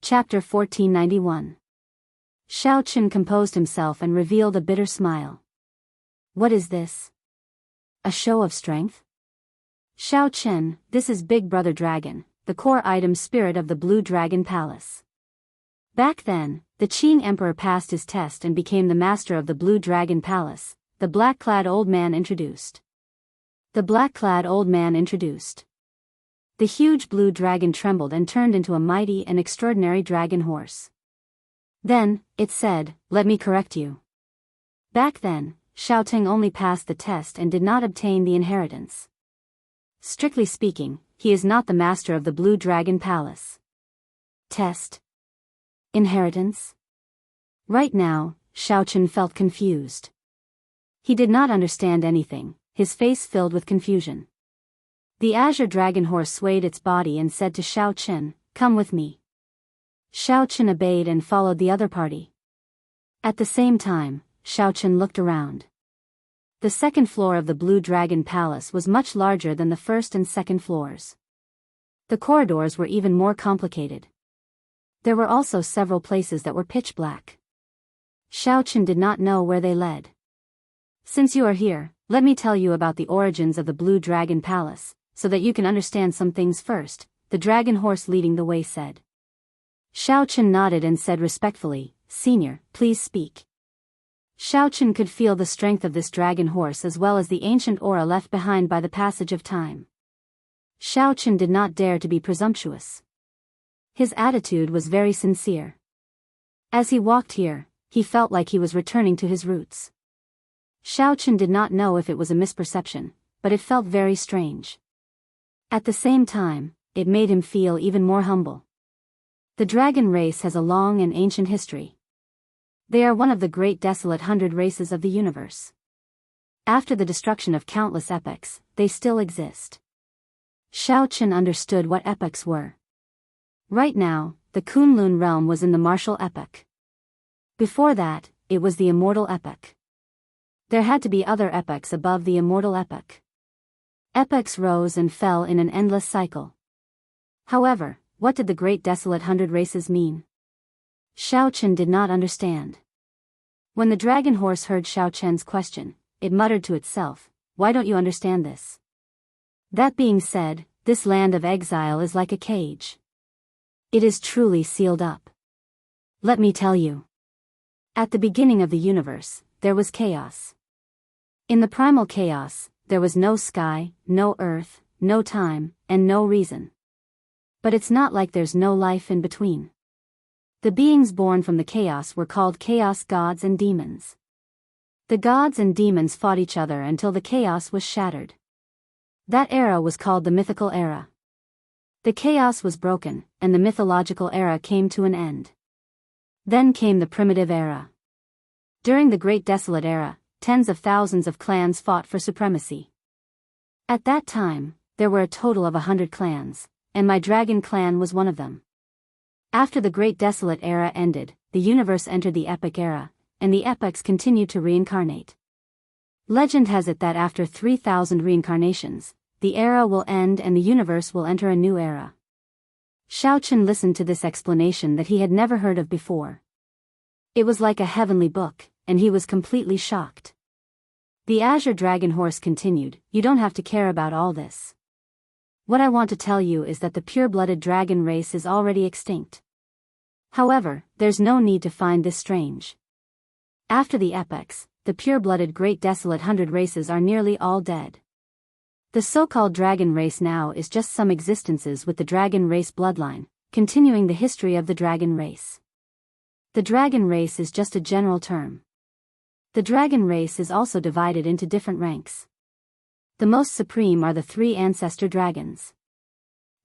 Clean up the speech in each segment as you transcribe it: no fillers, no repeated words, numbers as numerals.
Chapter 1491. Xiao Qin composed himself and revealed a bitter smile. What is this? A show of strength? Xiao Qin, this is Big Brother Dragon, the core item spirit of the Blue Dragon Palace. Back then, the Qing Emperor passed his test and became the master of the Blue Dragon Palace, the black-clad old man introduced. The black-clad old man introduced. The huge blue dragon trembled and turned into a mighty and extraordinary dragon horse. Then, it said, let me correct you. Back then, Xiao Ting only passed the test and did not obtain the inheritance. Strictly speaking, he is not the master of the Blue Dragon Palace. Test? Inheritance? Right now, Xiao Qin felt confused. He did not understand anything, his face filled with confusion. The azure dragon horse swayed its body and said to Xiao Qin, come with me. Xiao Qin obeyed and followed the other party. At the same time, Xiao Qin looked around. The second floor of the Blue Dragon Palace was much larger than the first and second floors. The corridors were even more complicated. There were also several places that were pitch black. Xiao Qin did not know where they led. Since you are here, let me tell you about the origins of the Blue Dragon Palace, so that you can understand some things first, the dragon horse leading the way said. Xiao Qin nodded and said respectfully, Senior, please speak. Xiao Qin could feel the strength of this dragon horse as well as the ancient aura left behind by the passage of time. Xiao Qin did not dare to be presumptuous. His attitude was very sincere. As he walked here, he felt like he was returning to his roots. Xiao Qin did not know if it was a misperception, but it felt very strange. At the same time, it made him feel even more humble. The dragon race has a long and ancient history. They are one of the great desolate 100 races of the universe. After the destruction of countless epochs, they still exist. Xiao Qin understood what epochs were. Right now, the Kunlun realm was in the martial epoch. Before that, it was the immortal epoch. There had to be other epochs above the immortal epoch. Epochs rose and fell in an endless cycle. However, what did the great desolate 100 races mean? Xiao Qin did not understand. When the dragon horse heard Xiao Qin's question, it muttered to itself, why don't you understand this? That being said, this land of exile is like a cage. It is truly sealed up. Let me tell you. At the beginning of the universe, there was chaos. In the primal chaos, there was no sky, no earth, no time, and no reason. But it's not like there's no life in between. The beings born from the chaos were called chaos gods and demons. The gods and demons fought each other until the chaos was shattered. That era was called the mythical era. The chaos was broken, and the mythological era came to an end. Then came the primitive era. During the Great Desolate Era, tens of thousands of clans fought for supremacy. At that time, there were a total of 100 clans, and my dragon clan was one of them. After the Great Desolate Era ended, the universe entered the Epic Era, and the epochs continued to reincarnate. Legend has it that after 3,000 reincarnations, the era will end and the universe will enter a new era. Xiao Qin listened to this explanation that he had never heard of before. It was like a heavenly book, and he was completely shocked. The azure dragon horse continued, you don't have to care about all this. What I want to tell you is that the pure-blooded dragon race is already extinct. However, there's no need to find this strange. After the epochs, the pure-blooded Great Desolate 100 races are nearly all dead. The so-called dragon race now is just some existences with the dragon race bloodline, continuing the history of the dragon race. The dragon race is just a general term. The dragon race is also divided into different ranks. The most supreme are the 3 ancestor dragons.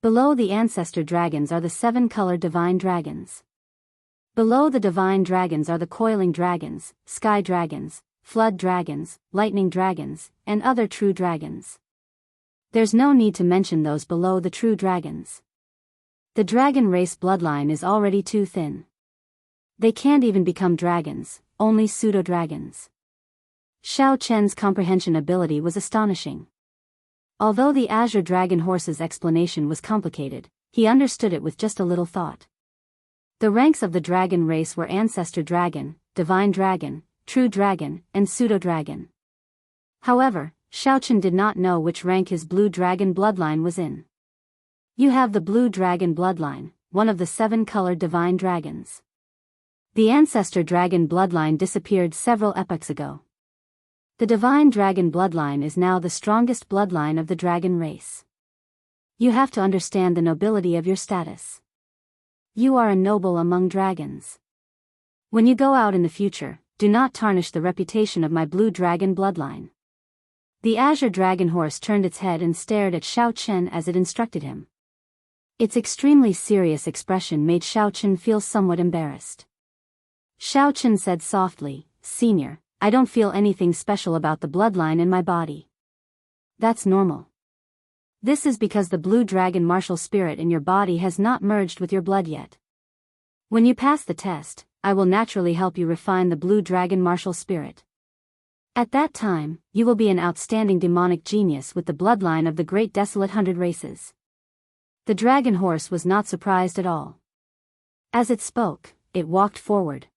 Below the ancestor dragons are the 7-colored divine dragons. Below the divine dragons are the coiling dragons, sky dragons, flood dragons, lightning dragons, and other true dragons. There's no need to mention those below the true dragons. The dragon race bloodline is already too thin. They can't even become dragons, only pseudo-dragons. Xiao Qin's comprehension ability was astonishing. Although the azure dragon horse's explanation was complicated, he understood it with just a little thought. The ranks of the dragon race were Ancestor Dragon, Divine Dragon, True Dragon, and Pseudo-Dragon. However, Xiaochen did not know which rank his blue dragon bloodline was in. You have the blue dragon bloodline, one of the 7-colored divine dragons. The Ancestor Dragon bloodline disappeared several epochs ago. The Divine Dragon bloodline is now the strongest bloodline of the dragon race. You have to understand the nobility of your status. You are a noble among dragons. When you go out in the future, do not tarnish the reputation of my blue dragon bloodline. The Azure Dragon Horse turned its head and stared at Xiaochen as it instructed him. Its extremely serious expression made Xiaochen feel somewhat embarrassed. Xiaochen said softly, "Senior, I don't feel anything special about the bloodline in my body. That's normal. This is because the blue dragon martial spirit in your body has not merged with your blood yet. When you pass the test, I will naturally help you refine the blue dragon martial spirit. At that time, you will be an outstanding demonic genius with the bloodline of the great desolate 100 races." The dragon horse was not surprised at all. As it spoke, it walked forward.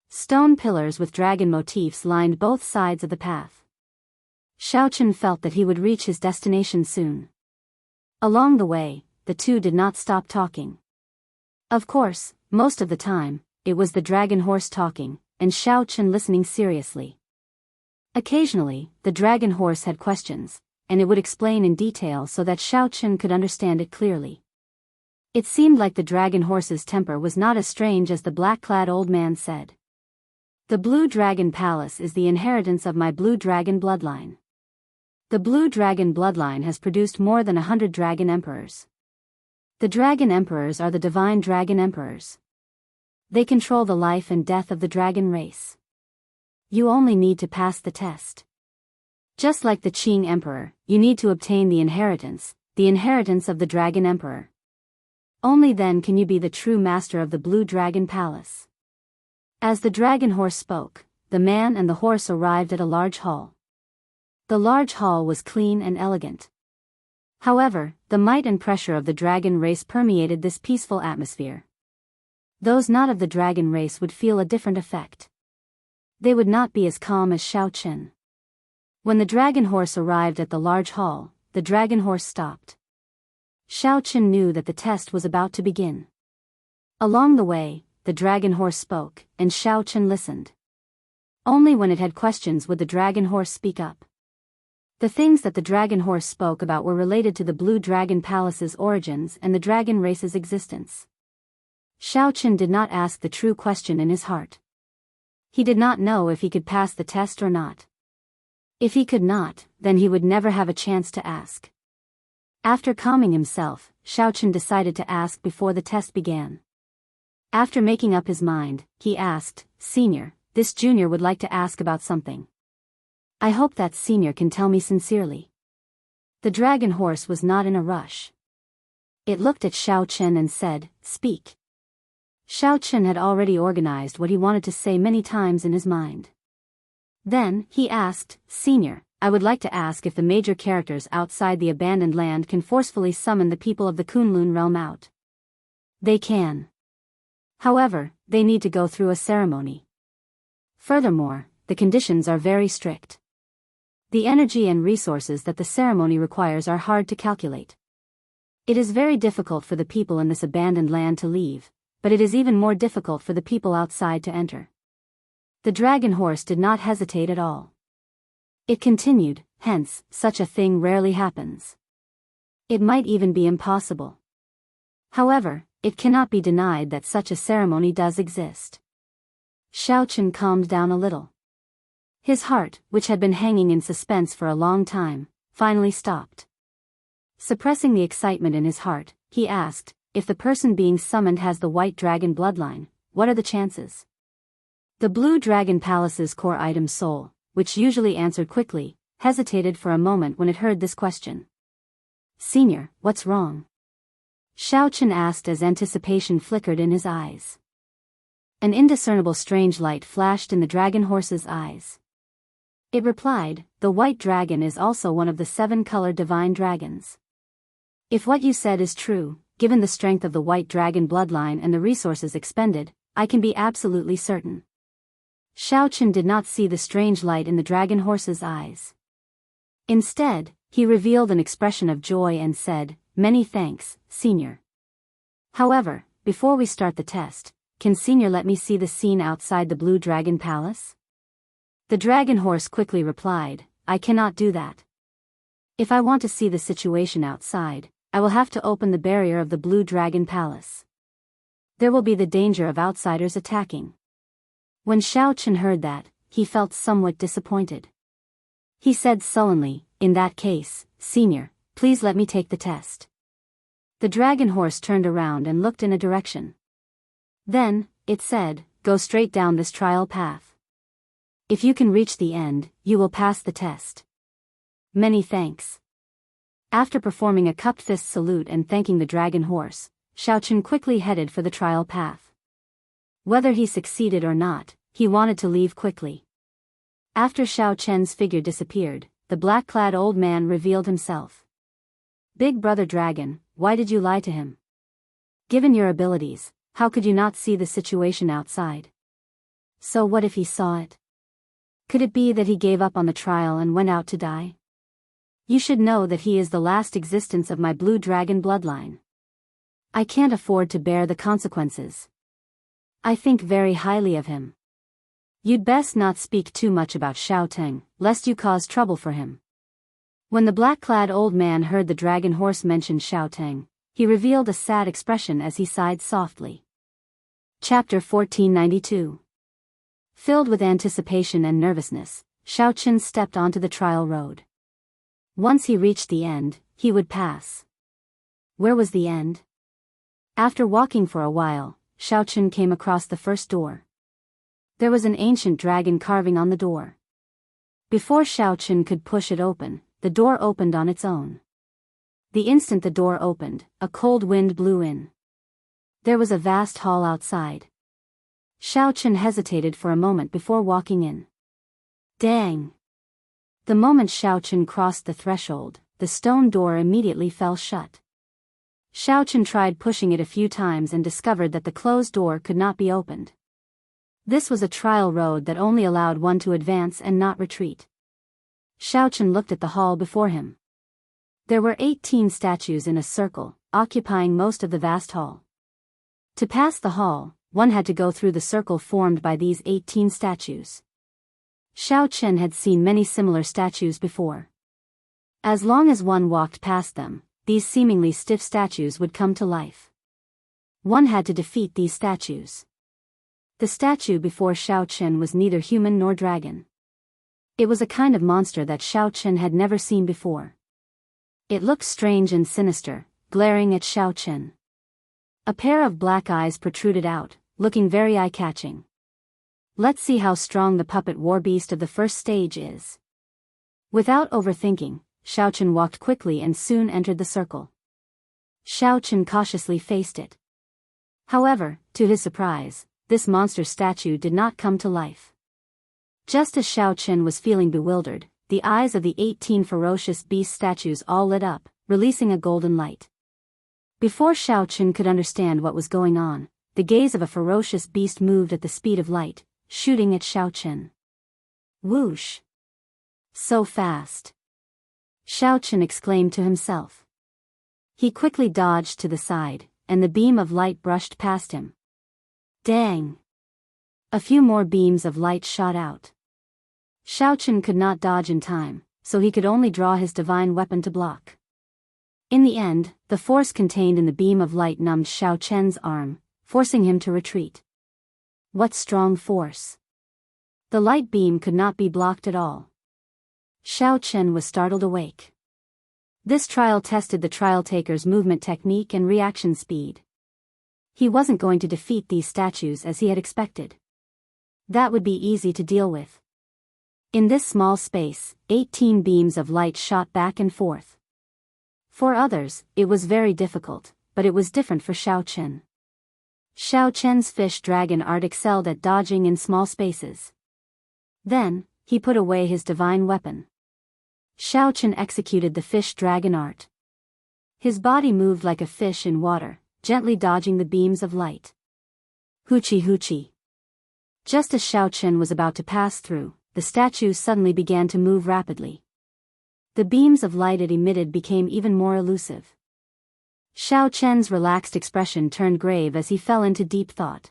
Stone pillars with dragon motifs lined both sides of the path. Xiaochen felt that he would reach his destination soon. Along the way, the two did not stop talking. Of course, most of the time, it was the dragon horse talking, and Xiaochen listening seriously. Occasionally, the dragon horse had questions, and it would explain in detail so that Xiaochen could understand it clearly. It seemed like the dragon horse's temper was not as strange as the black-clad old man said. The Blue Dragon Palace is the inheritance of my Blue Dragon bloodline. The Blue Dragon bloodline has produced more than 100 Dragon Emperors. The Dragon Emperors are the Divine Dragon Emperors. They control the life and death of the dragon race. You only need to pass the test. Just like the Qing Emperor, you need to obtain the inheritance of the Dragon Emperor. Only then can you be the true master of the Blue Dragon Palace. As the dragon horse spoke, the man and the horse arrived at a large hall. The large hall was clean and elegant. However, the might and pressure of the dragon race permeated this peaceful atmosphere. Those not of the dragon race would feel a different effect. They would not be as calm as Xiaochen. When the dragon horse arrived at the large hall, the dragon horse stopped. Xiaochen knew that the test was about to begin. Along the way, the dragon horse spoke, and Xiaochen listened. Only when it had questions would the dragon horse speak up. The things that the dragon horse spoke about were related to the Blue Dragon Palace's origins and the dragon race's existence. Xiaochen did not ask the true question in his heart. He did not know if he could pass the test or not. If he could not, then he would never have a chance to ask. After calming himself, Xiaochen decided to ask before the test began. After making up his mind, he asked, "Senior, this junior would like to ask about something. I hope that senior can tell me sincerely." The dragon horse was not in a rush. It looked at Xiaochen and said, "Speak." Xiaochen had already organized what he wanted to say many times in his mind. Then, he asked, "Senior, I would like to ask if the major characters outside the abandoned land can forcefully summon the people of the Kunlun realm out." They can. However, they need to go through a ceremony. Furthermore, the conditions are very strict. The energy and resources that the ceremony requires are hard to calculate. It is very difficult for the people in this abandoned land to leave, but it is even more difficult for the people outside to enter. The dragon horse did not hesitate at all. It continued, "Hence, such a thing rarely happens. It might even be impossible. However, it cannot be denied that such a ceremony does exist." Xiaochen calmed down a little. His heart, which had been hanging in suspense for a long time, finally stopped. Suppressing the excitement in his heart, he asked, "If the person being summoned has the white dragon bloodline, what are the chances?" The Blue Dragon Palace's core item Soul, which usually answered quickly, hesitated for a moment when it heard this question. "Senior, what's wrong?" Xiaochen asked as anticipation flickered in his eyes. An indiscernible strange light flashed in the dragon horse's eyes. It replied, "The white dragon is also one of the 7-colored divine dragons. If what you said is true, given the strength of the white dragon bloodline and the resources expended, I can be absolutely certain. Xiao Chen did not see the strange light in the dragon horse's eyes. Instead, he revealed an expression of joy and said, "Many thanks, Senior. However, before we start the test, can Senior let me see the scene outside the Blue Dragon Palace?" The dragon horse quickly replied, "I cannot do that. If I want to see the situation outside, I will have to open the barrier of the Blue Dragon Palace. There will be the danger of outsiders attacking." When Xiao Chen heard that, he felt somewhat disappointed. He said sullenly, "In that case, Senior, please let me take the test." The dragon horse turned around and looked in a direction. Then, it said, "Go straight down this trial path. If you can reach the end, you will pass the test. Many thanks." After performing a cupped fist salute and thanking the dragon horse, Xiao Chen quickly headed for the trial path. Whether he succeeded or not, he wanted to leave quickly. After Xiao Chen's figure disappeared, the black-clad old man revealed himself. "Big Brother Dragon, why did you lie to him? Given your abilities, how could you not see the situation outside? So what if he saw it? Could it be that he gave up on the trial and went out to die? You should know that he is the last existence of my blue dragon bloodline. I can't afford to bear the consequences. I think very highly of him. You'd best not speak too much about Xiao Teng, lest you cause trouble for him." When the black-clad old man heard the dragon horse mention Xiao Teng, he revealed a sad expression as he sighed softly. Chapter 1492. Filled with anticipation and nervousness, Xiao Chen stepped onto the trial road. Once he reached the end, he would pass. Where was the end? After walking for a while, Xiao Chen came across the first door. There was an ancient dragon carving on the door. Before Xiao Chen could push it open, the door opened on its own. The instant the door opened, a cold wind blew in. There was a vast hall outside. Xiao Chen hesitated for a moment before walking in. Dang! The moment Xiao Chen crossed the threshold, the stone door immediately fell shut. Xiao Chen tried pushing it a few times and discovered that the closed door could not be opened. This was a trial road that only allowed one to advance and not retreat. Xiao Chen looked at the hall before him. There were 18 statues in a circle, occupying most of the vast hall. To pass the hall, one had to go through the circle formed by these 18 statues. Xiao Chen had seen many similar statues before. As long as one walked past them, these seemingly stiff statues would come to life. One had to defeat these statues. The statue before Xiao Chen was neither human nor dragon. It was a kind of monster that Xiao Chen had never seen before. It looked strange and sinister, glaring at Xiao Chen. A pair of black eyes protruded out, looking very eye-catching. Let's see how strong the puppet war beast of the first stage is. Without overthinking, Xiao Chen walked quickly and soon entered the circle. Xiao Chen cautiously faced it. However, to his surprise, this monster statue did not come to life. Just as Xiao Chen was feeling bewildered, the eyes of the 18 ferocious beast statues all lit up, releasing a golden light. Before Xiao Chen could understand what was going on, the gaze of a ferocious beast moved at the speed of light, shooting at Xiao Chen. Whoosh! So fast! Xiao Chen exclaimed to himself. He quickly dodged to the side, and the beam of light brushed past him. Dang! A few more beams of light shot out. Xiao Chen could not dodge in time, so he could only draw his divine weapon to block. In the end, the force contained in the beam of light numbed Xiao Chen's arm, forcing him to retreat. What strong force! The light beam could not be blocked at all. Xiao Chen was startled awake. This trial tested the trial taker's movement technique and reaction speed. He wasn't going to defeat these statues as he had expected. That would be easy to deal with. In this small space, 18 beams of light shot back and forth. For others, it was very difficult, but it was different for Xiao Chen. Xiao Chen's fish dragon art excelled at dodging in small spaces. Then, he put away his divine weapon. Xiao Chen executed the fish dragon art. His body moved like a fish in water, gently dodging the beams of light. Hoochie hoochie. Just as Xiao Chen was about to pass through, the statue suddenly began to move rapidly. The beams of light it emitted became even more elusive. Xiao Chen's relaxed expression turned grave as he fell into deep thought.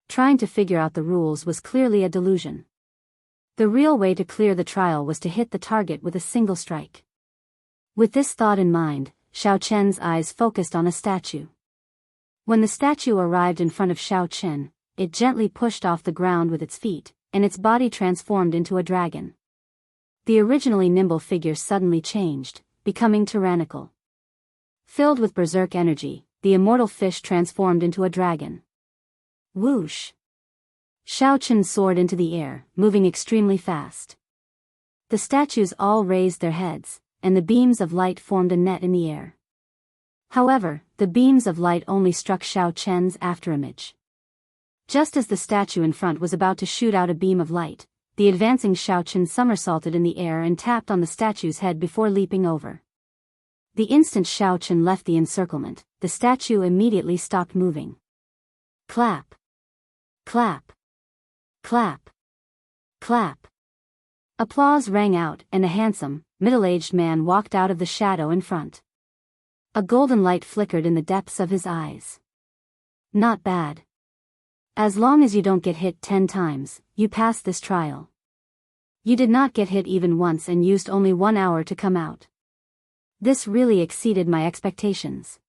Trying to figure out the rules was clearly a delusion. The real way to clear the trial was to hit the target with a single strike. With this thought in mind, Xiao Chen's eyes focused on a statue. When the statue arrived in front of Xiao Chen, it gently pushed off the ground with its feet, and its body transformed into a dragon. The originally nimble figure suddenly changed, becoming tyrannical. Filled with berserk energy, the immortal fish transformed into a dragon. Whoosh! Xiao Chen soared into the air, moving extremely fast. The statues all raised their heads, and the beams of light formed a net in the air. However, the beams of light only struck Xiao Chen's afterimage. Just as the statue in front was about to shoot out a beam of light, the advancing Xiao Chen somersaulted in the air and tapped on the statue's head before leaping over. The instant Xiao Chen left the encirclement, the statue immediately stopped moving. Clap! Clap! Clap! Clap! Applause rang out, and a handsome, middle-aged man walked out of the shadow in front. A golden light flickered in the depths of his eyes. Not bad. As long as you don't get hit 10 times, you pass this trial. You did not get hit even once and used only 1 hour to come out. This really exceeded my expectations.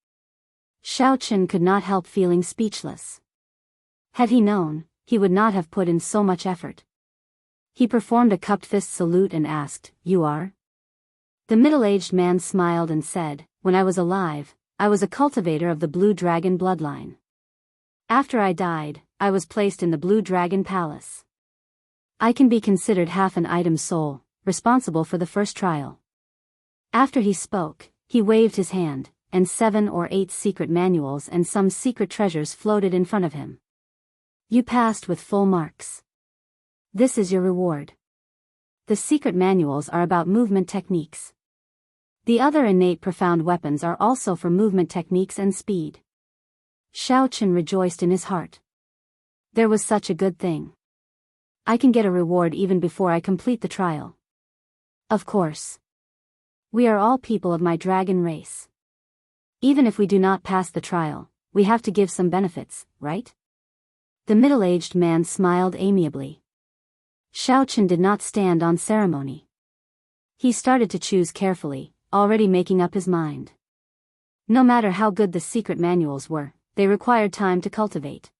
Xiao Chen could not help feeling speechless. Had he known, he would not have put in so much effort. He performed a cupped fist salute and asked, "You are?" The middle-aged man smiled and said, "When I was alive, I was a cultivator of the Blue Dragon bloodline. After I died, I was placed in the Blue Dragon Palace. I can be considered half an item soul, responsible for the first trial." After he spoke, he waved his hand, and 7 or 8 secret manuals and some secret treasures floated in front of him. You passed with full marks. This is your reward. The secret manuals are about movement techniques. The other innate profound weapons are also for movement techniques and speed. Xiao Chen rejoiced in his heart. There was such a good thing. I can get a reward even before I complete the trial. Of course. We are all people of my dragon race. Even if we do not pass the trial, we have to give some benefits, right? The middle-aged man smiled amiably. Xiao Chen did not stand on ceremony. He started to choose carefully, already making up his mind. No matter how good the secret manuals were, they required time to cultivate.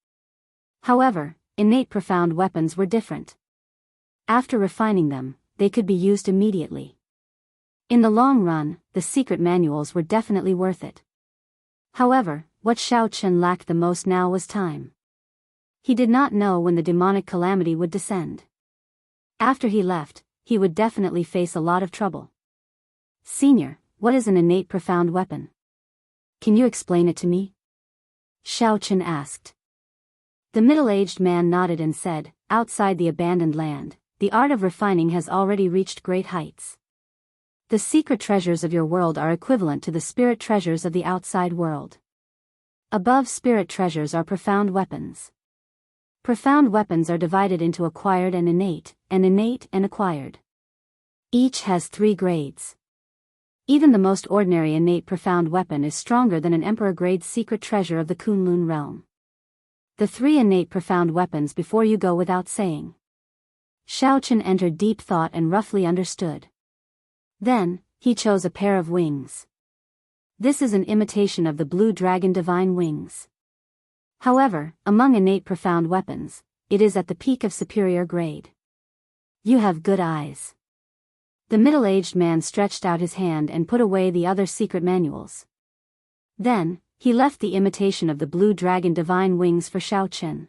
However, innate profound weapons were different. After refining them, they could be used immediately. In the long run, the secret manuals were definitely worth it. However, what Xiao Chen lacked the most now was time. He did not know when the demonic calamity would descend. After he left, he would definitely face a lot of trouble. "Senior, what is an innate profound weapon? Can you explain it to me?" Xiao Chen asked. The middle-aged man nodded and said, "Outside the abandoned land, the art of refining has already reached great heights. The secret treasures of your world are equivalent to the spirit treasures of the outside world. Above spirit treasures are profound weapons. Profound weapons are divided into acquired and innate and acquired. Each has 3 grades. Even the most ordinary innate profound weapon is stronger than an emperor-grade secret treasure of the Kunlun realm. The 3 innate profound weapons before you go without saying." Xiao Chen entered deep thought and roughly understood. Then, he chose a pair of wings. This is an imitation of the Blue Dragon Divine Wings. However, among innate profound weapons, it is at the peak of superior grade. You have good eyes. The middle-aged man stretched out his hand and put away the other secret manuals. Then, he left the imitation of the Blue Dragon Divine Wings for Xiao Chen.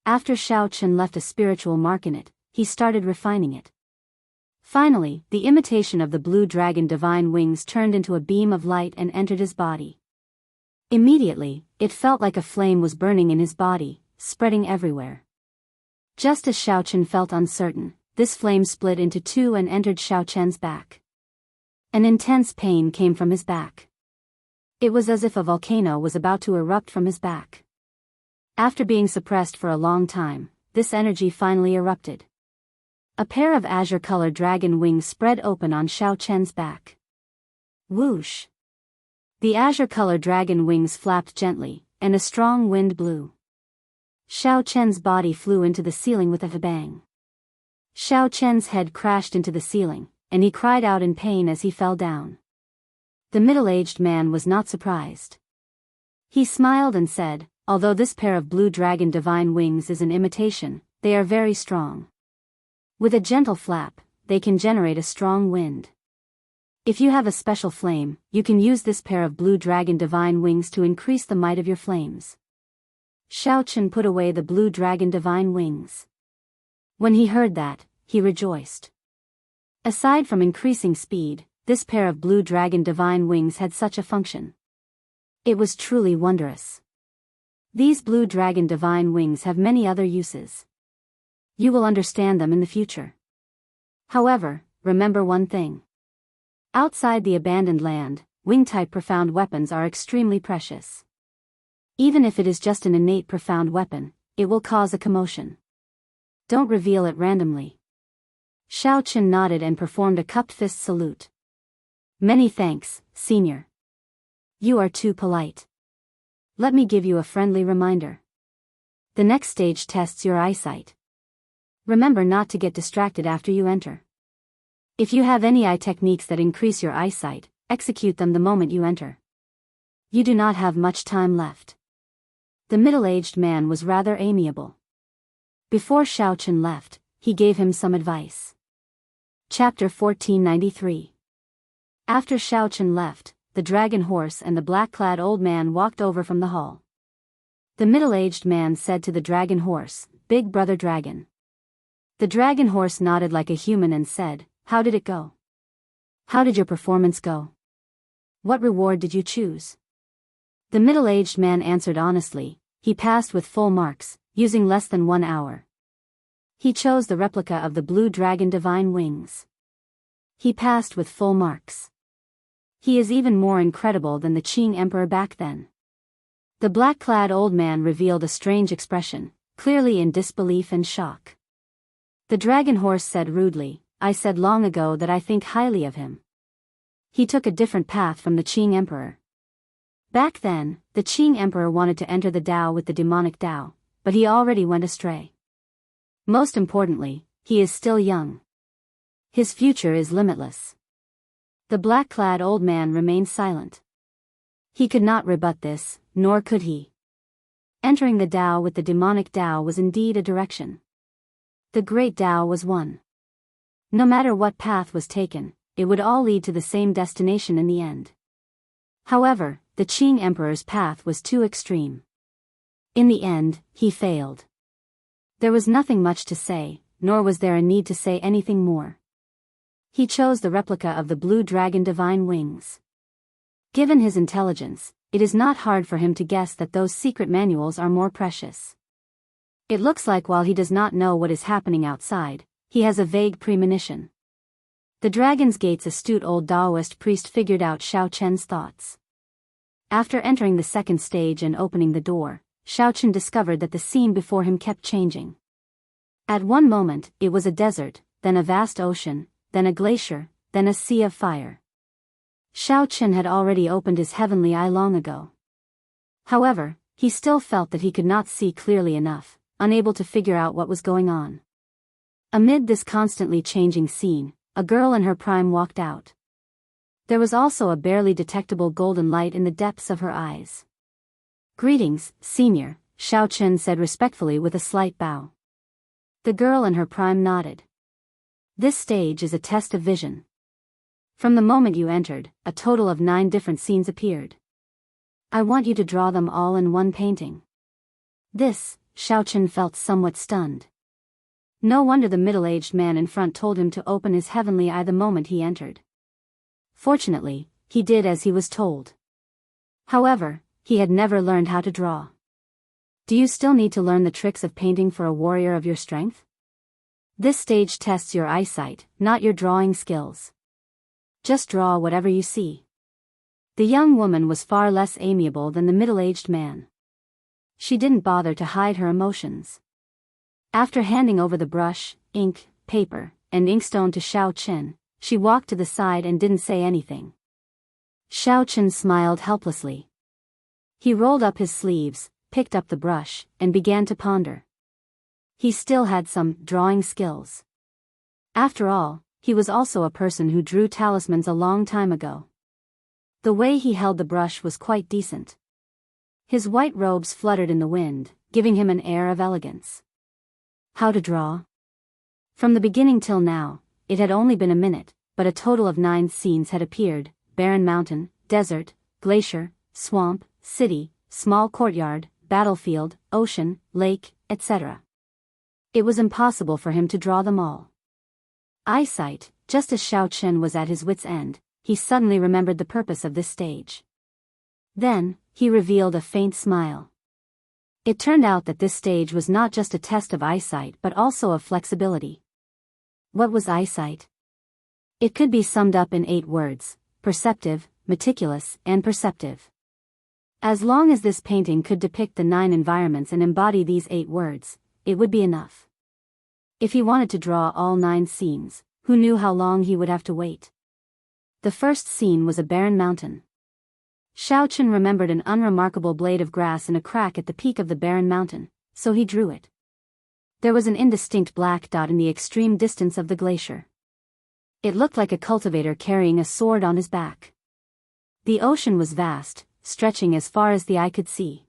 After Xiao Chen left a spiritual mark in it, he started refining it. Finally, the imitation of the Blue Dragon Divine Wings turned into a beam of light and entered his body. Immediately, it felt like a flame was burning in his body, spreading everywhere. Just as Xiao Chen felt uncertain, this flame split into 2 and entered Xiao Chen's back. An intense pain came from his back. It was as if a volcano was about to erupt from his back. After being suppressed for a long time, this energy finally erupted. A pair of azure-colored dragon wings spread open on Xiao Chen's back. Whoosh! The azure-colored dragon wings flapped gently, and a strong wind blew. Xiao Chen's body flew into the ceiling with a bang. Xiao Chen's head crashed into the ceiling, and he cried out in pain as he fell down. The middle-aged man was not surprised. He smiled and said, "Although this pair of blue dragon divine wings is an imitation, they are very strong. With a gentle flap, they can generate a strong wind. If you have a special flame, you can use this pair of blue dragon divine wings to increase the might of your flames." Xiao Chen put away the blue dragon divine wings. When he heard that, he rejoiced. Aside from increasing speed, this pair of blue dragon divine wings had such a function. It was truly wondrous. These blue dragon divine wings have many other uses. You will understand them in the future. However, remember one thing. Outside the abandoned land, wing-type profound weapons are extremely precious. Even if it is just an innate profound weapon, it will cause a commotion. Don't reveal it randomly. Xiao Chen nodded and performed a cupped fist salute. "Many thanks, Senior. You are too polite. Let me give you a friendly reminder. The next stage tests your eyesight. Remember not to get distracted after you enter. If you have any eye techniques that increase your eyesight, execute them the moment you enter. You do not have much time left." The middle-aged man was rather amiable. Before Xiao Chen left, he gave him some advice. Chapter 1493. After Xiao Chen left, the dragon horse and the black-clad old man walked over from the hall. The middle-aged man said to the dragon horse, "Big brother dragon." The dragon horse nodded like a human and said, "How did it go? How did your performance go? What reward did you choose?" The middle-aged man answered honestly, "He passed with full marks, using less than 1 hour. He chose the replica of the blue dragon divine wings. He passed with full marks. He is even more incredible than the Qing emperor back then." The black-clad old man revealed a strange expression, clearly in disbelief and shock. The dragon horse said rudely, "I said long ago that I think highly of him. He took a different path from the Qing emperor. Back then, the Qing emperor wanted to enter the Tao with the demonic Tao, but he already went astray. Most importantly, he is still young. His future is limitless." The black-clad old man remained silent. He could not rebut this, nor could he. Entering the Tao with the demonic Tao was indeed a direction. The great Tao was one. No matter what path was taken, it would all lead to the same destination in the end. However, the Qing emperor's path was too extreme. In the end, he failed. There was nothing much to say, nor was there a need to say anything more. He chose the replica of the blue dragon divine wings. Given his intelligence, it is not hard for him to guess that those secret manuals are more precious. It looks like while he does not know what is happening outside, he has a vague premonition. The Dragon's Gate's astute old Taoist priest figured out Xiao Chen's thoughts. After entering the second stage and opening the door, Xiao Chen discovered that the scene before him kept changing. At one moment, it was a desert, then a vast ocean, then a glacier, then a sea of fire. Xiao Chen had already opened his heavenly eye long ago. However, he still felt that he could not see clearly enough, unable to figure out what was going on. Amid this constantly changing scene, a girl in her prime walked out. There was also a barely detectable golden light in the depths of her eyes. "Greetings, Senior," Xiao Chen said respectfully with a slight bow. The girl in her prime nodded. "This stage is a test of vision. From the moment you entered, a total of 9 different scenes appeared. I want you to draw them all in one painting." This, Xiao Chen felt somewhat stunned. No wonder the middle-aged man in front told him to open his heavenly eye the moment he entered. Fortunately, he did as he was told. However, he had never learned how to draw. Do you still need to learn the tricks of painting for a warrior of your strength? This stage tests your eyesight, not your drawing skills. Just draw whatever you see. The young woman was far less amiable than the middle-aged man. She didn't bother to hide her emotions. After handing over the brush, ink, paper, and inkstone to Xiao Chen, she walked to the side and didn't say anything. Xiao Chen smiled helplessly. He rolled up his sleeves, picked up the brush, and began to ponder. He still had some drawing skills. After all, he was also a person who drew talismans a long time ago. The way he held the brush was quite decent. His white robes fluttered in the wind, giving him an air of elegance. How to draw? From the beginning till now, it had only been a minute, but a total of 9 scenes had appeared: barren mountain, desert, glacier, swamp, city, small courtyard, battlefield, ocean, lake, etc. It was impossible for him to draw them all. Eyesight, just as Xiao Chen was at his wit's end, he suddenly remembered the purpose of this stage. Then, he revealed a faint smile. It turned out that this stage was not just a test of eyesight but also of flexibility. What was eyesight? It could be summed up in 8 words: perceptive, meticulous, and perceptive. As long as this painting could depict the 9 environments and embody these 8 words, it would be enough. If he wanted to draw all 9 scenes, who knew how long he would have to wait? The first scene was a barren mountain. Xiao Chen remembered an unremarkable blade of grass in a crack at the peak of the barren mountain, so he drew it. There was an indistinct black dot in the extreme distance of the glacier. It looked like a cultivator carrying a sword on his back. The ocean was vast, stretching as far as the eye could see.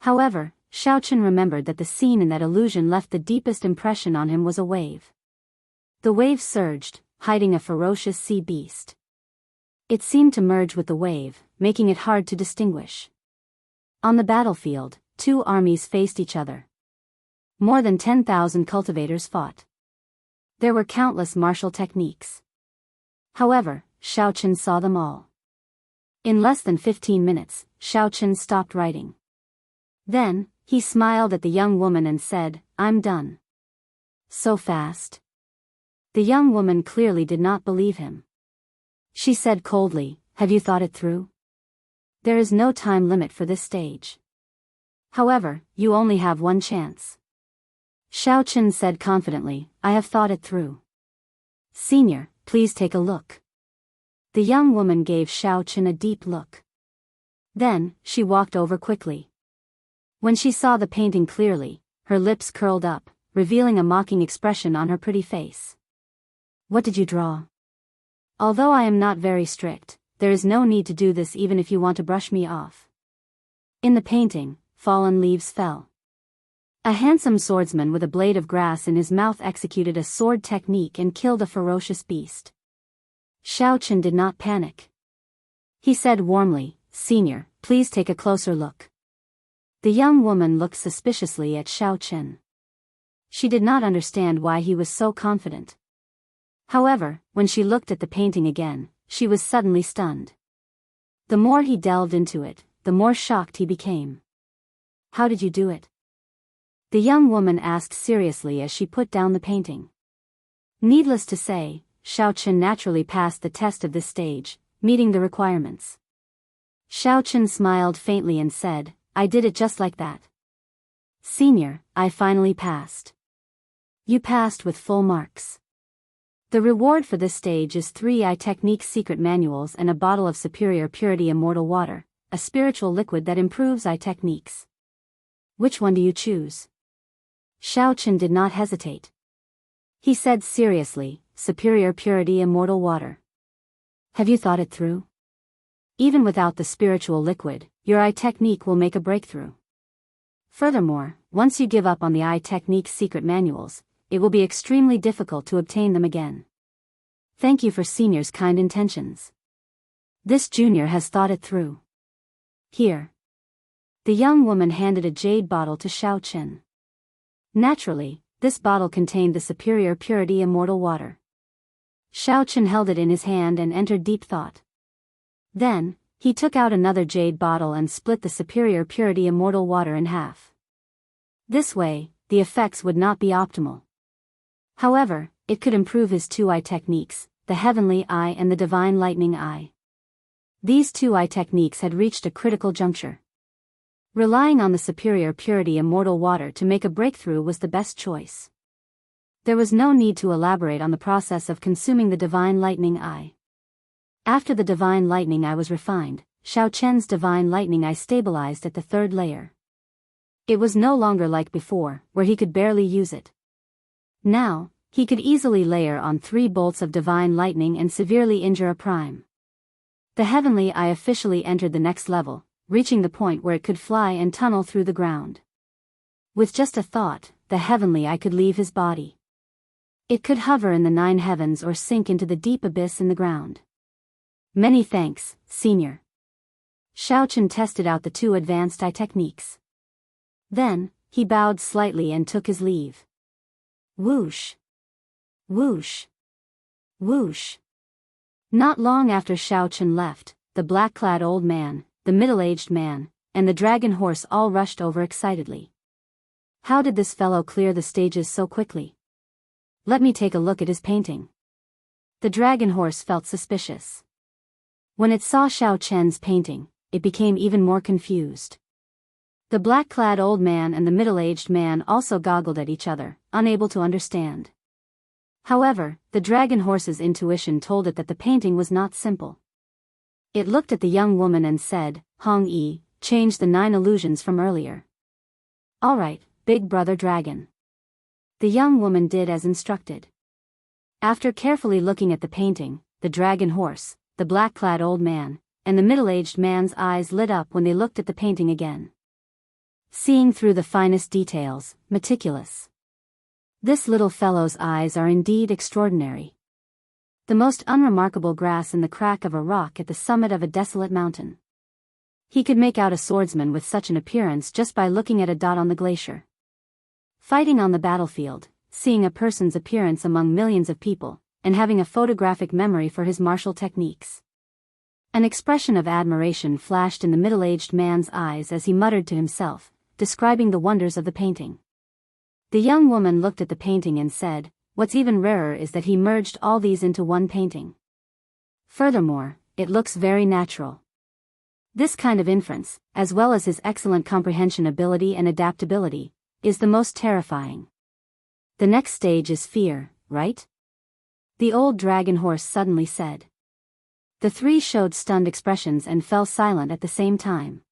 However, Xiao Chen remembered that the scene in that illusion left the deepest impression on him was a wave. The wave surged, hiding a ferocious sea beast. It seemed to merge with the wave, making it hard to distinguish. On the battlefield, 2 armies faced each other. More than 10,000 cultivators fought. There were countless martial techniques. However, Xiao Chen saw them all. In less than 15 minutes, Xiao Chen stopped writing. Then, he smiled at the young woman and said, "I'm done." So fast? The young woman clearly did not believe him. She said coldly, "Have you thought it through? There is no time limit for this stage. However, you only have 1 chance." Xiao Chen said confidently, "I have thought it through. Senior, please take a look." The young woman gave Xiao Chen a deep look. Then, she walked over quickly. When she saw the painting clearly, her lips curled up, revealing a mocking expression on her pretty face. "What did you draw? Although I am not very strict, there is no need to do this even if you want to brush me off." In the painting, fallen leaves fell. A handsome swordsman with a blade of grass in his mouth executed a sword technique and killed a ferocious beast. Xiao Chen did not panic. He said warmly, "Senior, please take a closer look." The young woman looked suspiciously at Xiao Chen. She did not understand why he was so confident. However, when she looked at the painting again, she was suddenly stunned. The more he delved into it, the more shocked he became. "How did you do it?" the young woman asked seriously as she put down the painting. Needless to say, Xiao Chen naturally passed the test of this stage, meeting the requirements. Xiao Chen smiled faintly and said, "I did it just like that. Senior, I finally passed." "You passed with full marks. The reward for this stage is 3 eye technique secret manuals and a bottle of superior purity immortal water, a spiritual liquid that improves eye techniques. Which one do you choose?" Xiao Chen did not hesitate. He said seriously, "Superior purity immortal water. Have you thought it through? Even without the spiritual liquid, your eye technique will make a breakthrough. Furthermore, once you give up on the eye technique secret manuals, it will be extremely difficult to obtain them again. Thank you for Senior's kind intentions. This junior has thought it through. Here." The young woman handed a jade bottle to Xiao Chen. Naturally, this bottle contained the superior purity immortal water. Xiao Chen held it in his hand and entered deep thought. Then, he took out another jade bottle and split the superior purity immortal water in half. This way, the effects would not be optimal. However, it could improve his 2 eye techniques, the heavenly eye and the divine lightning eye. These two eye techniques had reached a critical juncture. Relying on the superior purity immortal water to make a breakthrough was the best choice. There was no need to elaborate on the process of consuming the divine lightning eye. After the divine lightning eye was refined, Xiao Chen's divine lightning eye stabilized at the third layer. It was no longer like before, where he could barely use it. Now, he could easily layer on 3 bolts of divine lightning and severely injure a prime. The heavenly eye officially entered the next level, reaching the point where it could fly and tunnel through the ground. With just a thought, the heavenly eye could leave his body. It could hover in the 9 heavens or sink into the deep abyss in the ground. Many thanks, Senior. Xiao Chen tested out the 2 advanced eye techniques. Then, he bowed slightly and took his leave. Whoosh! Whoosh! Whoosh! Not long after Xiao Chen left, the black-clad old man, the middle-aged man, and the dragon horse all rushed over excitedly. How did this fellow clear the stages so quickly? Let me take a look at his painting. The dragon horse felt suspicious. When it saw Xiao Chen's painting, it became even more confused. The black-clad old man and the middle-aged man also goggled at each other, unable to understand. However, the dragon horse's intuition told it that the painting was not simple. It looked at the young woman and said, Hong Yi, change the 9 illusions from earlier. All right, big brother dragon. The young woman did as instructed. After carefully looking at the painting, the dragon horse, the black-clad old man, and the middle-aged man's eyes lit up when they looked at the painting again. Seeing through the finest details, meticulous. This little fellow's eyes are indeed extraordinary. The most unremarkable grass in the crack of a rock at the summit of a desolate mountain. He could make out a swordsman with such an appearance just by looking at a dot on the glacier. Fighting on the battlefield, seeing a person's appearance among millions of people, and having a photographic memory for his martial techniques. An expression of admiration flashed in the middle-aged man's eyes as he muttered to himself, describing the wonders of the painting. The young woman looked at the painting and said, what's even rarer is that he merged all these into one painting. Furthermore, it looks very natural. This kind of inference, as well as his excellent comprehension ability and adaptability, is the most terrifying. The next stage is fear, right? The old dragon horse suddenly said. The 3 showed stunned expressions and fell silent at the same time.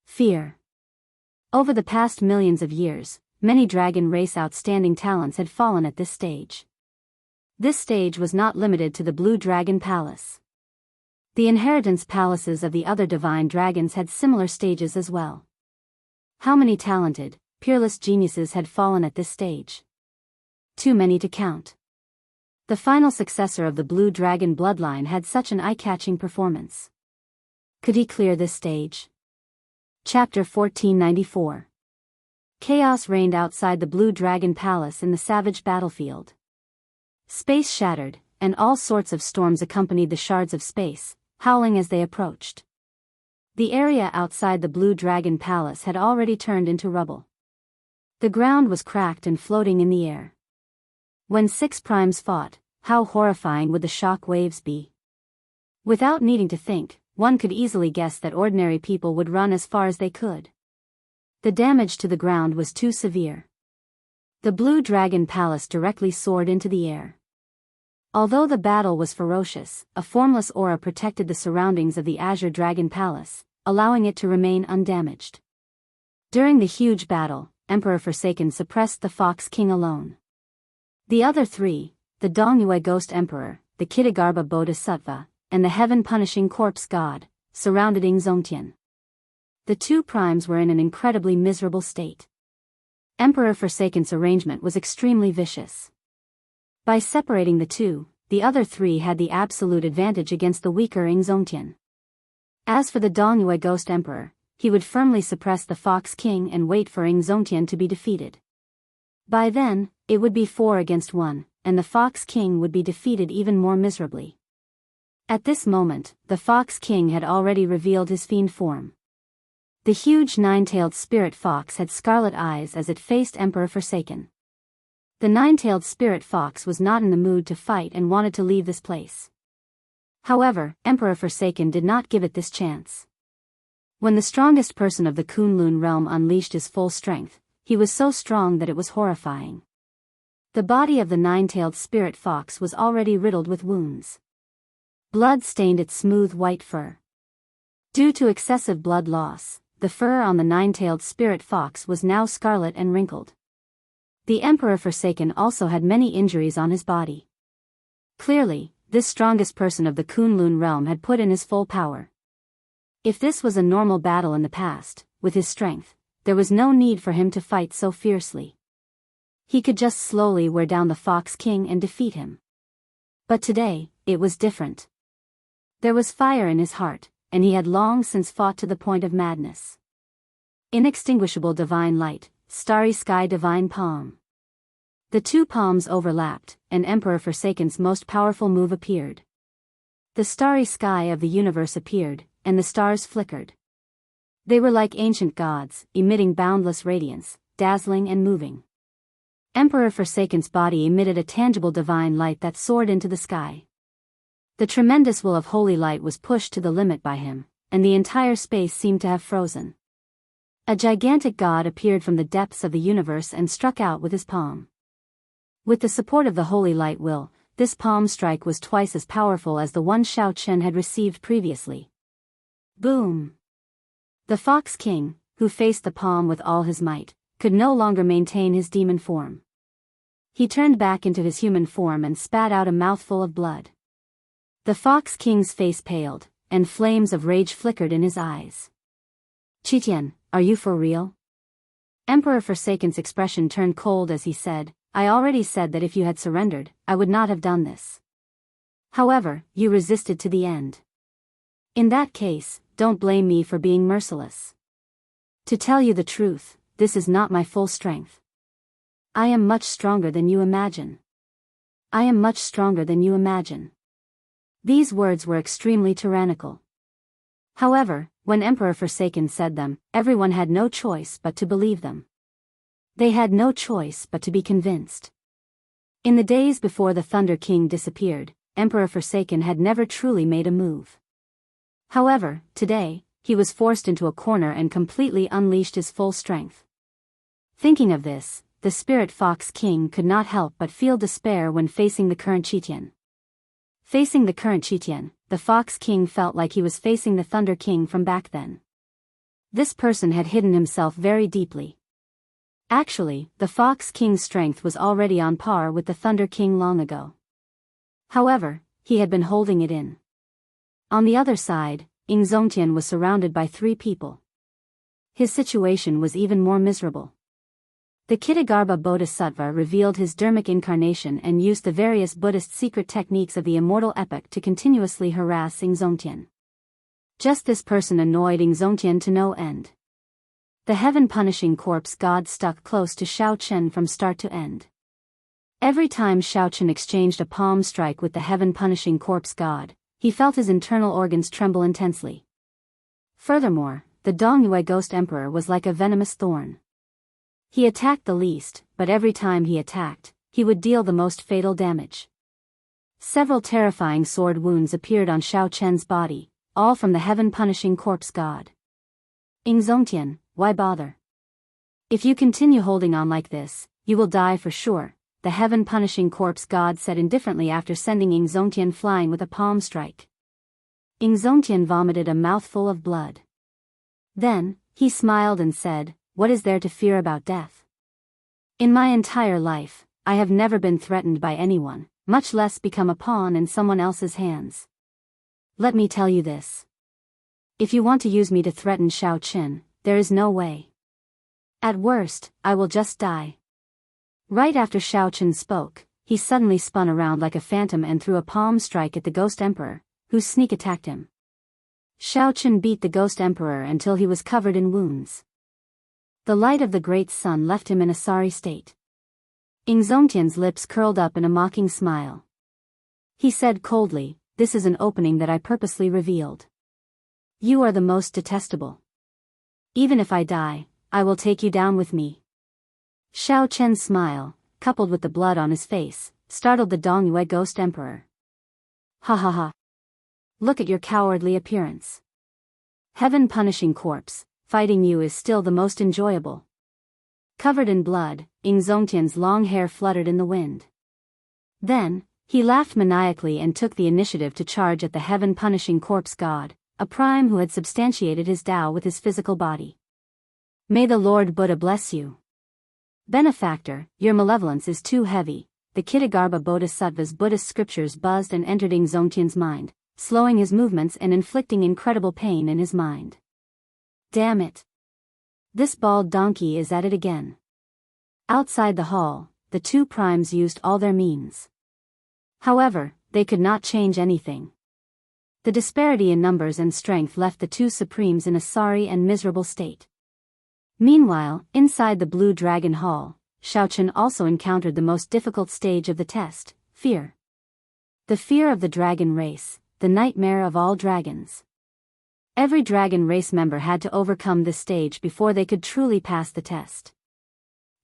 Fear. Over the past millions of years, many dragon race outstanding talents had fallen at this stage. This stage was not limited to the Blue Dragon Palace. The inheritance palaces of the other divine dragons had similar stages as well. How many talented, peerless geniuses had fallen at this stage? Too many to count. The final successor of the Blue Dragon bloodline had such an eye-catching performance. Could he clear this stage? Chapter 1494. Chaos reigned outside the Blue Dragon Palace in the savage battlefield. Space shattered, and all sorts of storms accompanied the shards of space, howling as they approached. The area outside the Blue Dragon Palace had already turned into rubble. The ground was cracked and floating in the air. When 6 primes fought, how horrifying would the shock waves be? Without needing to think, one could easily guess that ordinary people would run as far as they could. The damage to the ground was too severe. The Blue Dragon Palace directly soared into the air. Although the battle was ferocious, a formless aura protected the surroundings of the Azure Dragon Palace, allowing it to remain undamaged. During the huge battle, Emperor Forsaken suppressed the Fox King alone. The other 3, the Dongyue Ghost Emperor, the Kitagarbha Bodhisattva, and the Heaven-Punishing Corpse God, surrounded Yingzongtian. The 2 primes were in an incredibly miserable state. Emperor Forsaken's arrangement was extremely vicious. By separating the 2, the other 3 had the absolute advantage against the weaker Yingzongtian. As for the Dongyue Ghost Emperor, he would firmly suppress the Fox King and wait for Yingzongtian to be defeated. By then, it would be 4 against 1, and the Fox King would be defeated even more miserably. At this moment, the Fox King had already revealed his fiend form. The huge 9-tailed spirit fox had scarlet eyes as it faced Emperor Forsaken. The 9-tailed spirit fox was not in the mood to fight and wanted to leave this place. However, Emperor Forsaken did not give it this chance. When the strongest person of the Kunlun realm unleashed his full strength, he was so strong that it was horrifying. The body of the nine-tailed spirit fox was already riddled with wounds. Blood stained its smooth white fur. Due to excessive blood loss, the fur on the nine-tailed spirit fox was now scarlet and wrinkled. The Emperor Forsaken also had many injuries on his body. Clearly, this strongest person of the Kunlun realm had put in his full power. If this was a normal battle in the past, with his strength, there was no need for him to fight so fiercely. He could just slowly wear down the Fox King and defeat him. But today, it was different. There was fire in his heart, and he had long since fought to the point of madness. Inextinguishable divine light, starry sky divine palm. The two palms overlapped, and Emperor Forsaken's most powerful move appeared. The starry sky of the universe appeared, and the stars flickered. They were like ancient gods, emitting boundless radiance, dazzling and moving. Emperor Forsaken's body emitted a tangible divine light that soared into the sky. The tremendous will of holy light was pushed to the limit by him, and the entire space seemed to have frozen. A gigantic god appeared from the depths of the universe and struck out with his palm. With the support of the holy light will, this palm strike was twice as powerful as the one Shao Chen had received previously. Boom! The Fox King, who faced the palm with all his might, could no longer maintain his demon form. He turned back into his human form and spat out a mouthful of blood. The Fox King's face paled, and flames of rage flickered in his eyes. Qitian, are you for real? Emperor Forsaken's expression turned cold as he said, I already said that if you had surrendered, I would not have done this. However, you resisted to the end. In that case, don't blame me for being merciless. To tell you the truth, this is not my full strength. I am much stronger than you imagine. I am much stronger than you imagine. These words were extremely tyrannical. However, when Emperor Forsaken said them, everyone had no choice but to believe them. They had no choice but to be convinced. In the days before the Thunder King disappeared, Emperor Forsaken had never truly made a move. However, today, he was forced into a corner and completely unleashed his full strength. Thinking of this, the Spirit Fox King could not help but feel despair when facing the current Qitian. Facing the current Qitian, the Fox King felt like he was facing the Thunder King from back then. This person had hidden himself very deeply. Actually, the Fox King's strength was already on par with the Thunder King long ago. However, he had been holding it in. On the other side, Zongtian was surrounded by 3 people. His situation was even more miserable. The Kitagarbha Bodhisattva revealed his dharmic incarnation and used the various Buddhist secret techniques of the immortal epoch to continuously harass Zongtian. Just this person annoyed Zongtian to no end. The heaven-punishing corpse god stuck close to Shao Chen from start to end. Every time Shao Chen exchanged a palm strike with the heaven-punishing corpse god, he felt his internal organs tremble intensely. Furthermore, the Dongyue Ghost Emperor was like a venomous thorn. He attacked the least, but every time he attacked, he would deal the most fatal damage. Several terrifying sword wounds appeared on Shao Chen's body, all from the heaven-punishing corpse god. Zongtian, why bother? If you continue holding on like this, you will die for sure, the heaven-punishing corpse god said indifferently after sending Zongtian flying with a palm strike. Zongtian vomited a mouthful of blood. Then, he smiled and said, what is there to fear about death? In my entire life, I have never been threatened by anyone, much less become a pawn in someone else's hands. Let me tell you this. If you want to use me to threaten Shao Chen, there is no way. At worst, I will just die. Right after Shao Chen spoke, he suddenly spun around like a phantom and threw a palm strike at the Ghost Emperor, who sneak attacked him. Shao Chen beat the Ghost Emperor until he was covered in wounds. The light of the great sun left him in a sorry state. Zongtian's lips curled up in a mocking smile. He said coldly, this is an opening that I purposely revealed. You are the most detestable. Even if I die, I will take you down with me. Shao Chen's smile, coupled with the blood on his face, startled the Dongyue Ghost Emperor. Ha ha ha. Look at your cowardly appearance. Heaven-punishing corpse, fighting you is still the most enjoyable. Covered in blood, Ing Zongtian's long hair fluttered in the wind. Then, he laughed maniacally and took the initiative to charge at the heaven-punishing corpse god, a prime who had substantiated his Tao with his physical body. May the Lord Buddha bless you. Benefactor, your malevolence is too heavy. The Kitagarbha Bodhisattva's Buddhist scriptures buzzed and entered Ing Zongtian's mind, slowing his movements and inflicting incredible pain in his mind. Damn it. This bald donkey is at it again. Outside the hall, the two primes used all their means. However, they could not change anything. The disparity in numbers and strength left the two supremes in a sorry and miserable state. Meanwhile, inside the Blue Dragon Hall, Xiaochen also encountered the most difficult stage of the test, fear. The fear of the dragon race, the nightmare of all dragons. Every dragon race member had to overcome this stage before they could truly pass the test.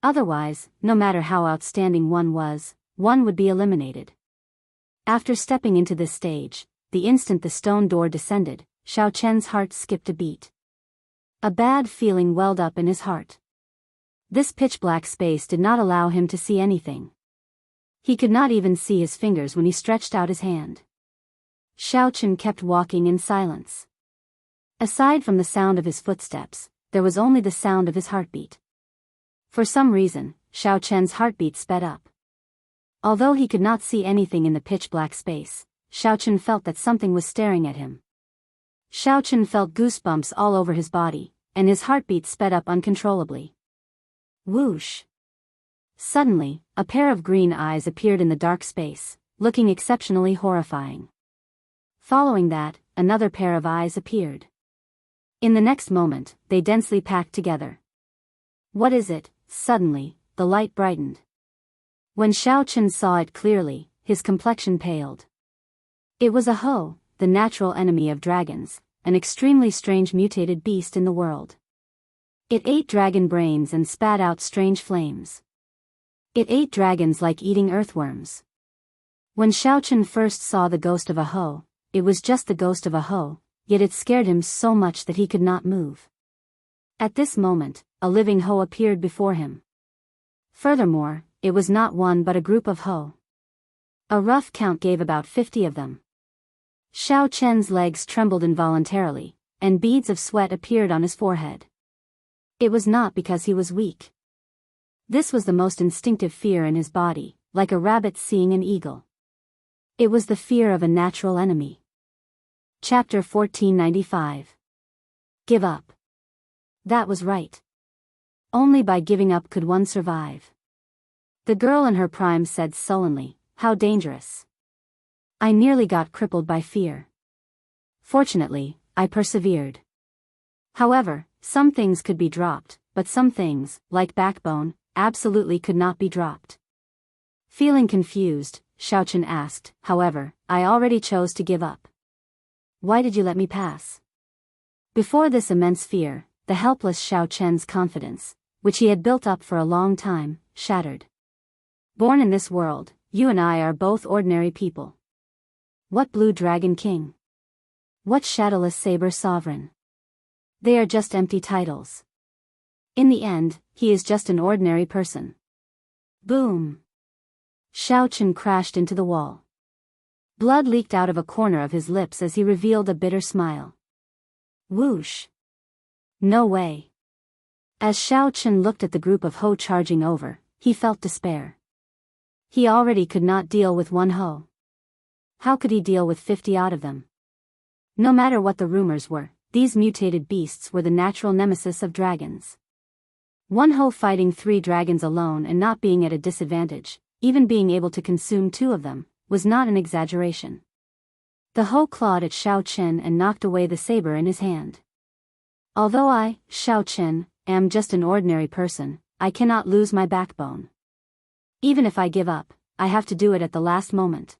Otherwise, no matter how outstanding one was, one would be eliminated. After stepping into this stage, the instant the stone door descended, Xiaochen's heart skipped a beat. A bad feeling welled up in his heart. This pitch-black space did not allow him to see anything. He could not even see his fingers when he stretched out his hand. Xiaochen kept walking in silence. Aside from the sound of his footsteps, there was only the sound of his heartbeat. For some reason, Xiaochen's heartbeat sped up. Although he could not see anything in the pitch-black space, Xiaochen felt that something was staring at him. Xiaochen felt goosebumps all over his body, and his heartbeat sped up uncontrollably. Whoosh! Suddenly, a pair of green eyes appeared in the dark space, looking exceptionally horrifying. Following that, another pair of eyes appeared. In the next moment, they densely packed together. What is it? Suddenly, the light brightened. When Xiaochen saw it clearly, his complexion paled. It was a Ho, the natural enemy of dragons, an extremely strange mutated beast in the world. It ate dragon brains and spat out strange flames. It ate dragons like eating earthworms. When Xiaochen first saw the ghost of a Ho, it was just the ghost of a Ho, yet it scared him so much that he could not move. At this moment, a living Ho appeared before him. Furthermore, it was not one but a group of Ho. A rough count gave about 50 of them. Xiaochen's legs trembled involuntarily, and beads of sweat appeared on his forehead. It was not because he was weak. This was the most instinctive fear in his body, like a rabbit seeing an eagle. It was the fear of a natural enemy. Chapter 1495. Give up. That was right. Only by giving up could one survive. The girl in her prime said sullenly, "How dangerous. I nearly got crippled by fear. Fortunately, I persevered. However, some things could be dropped, but some things, like backbone, absolutely could not be dropped." Feeling confused, Xiaochen asked, "However, I already chose to give up. Why did you let me pass?" Before this immense fear, the helpless Xiaochen's confidence, which he had built up for a long time, shattered. Born in this world, you and I are both ordinary people. What Blue Dragon King? What Shadowless Saber Sovereign? They are just empty titles. In the end, he is just an ordinary person. Boom! Xiaochen crashed into the wall. Blood leaked out of a corner of his lips as he revealed a bitter smile. Whoosh! No way. As Xiaochen looked at the group of Ho charging over, he felt despair. He already could not deal with one Ho. How could he deal with 50 odd of them? No matter what the rumors were, these mutated beasts were the natural nemesis of dragons. One Ho fighting 3 dragons alone and not being at a disadvantage, even being able to consume 2 of them, was not an exaggeration. The Ho clawed at Xiaochen and knocked away the saber in his hand. Although I, Xiaochen, am just an ordinary person, I cannot lose my backbone. Even if I give up, I have to do it at the last moment.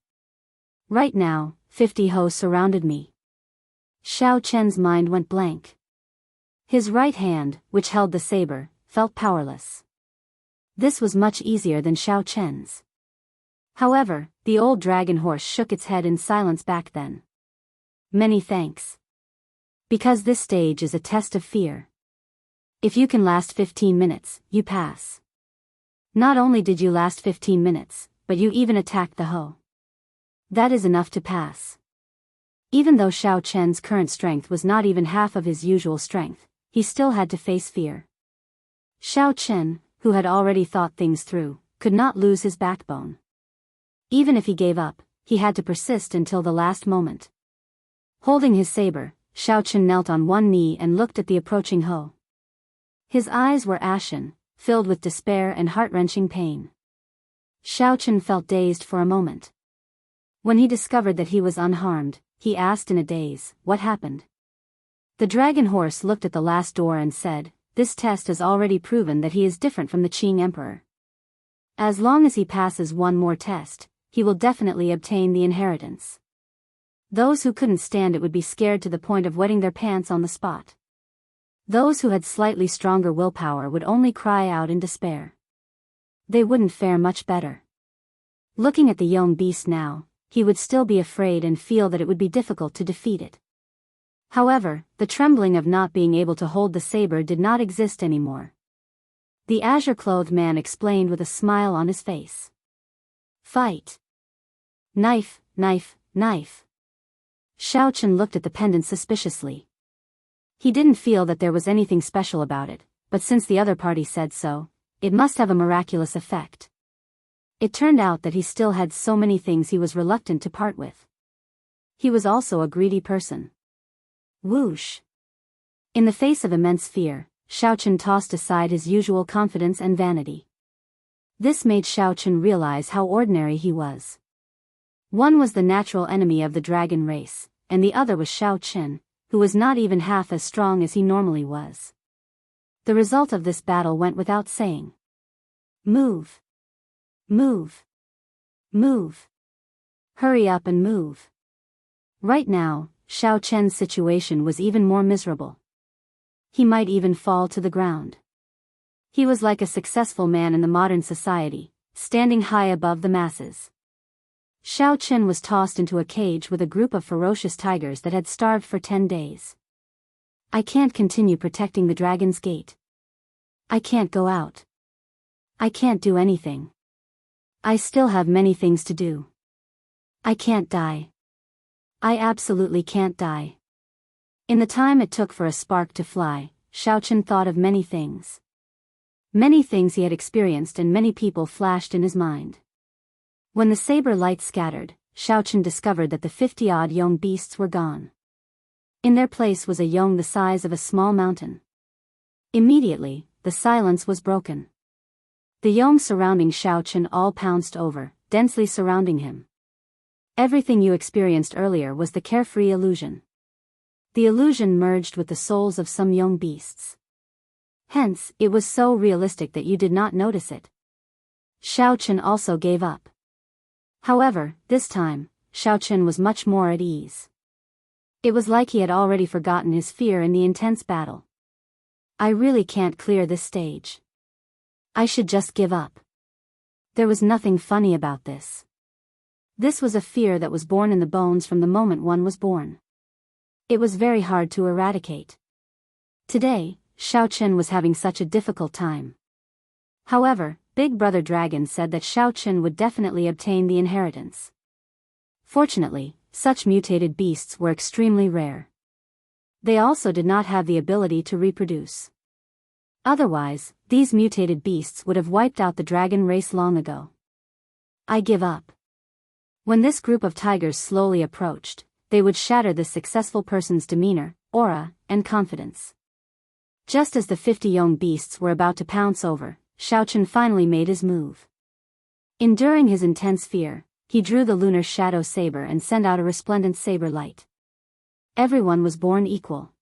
Right now, 50 Ho surrounded me. Xiaochen's mind went blank. His right hand, which held the saber, felt powerless. This was much easier than Xiaochen's. However, the old dragon horse shook its head in silence back then. Many thanks. Because this stage is a test of fear. If you can last 15 minutes, you pass. Not only did you last 15 minutes, but you even attacked the hoe. That is enough to pass. Even though Xiao Chen's current strength was not even half of his usual strength, he still had to face fear. Xiao Chen, who had already thought things through, could not lose his backbone. Even if he gave up, he had to persist until the last moment. Holding his saber, Xiao Chen knelt on one knee and looked at the approaching hoe. His eyes were ashen, filled with despair and heart-wrenching pain. Xiao Chen felt dazed for a moment. When he discovered that he was unharmed, he asked in a daze, "What happened?" The dragon horse looked at the last door and said, "This test has already proven that he is different from the Qing emperor. As long as he passes one more test, he will definitely obtain the inheritance. Those who couldn't stand it would be scared to the point of wetting their pants on the spot. Those who had slightly stronger willpower would only cry out in despair. They wouldn't fare much better. Looking at the young beast now, he would still be afraid and feel that it would be difficult to defeat it. However, the trembling of not being able to hold the saber did not exist anymore. The azure-clothed man explained with a smile on his face. Fight. Knife, knife, knife. Xiao Chen looked at the pendant suspiciously. He didn't feel that there was anything special about it, but since the other party said so, it must have a miraculous effect. It turned out that he still had so many things he was reluctant to part with. He was also a greedy person. Whoosh. In the face of immense fear, Xiao Chen tossed aside his usual confidence and vanity. This made Xiao Chen realize how ordinary he was. One was the natural enemy of the dragon race, and the other was Xiao Chen, who was not even half as strong as he normally was. The result of this battle went without saying. Move. Move. Move. Hurry up and move. Right now, Xiao Chen's situation was even more miserable. He might even fall to the ground. He was like a successful man in the modern society, standing high above the masses. Xiao Chen was tossed into a cage with a group of ferocious tigers that had starved for 10 days. I can't continue protecting the dragon's gate. I can't go out. I can't do anything. I still have many things to do. I can't die. I absolutely can't die. In the time it took for a spark to fly, Xiao Chen thought of many things. Many things he had experienced and many people flashed in his mind. When the saber light scattered, Xiao Chen discovered that the 50-odd young beasts were gone. In their place was a yong the size of a small mountain. Immediately, the silence was broken. The yong surrounding Xiao Chen all pounced over, densely surrounding him. Everything you experienced earlier was the carefree illusion. The illusion merged with the souls of some young beasts. Hence, it was so realistic that you did not notice it. Xiao Chen also gave up. However, this time, Xiao Chen was much more at ease. It was like he had already forgotten his fear in the intense battle. I really can't clear this stage. I should just give up. There was nothing funny about this. This was a fear that was born in the bones from the moment one was born. It was very hard to eradicate. Today, Xiao Chen was having such a difficult time. However, Big Brother Dragon said that Xiao Chen would definitely obtain the inheritance. Fortunately, such mutated beasts were extremely rare. They also did not have the ability to reproduce. Otherwise, these mutated beasts would have wiped out the dragon race long ago. I give up. When this group of tigers slowly approached, they would shatter this successful person's demeanor, aura, and confidence. Just as the 50 young beasts were about to pounce over, Xiao Chen finally made his move. Enduring his intense fear, he drew the lunar shadow saber and sent out a resplendent saber light. Everyone was born equal.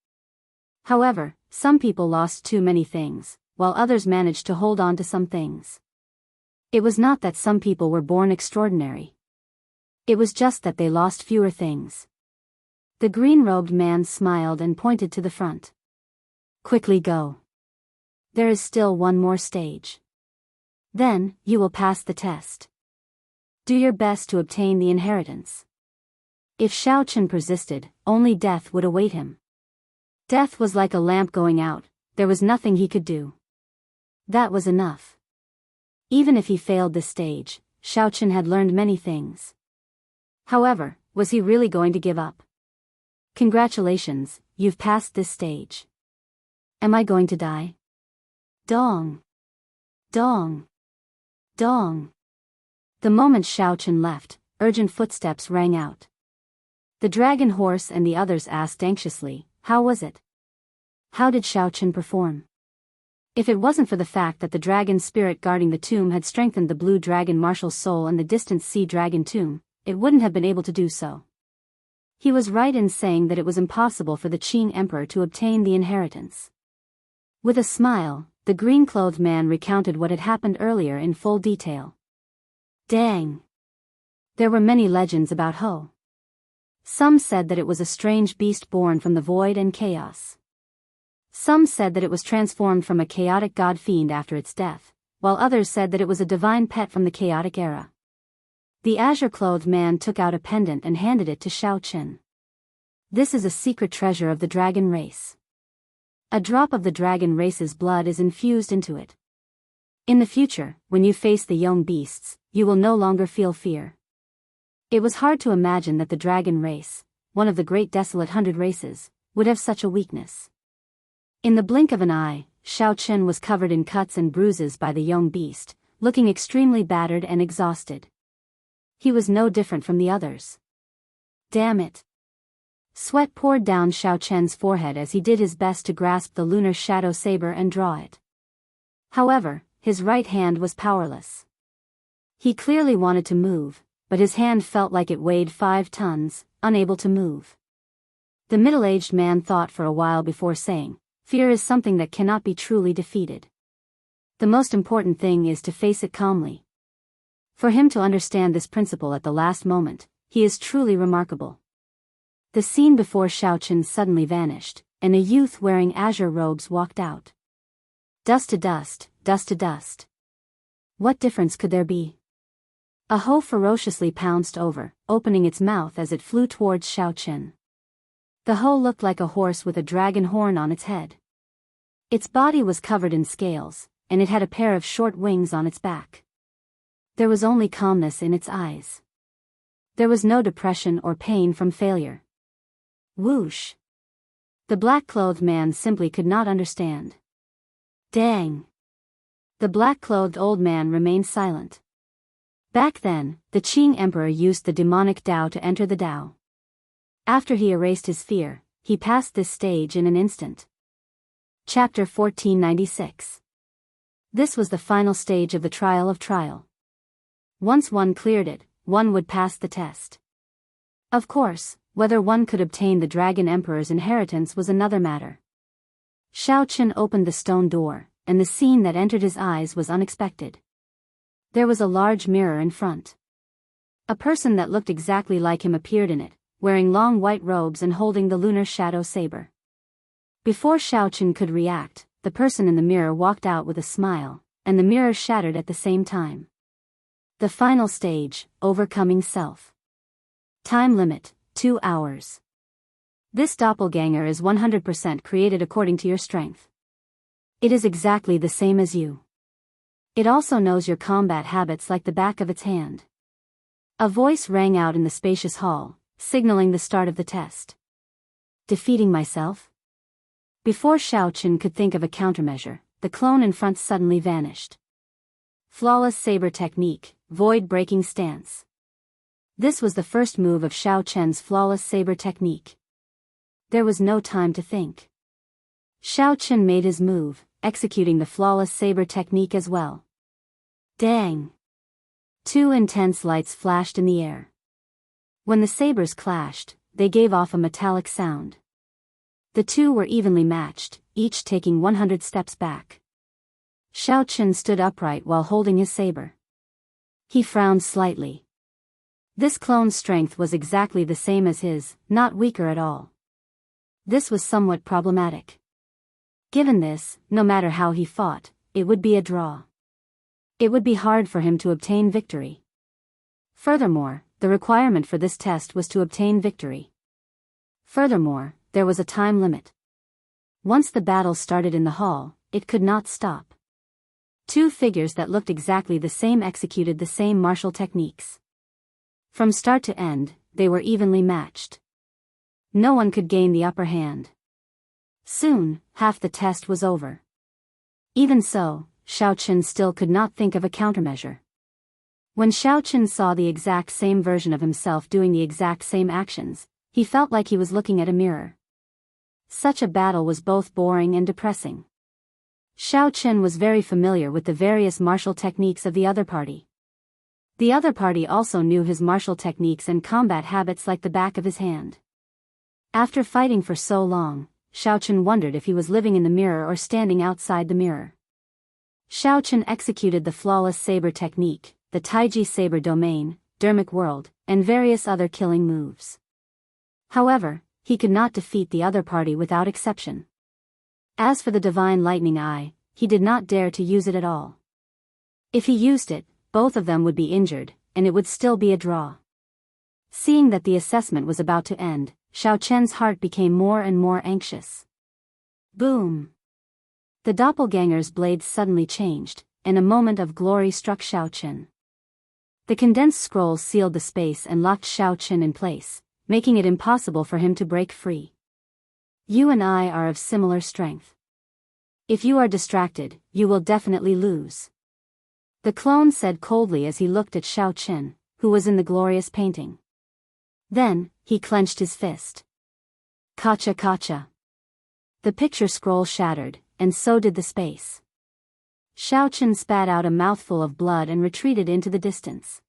However, some people lost too many things, while others managed to hold on to some things. It was not that some people were born extraordinary. It was just that they lost fewer things. The green-robed man smiled and pointed to the front. Quickly go. There is still one more stage. Then, you will pass the test. Do your best to obtain the inheritance. If Xiao Chen persisted, only death would await him. Death was like a lamp going out, there was nothing he could do. That was enough. Even if he failed this stage, Xiao Chen had learned many things. However, was he really going to give up? Congratulations, you've passed this stage. Am I going to die? Dong. Dong. Dong. The moment Xiao Chen left, urgent footsteps rang out. The dragon horse and the others asked anxiously, how was it? How did Xiao Chen perform? If it wasn't for the fact that the dragon spirit guarding the tomb had strengthened the blue dragon marshal's soul and the distant sea dragon tomb, it wouldn't have been able to do so. He was right in saying that it was impossible for the Qing emperor to obtain the inheritance. With a smile, the green-clothed man recounted what had happened earlier in full detail. Dang! There were many legends about Ho. Some said that it was a strange beast born from the void and chaos. Some said that it was transformed from a chaotic god-fiend after its death, while others said that it was a divine pet from the chaotic era. The azure-clothed man took out a pendant and handed it to Xiao Chen. This is a secret treasure of the dragon race. A drop of the dragon race's blood is infused into it. In the future, when you face the young beasts, you will no longer feel fear. It was hard to imagine that the dragon race, one of the great desolate 100 races, would have such a weakness. In the blink of an eye, Xiao Chen was covered in cuts and bruises by the young beast, looking extremely battered and exhausted. He was no different from the others. Damn it! Sweat poured down Xiao Chen's forehead as he did his best to grasp the lunar shadow saber and draw it. However, his right hand was powerless. He clearly wanted to move, but his hand felt like it weighed 5 tons, unable to move. The middle-aged man thought for a while before saying, "Fear is something that cannot be truly defeated. The most important thing is to face it calmly." For him to understand this principle at the last moment, he is truly remarkable. The scene before Xiao Chen suddenly vanished, and a youth wearing azure robes walked out. Dust to dust, dust to dust. What difference could there be? A Ho ferociously pounced over, opening its mouth as it flew towards Xiao Chen. The Ho looked like a horse with a dragon horn on its head. Its body was covered in scales, and it had a pair of short wings on its back. There was only calmness in its eyes. There was no depression or pain from failure. Whoosh! The black-clothed man simply could not understand. Dang! The black-clothed old man remained silent. Back then, the Qing emperor used the demonic Tao to enter the Tao. After he erased his fear, he passed this stage in an instant. Chapter 1496. This was the final stage of the trial of trial. Once one cleared it, one would pass the test. Of course, whether one could obtain the Dragon Emperor's inheritance was another matter. Xiao Chen opened the stone door, and the scene that entered his eyes was unexpected. There was a large mirror in front. A person that looked exactly like him appeared in it, wearing long white robes and holding the lunar shadow saber. Before Xiao Chen could react, the person in the mirror walked out with a smile, and the mirror shattered at the same time. The final stage, overcoming self. Time limit, 2 hours. This doppelganger is 100% created according to your strength. It is exactly the same as you. It also knows your combat habits like the back of its hand. A voice rang out in the spacious hall, signaling the start of the test. Defeating myself? Before Xiao Chen could think of a countermeasure, the clone in front suddenly vanished. Flawless saber technique, void-breaking stance. This was the first move of Xiao Chen's flawless saber technique. There was no time to think. Xiao Chen made his move, executing the flawless saber technique as well. Dang! 2 intense lights flashed in the air. When the sabers clashed, they gave off a metallic sound. The two were evenly matched, each taking 100 steps back. Xiao Chen stood upright while holding his saber. He frowned slightly. This clone's strength was exactly the same as his, not weaker at all. This was somewhat problematic. Given this, no matter how he fought, it would be a draw. It would be hard for him to obtain victory. Furthermore, the requirement for this test was to obtain victory. Furthermore, there was a time limit. Once the battle started in the hall, it could not stop. Two figures that looked exactly the same executed the same martial techniques. From start to end, they were evenly matched. No one could gain the upper hand. Soon, half the test was over. Even so, Xiaoqun still could not think of a countermeasure. When Xiaoqun saw the exact same version of himself doing the exact same actions, he felt like he was looking at a mirror. Such a battle was both boring and depressing. Xiaoqun was very familiar with the various martial techniques of the other party. The other party also knew his martial techniques and combat habits like the back of his hand. After fighting for so long, Xiaoqun wondered if he was living in the mirror or standing outside the mirror. Xiaoqun executed the flawless saber technique, the Taiji saber domain, dermic world, and various other killing moves. However, he could not defeat the other party without exception. As for the divine lightning eye, he did not dare to use it at all. If he used it, both of them would be injured, and it would still be a draw. Seeing that the assessment was about to end, Xiaoqun's heart became more and more anxious. Boom! The doppelganger's blades suddenly changed, and a moment of glory struck Xiaoqun. The condensed scroll sealed the space and locked Xiaoqun in place, making it impossible for him to break free. You and I are of similar strength. If you are distracted, you will definitely lose. The clone said coldly as he looked at Xiaoqun, who was in the glorious painting. Then, he clenched his fist. Kacha kacha. The picture scroll shattered, and so did the space. Xiaoqun spat out a mouthful of blood and retreated into the distance.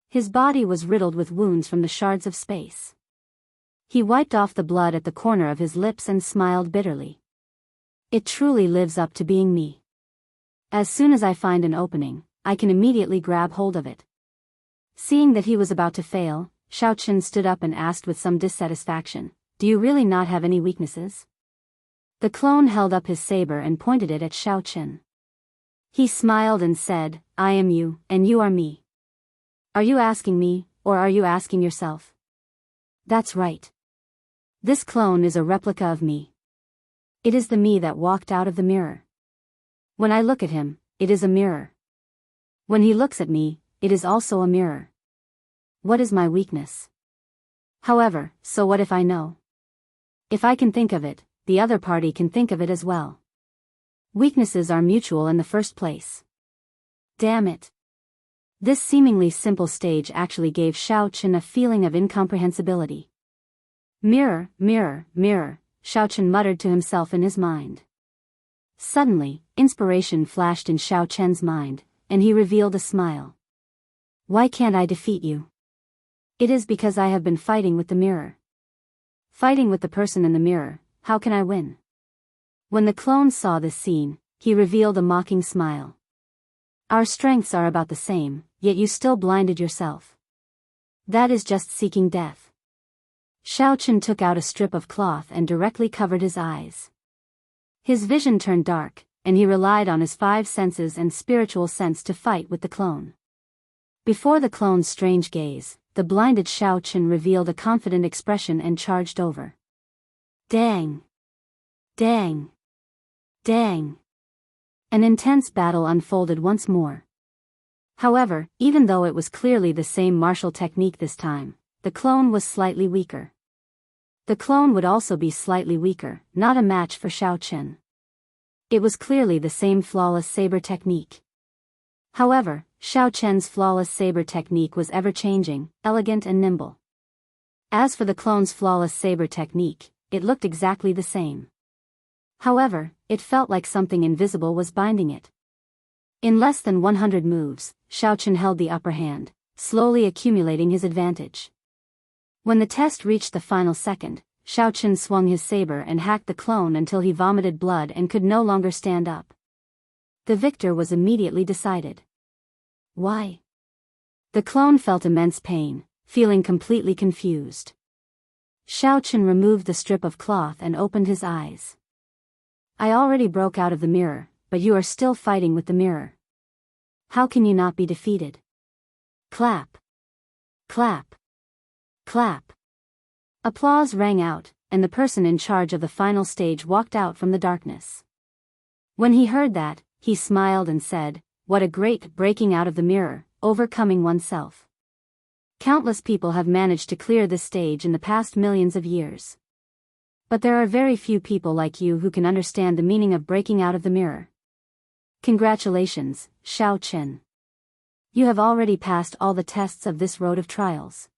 His body was riddled with wounds from the shards of space. He wiped off the blood at the corner of his lips and smiled bitterly. It truly lives up to being me. As soon as I find an opening, I can immediately grab hold of it. Seeing that he was about to fail, Xiaoqun stood up and asked with some dissatisfaction, "Do you really not have any weaknesses?" The clone held up his saber and pointed it at Xiaoqun. He smiled and said, "I am you, and you are me. Are you asking me, or are you asking yourself?" That's right. This clone is a replica of me. It is the me that walked out of the mirror. When I look at him, it is a mirror. When he looks at me, it is also a mirror. What is my weakness? However, so what if I know? If I can think of it, the other party can think of it as well. Weaknesses are mutual in the first place. Damn it. This seemingly simple stage actually gave Xiaoqun a feeling of incomprehensibility. Mirror, mirror, mirror, Xiaoqun muttered to himself in his mind. Suddenly, inspiration flashed in Xiaoqun's mind, and he revealed a smile. Why can't I defeat you? It is because I have been fighting with the mirror. Fighting with the person in the mirror, how can I win? When the clone saw this scene, he revealed a mocking smile. Our strengths are about the same, yet you still blinded yourself. That is just seeking death. Xiaoqun took out a strip of cloth and directly covered his eyes. His vision turned dark, and he relied on his 5 senses and spiritual sense to fight with the clone. Before the clone's strange gaze, the blinded Xiaoqun revealed a confident expression and charged over. Dang! Dang! Dang! An intense battle unfolded once more. However, even though it was clearly the same martial technique this time, the clone was slightly weaker. The clone would also be slightly weaker, not a match for Xiaoqun. It was clearly the same flawless saber technique. However, Xiaoqun's flawless saber technique was ever-changing, elegant and nimble. As for the clone's flawless saber technique, it looked exactly the same. However, it felt like something invisible was binding it. In less than 100 moves, Xiaoqun held the upper hand, slowly accumulating his advantage. When the test reached the final second, Xiaoqun swung his saber and hacked the clone until he vomited blood and could no longer stand up. The victor was immediately decided. Why? The clone felt immense pain, feeling completely confused. Xiaoqun removed the strip of cloth and opened his eyes. I already broke out of the mirror, but you are still fighting with the mirror. How can you not be defeated? Clap. Clap. Clap. Applause rang out, and the person in charge of the final stage walked out from the darkness. When he heard that, he smiled and said, "What a great breaking out of the mirror, overcoming oneself. Countless people have managed to clear this stage in the past millions of years. But there are very few people like you who can understand the meaning of breaking out of the mirror. Congratulations, Shao Chen. You have already passed all the tests of this road of trials.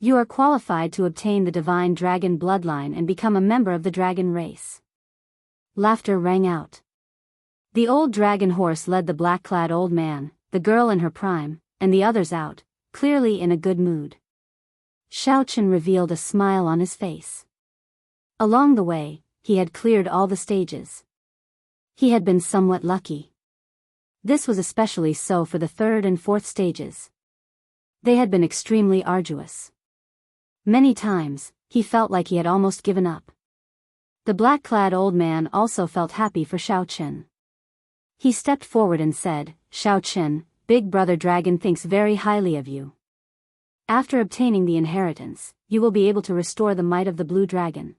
You are qualified to obtain the divine dragon bloodline and become a member of the dragon race." Laughter rang out. The old dragon horse led the black-clad old man, the girl in her prime, and the others out, clearly in a good mood. Shao Chen revealed a smile on his face. Along the way, he had cleared all the stages. He had been somewhat lucky. This was especially so for the third and fourth stages. They had been extremely arduous. Many times, he felt like he had almost given up. The black-clad old man also felt happy for Shao Chen. He stepped forward and said, "Shao Chen, Big Brother Dragon thinks very highly of you. After obtaining the inheritance, you will be able to restore the might of the blue dragon.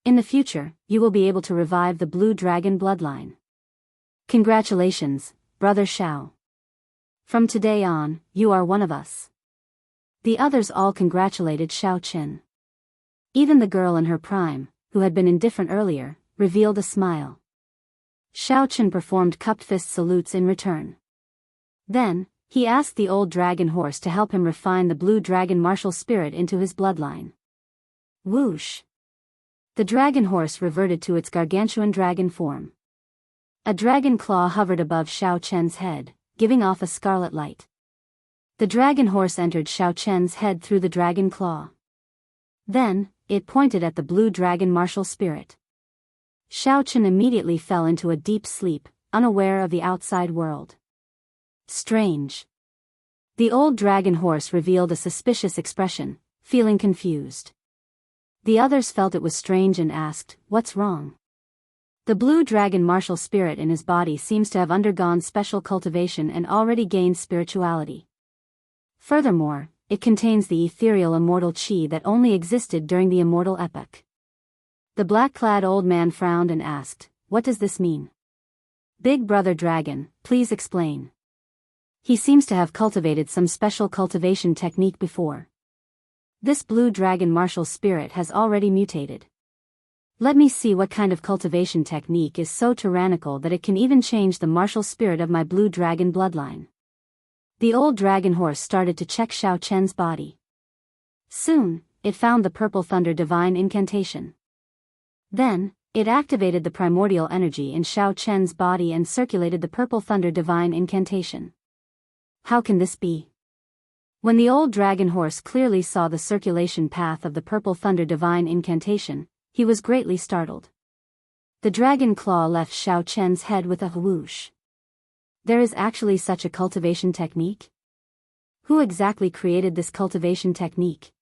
In the future, you will be able to revive the blue dragon bloodline. Congratulations, Brother Shao. From today on, you are one of us." The others all congratulated Shao Chen. Even the girl in her prime, who had been indifferent earlier, revealed a smile. Shao Chen performed cupped fist salutes in return. Then, he asked the old dragon horse to help him refine the blue dragon martial spirit into his bloodline. Whoosh! The dragon horse reverted to its gargantuan dragon form. A dragon claw hovered above Shao Chen's head, giving off a scarlet light. The dragon horse entered Shao Chen's head through the dragon claw. Then, it pointed at the blue dragon martial spirit. Shao Chen immediately fell into a deep sleep, unaware of the outside world. Strange. The old dragon horse revealed a suspicious expression, feeling confused. The others felt it was strange and asked, "What's wrong?" The blue dragon martial spirit in his body seems to have undergone special cultivation and already gained spirituality. Furthermore, it contains the ethereal immortal chi that only existed during the immortal epoch. The black-clad old man frowned and asked, "What does this mean? Big Brother Dragon, please explain." He seems to have cultivated some special cultivation technique before. This blue dragon martial spirit has already mutated. Let me see what kind of cultivation technique is so tyrannical that it can even change the martial spirit of my blue dragon bloodline. The old dragon horse started to check Shao Chen's body. Soon, it found the purple thunder divine incantation. Then, it activated the primordial energy in Shao Chen's body and circulated the purple thunder divine incantation. How can this be? When the old dragon horse clearly saw the circulation path of the purple thunder divine incantation, he was greatly startled. The dragon claw left Shao Chen's head with a whoosh. There is actually such a cultivation technique? Who exactly created this cultivation technique?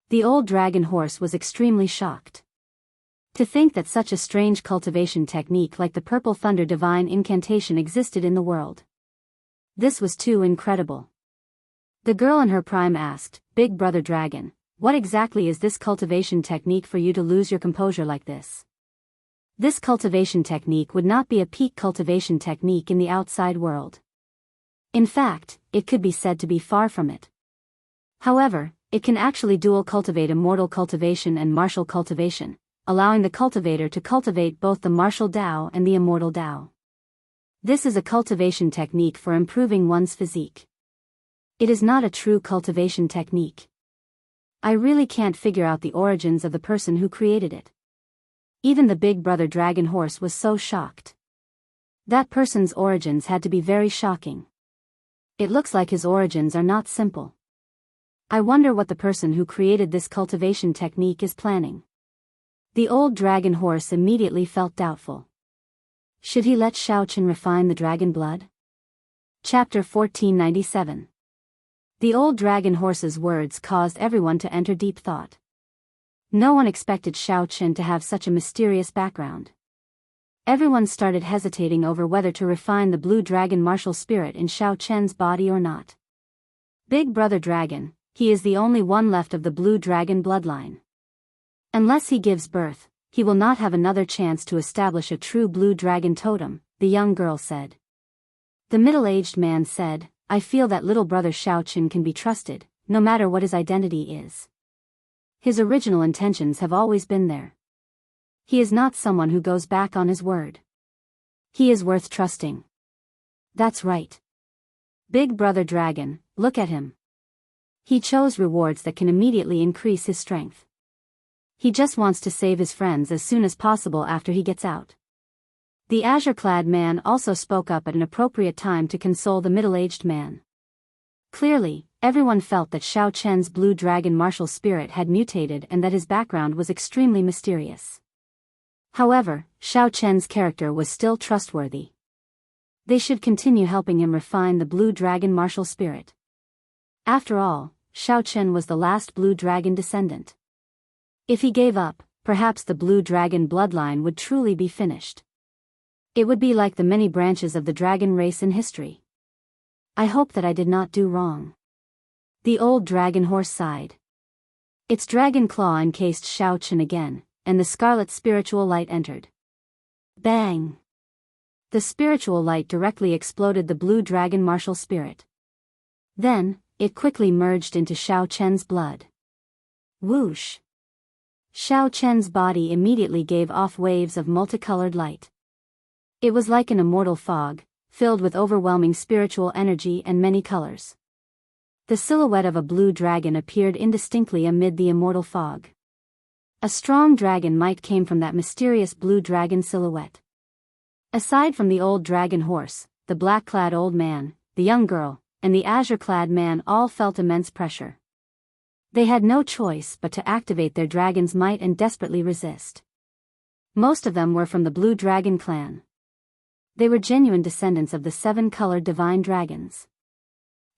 The old dragon horse was extremely shocked. To think that such a strange cultivation technique like the purple thunder divine incantation existed in the world. This was too incredible. The girl in her prime asked, "Big Brother Dragon, what exactly is this cultivation technique for you to lose your composure like this?" This cultivation technique would not be a peak cultivation technique in the outside world. In fact, it could be said to be far from it. However, it can actually dual cultivate immortal cultivation and martial cultivation, allowing the cultivator to cultivate both the martial Tao and the immortal Tao. This is a cultivation technique for improving one's physique. It is not a true cultivation technique. I really can't figure out the origins of the person who created it. Even the Big Brother Dragon Horse was so shocked. That person's origins had to be very shocking. It looks like his origins are not simple. I wonder what the person who created this cultivation technique is planning. The old dragon horse immediately felt doubtful. Should he let Shao Chen refine the dragon blood? Chapter 1497. The old dragon horse's words caused everyone to enter deep thought. No one expected Shao Chen to have such a mysterious background. Everyone started hesitating over whether to refine the blue dragon martial spirit in Shao Chen's body or not. Big Brother Dragon, he is the only one left of the blue dragon bloodline. Unless he gives birth, he will not have another chance to establish a true blue dragon totem, the young girl said. The middle-aged man said, I feel that little brother Xiaoqun can be trusted, no matter what his identity is. His original intentions have always been there. He is not someone who goes back on his word. He is worth trusting. That's right. Big Brother Dragon, look at him. He chose rewards that can immediately increase his strength. He just wants to save his friends as soon as possible after he gets out. The azure-clad man also spoke up at an appropriate time to console the middle-aged man. Clearly, everyone felt that Xiaoqun's blue dragon martial spirit had mutated and that his background was extremely mysterious. However, Xiaoqun's character was still trustworthy. They should continue helping him refine the blue dragon martial spirit. After all, Xiaoqun was the last blue dragon descendant. If he gave up, perhaps the blue dragon bloodline would truly be finished. It would be like the many branches of the dragon race in history. I hope that I did not do wrong. The old dragon horse sighed. Its dragon claw encased Xiaoqun again, and the scarlet spiritual light entered. Bang! The spiritual light directly exploded the blue dragon martial spirit. Then, it quickly merged into Xiaoqun's blood. Whoosh! Xiaoqun's body immediately gave off waves of multicolored light. It was like an immortal fog, filled with overwhelming spiritual energy and many colors. The silhouette of a blue dragon appeared indistinctly amid the immortal fog. A strong dragon might came from that mysterious blue dragon silhouette. Aside from the old dragon horse, the black-clad old man, the young girl, and the azure-clad man all felt immense pressure. They had no choice but to activate their dragon's might and desperately resist. Most of them were from the Blue Dragon clan. They were genuine descendants of the seven-colored divine dragons.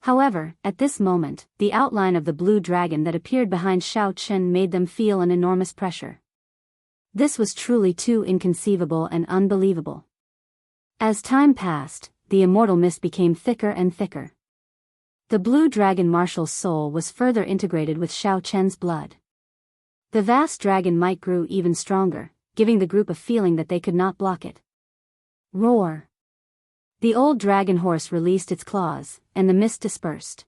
However, at this moment, the outline of the blue dragon that appeared behind Xiaoqun made them feel an enormous pressure. This was truly too inconceivable and unbelievable. As time passed, the immortal mist became thicker and thicker. The blue dragon martial soul was further integrated with Xiaoqun's blood. The vast dragon might grew even stronger, giving the group a feeling that they could not block it. Roar! The old dragon horse released its claws, and the mist dispersed.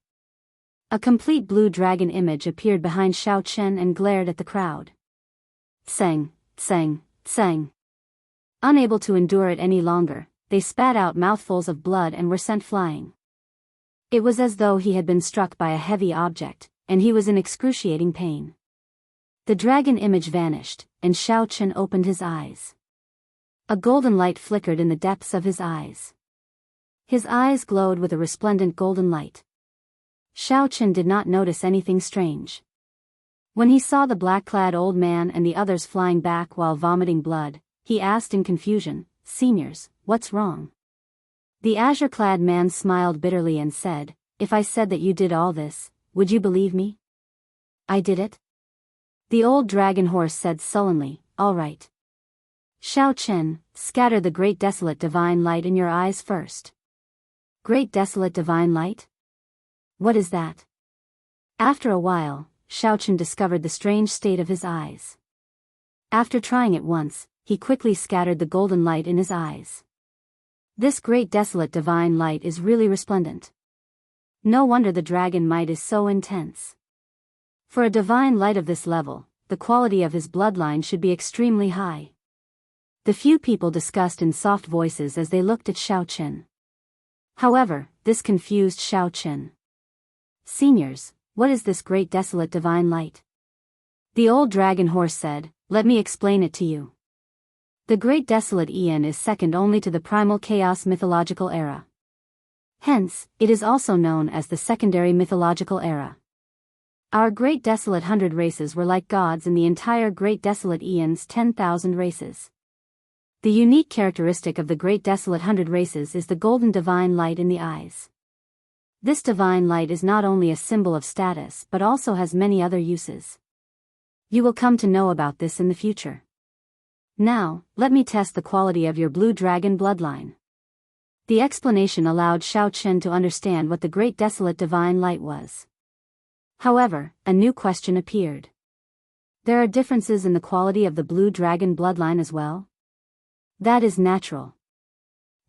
A complete blue dragon image appeared behind Xiaoqun and glared at the crowd. Tseng, tseng, tseng. Unable to endure it any longer, they spat out mouthfuls of blood and were sent flying. It was as though he had been struck by a heavy object, and he was in excruciating pain. The dragon image vanished, and Xiaoqun opened his eyes. A golden light flickered in the depths of his eyes. His eyes glowed with a resplendent golden light. Xiaoqun did not notice anything strange. When he saw the black-clad old man and the others flying back while vomiting blood, he asked in confusion, "Seniors, what's wrong?" The azure-clad man smiled bitterly and said, "If I said that you did all this, would you believe me?" "I did it." The old dragon horse said sullenly, "All right. Xiaoqun, scatter the great desolate divine light in your eyes first." Great desolate divine light? What is that? After a while, Xiaoqun discovered the strange state of his eyes. After trying it once, he quickly scattered the golden light in his eyes. This great desolate divine light is really resplendent. No wonder the dragon might is so intense. For a divine light of this level, the quality of his bloodline should be extremely high. The few people discussed in soft voices as they looked at Xiaoqun. However, this confused Xiaoqun. "Seniors, what is this great desolate divine light?" The old dragon horse said, "Let me explain it to you. The great desolate Aeon is second only to the primal chaos mythological era. Hence, it is also known as the secondary mythological era. Our great desolate 100 races were like gods in the entire great desolate Aeon's 10,000 races. The unique characteristic of the great desolate 100 races is the golden divine light in the eyes. This divine light is not only a symbol of status but also has many other uses. You will come to know about this in the future. Now, let me test the quality of your blue dragon bloodline." The explanation allowed Xiao Chen to understand what the great desolate divine light was. However, a new question appeared. There are differences in the quality of the blue dragon bloodline as well? That is natural.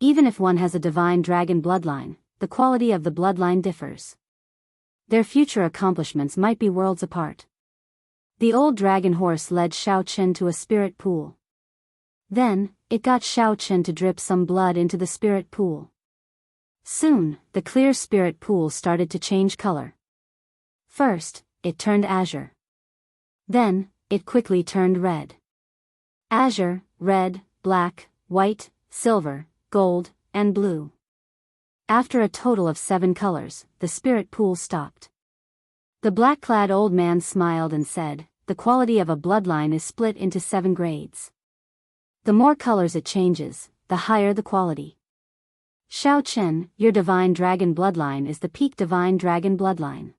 Even if one has a divine dragon bloodline, the quality of the bloodline differs. Their future accomplishments might be worlds apart. The old dragon horse led Xiao Chen to a spirit pool. Then, it got Xiao Chen to drip some blood into the spirit pool. Soon, the clear spirit pool started to change color. First, it turned azure. Then, it quickly turned red. Azure, red, black, white, silver, gold, and blue. After a total of 7 colors, the spirit pool stopped. The black-clad old man smiled and said, "The quality of a bloodline is split into 7 grades. The more colors it changes, the higher the quality. Xiao Chen, your divine dragon bloodline is the peak divine dragon bloodline."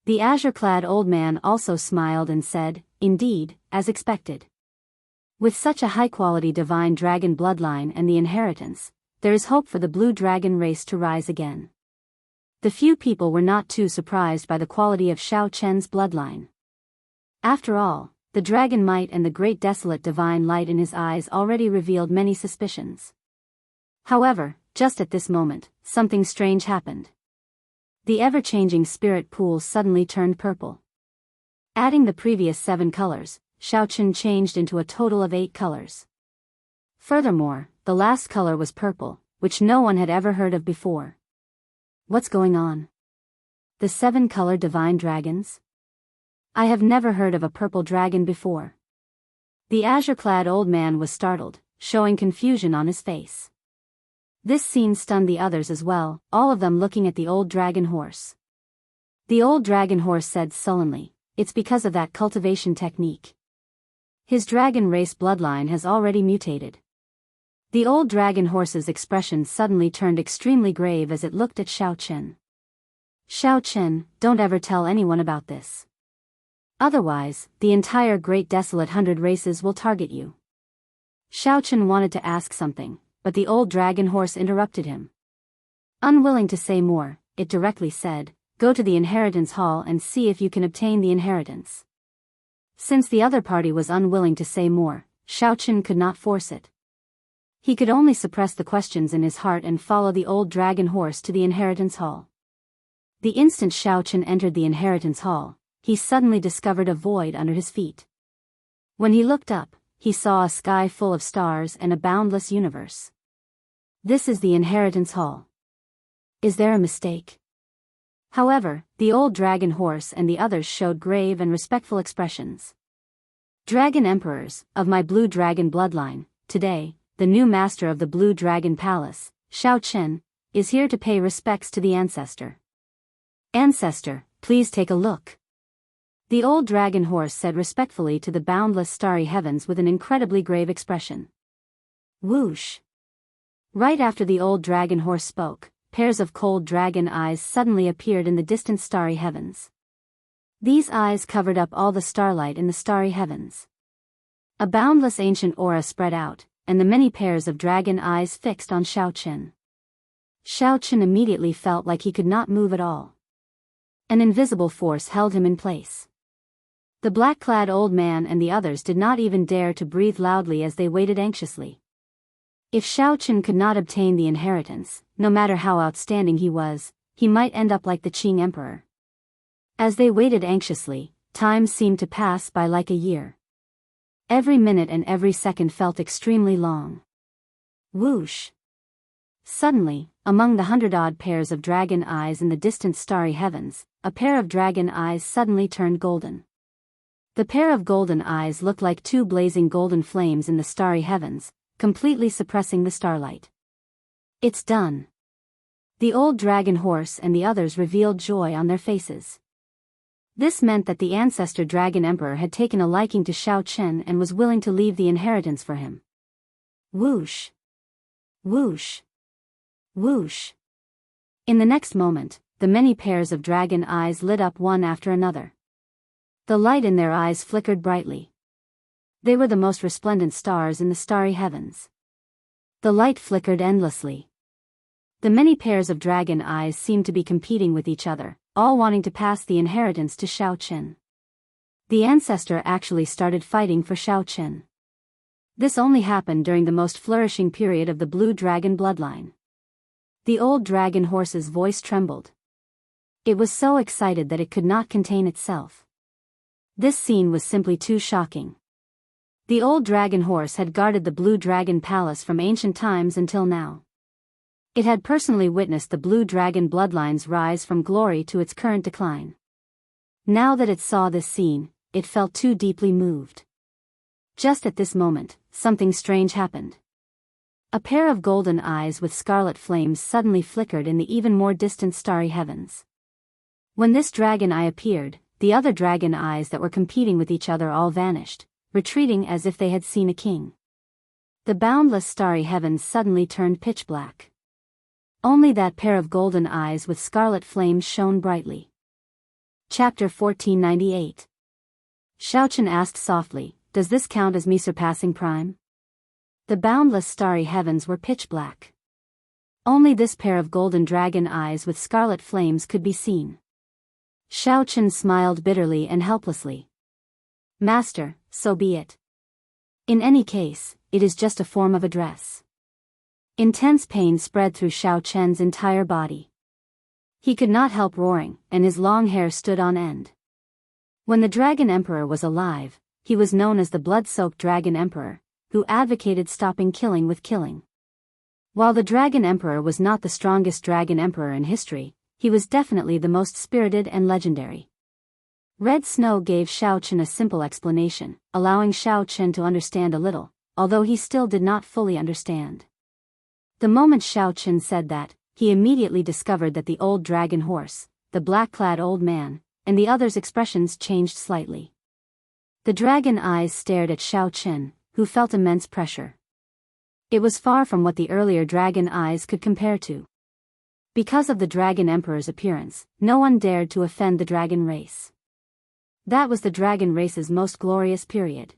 The azure-clad old man also smiled and said, "Indeed, as expected. With such a high-quality divine dragon bloodline and the inheritance, there is hope for the blue dragon race to rise again." The few people were not too surprised by the quality of Xiao Chen's bloodline. After all, the dragon might and the great desolate divine light in his eyes already revealed many suspicions. However, just at this moment, something strange happened. The ever-changing spirit pool suddenly turned purple. Adding the previous 7 colors, Xiao Chen changed into a total of 8 colors. Furthermore, the last color was purple, which no one had ever heard of before. What's going on? The 7-color divine dragons? I have never heard of a purple dragon before. The azure-clad old man was startled, showing confusion on his face. This scene stunned the others as well, all of them looking at the old dragon horse. The old dragon horse said sullenly, "It's because of that cultivation technique. His dragon race bloodline has already mutated." The old dragon horse's expression suddenly turned extremely grave as it looked at Xiao Chen. "Xiao Chen, don't ever tell anyone about this. Otherwise, the entire Great Desolate 100 races will target you." Xiao Chen wanted to ask something, but the old dragon horse interrupted him. Unwilling to say more, it directly said, "Go to the inheritance hall and see if you can obtain the inheritance." Since the other party was unwilling to say more, Xiao Chen could not force it. He could only suppress the questions in his heart and follow the old dragon horse to the inheritance hall. The instant Xiao Chen entered the inheritance hall, he suddenly discovered a void under his feet. When he looked up, he saw a sky full of stars and a boundless universe. This is the inheritance hall. Is there a mistake? However, the old dragon horse and the others showed grave and respectful expressions. "Dragon Emperors, of my blue dragon bloodline, today, the new master of the Blue Dragon Palace, Xiao Chen, is here to pay respects to the ancestor. Ancestor, please take a look." The old dragon horse said respectfully to the boundless starry heavens with an incredibly grave expression. Whoosh! Right after the old dragon horse spoke, pairs of cold dragon eyes suddenly appeared in the distant starry heavens. These eyes covered up all the starlight in the starry heavens. A boundless ancient aura spread out, and the many pairs of dragon eyes fixed on Xiao Chen. Xiao Chen immediately felt like he could not move at all. An invisible force held him in place. The black-clad old man and the others did not even dare to breathe loudly as they waited anxiously. If Xiao Chen could not obtain the inheritance, no matter how outstanding he was, he might end up like the Qing Emperor. As they waited anxiously, time seemed to pass by like a year. Every minute and every second felt extremely long. Whoosh! Suddenly, among the 100-odd pairs of dragon eyes in the distant starry heavens, a pair of dragon eyes suddenly turned golden. The pair of golden eyes looked like 2 blazing golden flames in the starry heavens, completely suppressing the starlight. "It's done." The old dragon horse and the others revealed joy on their faces. This meant that the ancestor dragon emperor had taken a liking to Xiao Chen and was willing to leave the inheritance for him. Whoosh! Whoosh! Whoosh! In the next moment, the many pairs of dragon eyes lit up one after another. The light in their eyes flickered brightly. They were the most resplendent stars in the starry heavens. The light flickered endlessly. The many pairs of dragon eyes seemed to be competing with each other, all wanting to pass the inheritance to Shao Chen. The ancestor actually started fighting for Shao Chen. This only happened during the most flourishing period of the blue dragon bloodline. The old dragon horse's voice trembled. It was so excited that it could not contain itself. This scene was simply too shocking. The old dragon horse had guarded the blue dragon palace from ancient times until now. It had personally witnessed the blue dragon bloodline's rise from glory to its current decline. Now that it saw this scene, it felt too deeply moved. Just at this moment, something strange happened. A pair of golden eyes with scarlet flames suddenly flickered in the even more distant starry heavens. When this dragon eye appeared, the other dragon eyes that were competing with each other all vanished, retreating as if they had seen a king. The boundless starry heavens suddenly turned pitch black. Only that pair of golden eyes with scarlet flames shone brightly. Chapter 1498. Shao Chen asked softly, "Does this count as me surpassing Prime?" The boundless starry heavens were pitch black. Only this pair of golden dragon eyes with scarlet flames could be seen. Shao Chen smiled bitterly and helplessly. "Master, so be it. In any case, it is just a form of address." Intense pain spread through Shao Chen's entire body. He could not help roaring, and his long hair stood on end. When the Dragon Emperor was alive, he was known as the blood-soaked Dragon Emperor, who advocated stopping killing with killing. While the Dragon Emperor was not the strongest Dragon Emperor in history, he was definitely the most spirited and legendary. Red Snow gave Shao Chen a simple explanation, allowing Shao Chen to understand a little, although he still did not fully understand. The moment Shao Chen said that, he immediately discovered that the old dragon horse, the black-clad old man, and the others' expressions changed slightly. The dragon eyes stared at Shao Chen, who felt immense pressure. It was far from what the earlier dragon eyes could compare to. Because of the Dragon Emperor's appearance, no one dared to offend the dragon race. That was the dragon race's most glorious period.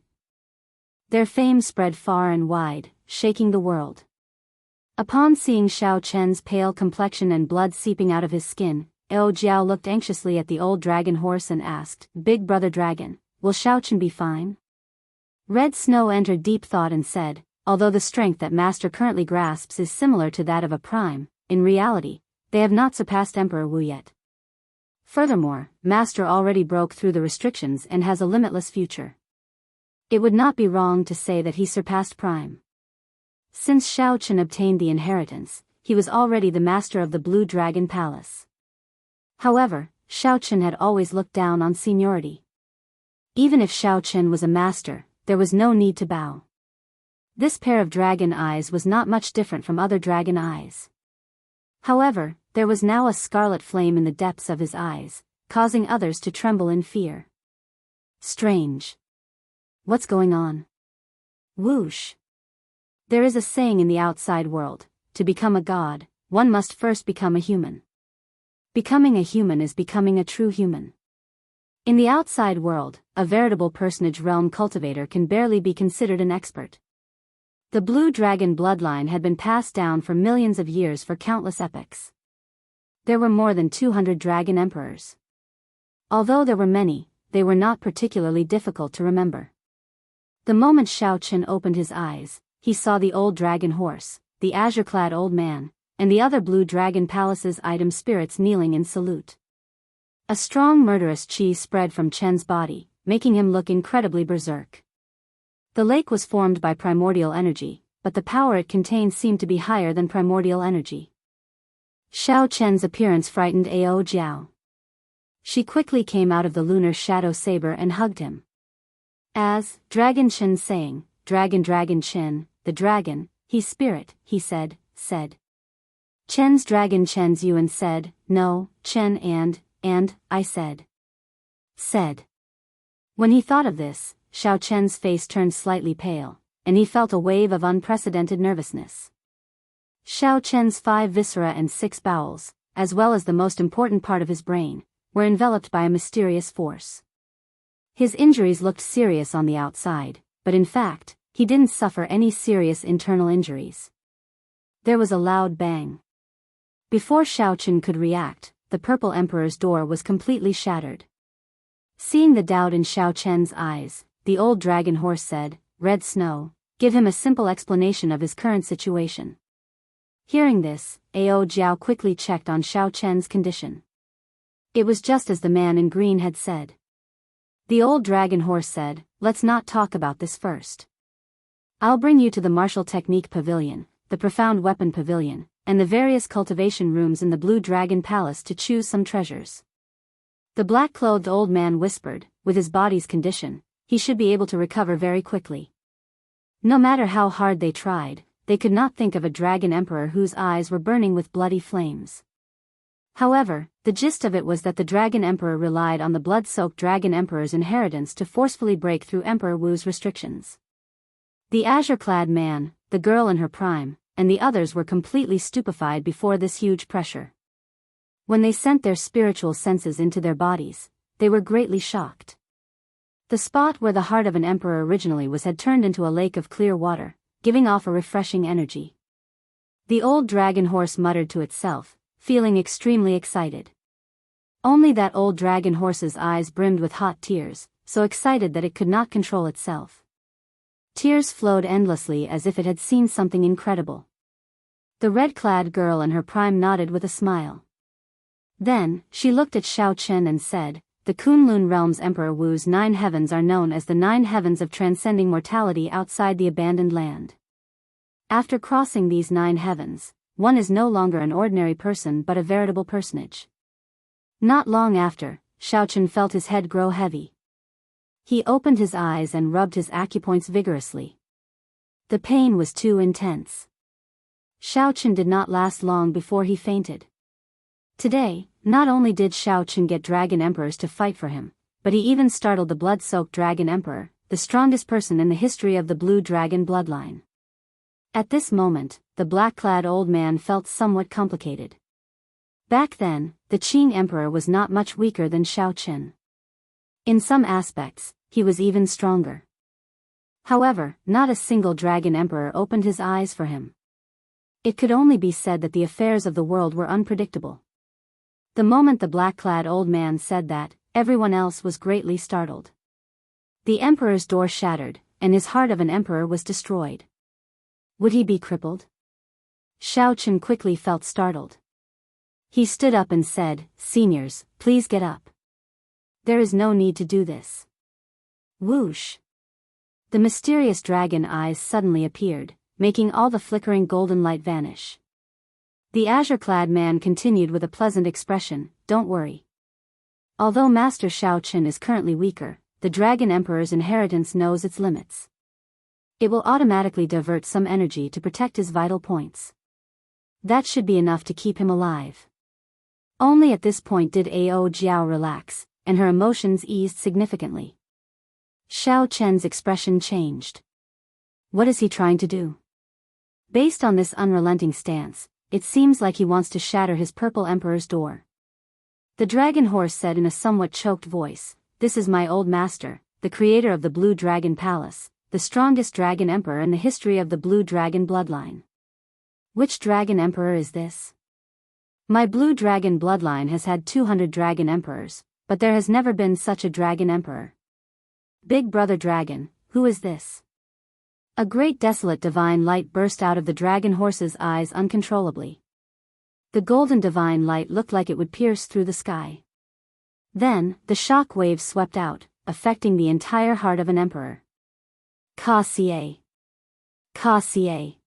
Their fame spread far and wide, shaking the world. Upon seeing Shao Chen's pale complexion and blood seeping out of his skin, Jiao looked anxiously at the old dragon horse and asked, "Big brother dragon, will Shao Chen be fine?" Red Snow entered deep thought and said, "Although the strength that Master currently grasps is similar to that of a prime, in reality, they have not surpassed Emperor Wu yet. Furthermore, Master already broke through the restrictions and has a limitless future. It would not be wrong to say that he surpassed Prime." Since Shao Chen obtained the inheritance, he was already the master of the Blue Dragon Palace. However, Shao Chen had always looked down on seniority. Even if Shao Chen was a master, there was no need to bow. This pair of dragon eyes was not much different from other dragon eyes. However, there was now a scarlet flame in the depths of his eyes, causing others to tremble in fear. Strange. What's going on? Whoosh. There is a saying in the outside world, to become a god, one must first become a human. Becoming a human is becoming a true human. In the outside world, a veritable personage realm cultivator can barely be considered an expert. The blue dragon bloodline had been passed down for millions of years for countless epochs. There were more than 200 dragon emperors. Although there were many, they were not particularly difficult to remember. The moment Shao Chen opened his eyes, he saw the old dragon horse, the azure-clad old man, and the other blue dragon palace's item spirits kneeling in salute. A strong murderous chi spread from Chen's body, making him look incredibly berserk. The lake was formed by primordial energy, but the power it contained seemed to be higher than primordial energy. Shao Chen's appearance frightened Jiao. She quickly came out of the lunar shadow saber and hugged him. As Dragon Chen saying, "Dragon Dragon Chen, the dragon, he's spirit," he said. Chen's dragon Chen's Yuan said, "No, Chen and, I said." When he thought of this, Shao Chen's face turned slightly pale, and he felt a wave of unprecedented nervousness. Shao Chen's 5 viscera and 6 bowels, as well as the most important part of his brain, were enveloped by a mysterious force. His injuries looked serious on the outside, but in fact, he didn't suffer any serious internal injuries. There was a loud bang. Before Xiaochen could react, the Purple Emperor's door was completely shattered. Seeing the doubt in Xiaochen's eyes, the old dragon horse said, "Red Snow, give him a simple explanation of his current situation." Hearing this, Ao Jiao quickly checked on Xiaochen's condition. It was just as the man in green had said. The old dragon horse said, "Let's not talk about this first. I'll bring you to the martial technique pavilion, the profound weapon pavilion, and the various cultivation rooms in the Blue Dragon Palace to choose some treasures." The black-clothed old man whispered, with his body's condition, he should be able to recover very quickly. No matter how hard they tried, they could not think of a dragon emperor whose eyes were burning with bloody flames. However, the gist of it was that the dragon emperor relied on the blood-soaked dragon emperor's inheritance to forcefully break through Emperor Wu's restrictions. The azure-clad man, the girl in her prime, and the others were completely stupefied before this huge pressure. When they sent their spiritual senses into their bodies, they were greatly shocked. The spot where the heart of an emperor originally was had turned into a lake of clear water, giving off a refreshing energy. The old dragon horse muttered to itself, feeling extremely excited. Only that old dragon horse's eyes brimmed with hot tears, so excited that it could not control itself. Tears flowed endlessly as if it had seen something incredible. The red-clad girl in her prime nodded with a smile. Then, she looked at Xiaochen and said, "The Kunlun realm's Emperor Wu's 9 heavens are known as the 9 heavens of transcending mortality outside the abandoned land. After crossing these 9 heavens, one is no longer an ordinary person but a veritable personage." Not long after, Xiaochen felt his head grow heavy. He opened his eyes and rubbed his acupoints vigorously. The pain was too intense. Xiaochen did not last long before he fainted. Today, not only did Xiaochen get dragon emperors to fight for him, but he even startled the blood-soaked dragon emperor, the strongest person in the history of the blue dragon bloodline. At this moment, the black-clad old man felt somewhat complicated. Back then, the Qing emperor was not much weaker than Xiaochen. In some aspects, he was even stronger. However, not a single dragon emperor opened his eyes for him. It could only be said that the affairs of the world were unpredictable. The moment the black-clad old man said that, everyone else was greatly startled. The emperor's door shattered, and his heart of an emperor was destroyed. Would he be crippled? Xiaochen quickly felt startled. He stood up and said, "Seniors, please get up. There is no need to do this." Whoosh! The mysterious dragon eyes suddenly appeared, making all the flickering golden light vanish. The azure-clad man continued with a pleasant expression, "Don't worry. Although Master Xiaochen is currently weaker, the Dragon Emperor's inheritance knows its limits. It will automatically divert some energy to protect his vital points. That should be enough to keep him alive." Only at this point did Ao Jiao relax, and her emotions eased significantly. Xiaochen's expression changed. What is he trying to do? Based on this unrelenting stance, it seems like he wants to shatter his Purple Emperor's door. The dragon horse said in a somewhat choked voice, "This is my old master, the creator of the Blue Dragon Palace, the strongest dragon emperor in the history of the Blue Dragon bloodline." "Which dragon emperor is this?" "My Blue Dragon bloodline has had 200 dragon emperors, but there has never been such a dragon emperor." "Big brother dragon, who is this?" A great desolate divine light burst out of the dragon horse's eyes uncontrollably. The golden divine light looked like it would pierce through the sky. Then, the shock waves swept out, affecting the entire heart of an emperor. Ka Xie. Ka Xie.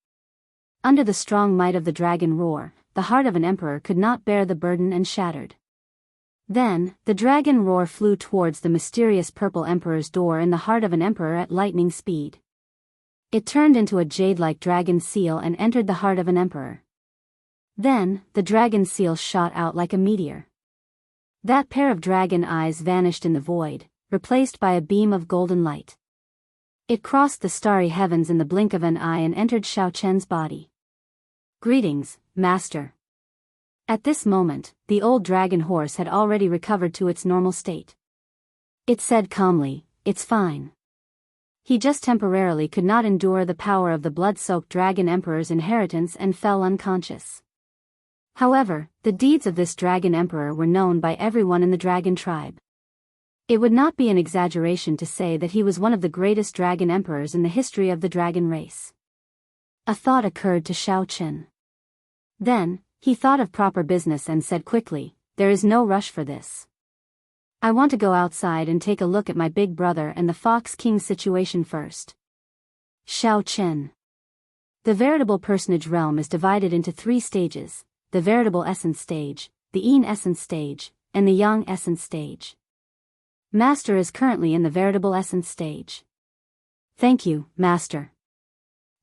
Under the strong might of the dragon roar, the heart of an emperor could not bear the burden and shattered. Then, the dragon roar flew towards the mysterious Purple Emperor's door in the heart of an emperor at lightning speed. It turned into a jade-like dragon seal and entered the heart of an emperor. Then, the dragon seal shot out like a meteor. That pair of dragon eyes vanished in the void, replaced by a beam of golden light. It crossed the starry heavens in the blink of an eye and entered Xiaochen's body. "Greetings, Master." At this moment, the old dragon horse had already recovered to its normal state. It said calmly, "It's fine." He just temporarily could not endure the power of the blood-soaked dragon emperor's inheritance and fell unconscious. However, the deeds of this dragon emperor were known by everyone in the dragon tribe. It would not be an exaggeration to say that he was one of the greatest dragon emperors in the history of the dragon race. A thought occurred to Xiao Qin. Then, he thought of proper business and said quickly, "There is no rush for this. I want to go outside and take a look at my big brother and the Fox King's situation first." Xiao Qin. The veritable personage realm is divided into 3 stages: the veritable essence stage, the yin essence stage, and the yang essence stage. Master is currently in the veritable essence stage. Thank you, Master.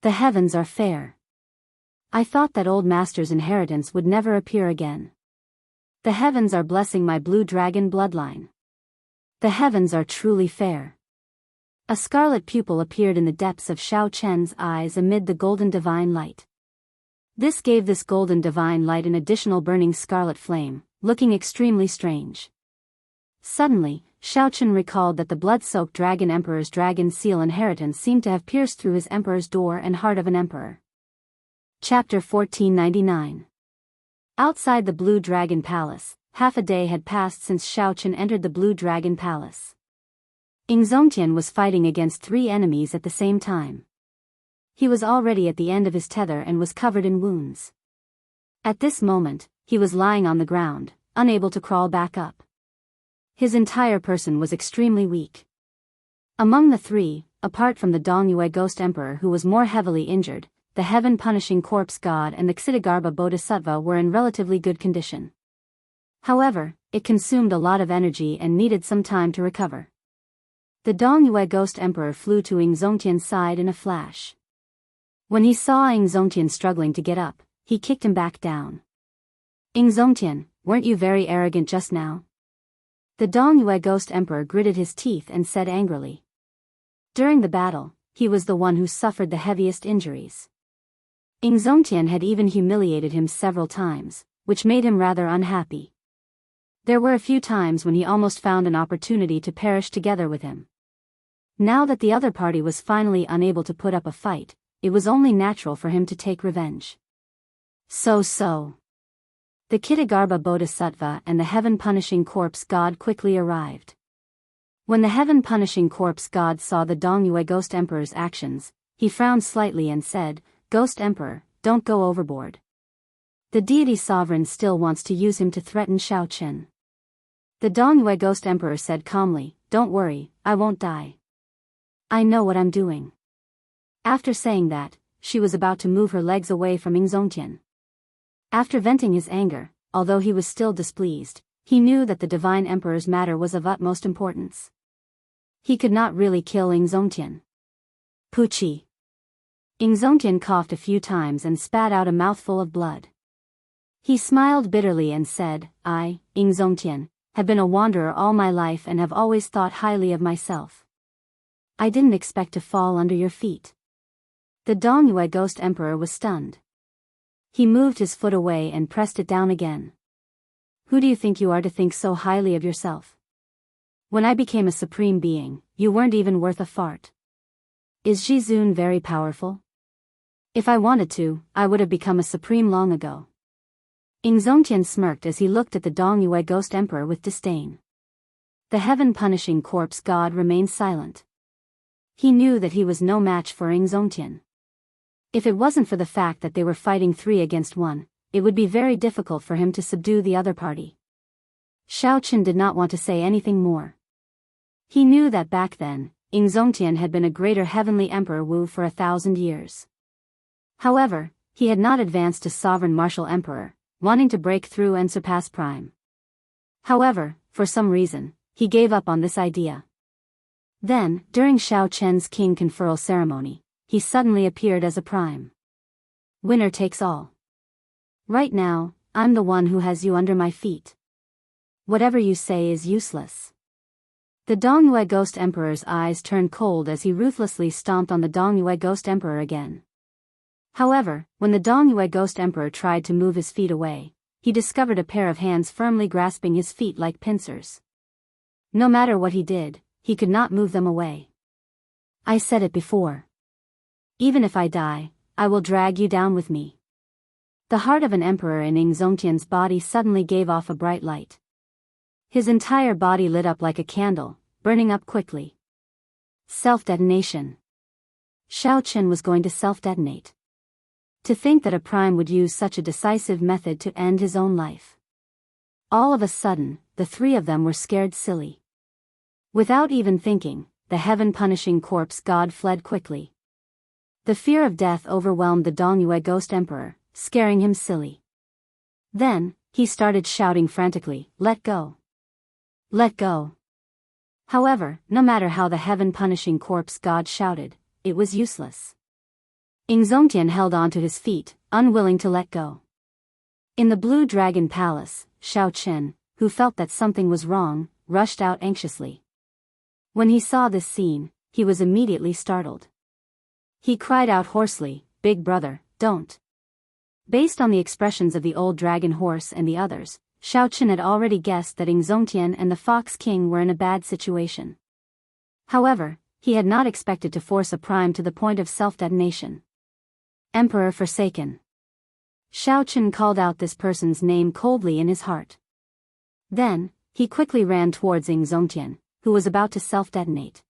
The heavens are fair. I thought that old Master's inheritance would never appear again. The heavens are blessing my blue dragon bloodline. The heavens are truly fair. A scarlet pupil appeared in the depths of Xiao Chen's eyes amid the golden divine light. This gave this golden divine light an additional burning scarlet flame, looking extremely strange. Suddenly, Xiao Chen recalled that the blood-soaked dragon emperor's dragon seal inheritance seemed to have pierced through his emperor's door and heart of an emperor. Chapter 1499. Outside the Blue Dragon Palace, half a day had passed since Xiao Chen entered the Blue Dragon Palace. Yingzongtian was fighting against 3 enemies at the same time. He was already at the end of his tether and was covered in wounds. At this moment, he was lying on the ground, unable to crawl back up. His entire person was extremely weak. Among the 3, apart from the Dongyue Ghost Emperor who was more heavily injured, the heaven-punishing corpse god and the Ksitigarbha Bodhisattva were in relatively good condition. However, it consumed a lot of energy and needed some time to recover. The Dongyue Ghost Emperor flew to Yingzongtian's side in a flash. When he saw Yingzongtian struggling to get up, he kicked him back down. "Yingzongtian, weren't you very arrogant just now?" The Dongyue Ghost Emperor gritted his teeth and said angrily. During the battle, he was the one who suffered the heaviest injuries. Yingzongtian had even humiliated him several times, which made him rather unhappy. There were a few times when he almost found an opportunity to perish together with him. Now that the other party was finally unable to put up a fight, it was only natural for him to take revenge. So. The Ksitigarbha Bodhisattva and the heaven-punishing corpse god quickly arrived. When the heaven-punishing corpse god saw the Dongyue Ghost Emperor's actions, he frowned slightly and said, "Ghost Emperor, don't go overboard. The deity sovereign still wants to use him to threaten Xiao Qin." The Dongyue Ghost Emperor said calmly, "Don't worry, I won't die. I know what I'm doing." After saying that, she was about to move her legs away from Yingzongtian. After venting his anger, although he was still displeased, he knew that the Divine Emperor's matter was of utmost importance. He could not really kill Yingzongtian. Puchi. Yingzongtian coughed a few times and spat out a mouthful of blood. He smiled bitterly and said, "I, Yingzongtian, have been a wanderer all my life and have always thought highly of myself. I didn't expect to fall under your feet." The Dongyue Ghost Emperor was stunned. He moved his foot away and pressed it down again. "Who do you think you are to think so highly of yourself? When I became a supreme being, you weren't even worth a fart. Is Jizun very powerful? If I wanted to, I would have become a supreme long ago." Yingzongtian smirked as he looked at the Dongyue Ghost Emperor with disdain. The heaven-punishing corpse god remained silent. He knew that he was no match for Yingzongtian. If it wasn't for the fact that they were fighting 3 against 1, it would be very difficult for him to subdue the other party. Xiao Qin did not want to say anything more. He knew that back then, Yingzongtian had been a greater heavenly emperor Wu for 1,000 years. However, he had not advanced to sovereign martial emperor, wanting to break through and surpass prime. However, for some reason, he gave up on this idea. Then, during Xiao Chen's king conferral ceremony, he suddenly appeared as a prime. Winner takes all. Right now, I'm the one who has you under my feet. Whatever you say is useless. The Dongyue Ghost Emperor's eyes turned cold as he ruthlessly stomped on the Dongyue Ghost Emperor again. However, when the Dongyue Ghost Emperor tried to move his feet away, he discovered a pair of hands firmly grasping his feet like pincers. No matter what he did, he could not move them away. "I said it before. Even if I die, I will drag you down with me." The heart of an emperor in Ingzongtian's body suddenly gave off a bright light. His entire body lit up like a candle, burning up quickly. Self-detonation. Xiao Chen was going to self-detonate. To think that a prime would use such a decisive method to end his own life. All of a sudden, the three of them were scared silly. Without even thinking, the heaven-punishing corpse god fled quickly. The fear of death overwhelmed the Dongyue Ghost Emperor, scaring him silly. Then, he started shouting frantically, "Let go! Let go!" However, no matter how the heaven-punishing corpse god shouted, it was useless. Ingzongtian held on to his feet, unwilling to let go. In the Blue Dragon Palace, Xiao Chen, who felt that something was wrong, rushed out anxiously. When he saw this scene, he was immediately startled. He cried out hoarsely, "Big brother, don't." Based on the expressions of the old dragon horse and the others, Xiao Chen had already guessed that Ingzongtian and the Fox King were in a bad situation. However, he had not expected to force a prime to the point of self-detonation. Emperor Forsaken. Xiao Chen called out this person's name coldly in his heart. Then, he quickly ran towards Ingzongtian, who was about to self-detonate.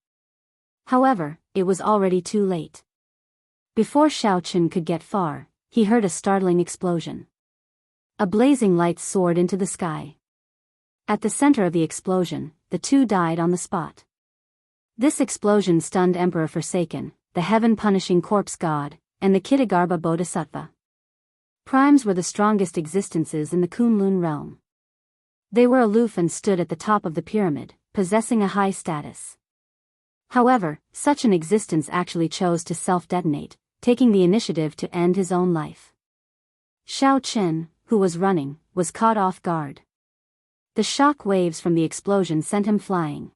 However, it was already too late. Before Xiao Chen could get far, he heard a startling explosion. A blazing light soared into the sky. At the center of the explosion, the two died on the spot. This explosion stunned Emperor Forsaken, the heaven-punishing corpse god, and the Kitagarbha Bodhisattva. Primes were the strongest existences in the Kunlun realm. They were aloof and stood at the top of the pyramid, possessing a high status. However, such an existence actually chose to self-detonate, taking the initiative to end his own life. Xiao Chen, who was running, was caught off guard. The shock waves from the explosion sent him flying.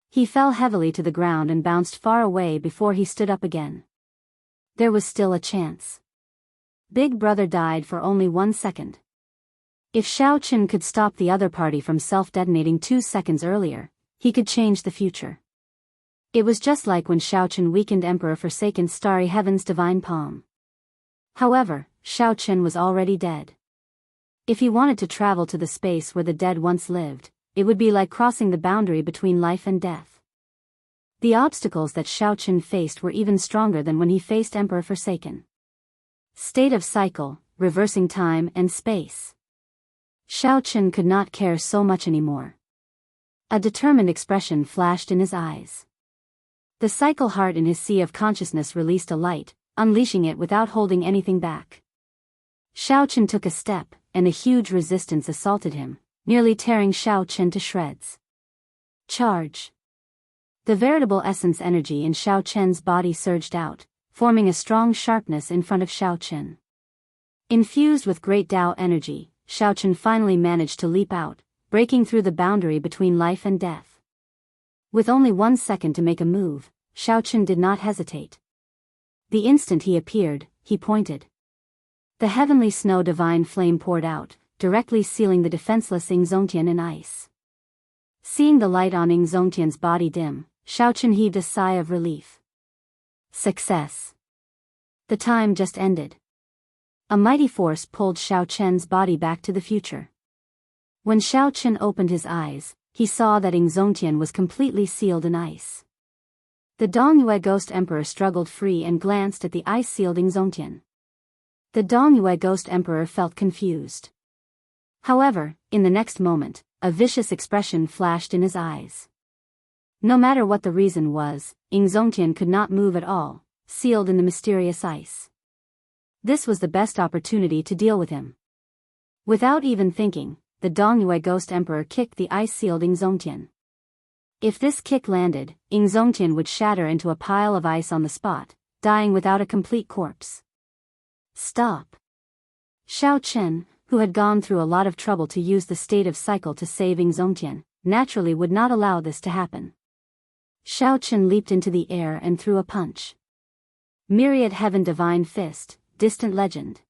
He fell heavily to the ground and bounced far away before he stood up again. There was still a chance. Big Brother died for only 1 second. If Xiao Chen could stop the other party from self-detonating 2 seconds earlier, he could change the future. It was just like when Xiao Chen weakened Emperor Forsaken's Starry Heaven's divine palm. However, Xiao Chen was already dead. If he wanted to travel to the space where the dead once lived, it would be like crossing the boundary between life and death. The obstacles that Xiao Chen faced were even stronger than when he faced Emperor Forsaken. State of cycle, reversing time and space. Xiao Chen could not care so much anymore. A determined expression flashed in his eyes. The cycle heart in his sea of consciousness released a light, unleashing it without holding anything back. Xiao Chen took a step, and a huge resistance assaulted him, nearly tearing Xiao Chen to shreds. Charge. The veritable essence energy in Xiao Chen's body surged out, forming a strong sharpness in front of Xiao Chen. Infused with great Tao energy, Xiao Chen finally managed to leap out, breaking through the boundary between life and death. With only 1 second to make a move, Xiao Chen did not hesitate. The instant he appeared, he pointed. The heavenly snow divine flame poured out, directly sealing the defenseless Ingzongtian in ice. Seeing the light on Ingzongtian's body dim, Xiao Chen heaved a sigh of relief. Success. The time just ended. A mighty force pulled Xiao Chen's body back to the future. When Xiao Chen opened his eyes, he saw that Ingzongtian was completely sealed in ice. The Dongyue Ghost Emperor struggled free and glanced at the ice-sealed Ingzongtian. The Dongyue Ghost Emperor felt confused. However, in the next moment, a vicious expression flashed in his eyes. No matter what the reason was, Ingzongtian could not move at all, sealed in the mysterious ice. This was the best opportunity to deal with him. Without even thinking, the Dongyue Ghost Emperor kicked the ice-sealed Ingzongtian. If this kick landed, Ingzongtian would shatter into a pile of ice on the spot, dying without a complete corpse. Stop. Xiao Chen, who had gone through a lot of trouble to use the state of cycle to save Ingzongtian, naturally would not allow this to happen. Xiao Chen leaped into the air and threw a punch. Myriad Heaven Divine Fist, Distant Legend.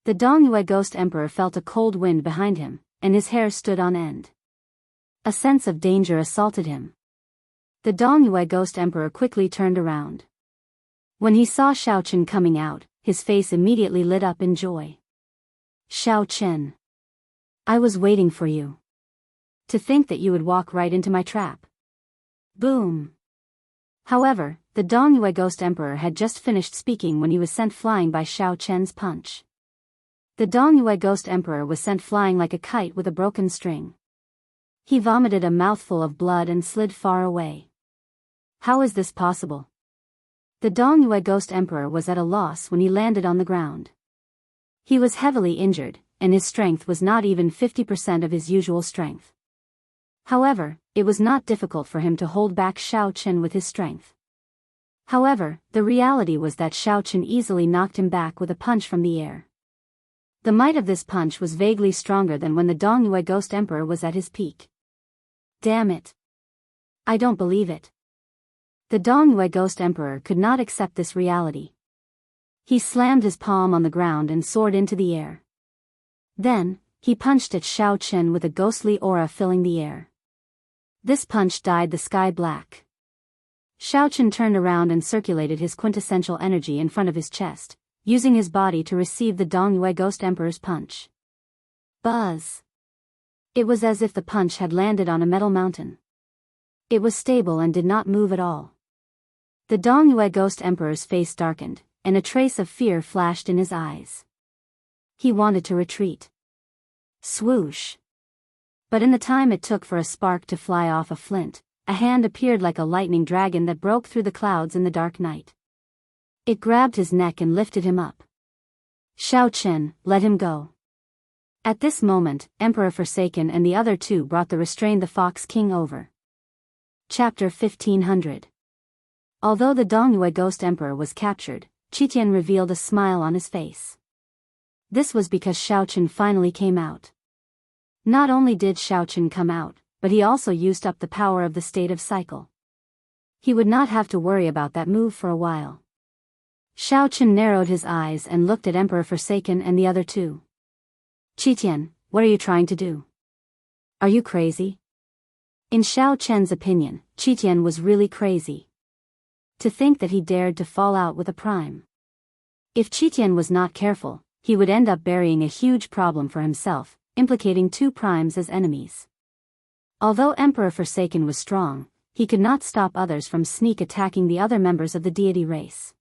The Dongyue Ghost Emperor felt a cold wind behind him, and his hair stood on end. A sense of danger assaulted him. The Dongyue Ghost Emperor quickly turned around. When he saw Xiao Chen coming out, his face immediately lit up in joy. Xiao Chen. I was waiting for you. To think that you would walk right into my trap. Boom. However, the Dongyue Ghost Emperor had just finished speaking when he was sent flying by Xiao Chen's punch. The Dongyue Ghost Emperor was sent flying like a kite with a broken string. He vomited a mouthful of blood and slid far away. How is this possible? The Dongyue Ghost Emperor was at a loss when he landed on the ground. He was heavily injured, and his strength was not even 50% of his usual strength. However, it was not difficult for him to hold back Xiao Chen with his strength. However, the reality was that Xiao Chen easily knocked him back with a punch from the air. The might of this punch was vaguely stronger than when the Dongyue Ghost Emperor was at his peak. Damn it. I don't believe it. The Dongyue Ghost Emperor could not accept this reality. He slammed his palm on the ground and soared into the air. Then, he punched at Xiao Chen with a ghostly aura filling the air. This punch dyed the sky black. Xiao Chen turned around and circulated his quintessential energy in front of his chest, using his body to receive the Dongyue Ghost Emperor's punch. Buzz! It was as if the punch had landed on a metal mountain. It was stable and did not move at all. The Dongyue Ghost Emperor's face darkened, and a trace of fear flashed in his eyes. He wanted to retreat. Swoosh! But in the time it took for a spark to fly off a flint, a hand appeared like a lightning dragon that broke through the clouds in the dark night. It grabbed his neck and lifted him up. Xiao Chen, let him go. At this moment, Emperor Forsaken and the other two brought the restrained the Fox King over. Chapter 1500. Although the Dongyue Ghost Emperor was captured, Qitian revealed a smile on his face. This was because Xiao Chen finally came out. Not only did Xiao Chen come out, but he also used up the power of the state of cycle. He would not have to worry about that move for a while. Xiao Chen narrowed his eyes and looked at Emperor Forsaken and the other two. Qitian, what are you trying to do? Are you crazy? In Xiao Chen's opinion, Qitian was really crazy. To think that he dared to fall out with a prime. If Qitian was not careful, he would end up burying a huge problem for himself, implicating two primes as enemies. Although Emperor Forsaken was strong, he could not stop others from sneak attacking the other members of the deity race.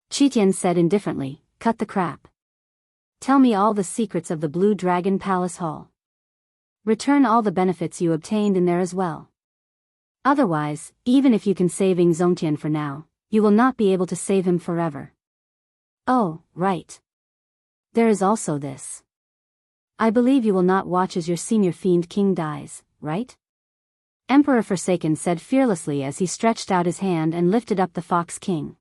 Qitian said indifferently, cut the crap. Tell me all the secrets of the Blue Dragon Palace Hall. Return all the benefits you obtained in there as well. Otherwise, even if you can save Zongtian for now, you will not be able to save him forever. Oh, right. There is also this. I believe you will not watch as your senior fiend king dies, right? Emperor Forsaken said fearlessly as he stretched out his hand and lifted up the Fox King.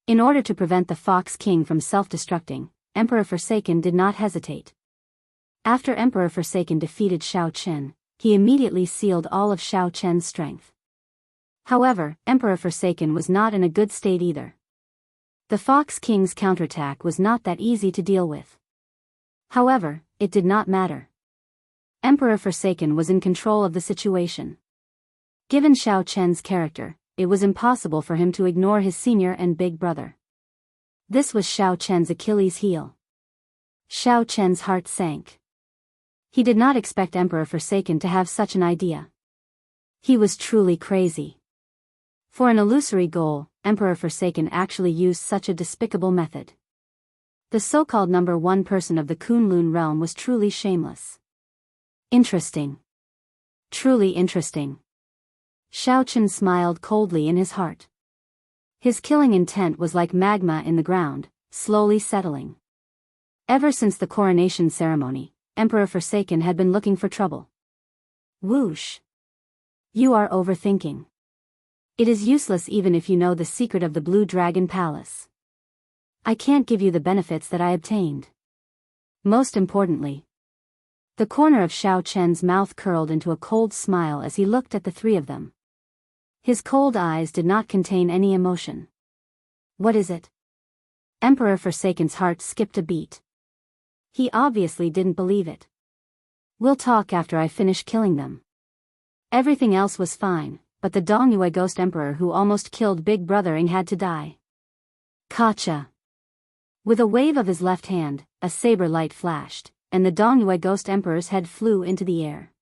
In order to prevent the Fox King from self-destructing, Emperor Forsaken did not hesitate. After Emperor Forsaken defeated Xiao Chen, he immediately sealed all of Xiao Chen's strength. However, Emperor Forsaken was not in a good state either. The Fox King's counterattack was not that easy to deal with. However, it did not matter. Emperor Forsaken was in control of the situation. Given Xiao Chen's character, it was impossible for him to ignore his senior and big brother. This was Xiao Chen's Achilles heel. Xiao Chen's heart sank. He did not expect Emperor Forsaken to have such an idea. He was truly crazy. For an illusory goal, Emperor Forsaken actually used such a despicable method. The so-called number one person of the Kunlun realm was truly shameless. Interesting. Truly interesting. Xiao Chen smiled coldly in his heart. His killing intent was like magma in the ground, slowly settling. Ever since the coronation ceremony, Emperor Forsaken had been looking for trouble. Whoosh. You are overthinking. It is useless even if you know the secret of the Blue Dragon Palace. I can't give you the benefits that I obtained. Most importantly. The corner of Xiao Chen's mouth curled into a cold smile as he looked at the three of them. His cold eyes did not contain any emotion. What is it? Emperor Forsaken's heart skipped a beat. He obviously didn't believe it. We'll talk after I finish killing them. Everything else was fine, but the Dongyue Ghost Emperor who almost killed Big Brothering had to die. Gotcha. With a wave of his left hand, a saber light flashed, and the Dongyue Ghost Emperor's head flew into the air.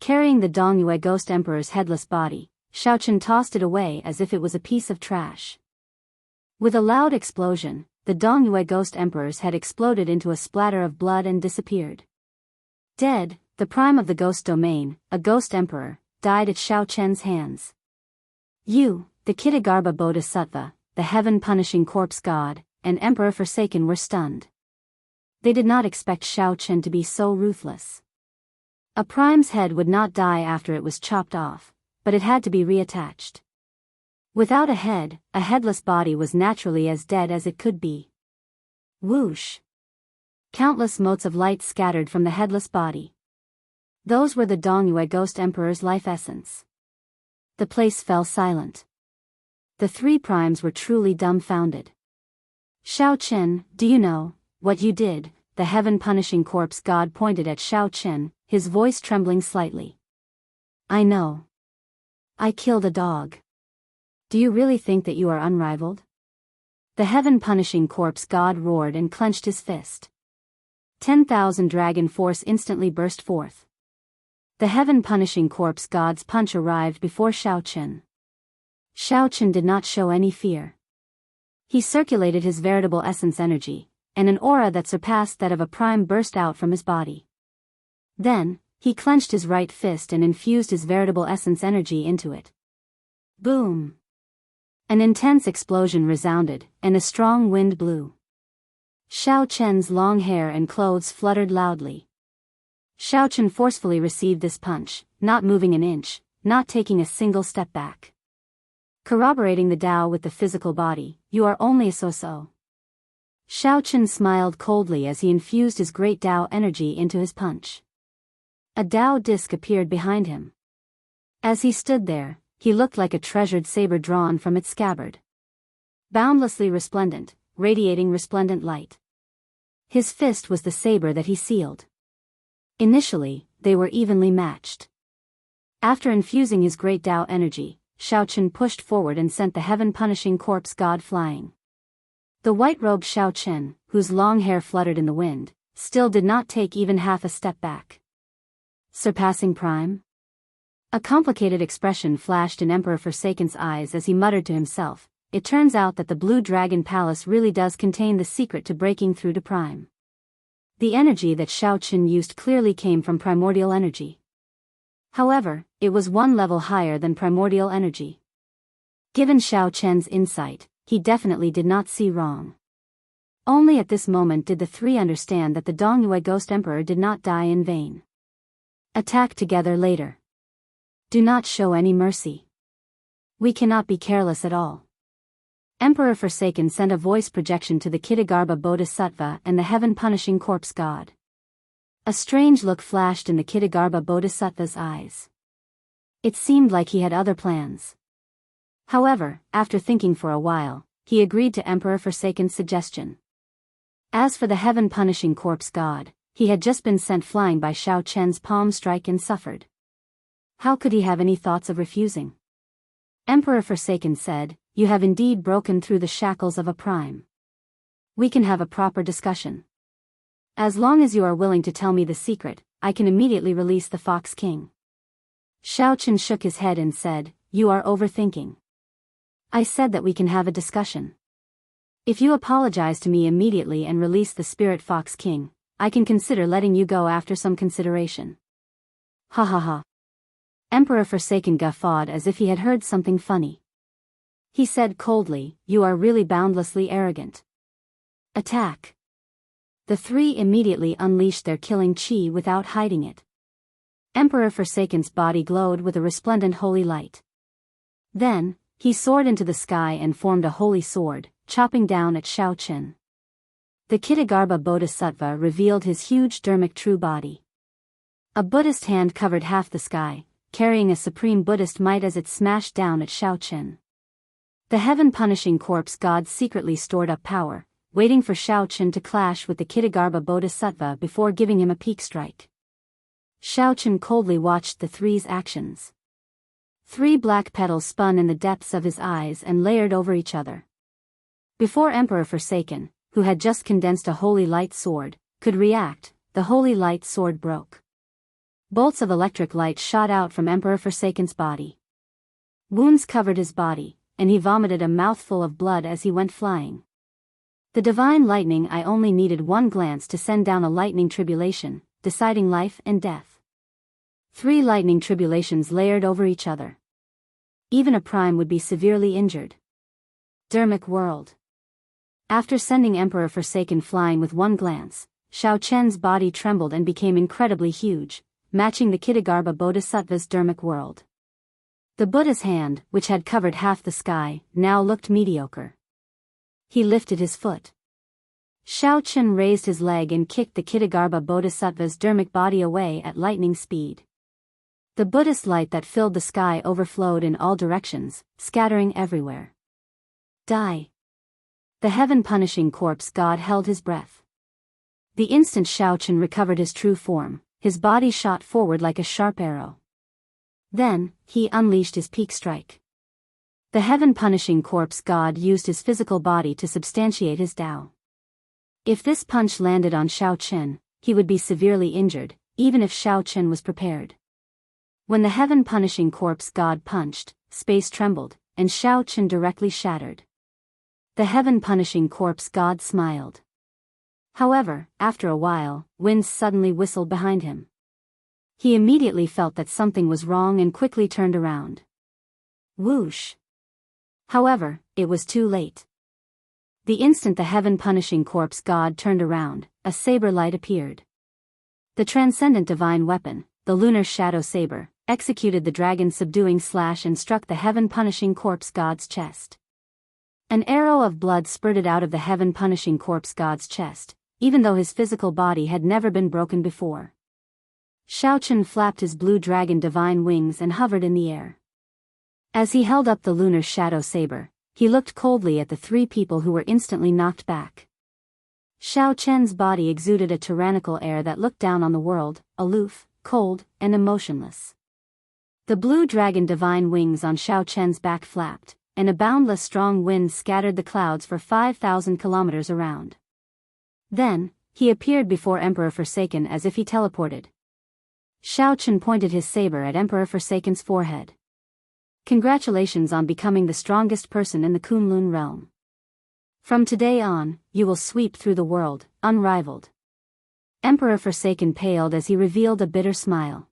Carrying the Dongyue Ghost Emperor's headless body, Xiaochen tossed it away as if it was a piece of trash. With a loud explosion, the Dongyue Ghost Emperor's head exploded into a splatter of blood and disappeared. Dead, the prime of the ghost domain, a ghost emperor, died at Xiaochen's hands. You, the Kitagarbha Bodhisattva, the heaven-punishing corpse god, and Emperor Forsaken were stunned. They did not expect Xiaochen to be so ruthless. A prime's head would not die after it was chopped off, but it had to be reattached. Without a head, a headless body was naturally as dead as it could be. Whoosh! Countless motes of light scattered from the headless body. Those were the Dongyue Ghost Emperor's life essence. The place fell silent. The three primes were truly dumbfounded. Xiaochen, do you know what you did? The heaven-punishing corpse god pointed at Xiaochen, his voice trembling slightly. I know. I killed a dog. Do you really think that you are unrivaled? The heaven-punishing corpse god roared and clenched his fist. 10,000 dragon force instantly burst forth. The heaven-punishing corpse god's punch arrived before Xiaochen. Xiaochen did not show any fear. He circulated his veritable essence energy, and an aura that surpassed that of a prime burst out from his body. Then, he clenched his right fist and infused his veritable essence energy into it. Boom! An intense explosion resounded, and a strong wind blew. Xiaochen's long hair and clothes fluttered loudly. Xiaochen forcefully received this punch, not moving an inch, not taking a single step back. Corroborating the Tao with the physical body, you are only a so-so. Xiaochen smiled coldly as he infused his great Tao energy into his punch. A Tao disc appeared behind him. As he stood there, he looked like a treasured saber drawn from its scabbard. Boundlessly resplendent, radiating resplendent light. His fist was the saber that he sealed. Initially, they were evenly matched. After infusing his great Tao energy, Xiaochen pushed forward and sent the heaven-punishing corpse god flying. The white-robed Xiaochen, whose long hair fluttered in the wind, still did not take even half a step back. Surpassing Prime? A complicated expression flashed in Emperor Forsaken's eyes as he muttered to himself, it turns out that the Blue Dragon Palace really does contain the secret to breaking through to Prime. The energy that Xiaochen used clearly came from primordial energy. However, it was one level higher than primordial energy. Given Xiaochen's insight, he definitely did not see wrong. Only at this moment did the three understand that the Dongyue Ghost Emperor did not die in vain. Attack together later. Do not show any mercy. We cannot be careless at all. Emperor Forsaken sent a voice projection to the Kitagarbha Bodhisattva and the heaven-punishing corpse god. A strange look flashed in the Kitagarbha Bodhisattva's eyes. It seemed like he had other plans. However, after thinking for a while, he agreed to Emperor Forsaken's suggestion. As for the heaven-punishing corpse god, he had just been sent flying by Xiaochen's palm strike and suffered. How could he have any thoughts of refusing? Emperor Forsaken said, you have indeed broken through the shackles of a prime. We can have a proper discussion. As long as you are willing to tell me the secret, I can immediately release the Fox King. Xiaochen shook his head and said, you are overthinking. I said that we can have a discussion. If you apologize to me immediately and release the Spirit Fox King, I can consider letting you go after some consideration. Ha ha ha. Emperor Forsaken guffawed as if he had heard something funny. He said coldly, you are really boundlessly arrogant. Attack. The three immediately unleashed their killing chi without hiding it. Emperor Forsaken's body glowed with a resplendent holy light. Then, he soared into the sky and formed a holy sword, chopping down at Xiaochen. The Kitagarbha Bodhisattva revealed his huge dharmic true body. A Buddhist hand covered half the sky, carrying a supreme Buddhist might as it smashed down at Xiaochen. The heaven-punishing corpse god secretly stored up power, waiting for Xiaochen to clash with the Kitagarbha Bodhisattva before giving him a peak strike. Xiaochen coldly watched the three's actions. 3 black petals spun in the depths of his eyes and layered over each other. Before Emperor Forsaken, who had just condensed a holy light sword, could react. The holy light sword broke. Bolts of electric light shot out from Emperor Forsaken's body. Wounds covered his body, and he vomited a mouthful of blood as he went flying. The divine lightning. I only needed one glance to send down a lightning tribulation, deciding life and death. 3 lightning tribulations layered over each other. Even a prime would be severely injured. Dermic world. After sending Emperor Forsaken flying with one glance, Xiao Chen's body trembled and became incredibly huge, matching the Kitagarbha Bodhisattva's dermic world. The Buddha's hand, which had covered half the sky, now looked mediocre. He lifted his foot. Xiao Chen raised his leg and kicked the Kitagarbha Bodhisattva's dermic body away at lightning speed. The Buddhist light that filled the sky overflowed in all directions, scattering everywhere. Die. The heaven-punishing corpse god held his breath. The instant Xiao Chen recovered his true form, his body shot forward like a sharp arrow. Then, he unleashed his peak strike. The heaven-punishing corpse god used his physical body to substantiate his Tao. If this punch landed on Xiao Chen, he would be severely injured, even if Xiao Chen was prepared. When the heaven-punishing corpse god punched, space trembled, and Xiao Chen directly shattered. The heaven-punishing corpse god smiled. However, after a while, winds suddenly whistled behind him. He immediately felt that something was wrong and quickly turned around. Whoosh! However, it was too late. The instant the heaven-punishing corpse god turned around, a saber light appeared. The transcendent divine weapon, the lunar shadow saber, executed the dragon's subduing slash and struck the heaven-punishing corpse god's chest. An arrow of blood spurted out of the heaven-punishing corpse god's chest, even though his physical body had never been broken before. Xiao Chen flapped his blue dragon divine wings and hovered in the air. As he held up the lunar shadow saber, he looked coldly at the 3 people who were instantly knocked back. Xiao Chen's body exuded a tyrannical air that looked down on the world, aloof, cold, and emotionless. The blue dragon divine wings on Xiao Chen's back flapped, and a boundless strong wind scattered the clouds for 5,000 kilometers around. Then, he appeared before Emperor Forsaken as if he teleported. Xiao Chen pointed his saber at Emperor Forsaken's forehead. Congratulations on becoming the strongest person in the Kunlun realm. From today on, you will sweep through the world, unrivaled. Emperor Forsaken paled as he revealed a bitter smile.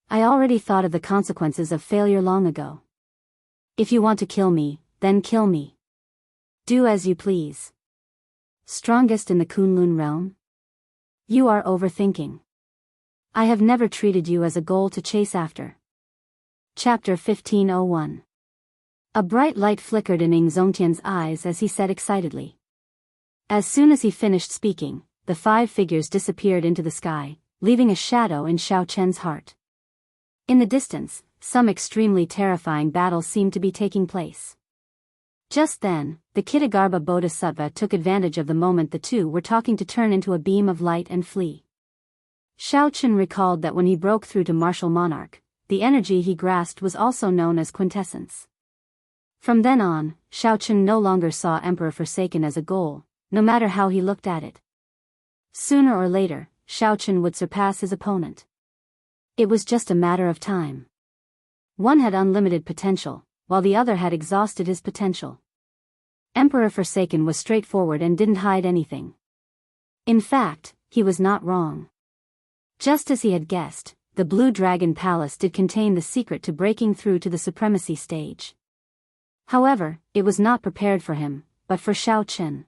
I already thought of the consequences of failure long ago. If you want to kill me, then kill me. Do as you please. Strongest in the Kunlun realm? You are overthinking. I have never treated you as a goal to chase after. Chapter 1501. A bright light flickered in Ing Zongtian's eyes as he said excitedly. As soon as he finished speaking, the 5 figures disappeared into the sky, leaving a shadow in Xiao Chen's heart. In the distance, some extremely terrifying battle seemed to be taking place. Just then, the Kitagarbha Bodhisattva took advantage of the moment the 2 were talking to turn into a beam of light and flee. Xiao Chen recalled that when he broke through to Martial Monarch, the energy he grasped was also known as quintessence. From then on, Xiao Chen no longer saw Emperor Forsaken as a goal, no matter how he looked at it. Sooner or later, Xiao Chen would surpass his opponent. It was just a matter of time. One had unlimited potential, while the other had exhausted his potential. Emperor Forsaken was straightforward and didn't hide anything. In fact, he was not wrong. Just as he had guessed, the Blue Dragon Palace did contain the secret to breaking through to the supremacy stage. However, it was not prepared for him, but for Xiao Chen.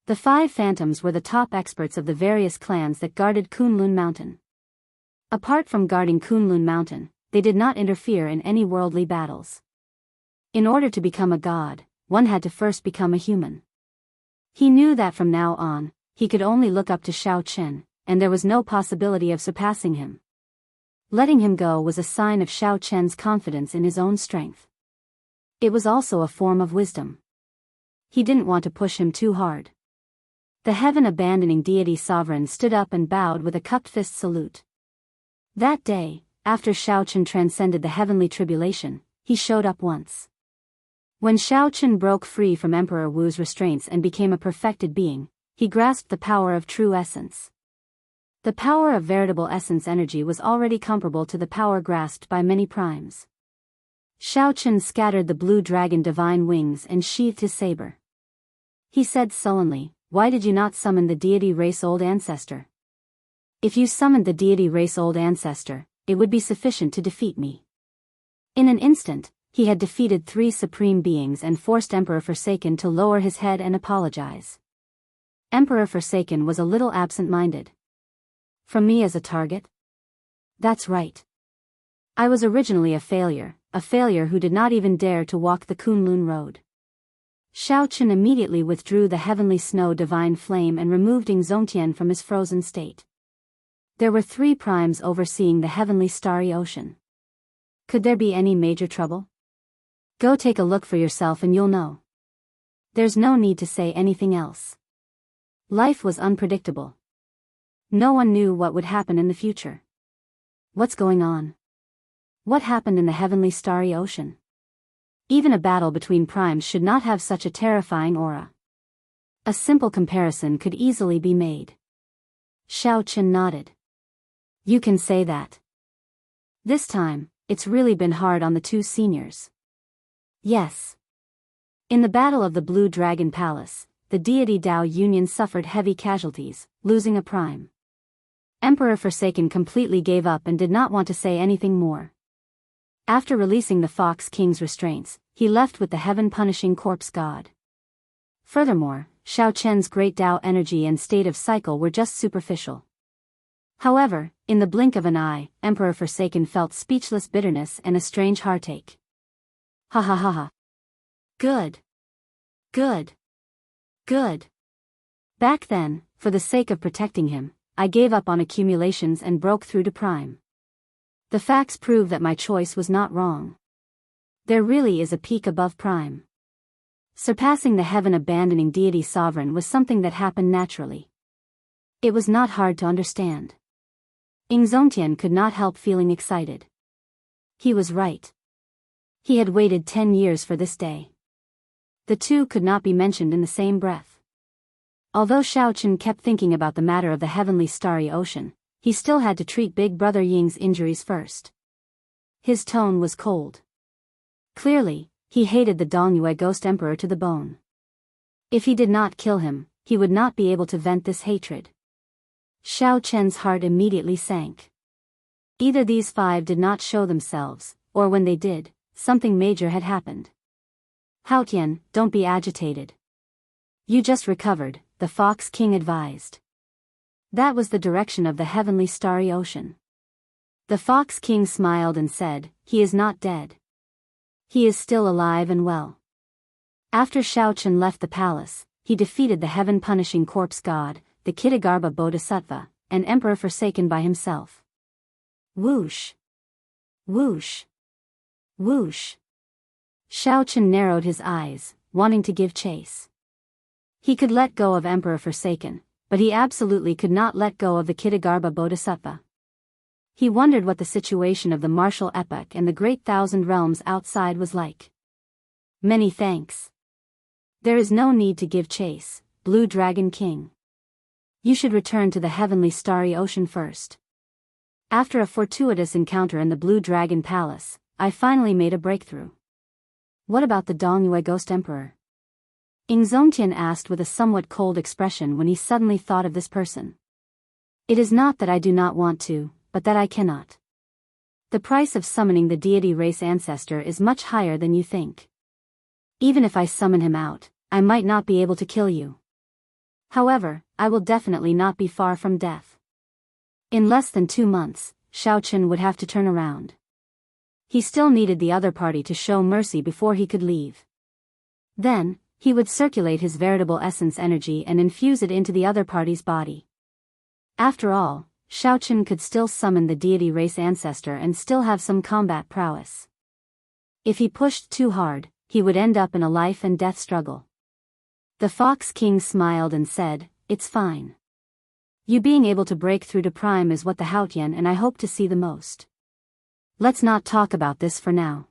The 5 phantoms were the top experts of the various clans that guarded Kunlun Mountain. Apart from guarding Kunlun Mountain, they did not interfere in any worldly battles. In order to become a god, one had to first become a human. He knew that from now on, he could only look up to Xiao Chen, and there was no possibility of surpassing him. Letting him go was a sign of Xiao Chen's confidence in his own strength. It was also a form of wisdom. He didn't want to push him too hard. The heaven-abandoning deity sovereign stood up and bowed with a cupped fist salute. That day, after Xiao Chen transcended the heavenly tribulation, he showed up once. When Xiao Chen broke free from Emperor Wu's restraints and became a perfected being, he grasped the power of true essence. The power of veritable essence energy was already comparable to the power grasped by many primes. Xiao Chen scattered the blue dragon divine wings and sheathed his saber. He said sullenly, "Why did you not summon the deity race-old ancestor? If you summoned the deity race-old ancestor, it would be sufficient to defeat me." In an instant, he had defeated 3 supreme beings and forced Emperor Forsaken to lower his head and apologize. Emperor Forsaken was a little absent-minded. "From me as a target? That's right. I was originally a failure who did not even dare to walk the Kunlun road." Xiao Chen immediately withdrew the heavenly snow divine flame and removed Ingzongtian from his frozen state. There were 3 primes overseeing the heavenly starry ocean. Could there be any major trouble? Go take a look for yourself and you'll know. There's no need to say anything else. Life was unpredictable. No one knew what would happen in the future. What's going on? What happened in the heavenly starry ocean? Even a battle between primes should not have such a terrifying aura. A simple comparison could easily be made. Xiao Chen nodded. You can say that. This time, it's really been hard on the 2 seniors. Yes. In the Battle of the Blue Dragon Palace, the deity Dao Union suffered heavy casualties, losing a prime. Emperor Forsaken completely gave up and did not want to say anything more. After releasing the Fox King's restraints, he left with the heaven-punishing corpse god. Furthermore, Xiao Chen's great Dao energy and state of cycle were just superficial. However, in the blink of an eye, Emperor Forsaken felt speechless bitterness and a strange heartache. Ha ha ha ha. Good. Good. Good. Back then, for the sake of protecting him, I gave up on accumulations and broke through to Prime. The facts prove that my choice was not wrong. There really is a peak above Prime. Surpassing the heaven-abandoning deity sovereign was something that happened naturally. It was not hard to understand. Ingzongtian could not help feeling excited. He was right. He had waited 10 years for this day. The 2 could not be mentioned in the same breath. Although Xiao Chen kept thinking about the matter of the heavenly starry ocean, he still had to treat Big Brother Ying's injuries first. His tone was cold. Clearly, he hated the Dongyue Ghost Emperor to the bone. If he did not kill him, he would not be able to vent this hatred. Xiao Chen's heart immediately sank. Either these 5 did not show themselves, or when they did, something major had happened. Haotian, don't be agitated. You just recovered, the Fox King advised. That was the direction of the heavenly starry ocean. The Fox King smiled and said, he is not dead. He is still alive and well. After Xiao Chen left the palace, he defeated the heaven-punishing corpse god, the Kitagarbha Bodhisattva, and Emperor Forsaken by himself. Whoosh! Whoosh! Whoosh! Xiao Chen narrowed his eyes, wanting to give chase. He could let go of Emperor Forsaken, but he absolutely could not let go of the Kitagarbha Bodhisattva. He wondered what the situation of the martial epoch and the great 1,000 realms outside was like. Many thanks. There is no need to give chase, Blue Dragon King. You should return to the heavenly starry ocean first. After a fortuitous encounter in the Blue Dragon Palace, I finally made a breakthrough. What about the Dongyue Ghost Emperor? Ingzongtian asked with a somewhat cold expression when he suddenly thought of this person. It is not that I do not want to, but that I cannot. The price of summoning the deity race ancestor is much higher than you think. Even if I summon him out, I might not be able to kill you. However, I will definitely not be far from death. In less than 2 months, Xiao Chen would have to turn around. He still needed the other party to show mercy before he could leave. Then, he would circulate his veritable essence energy and infuse it into the other party's body. After all, Xiao Chen could still summon the deity race ancestor and still have some combat prowess. If he pushed too hard, he would end up in a life and death struggle. The Fox King smiled and said, it's fine. You being able to break through to Prime is what the Haotian and I hope to see the most. Let's not talk about this for now.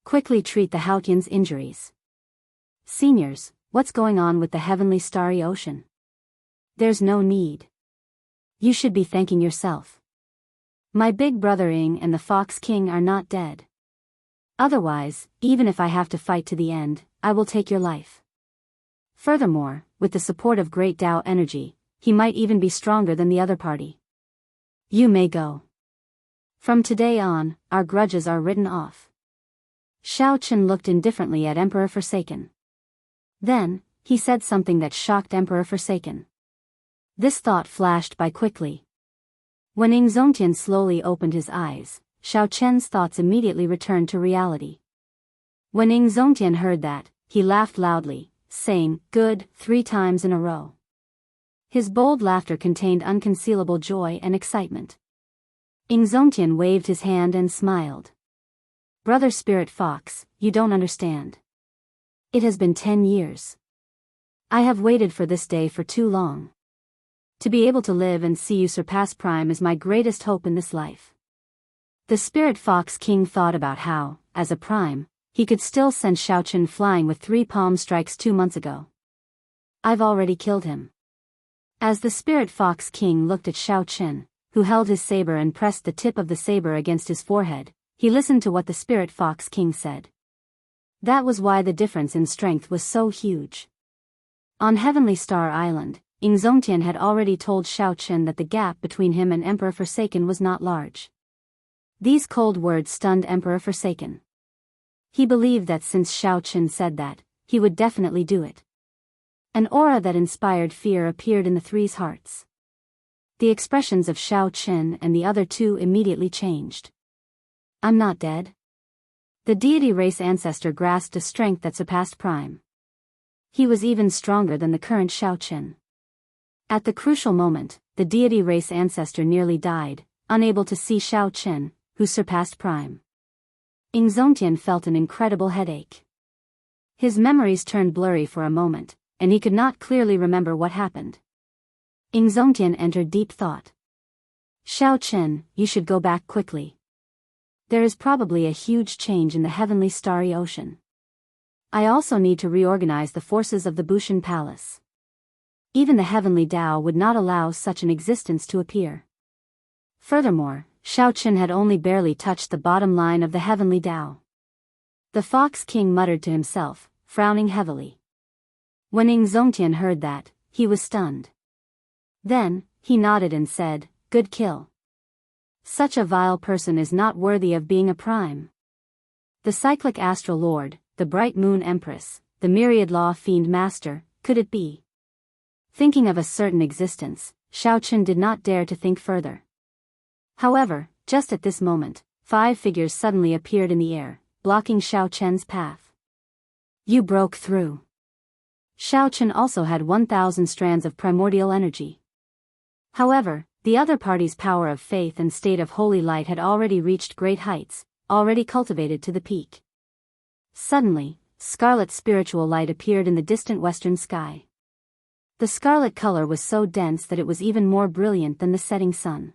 Quickly treat the Haotian's injuries. Seniors, what's going on with the heavenly starry ocean? There's no need. You should be thanking yourself. My big brother Ing and the Fox King are not dead. Otherwise, even if I have to fight to the end, I will take your life. Furthermore, with the support of great Tao energy, he might even be stronger than the other party. You may go. From today on, our grudges are written off. Shao Chen looked indifferently at Emperor Forsaken. Then, he said something that shocked Emperor Forsaken. This thought flashed by quickly. When Ing Zongtian slowly opened his eyes, Shao Chen's thoughts immediately returned to reality. When Ing Zongtian heard that, he laughed loudly, saying, "Good," 3 times in a row. His bold laughter contained unconcealable joy and excitement. Ing Zongtian waved his hand and smiled. "Brother Spirit Fox, you don't understand. It has been 10 years. I have waited for this day for too long. To be able to live and see you surpass Prime is my greatest hope in this life." The Spirit Fox King thought about how, as a Prime, he could still send Shao Chen flying with 3 palm strikes 2 months ago. I've already killed him. As the Spirit Fox King looked at Shao Chen, who held his saber and pressed the tip of the saber against his forehead, he listened to what the Spirit Fox King said. That was why the difference in strength was so huge. On Heavenly Star Island, Ing Zongtian had already told Shao Chen that the gap between him and Emperor Forsaken was not large. These cold words stunned Emperor Forsaken. He believed that since Shao Chen said that, he would definitely do it. An aura that inspired fear appeared in the 3's hearts. The expressions of Shao Chen and the other 2 immediately changed. I'm not dead. The deity race ancestor grasped a strength that surpassed Prime. He was even stronger than the current Shao Chen. At the crucial moment, the deity race ancestor nearly died, unable to see Shao Chen, who surpassed Prime. Ing Zongtian felt an incredible headache. His memories turned blurry for a moment, and he could not clearly remember what happened. Ing Zongtian entered deep thought. Shao Chen, you should go back quickly. There is probably a huge change in the heavenly starry ocean. I also need to reorganize the forces of the Bushan Palace. Even the heavenly Tao would not allow such an existence to appear. Furthermore, Shao Chen had only barely touched the bottom line of the heavenly Tao. The Fox King muttered to himself, frowning heavily. When Ing Zongtian heard that, he was stunned. Then, he nodded and said, "Good kill. Such a vile person is not worthy of being a Prime." The cyclic astral lord, the bright moon empress, the myriad law fiend master, could it be? Thinking of a certain existence, Shao Chen did not dare to think further. However, just at this moment, 5 figures suddenly appeared in the air, blocking Shao Chen's path. You broke through. Shao Chen also had 1,000 strands of primordial energy. However, the other party's power of faith and state of holy light had already reached great heights, already cultivated to the peak. Suddenly, scarlet spiritual light appeared in the distant western sky. The scarlet color was so dense that it was even more brilliant than the setting sun.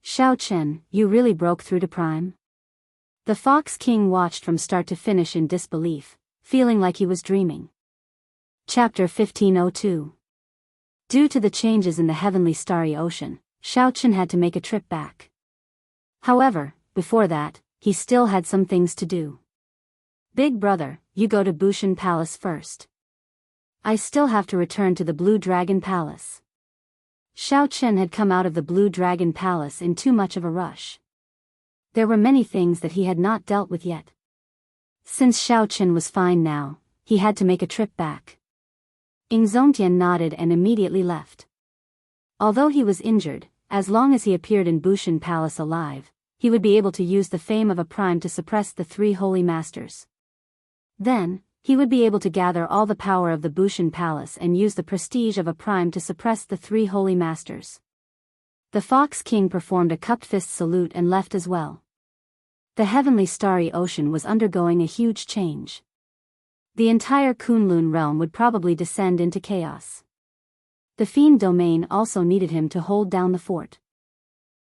Shao Chen, you really broke through to Prime? The Fox King watched from start to finish in disbelief, feeling like he was dreaming. Chapter 1502. Due to the changes in the heavenly starry ocean, Shao Chen had to make a trip back. However, before that, he still had some things to do. Big brother, you go to Bushan Palace first. I still have to return to the Blue Dragon Palace. Shao Chen had come out of the Blue Dragon Palace in too much of a rush. There were many things that he had not dealt with yet. Since Shao Chen was fine now, he had to make a trip back. Ing Zongtian nodded and immediately left. Although he was injured, as long as he appeared in Bushan Palace alive, he would be able to use the fame of a Prime to suppress the 3 holy masters. Then, he would be able to gather all the power of the Bushan Palace and use the prestige of a Prime to suppress the 3 holy masters. The Fox King performed a cupped fist salute and left as well. The heavenly starry ocean was undergoing a huge change. The entire Kunlun realm would probably descend into chaos. The fiend domain also needed him to hold down the fort.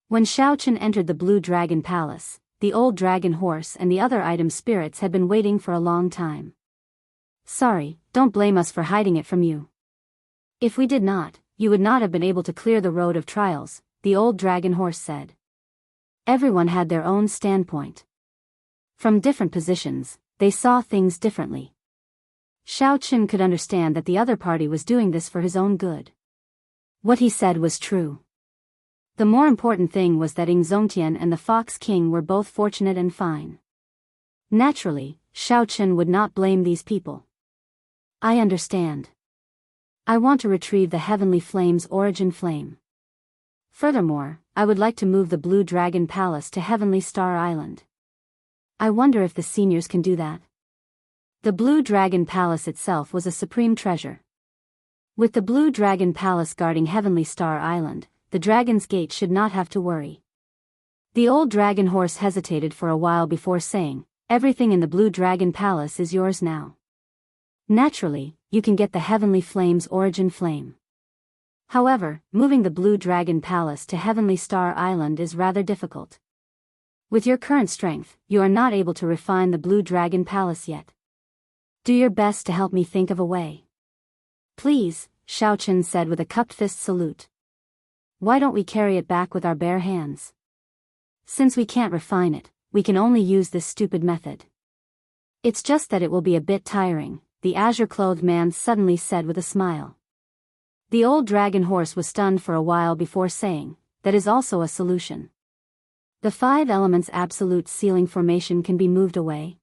When Shao Chen entered the Blue Dragon Palace, the old dragon horse and the other item spirits had been waiting for a long time. Sorry, don't blame us for hiding it from you. If we did not, you would not have been able to clear the road of trials, the old dragon horse said. Everyone had their own standpoint. From different positions, they saw things differently. Xiao Qin could understand that the other party was doing this for his own good. What he said was true. The more important thing was that Ing Zongtian and the Fox King were both fortunate and fine. Naturally, Xiao Qin would not blame these people. I understand. I want to retrieve the Heavenly Flame's origin flame. Furthermore, I would like to move the Blue Dragon Palace to Heavenly Star Island. I wonder if the seniors can do that. The Blue Dragon Palace itself was a supreme treasure. With the Blue Dragon Palace guarding Heavenly Star Island, the Dragon's Gate should not have to worry. The old dragon horse hesitated for a while before saying, "Everything in the Blue Dragon Palace is yours now. Naturally, you can get the Heavenly Flame's origin flame. However, moving the Blue Dragon Palace to Heavenly Star Island is rather difficult. With your current strength, you are not able to refine the Blue Dragon Palace yet. Do your best to help me think of a way. Please," Xiao Qin said with a cupped fist salute. "Why don't we carry it back with our bare hands? Since we can't refine it, we can only use this stupid method. It's just that it will be a bit tiring," the azure-clothed man suddenly said with a smile. The old dragon horse was stunned for a while before saying, "That is also a solution. The 5 elements absolute sealing formation can be moved away."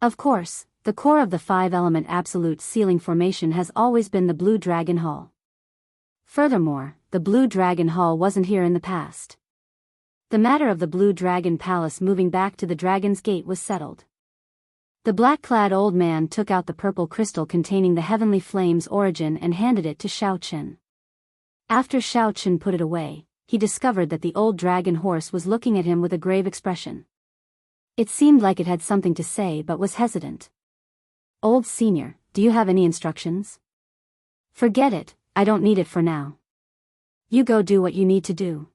Of course, the core of the 5-element absolute sealing formation has always been the Blue Dragon Hall. Furthermore, the Blue Dragon Hall wasn't here in the past. The matter of the Blue Dragon Palace moving back to the Dragon's Gate was settled. The black-clad old man took out the purple crystal containing the Heavenly Flame's origin and handed it to Xiao Qin. After Xiao Qin put it away, he discovered that the old dragon horse was looking at him with a grave expression. It seemed like it had something to say but was hesitant. "Old senior, do you have any instructions?" "Forget it, I don't need it for now. You go do what you need to do.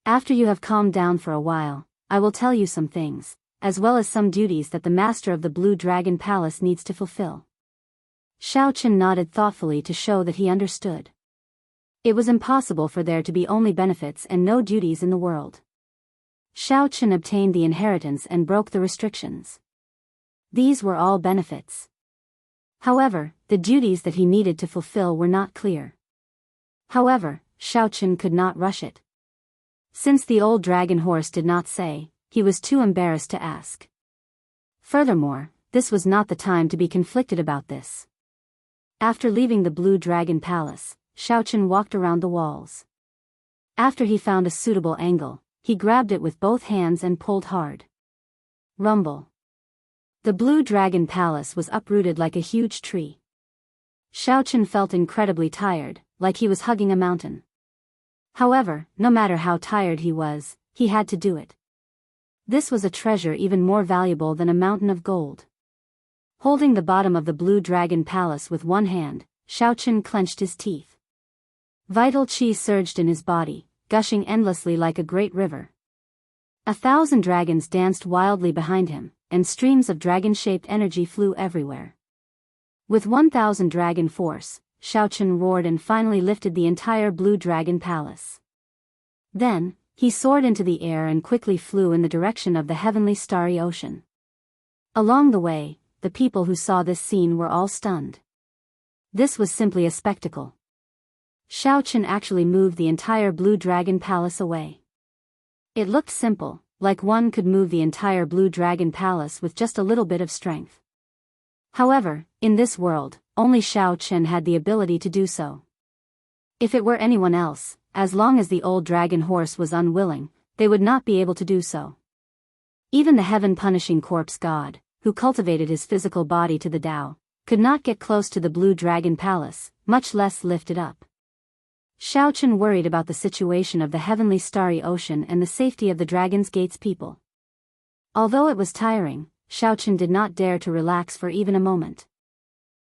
After you have calmed down for a while, I will tell you some things, as well as some duties that the master of the Blue Dragon Palace needs to fulfill." Xiao Qin nodded thoughtfully to show that he understood. It was impossible for there to be only benefits and no duties in the world. Xiao Qin obtained the inheritance and broke the restrictions. These were all benefits. However, the duties that he needed to fulfill were not clear. However, Xiao Qin could not rush it. Since the old dragon horse did not say, he was too embarrassed to ask. Furthermore, this was not the time to be conflicted about this. After leaving the Blue Dragon Palace, Xiao Qin walked around the walls. After he found a suitable angle, he grabbed it with both hands and pulled hard. Rumble. The Blue Dragon Palace was uprooted like a huge tree. Xiao Qin felt incredibly tired, like he was hugging a mountain. However, no matter how tired he was, he had to do it. This was a treasure even more valuable than a mountain of gold. Holding the bottom of the Blue Dragon Palace with one hand, Xiao Qin clenched his teeth. Vital qi surged in his body, gushing endlessly like a great river. 1,000 dragons danced wildly behind him, and streams of dragon-shaped energy flew everywhere. With 1,000 dragon force, Xiao Qin roared and finally lifted the entire Blue Dragon Palace. Then, he soared into the air and quickly flew in the direction of the heavenly starry ocean. Along the way, the people who saw this scene were all stunned. This was simply a spectacle. Xiao Qin actually moved the entire Blue Dragon Palace away. It looked simple, like one could move the entire Blue Dragon Palace with just a little bit of strength. However, in this world, only Xiao Qin had the ability to do so. If it were anyone else, as long as the old dragon horse was unwilling, they would not be able to do so. Even the heaven-punishing corpse god, who cultivated his physical body to the Tao, could not get close to the Blue Dragon Palace, much less lift it up. Xiao Qin worried about the situation of the heavenly starry ocean and the safety of the Dragon's Gate's people. Although it was tiring, Xiao Qin did not dare to relax for even a moment.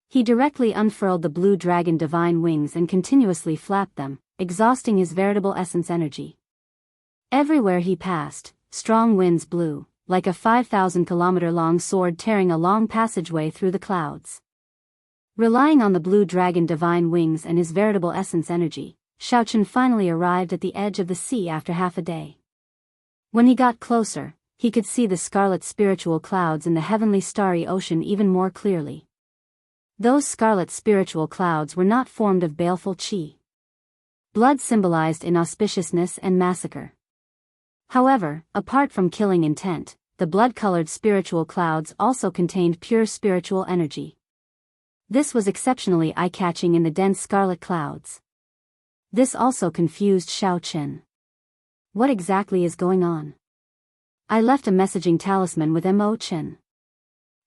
He directly unfurled the blue dragon divine wings and continuously flapped them, exhausting his veritable essence energy. Everywhere he passed, strong winds blew, like a 5,000-kilometer-long sword tearing a long passageway through the clouds. Relying on the blue dragon divine wings and his veritable essence energy, Xiaochen finally arrived at the edge of the sea after half a day. When he got closer, he could see the scarlet spiritual clouds in the heavenly starry ocean even more clearly. Those scarlet spiritual clouds were not formed of baleful qi. Blood symbolized inauspiciousness and massacre. However, apart from killing intent, the blood-colored spiritual clouds also contained pure spiritual energy. This was exceptionally eye-catching in the dense scarlet clouds. This also confused Xiaochen. What exactly is going on? I left a messaging talisman with Mo Chen.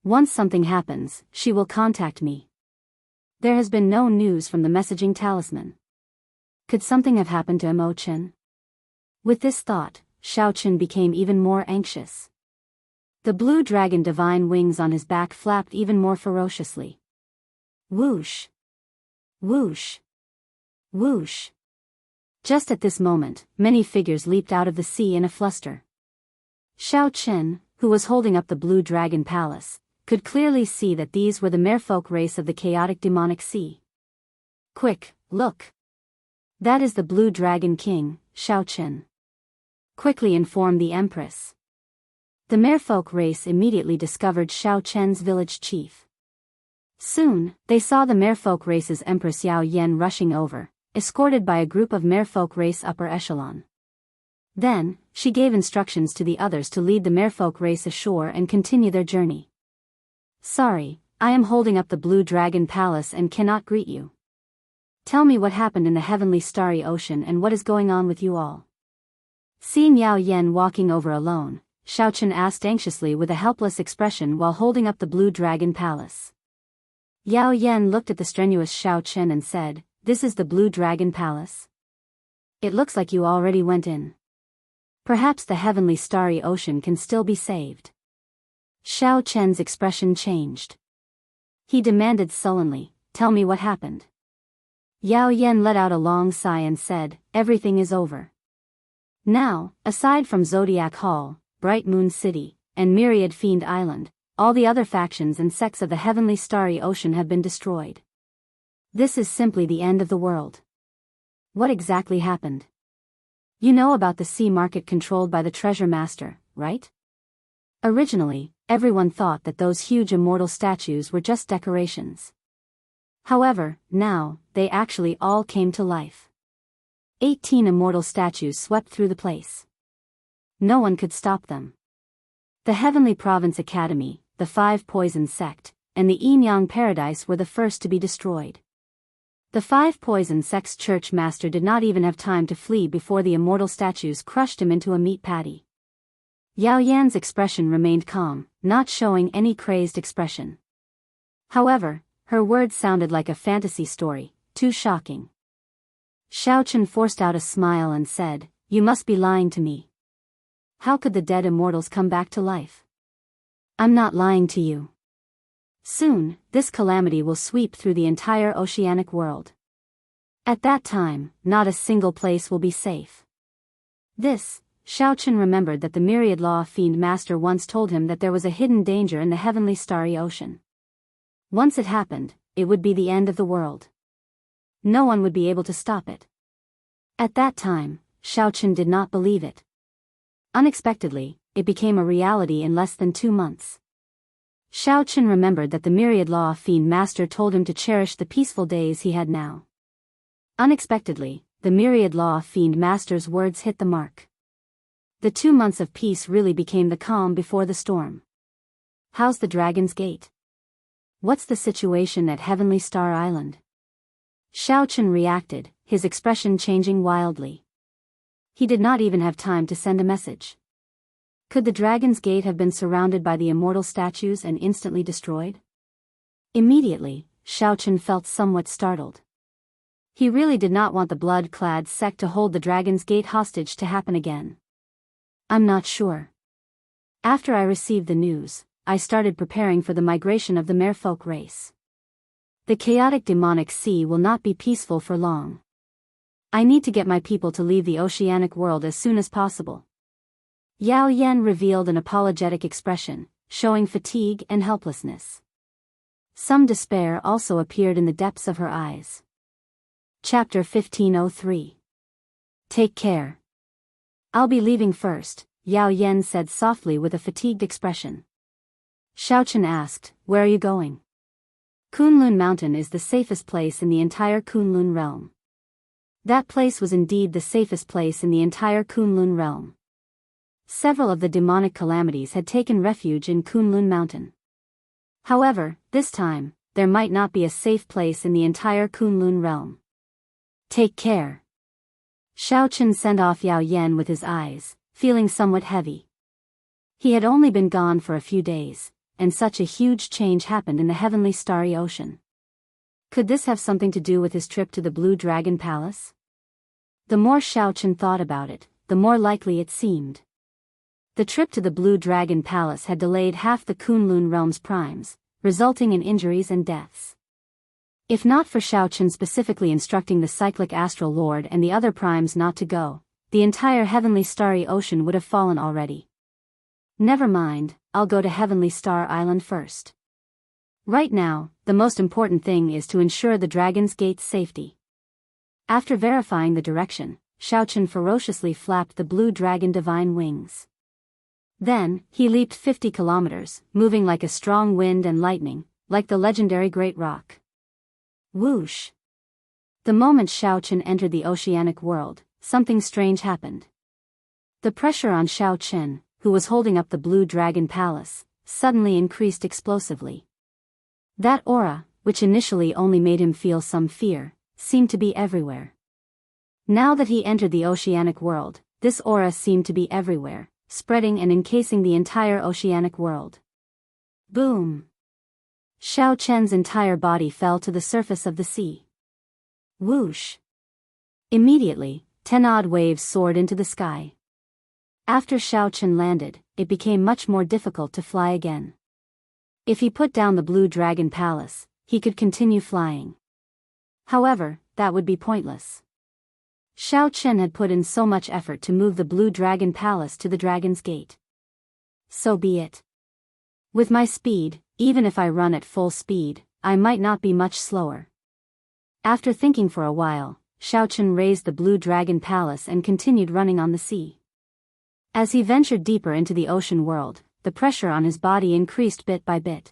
Once something happens, she will contact me. There has been no news from the messaging talisman. Could something have happened to Mo Chen? With this thought, Xiaochen became even more anxious. The blue dragon divine wings on his back flapped even more ferociously. Whoosh! Whoosh! Whoosh! Just at this moment, many figures leaped out of the sea in a fluster. Xiaochen, who was holding up the blue dragon palace, could clearly see that these were the merfolk race of the chaotic demonic sea. Quick, look! That is the blue dragon king, Xiaochen. Quickly informed the empress. The merfolk race immediately discovered Xiaochen's village chief. Soon, they saw the merfolk race's empress Yao Yan rushing over, escorted by a group of merfolk race upper echelon. Then, she gave instructions to the others to lead the merfolk race ashore and continue their journey. Sorry, I am holding up the blue dragon palace and cannot greet you. Tell me what happened in the heavenly starry ocean and what is going on with you all. Seeing Yao Yan walking over alone, Xiaochen asked anxiously with a helpless expression while holding up the blue dragon palace. Yao Yan looked at the strenuous Xiaochen and said, "This is the blue dragon palace? It looks like you already went in. Perhaps the heavenly starry ocean can still be saved." Xiaochen's expression changed. He demanded sullenly, "Tell me what happened." Yao Yan let out a long sigh and said, "Everything is over. Now, aside from Zodiac Hall, Bright Moon City, and Myriad Fiend Island, all the other factions and sects of the heavenly starry ocean have been destroyed. This is simply the end of the world." What exactly happened? You know about the sea market controlled by the treasure master, right? Originally, everyone thought that those huge immortal statues were just decorations. However, now, they actually all came to life. 18 immortal statues swept through the place. No one could stop them. The Heavenly Province Academy, the Five Poison Sect, and the Yin Yang Paradise were the first to be destroyed. The Five Poison Sect's church master did not even have time to flee before the immortal statues crushed him into a meat patty. Yao Yan's expression remained calm, not showing any crazed expression. However, her words sounded like a fantasy story, too shocking. Xiaochen forced out a smile and said, "You must be lying to me. How could the dead immortals come back to life?" "I'm not lying to you. Soon, this calamity will sweep through the entire oceanic world. At that time, not a single place will be safe." Xiaochen remembered that the Myriad Law Fiend Master once told him that there was a hidden danger in the heavenly starry ocean. Once it happened, it would be the end of the world. No one would be able to stop it. At that time, Xiaochen did not believe it. Unexpectedly, it became a reality in less than 2 months. Xiaochen remembered that the Myriad Law Fiend Master told him to cherish the peaceful days he had now. Unexpectedly, the Myriad Law Fiend Master's words hit the mark. The 2 months of peace really became the calm before the storm. How's the Dragon's Gate? What's the situation at Heavenly Star Island? Xiaochen reacted, his expression changing wildly. He did not even have time to send a message. Could the Dragon's Gate have been surrounded by the immortal statues and instantly destroyed? Immediately, Xiaochen felt somewhat startled. He really did not want the blood-clad sect to hold the Dragon's Gate hostage to happen again. "I'm not sure. After I received the news, I started preparing for the migration of the merfolk race. The chaotic demonic sea will not be peaceful for long. I need to get my people to leave the oceanic world as soon as possible." Yao Yan revealed an apologetic expression, showing fatigue and helplessness. Some despair also appeared in the depths of her eyes. Chapter 1503. Take care. I'll be leaving first, Yao Yan said softly with a fatigued expression. Xiaochen asked, where are you going? Kunlun Mountain is the safest place in the entire Kunlun realm. That place was indeed the safest place in the entire Kunlun realm. Several of the demonic calamities had taken refuge in Kunlun Mountain. However, this time, there might not be a safe place in the entire Kunlun realm. Take care. Xiaochen sent off Yao Yan with his eyes, feeling somewhat heavy. He had only been gone for a few days, and such a huge change happened in the heavenly starry ocean. Could this have something to do with his trip to the Blue Dragon Palace? The more Xiaochen thought about it, the more likely it seemed. The trip to the Blue Dragon Palace had delayed half the Kunlun realm's primes, resulting in injuries and deaths. If not for Xiaochen specifically instructing the cyclic astral lord and the other primes not to go, the entire heavenly starry ocean would have fallen already. Never mind, I'll go to Heavenly Star Island first. Right now, the most important thing is to ensure the Dragon's Gate's safety. After verifying the direction, Xiaochen ferociously flapped the blue dragon divine wings. Then, he leaped 50 kilometers, moving like a strong wind and lightning, like the legendary Great Rock. Whoosh! The moment Xiaochen entered the oceanic world, something strange happened. The pressure on Xiaochen, who was holding up the Blue Dragon Palace, suddenly increased explosively. That aura, which initially only made him feel some fear, seemed to be everywhere. Now that he entered the oceanic world, this aura seemed to be everywhere, spreading and encasing the entire oceanic world. Boom! Xiaochen's entire body fell to the surface of the sea. Whoosh! Immediately, 10 odd waves soared into the sky. After Xiaochen landed, it became much more difficult to fly again. If he put down the Blue Dragon Palace, he could continue flying. However, that would be pointless. Xiaochen had put in so much effort to move the Blue Dragon Palace to the Dragon's Gate. So be it. With my speed, even if I run at full speed, I might not be much slower. After thinking for a while, Xiaochen raised the Blue Dragon Palace and continued running on the sea. As he ventured deeper into the ocean world, the pressure on his body increased bit by bit.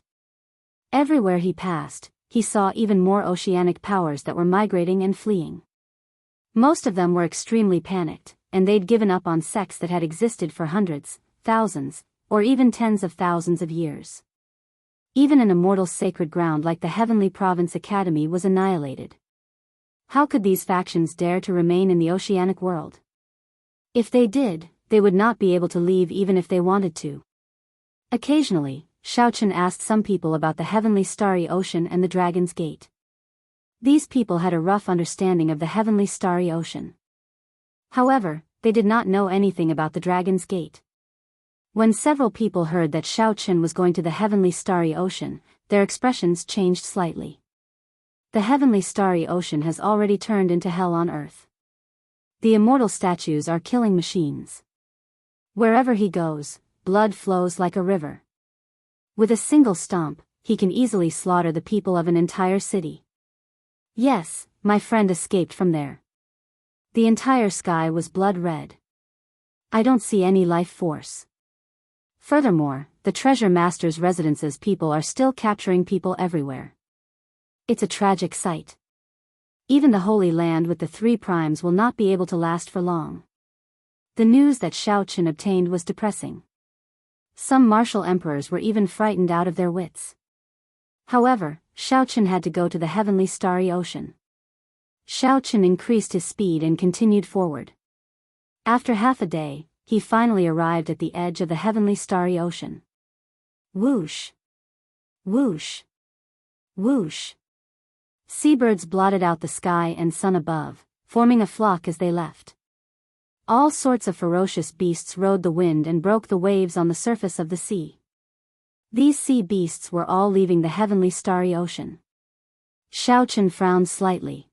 Everywhere he passed, he saw even more oceanic powers that were migrating and fleeing. Most of them were extremely panicked, and they'd given up on sects that had existed for hundreds, thousands, or even tens of thousands of years. Even an immortal sacred ground like the Heavenly Province Academy was annihilated. How could these factions dare to remain in the oceanic world? If they did, they would not be able to leave even if they wanted to. Occasionally, Xiaochen asked some people about the heavenly starry ocean and the Dragon's Gate. These people had a rough understanding of the heavenly starry ocean. However, they did not know anything about the Dragon's Gate. When several people heard that Xiaochen was going to the heavenly starry ocean, their expressions changed slightly. The heavenly starry ocean has already turned into hell on earth. The immortal statues are killing machines. Wherever he goes, blood flows like a river. With a single stomp, he can easily slaughter the people of an entire city. Yes, my friend escaped from there. The entire sky was blood red. I don't see any life force. Furthermore, the treasure master's residence's people are still capturing people everywhere. It's a tragic sight. Even the Holy Land with the 3 primes will not be able to last for long. The news that Xiaochen obtained was depressing. Some martial emperors were even frightened out of their wits. However, Xiaochen had to go to the heavenly starry ocean. Xiaochen increased his speed and continued forward. After half a day, he finally arrived at the edge of the heavenly starry ocean. Whoosh! Whoosh! Whoosh! Seabirds blotted out the sky and sun above, forming a flock as they left. All sorts of ferocious beasts rode the wind and broke the waves on the surface of the sea. These sea beasts were all leaving the heavenly starry ocean. Xiaochen frowned slightly.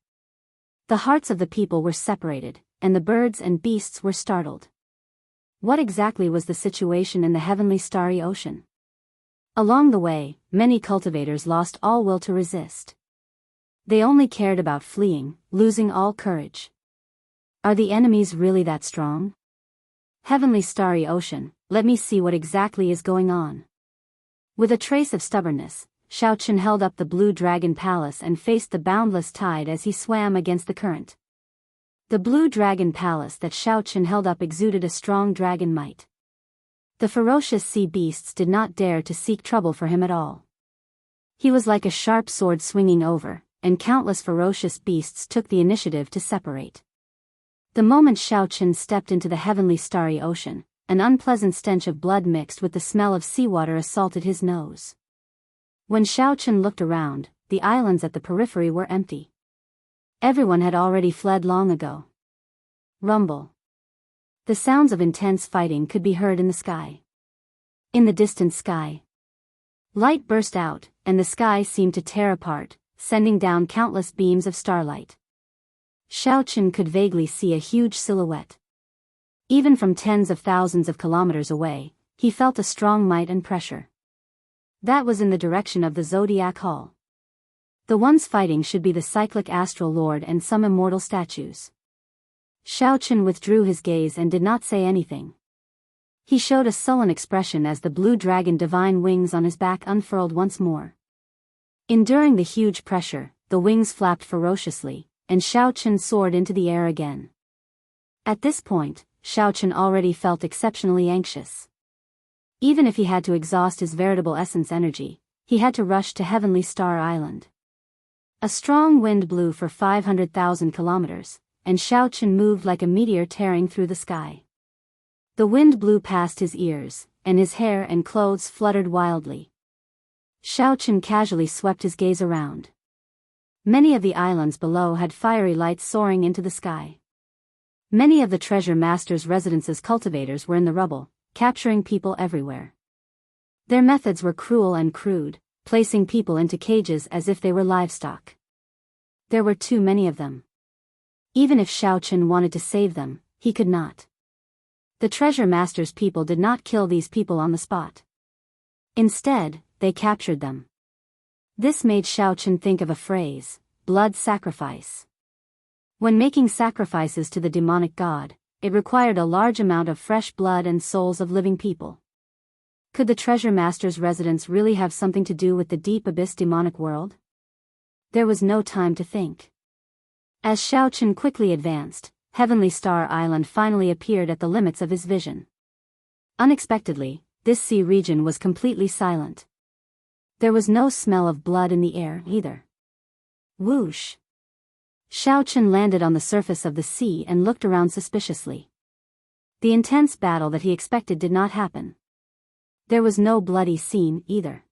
The hearts of the people were separated, and the birds and beasts were startled. What exactly was the situation in the heavenly starry ocean? Along the way, many cultivators lost all will to resist. They only cared about fleeing, losing all courage. Are the enemies really that strong? Heavenly starry ocean, let me see what exactly is going on. With a trace of stubbornness, Shaochen held up the blue dragon palace and faced the boundless tide as he swam against the current. The blue dragon palace that Shaochen held up exuded a strong dragon might. The ferocious sea beasts did not dare to seek trouble for him at all. He was like a sharp sword swinging over, and countless ferocious beasts took the initiative to separate. The moment Shaochen stepped into the heavenly starry ocean, an unpleasant stench of blood mixed with the smell of seawater assaulted his nose. When Shaochen looked around, the islands at the periphery were empty. Everyone had already fled long ago. Rumble. The sounds of intense fighting could be heard in the sky. In the distant sky, light burst out, and the sky seemed to tear apart, sending down countless beams of starlight. Shaochen could vaguely see a huge silhouette. Even from tens of thousands of kilometers away, he felt a strong might and pressure. That was in the direction of the Zodiac Hall. The ones fighting should be the cyclic astral lord and some immortal statues. Shaochen withdrew his gaze and did not say anything. He showed a sullen expression as the blue dragon divine wings on his back unfurled once more. Enduring the huge pressure, the wings flapped ferociously, and Shaochen soared into the air again. At this point, Shaochen already felt exceptionally anxious. Even if he had to exhaust his veritable essence energy, he had to rush to Heavenly Star Island. A strong wind blew for 500,000 kilometers, and Shaochen moved like a meteor tearing through the sky. The wind blew past his ears, and his hair and clothes fluttered wildly. Shaochen casually swept his gaze around. Many of the islands below had fiery lights soaring into the sky. Many of the treasure master's residence's cultivators were in the rubble, capturing people everywhere. Their methods were cruel and crude, placing people into cages as if they were livestock. There were too many of them. Even if Shaochen wanted to save them, he could not. The treasure master's people did not kill these people on the spot. Instead, they captured them. This made Shaochen think of a phrase, blood sacrifice. When making sacrifices to the demonic god, it required a large amount of fresh blood and souls of living people. Could the treasure master's residence really have something to do with the deep abyss demonic world? There was no time to think. As Shaochen quickly advanced, Heavenly Star Island finally appeared at the limits of his vision. Unexpectedly, this sea region was completely silent. There was no smell of blood in the air, either. Whoosh! Shaochen landed on the surface of the sea and looked around suspiciously. The intense battle that he expected did not happen. There was no bloody scene, either.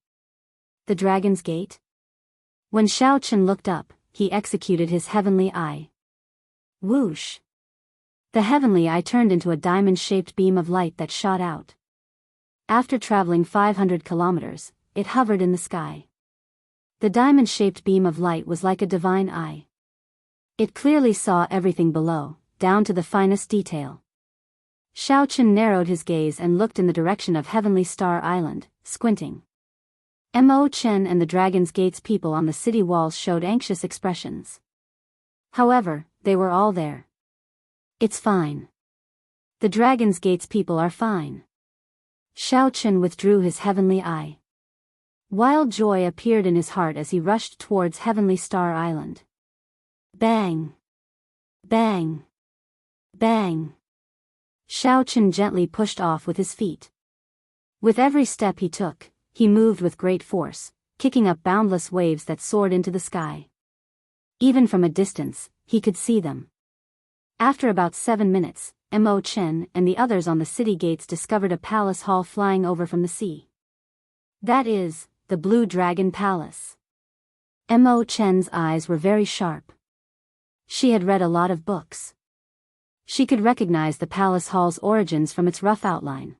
The Dragon's Gate? When Shaochen looked up, he executed his heavenly eye. Whoosh! The heavenly eye turned into a diamond-shaped beam of light that shot out. After traveling 500 kilometers, it hovered in the sky. The diamond-shaped beam of light was like a divine eye. It clearly saw everything below, down to the finest detail. Shaochen narrowed his gaze and looked in the direction of Heavenly Star Island, squinting. Mo Chen and the Dragon's Gate's people on the city walls showed anxious expressions. However, they were all there. It's fine. The Dragon's Gate's people are fine. Shaochen withdrew his heavenly eye. Wild joy appeared in his heart as he rushed towards Heavenly Star Island. Bang! Bang! Bang! Shaochen gently pushed off with his feet. With every step he took, he moved with great force, kicking up boundless waves that soared into the sky. Even from a distance, he could see them. After about 7 minutes, Mo Chen and the others on the city gates discovered a palace hall flying over from the sea. That is, the Blue Dragon Palace. Mo Chen's eyes were very sharp. She had read a lot of books. She could recognize the palace hall's origins from its rough outline.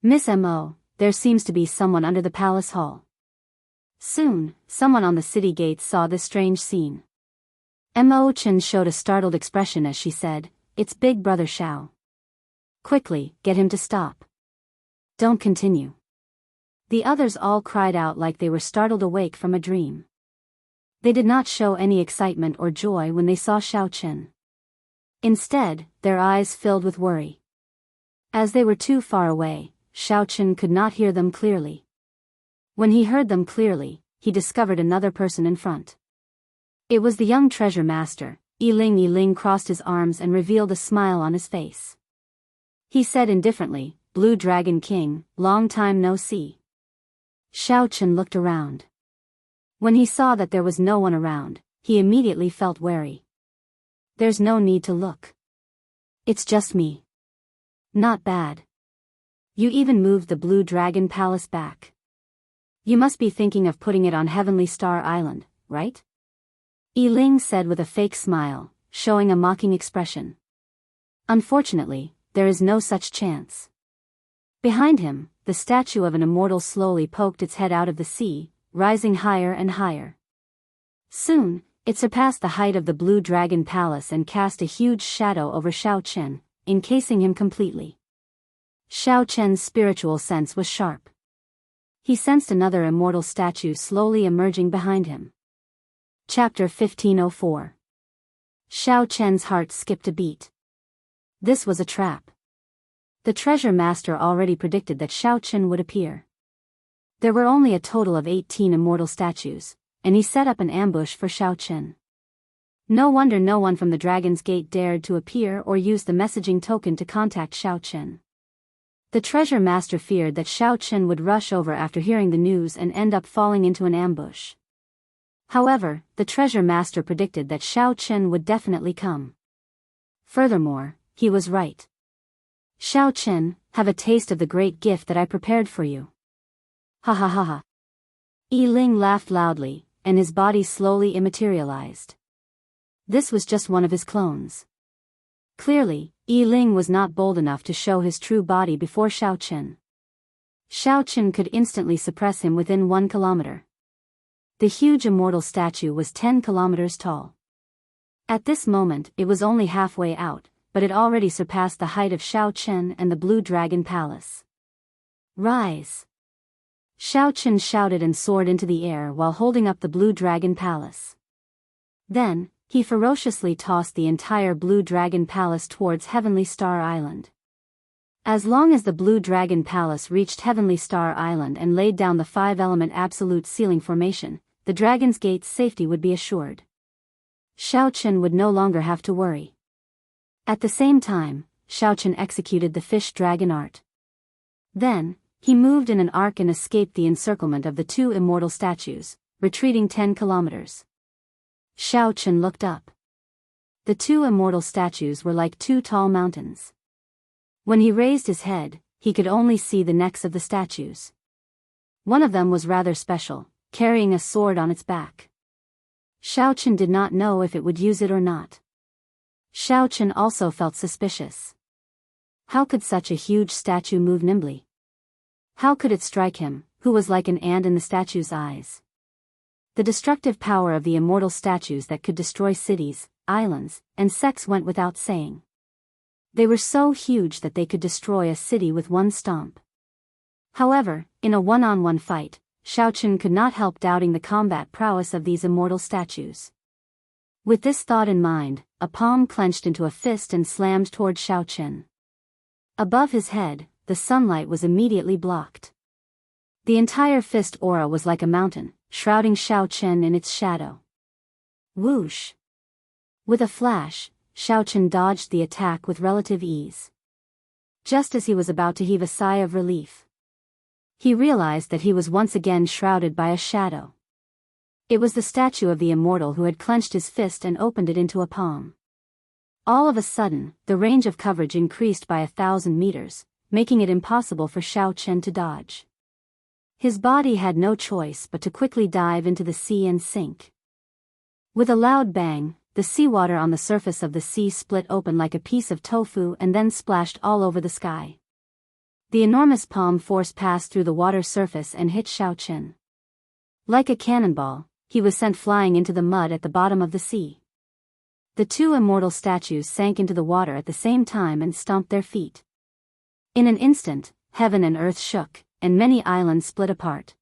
Miss Mo, there seems to be someone under the palace hall. Soon, someone on the city gates saw this strange scene. Mo Chen showed a startled expression as she said, "It's Big Brother Shao." Quickly, get him to stop. Don't continue. The others all cried out like they were startled awake from a dream. They did not show any excitement or joy when they saw Xiaochen. Instead, their eyes filled with worry. As they were too far away, Xiaochen could not hear them clearly. When he heard them clearly, he discovered another person in front. It was the young treasure master. Yi Ling crossed his arms and revealed a smile on his face. He said indifferently, "Blue Dragon King, long time no see." Xiaochen looked around. When he saw that there was no one around, he immediately felt wary. There's no need to look. It's just me. Not bad. You even moved the Blue Dragon Palace back. You must be thinking of putting it on Heavenly Star Island, right? Yi Ling said with a fake smile, showing a mocking expression. Unfortunately, there is no such chance. Behind him, the statue of an immortal slowly poked its head out of the sea, rising higher and higher. Soon, it surpassed the height of the Blue Dragon Palace and cast a huge shadow over Xiaochen, encasing him completely. Xiaochen's spiritual sense was sharp. He sensed another immortal statue slowly emerging behind him. Chapter 1504. Xiaochen's heart skipped a beat. This was a trap. The treasure master already predicted that Xiaochen would appear. There were only a total of 18 immortal statues, and he set up an ambush for Xiaochen. No wonder no one from the Dragon's Gate dared to appear or use the messaging token to contact Xiaochen. The treasure master feared that Xiaochen would rush over after hearing the news and end up falling into an ambush. However, the treasure master predicted that Xiaochen would definitely come. Furthermore, he was right. Xiaochen, have a taste of the great gift that I prepared for you. Ha ha ha ha. Yi Ling laughed loudly, and his body slowly immaterialized. This was just one of his clones. Clearly, Yi Ling was not bold enough to show his true body before Xiaochen. Xiaochen could instantly suppress him within 1 kilometer. The huge immortal statue was 10 kilometers tall. At this moment, it was only halfway out, but it already surpassed the height of Xiaochen and the Blue Dragon Palace. Rise! Xiaochen shouted and soared into the air while holding up the Blue Dragon Palace. Then, he ferociously tossed the entire Blue Dragon Palace towards Heavenly Star Island. As long as the Blue Dragon Palace reached Heavenly Star Island and laid down the 5-element absolute ceiling formation, the Dragon's Gate's safety would be assured. Xiaochen would no longer have to worry. At the same time, Xiaochen executed the fish dragon art. Then, he moved in an arc and escaped the encirclement of the 2 immortal statues, retreating 10 kilometers. Xiaochen looked up. The 2 immortal statues were like 2 tall mountains. When he raised his head, he could only see the necks of the statues. One of them was rather special, carrying a sword on its back. Xiaochen did not know if it would use it or not. Xiaochen also felt suspicious. How could such a huge statue move nimbly? How could it strike him, who was like an ant in the statue's eyes? The destructive power of the immortal statues that could destroy cities, islands, and sects went without saying. They were so huge that they could destroy a city with one stomp. However, in a one-on-one fight, Xiaochen could not help doubting the combat prowess of these immortal statues. With this thought in mind, a palm clenched into a fist and slammed toward Xiaochen. Above his head, the sunlight was immediately blocked. The entire fist aura was like a mountain, shrouding Xiaochen in its shadow. Whoosh! With a flash, Xiaochen dodged the attack with relative ease. Just as he was about to heave a sigh of relief, he realized that he was once again shrouded by a shadow. It was the statue of the immortal who had clenched his fist and opened it into a palm. All of a sudden, the range of coverage increased by 1,000 meters, making it impossible for Xiaochen to dodge. His body had no choice but to quickly dive into the sea and sink. With a loud bang, the seawater on the surface of the sea split open like a piece of tofu and then splashed all over the sky. The enormous palm force passed through the water surface and hit Xiaochen. Like a cannonball, he was sent flying into the mud at the bottom of the sea. The 2 immortal statues sank into the water at the same time and stomped their feet. In an instant, heaven and earth shook, and many islands split apart.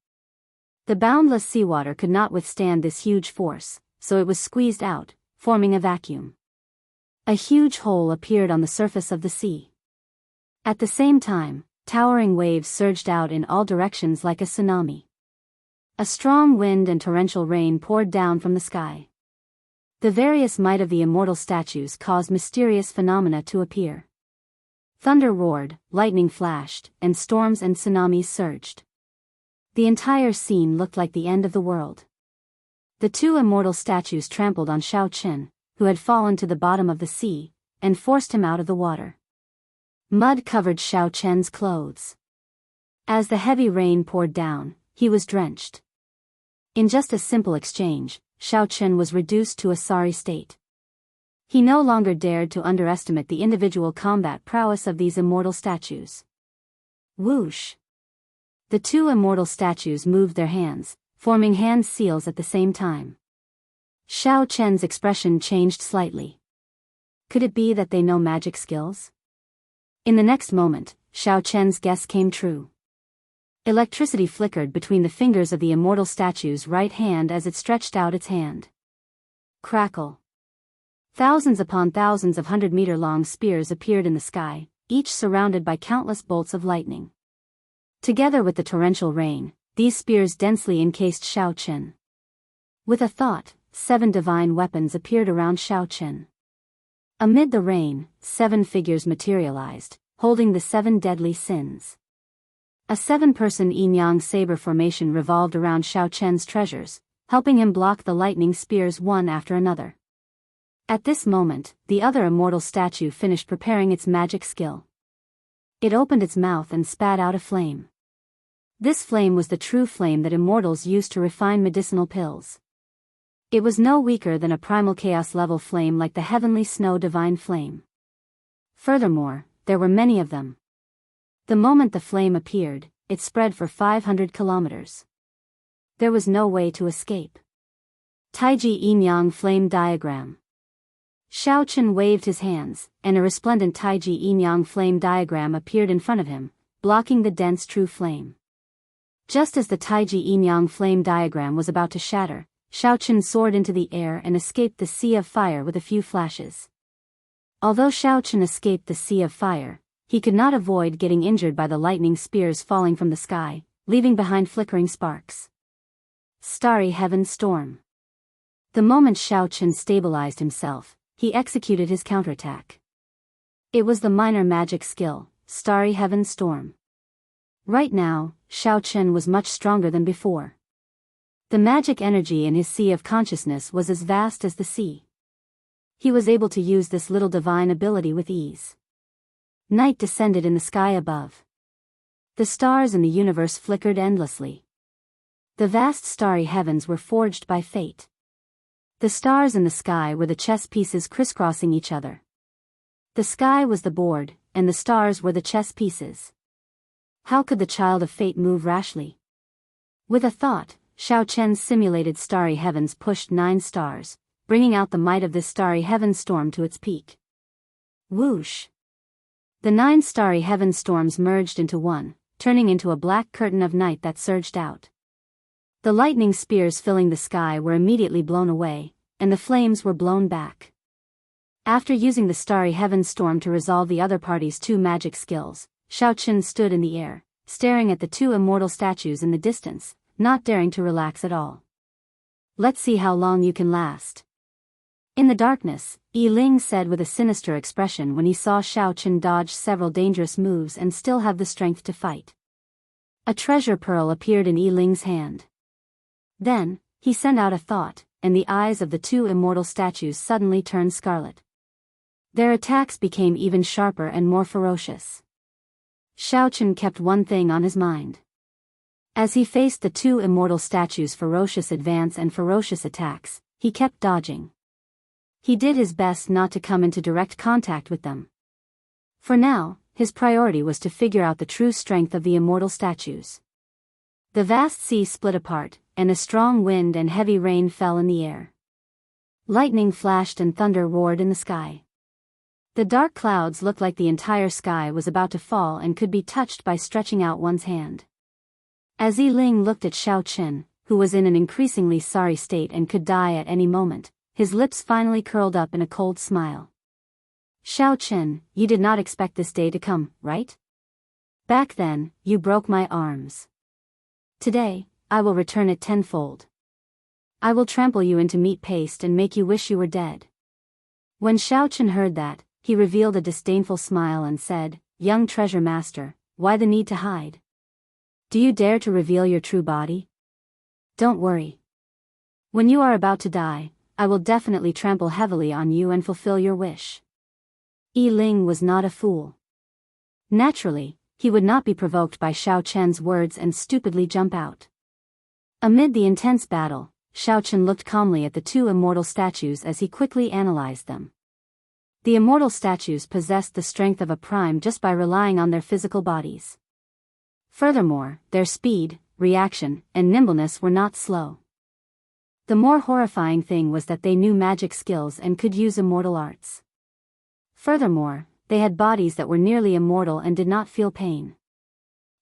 The boundless seawater could not withstand this huge force, so it was squeezed out, forming a vacuum. A huge hole appeared on the surface of the sea. At the same time, towering waves surged out in all directions like a tsunami. A strong wind and torrential rain poured down from the sky. The various might of the immortal statues caused mysterious phenomena to appear. Thunder roared, lightning flashed, and storms and tsunamis surged. The entire scene looked like the end of the world. The two immortal statues trampled on Xiaoqin, who had fallen to the bottom of the sea, and forced him out of the water. Mud covered Xiaoqin's clothes. As the heavy rain poured down, he was drenched. In just a simple exchange, Xiaoqin was reduced to a sorry state. He no longer dared to underestimate the individual combat prowess of these immortal statues. Whoosh! The two immortal statues moved their hands, forming hand seals at the same time. Xiaoqin's expression changed slightly. Could it be that they know magic skills? In the next moment, Xiaoqin's guess came true. Electricity flickered between the fingers of the immortal statue's right hand as it stretched out its hand. Crackle! Thousands upon thousands of 100-meter-long spears appeared in the sky, each surrounded by countless bolts of lightning. Together with the torrential rain, these spears densely encased Xiaoqin. With a thought, 7 divine weapons appeared around Xiaoqin. Amid the rain, 7 figures materialized, holding the 7 deadly sins. A 7-person yin-yang saber formation revolved around Xiaoqin's treasures, helping him block the lightning spears one after another. At this moment, the other immortal statue finished preparing its magic skill. It opened its mouth and spat out a flame. This flame was the true flame that immortals use to refine medicinal pills. It was no weaker than a primal chaos-level flame like the heavenly snow divine flame. Furthermore, there were many of them. The moment the flame appeared, it spread for 500 kilometers. There was no way to escape. Taiji Yin-Yang Flame Diagram. Xiaoqin waved his hands, and a resplendent Taiji Yin-Yang Flame diagram appeared in front of him, blocking the dense true flame. Just as the Taiji Yin-Yang Flame diagram was about to shatter, Xiaoqin soared into the air and escaped the sea of fire with a few flashes. Although Xiaoqin escaped the sea of fire, he could not avoid getting injured by the lightning spears falling from the sky, leaving behind flickering sparks. Starry Heaven Storm. The moment Xiaoqin stabilized himself, he executed his counterattack. It was the minor magic skill, Starry Heaven Storm. Right now, Xiaoqin was much stronger than before. The magic energy in his sea of consciousness was as vast as the sea. He was able to use this little divine ability with ease. Night descended in the sky above. The stars in the universe flickered endlessly. The vast starry heavens were forged by fate. The stars in the sky were the chess pieces crisscrossing each other. The sky was the board, and the stars were the chess pieces. How could the child of fate move rashly? With a thought, Xiaoqin's simulated starry heavens pushed 9 stars, bringing out the might of this starry heaven storm to its peak. Whoosh! The 9 starry heaven storms merged into one, turning into a black curtain of night that surged out. The lightning spears filling the sky were immediately blown away, and the flames were blown back. After using the starry heaven storm to resolve the other party's 2 magic skills, Xiaoqin stood in the air, staring at the 2 immortal statues in the distance, not daring to relax at all. Let's see how long you can last. In the darkness, Yi Ling said with a sinister expression when he saw Xiaoqin dodge several dangerous moves and still have the strength to fight. A treasure pearl appeared in Yi Ling's hand. Then, he sent out a thought, and the eyes of the 2 immortal statues suddenly turned scarlet. Their attacks became even sharper and more ferocious. Xiaoqin kept one thing on his mind. As he faced the 2 immortal statues' ferocious advance and ferocious attacks, he kept dodging. He did his best not to come into direct contact with them. For now, his priority was to figure out the true strength of the immortal statues. The vast sea split apart, and a strong wind and heavy rain fell in the air. Lightning flashed and thunder roared in the sky. The dark clouds looked like the entire sky was about to fall and could be touched by stretching out one's hand. As Yi Ling looked at Xiao Qin, who was in an increasingly sorry state and could die at any moment, his lips finally curled up in a cold smile. Xiao Qin, you did not expect this day to come, right? Back then, you broke my arms. Today, I will return it tenfold. I will trample you into meat paste and make you wish you were dead. When Xiao Qin heard that, he revealed a disdainful smile and said, Young treasure master, why the need to hide? Do you dare to reveal your true body? Don't worry. When you are about to die, I will definitely trample heavily on you and fulfill your wish. Yi Ling was not a fool. Naturally, he would not be provoked by Xiao Chen's words and stupidly jump out. Amid the intense battle, Xiao Chen looked calmly at the two immortal statues as he quickly analyzed them. The immortal statues possessed the strength of a prime just by relying on their physical bodies. Furthermore, their speed, reaction, and nimbleness were not slow. The more horrifying thing was that they knew magic skills and could use immortal arts. Furthermore, they had bodies that were nearly immortal and did not feel pain.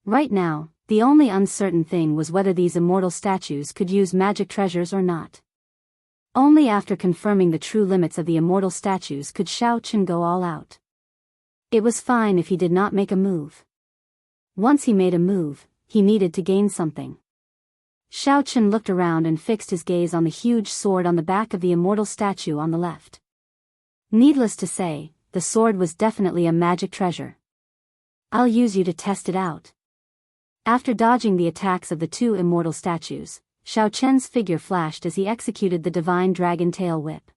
Right now, the only uncertain thing was whether these immortal statues could use magic treasures or not. Only after confirming the true limits of the immortal statues could Xiao Qin go all out. It was fine if he did not make a move. Once he made a move, he needed to gain something. Xiao Qin looked around and fixed his gaze on the huge sword on the back of the immortal statue on the left. Needless to say, the sword was definitely a magic treasure. I'll use you to test it out. After dodging the attacks of the two immortal statues, Xiao Chen's figure flashed as he executed the divine dragon tail whip.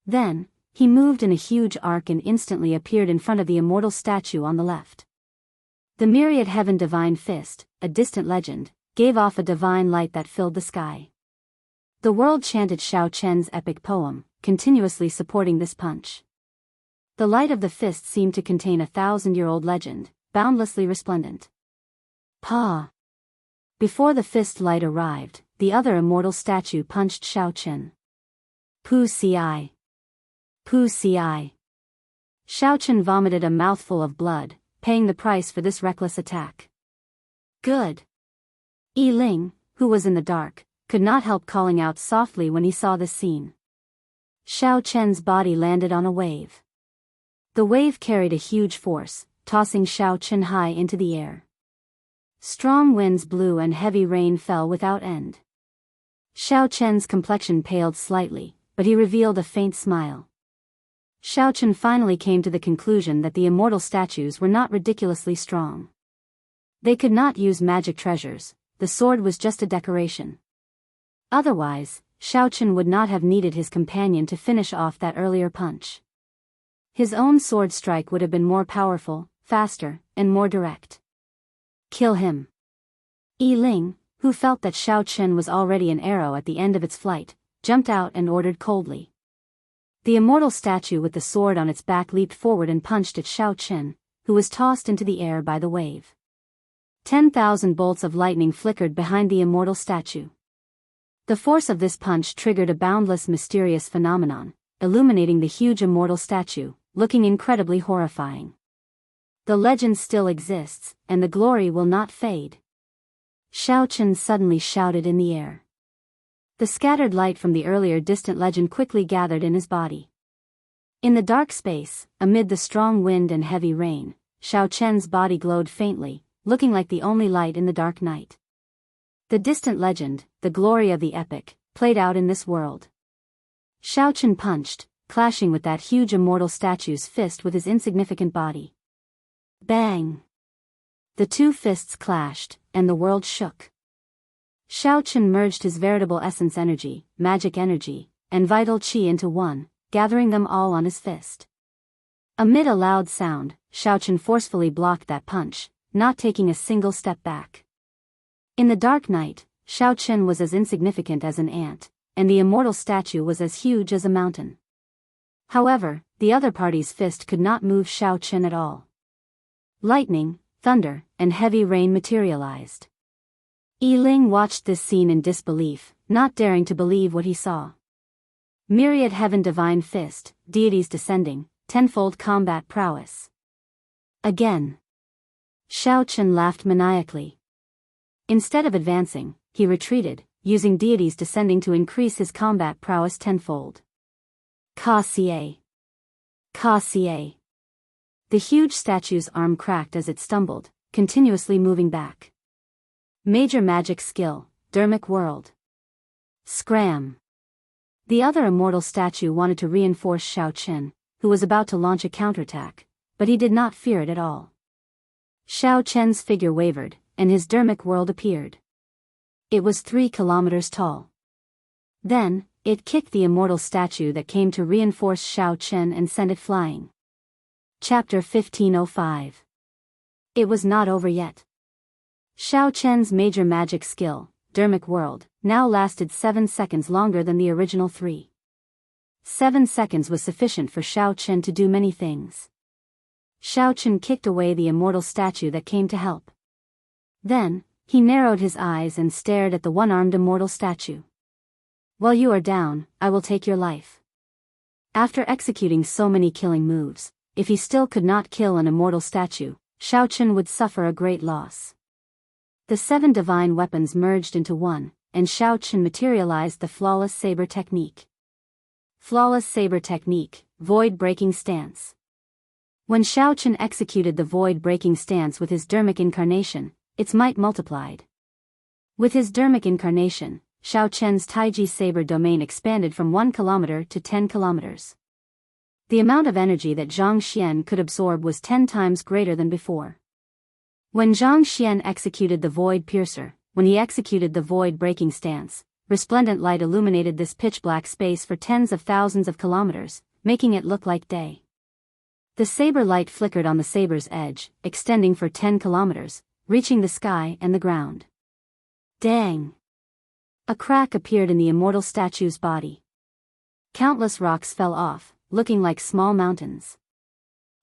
Then, he moved in a huge arc and instantly appeared in front of the immortal statue on the left. The myriad heaven divine fist, a distant legend, gave off a divine light that filled the sky. The world chanted Xiao Chen's epic poem, continuously supporting this punch. The light of the fist seemed to contain a 1,000-year-old legend, boundlessly resplendent. Pa! Before the fist light arrived, the other immortal statue punched Xiao Qin. Pu ci. Pu ci. Xiao Qin vomited a mouthful of blood, paying the price for this reckless attack. Good. Yi Ling, who was in the dark, could not help calling out softly when he saw this scene. Xiao Chen's body landed on a wave. The wave carried a huge force, tossing Xiao Qin high into the air. Strong winds blew and heavy rain fell without end. Xiao Chen's complexion paled slightly, but he revealed a faint smile. Xiao Chen finally came to the conclusion that the immortal statues were not ridiculously strong. They could not use magic treasures, the sword was just a decoration. Otherwise, Xiao Chen would not have needed his companion to finish off that earlier punch. His own sword strike would have been more powerful, faster, and more direct. Kill him. Yi Ling, who felt that Xiao Chen was already an arrow at the end of its flight, jumped out and ordered coldly. The immortal statue with the sword on its back leaped forward and punched at Xiao Chen, who was tossed into the air by the wave. 10,000 bolts of lightning flickered behind the immortal statue. The force of this punch triggered a boundless mysterious phenomenon, illuminating the huge immortal statue, looking incredibly horrifying. The legend still exists, and the glory will not fade. Xiao Chen suddenly shouted in the air. The scattered light from the earlier distant legend quickly gathered in his body. In the dark space, amid the strong wind and heavy rain, Xiao Chen's body glowed faintly, looking like the only light in the dark night. The distant legend, the glory of the epic, played out in this world. Xiao Chen punched, clashing with that huge immortal statue's fist with his insignificant body. Bang! The two fists clashed, and the world shook. Xiao Chen merged his veritable essence energy, magic energy, and vital qi into one, gathering them all on his fist. Amid a loud sound, Xiao Chen forcefully blocked that punch, not taking a single step back. In the dark night, Xiao Chen was as insignificant as an ant, and the immortal statue was as huge as a mountain. However, the other party's fist could not move Xiao Chen at all. Lightning, thunder, and heavy rain materialized. Yi Ling watched this scene in disbelief, not daring to believe what he saw. Myriad heaven divine fist, deities descending, tenfold combat prowess. Again. Xiao Chen laughed maniacally. Instead of advancing, he retreated, using deities descending to increase his combat prowess tenfold. Ka Xie. Ka Xie. The huge statue's arm cracked as it stumbled, continuously moving back. Major magic skill, Dermic World. Scram. The other immortal statue wanted to reinforce Xiao Chen, who was about to launch a counterattack, but he did not fear it at all. Xiao Chen's figure wavered, and his Dermic World appeared. It was 3 kilometers tall. Then, it kicked the immortal statue that came to reinforce Xiao Chen and sent it flying. Chapter 1505. It was not over yet. Xiao Chen's major magic skill, Dermic World, now lasted 7 seconds longer than the original 3. 7 seconds was sufficient for Xiao Chen to do many things. Xiao Chen kicked away the immortal statue that came to help. Then, he narrowed his eyes and stared at the one-armed immortal statue. While you are down, I will take your life. After executing so many killing moves, if he still could not kill an immortal statue, Xiao Chen would suffer a great loss. The 7 divine weapons merged into one, and Xiao Chen materialized the flawless saber technique. Flawless saber technique, void-breaking stance. When Xiao Chen executed the void-breaking stance with his Dermic incarnation, its might multiplied. With his Dermic incarnation, Xiao Chen's Taiji saber domain expanded from 1 kilometer to 10 kilometers. The amount of energy that Zhang Xian could absorb was 10 times greater than before. When Zhang Xian executed the Void Piercer, when he executed the void-breaking stance, resplendent light illuminated this pitch-black space for tens of thousands of kilometers, making it look like day. The saber light flickered on the saber's edge, extending for 10 kilometers, reaching the sky and the ground. Dang! A crack appeared in the immortal statue's body. Countless rocks fell off, looking like small mountains.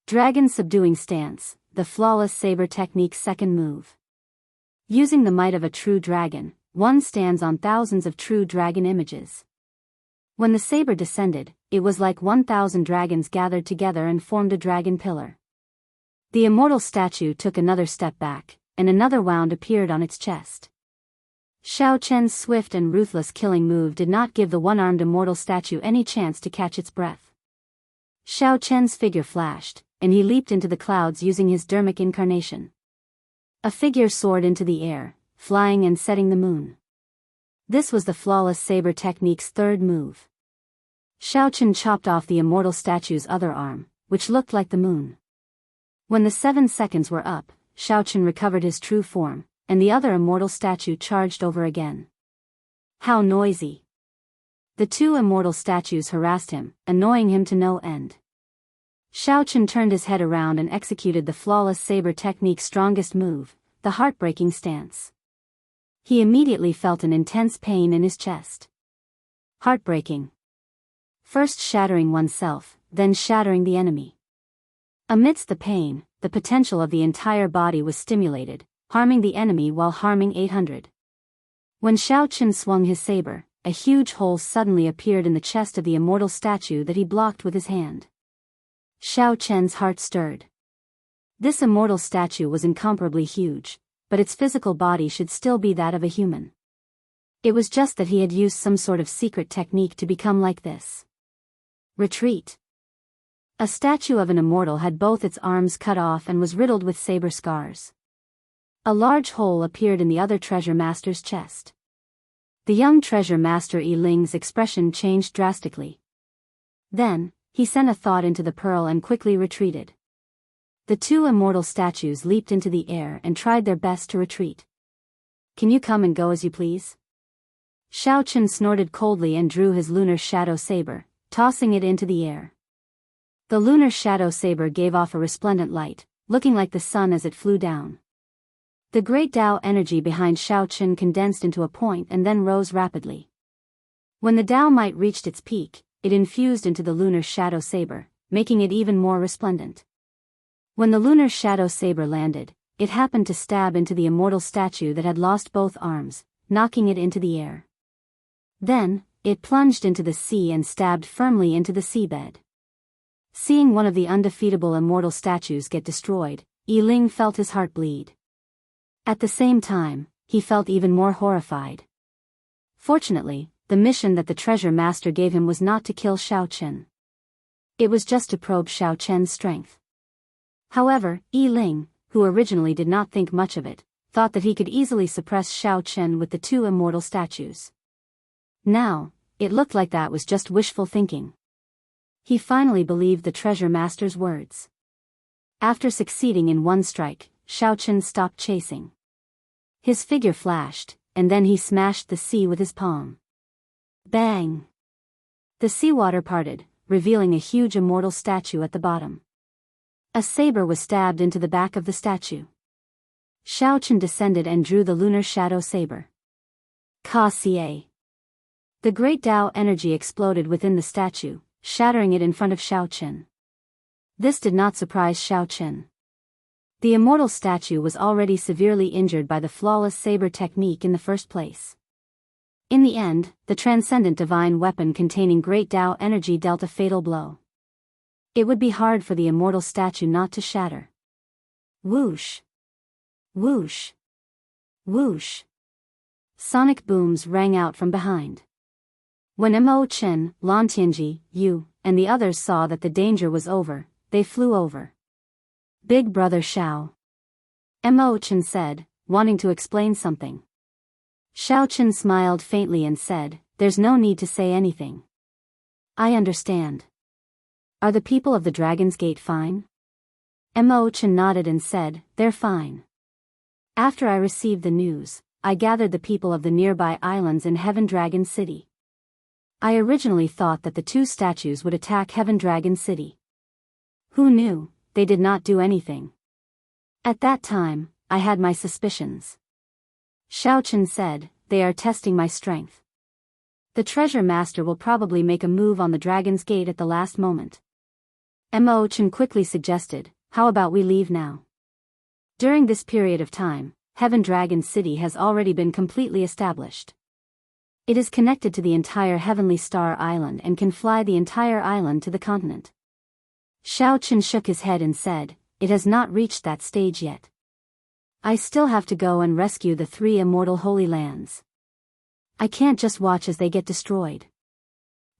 Dragon subduing stance, the flawless saber technique's second move. Using the might of a true dragon, one stands on thousands of true dragon images. When the saber descended, it was like 1,000 dragons gathered together and formed a dragon pillar. The immortal statue took another step back, and another wound appeared on its chest. Xiao Chen's swift and ruthless killing move did not give the one-armed immortal statue any chance to catch its breath. Xiao Chen's figure flashed, and he leaped into the clouds using his Dermic incarnation. A figure soared into the air, flying and setting the moon. This was the flawless saber technique's third move. Xiao Chen chopped off the immortal statue's other arm, which looked like the moon. When the 7 seconds were up, Xiao Chen recovered his true form, and the other immortal statue charged over again. How noisy! The 2 immortal statues harassed him, annoying him to no end. Xiao Chen turned his head around and executed the flawless saber technique's strongest move, the heartbreaking stance. He immediately felt an intense pain in his chest. Heartbreaking. First shattering oneself, then shattering the enemy. Amidst the pain, the potential of the entire body was stimulated, harming the enemy while harming 800. When Xiao Chen swung his saber, a huge hole suddenly appeared in the chest of the immortal statue that he blocked with his hand. Xiao Chen's heart stirred. This immortal statue was incomparably huge, but its physical body should still be that of a human. It was just that he had used some sort of secret technique to become like this. Retreat. A statue of an immortal had both its arms cut off and was riddled with saber scars. A large hole appeared in the other treasure master's chest. The young treasure master Yi Ling's expression changed drastically. Then, he sent a thought into the pearl and quickly retreated. The 2 immortal statues leaped into the air and tried their best to retreat. Can you come and go as you please? Xiao Chen snorted coldly and drew his lunar shadow saber, tossing it into the air. The lunar shadow saber gave off a resplendent light, looking like the sun as it flew down. The great Tao energy behind Xiao Chen condensed into a point and then rose rapidly. When the Tao might reached its peak, it infused into the lunar shadow saber, making it even more resplendent. When the lunar shadow saber landed, it happened to stab into the immortal statue that had lost both arms, knocking it into the air. Then, it plunged into the sea and stabbed firmly into the seabed. Seeing one of the undefeatable immortal statues get destroyed, Yi Ling felt his heart bleed. At the same time, he felt even more horrified. Fortunately, the mission that the treasure master gave him was not to kill Xiao Chen. It was just to probe Xiao Chen's strength. However, Yi Ling, who originally did not think much of it, thought that he could easily suppress Xiao Chen with the two immortal statues. Now, it looked like that was just wishful thinking. He finally believed the treasure master's words. After succeeding in one strike, Xiao Chen stopped chasing. His figure flashed, and then he smashed the sea with his palm. Bang! The seawater parted, revealing a huge immortal statue at the bottom. A saber was stabbed into the back of the statue. Xiao Chen descended and drew the lunar shadow saber. Ka-ca. The great Tao energy exploded within the statue, shattering it in front of Xiao Chen. This did not surprise Xiao Chen. The immortal statue was already severely injured by the flawless saber technique in the first place. In the end, the transcendent divine weapon containing great Tao energy dealt a fatal blow. It would be hard for the immortal statue not to shatter. Whoosh! Whoosh! Whoosh! Sonic booms rang out from behind. When Mo Chen, Lan Tianji, Yu, and the others saw that the danger was over, they flew over. Big Brother Xiao. Mo Chen said, wanting to explain something. Xiao Chen smiled faintly and said, "There's no need to say anything. I understand. Are the people of the Dragon's Gate fine?" Mo Chen nodded and said, "They're fine. After I received the news, I gathered the people of the nearby islands in Heaven Dragon City. I originally thought that the two statues would attack Heaven Dragon City. Who knew, they did not do anything. At that time, I had my suspicions." Xiao Chen said, "They are testing my strength. The treasure master will probably make a move on the Dragon's Gate at the last moment." Mo Chen quickly suggested, "How about we leave now?" During this period of time, Heaven Dragon City has already been completely established. It is connected to the entire Heavenly Star Island and can fly the entire island to the continent. Xiao Chen shook his head and said, "It has not reached that stage yet. I still have to go and rescue the three immortal holy lands. I can't just watch as they get destroyed.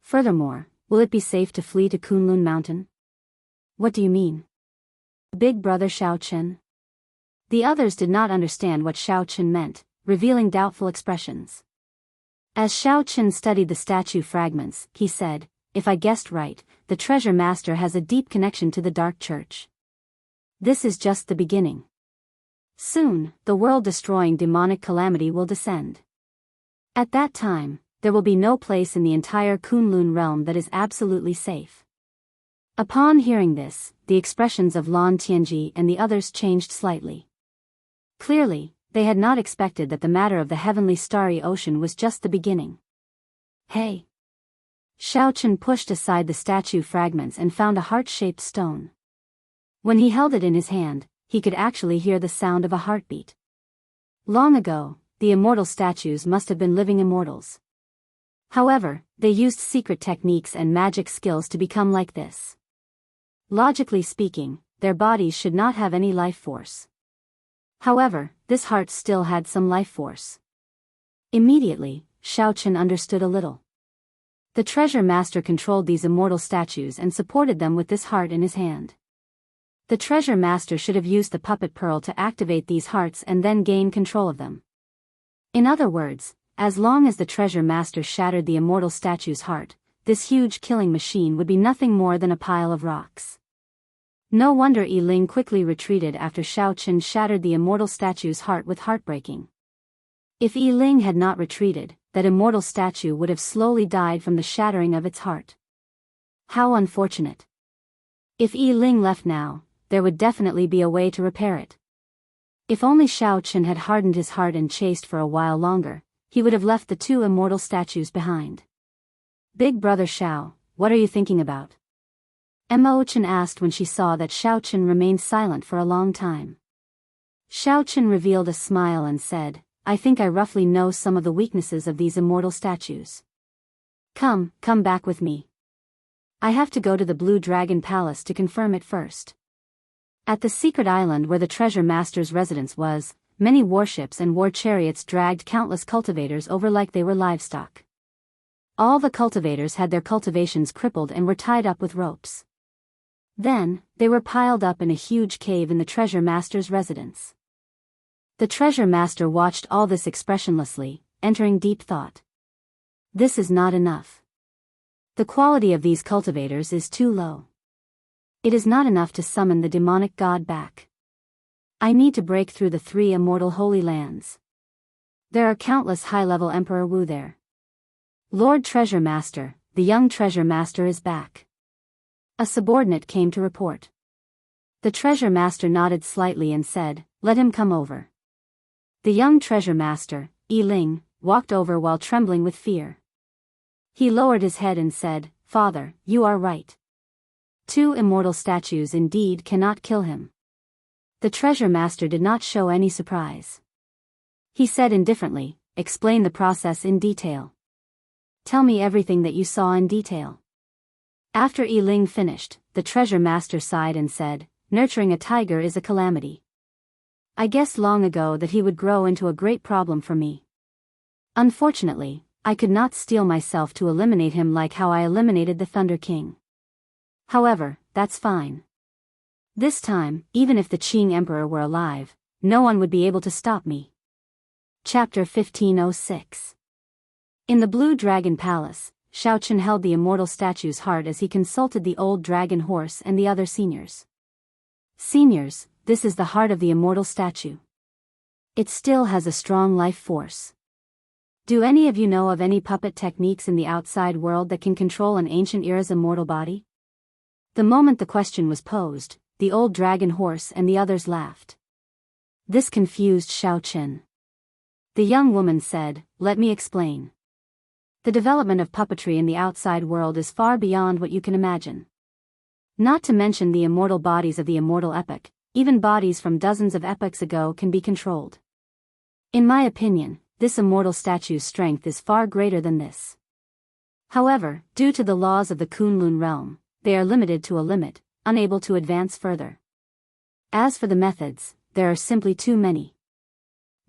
Furthermore, will it be safe to flee to Kunlun Mountain?" "What do you mean?" Big Brother Xiao Chen. The others did not understand what Xiao Chen meant, revealing doubtful expressions. As Xiao Chen studied the statue fragments, he said, "If I guessed right, the treasure master has a deep connection to the Dark Church. This is just the beginning. Soon, the world-destroying demonic calamity will descend. At that time, there will be no place in the entire Kunlun realm that is absolutely safe." Upon hearing this, the expressions of Lan Tianji and the others changed slightly. Clearly, they had not expected that the matter of the heavenly starry ocean was just the beginning. "Hey!" Xiao Chen pushed aside the statue fragments and found a heart-shaped stone. When he held it in his hand, he could actually hear the sound of a heartbeat. Long ago, the immortal statues must have been living immortals. However, they used secret techniques and magic skills to become like this. Logically speaking, their bodies should not have any life force. However, this heart still had some life force. Immediately, Xiao Chen understood a little. The treasure master controlled these immortal statues and supported them with this heart in his hand. The treasure master should have used the puppet pearl to activate these hearts and then gain control of them. In other words, as long as the treasure master shattered the immortal statue's heart, this huge killing machine would be nothing more than a pile of rocks. No wonder Yi Ling quickly retreated after Xiao Chen shattered the immortal statue's heart with heartbreaking. If Yi Ling had not retreated, that immortal statue would have slowly died from the shattering of its heart. How unfortunate. If Yi Ling left now, there would definitely be a way to repair it. If only Xiao Chen had hardened his heart and chased for a while longer, he would have left the two immortal statues behind. "Big Brother Xiao, what are you thinking about?" Mo Chen asked when she saw that Xiao Chen remained silent for a long time. Xiao Chen revealed a smile and said, "I think I roughly know some of the weaknesses of these immortal statues. Come back with me." I have to go to the Blue Dragon Palace to confirm it first. At the secret island where the treasure master's residence was, many warships and war chariots dragged countless cultivators over like they were livestock. All the cultivators had their cultivations crippled and were tied up with ropes. Then, they were piled up in a huge cave in the treasure master's residence. The treasure master watched all this expressionlessly, entering deep thought. This is not enough. The quality of these cultivators is too low. It is not enough to summon the demonic god back. I need to break through the 3 immortal holy lands. There are countless high-level Emperor Wu there. Lord Treasure Master, the young Treasure Master is back. A subordinate came to report. The Treasure Master nodded slightly and said, "Let him come over." The young Treasure Master, Yi Ling, walked over while trembling with fear. He lowered his head and said, "Father, you are right. 2 immortal statues indeed cannot kill him." The Treasure Master did not show any surprise. He said indifferently, "Explain the process in detail. Tell me everything that you saw in detail." After Yi Ling finished, the Treasure Master sighed and said, "Nurturing a tiger is a calamity. I guessed long ago that he would grow into a great problem for me. Unfortunately, I could not steel myself to eliminate him like how I eliminated the Thunder King. However, that's fine. This time, even if the Qing Emperor were alive, no one would be able to stop me." Chapter 1506. In the Blue Dragon Palace, Shaochen held the immortal statue's heart as he consulted the old dragon horse and the other seniors. "Seniors, this is the heart of the immortal statue. It still has a strong life force. Do any of you know of any puppet techniques in the outside world that can control an ancient era's immortal body?" The moment the question was posed, the old dragon horse and the others laughed. This confused Shaochen. The young woman said, "Let me explain. The development of puppetry in the outside world is far beyond what you can imagine. Not to mention the immortal bodies of the immortal epoch, even bodies from dozens of epochs ago can be controlled. In my opinion, this immortal statue's strength is far greater than this. However, due to the laws of the Kunlun realm, they are limited to a limit, unable to advance further. As for the methods, there are simply too many.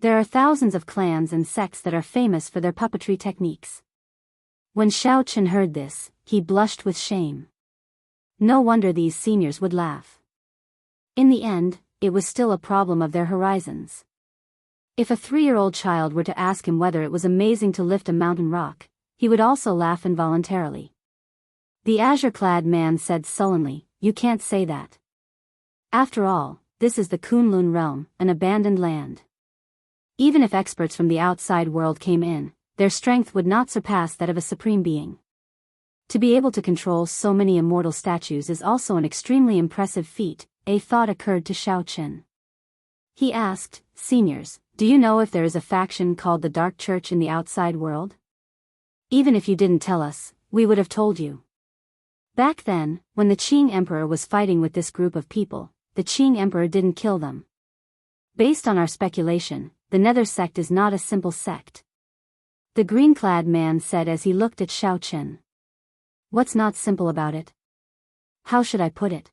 There are thousands of clans and sects that are famous for their puppetry techniques." When Shaochen heard this, he blushed with shame. No wonder these seniors would laugh. In the end, it was still a problem of their horizons. If a 3-year-old child were to ask him whether it was amazing to lift a mountain rock, he would also laugh involuntarily. The azure-clad man said sullenly, "You can't say that. After all, this is the Kunlun realm, an abandoned land. Even if experts from the outside world came in, their strength would not surpass that of a supreme being. To be able to control so many immortal statues is also an extremely impressive feat," a thought occurred to Shaochen. He asked, "Seniors, do you know if there is a faction called the Dark Church in the outside world? Even if you didn't tell us, we would have told you." Back then, when the Qing Emperor was fighting with this group of people, the Qing Emperor didn't kill them. Based on our speculation, the Nether sect is not a simple sect. The green-clad man said as he looked at Shaochen. "What's not simple about it? How should I put it?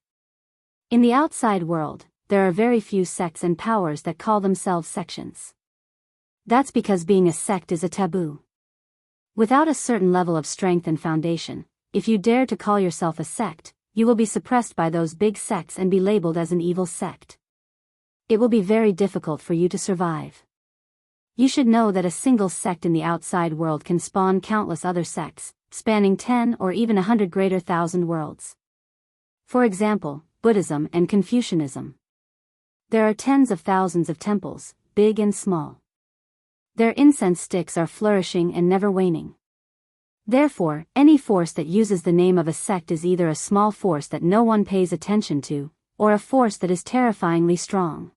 In the outside world, there are very few sects and powers that call themselves sections. That's because being a sect is a taboo. Without a certain level of strength and foundation, if you dare to call yourself a sect, you will be suppressed by those big sects and be labeled as an evil sect. It will be very difficult for you to survive. You should know that a single sect in the outside world can spawn countless other sects, spanning 10 or even 100 greater thousand worlds. For example, Buddhism and Confucianism. There are tens of thousands of temples, big and small. Their incense sticks are flourishing and never waning. Therefore, any force that uses the name of a sect is either a small force that no one pays attention to, or a force that is terrifyingly strong."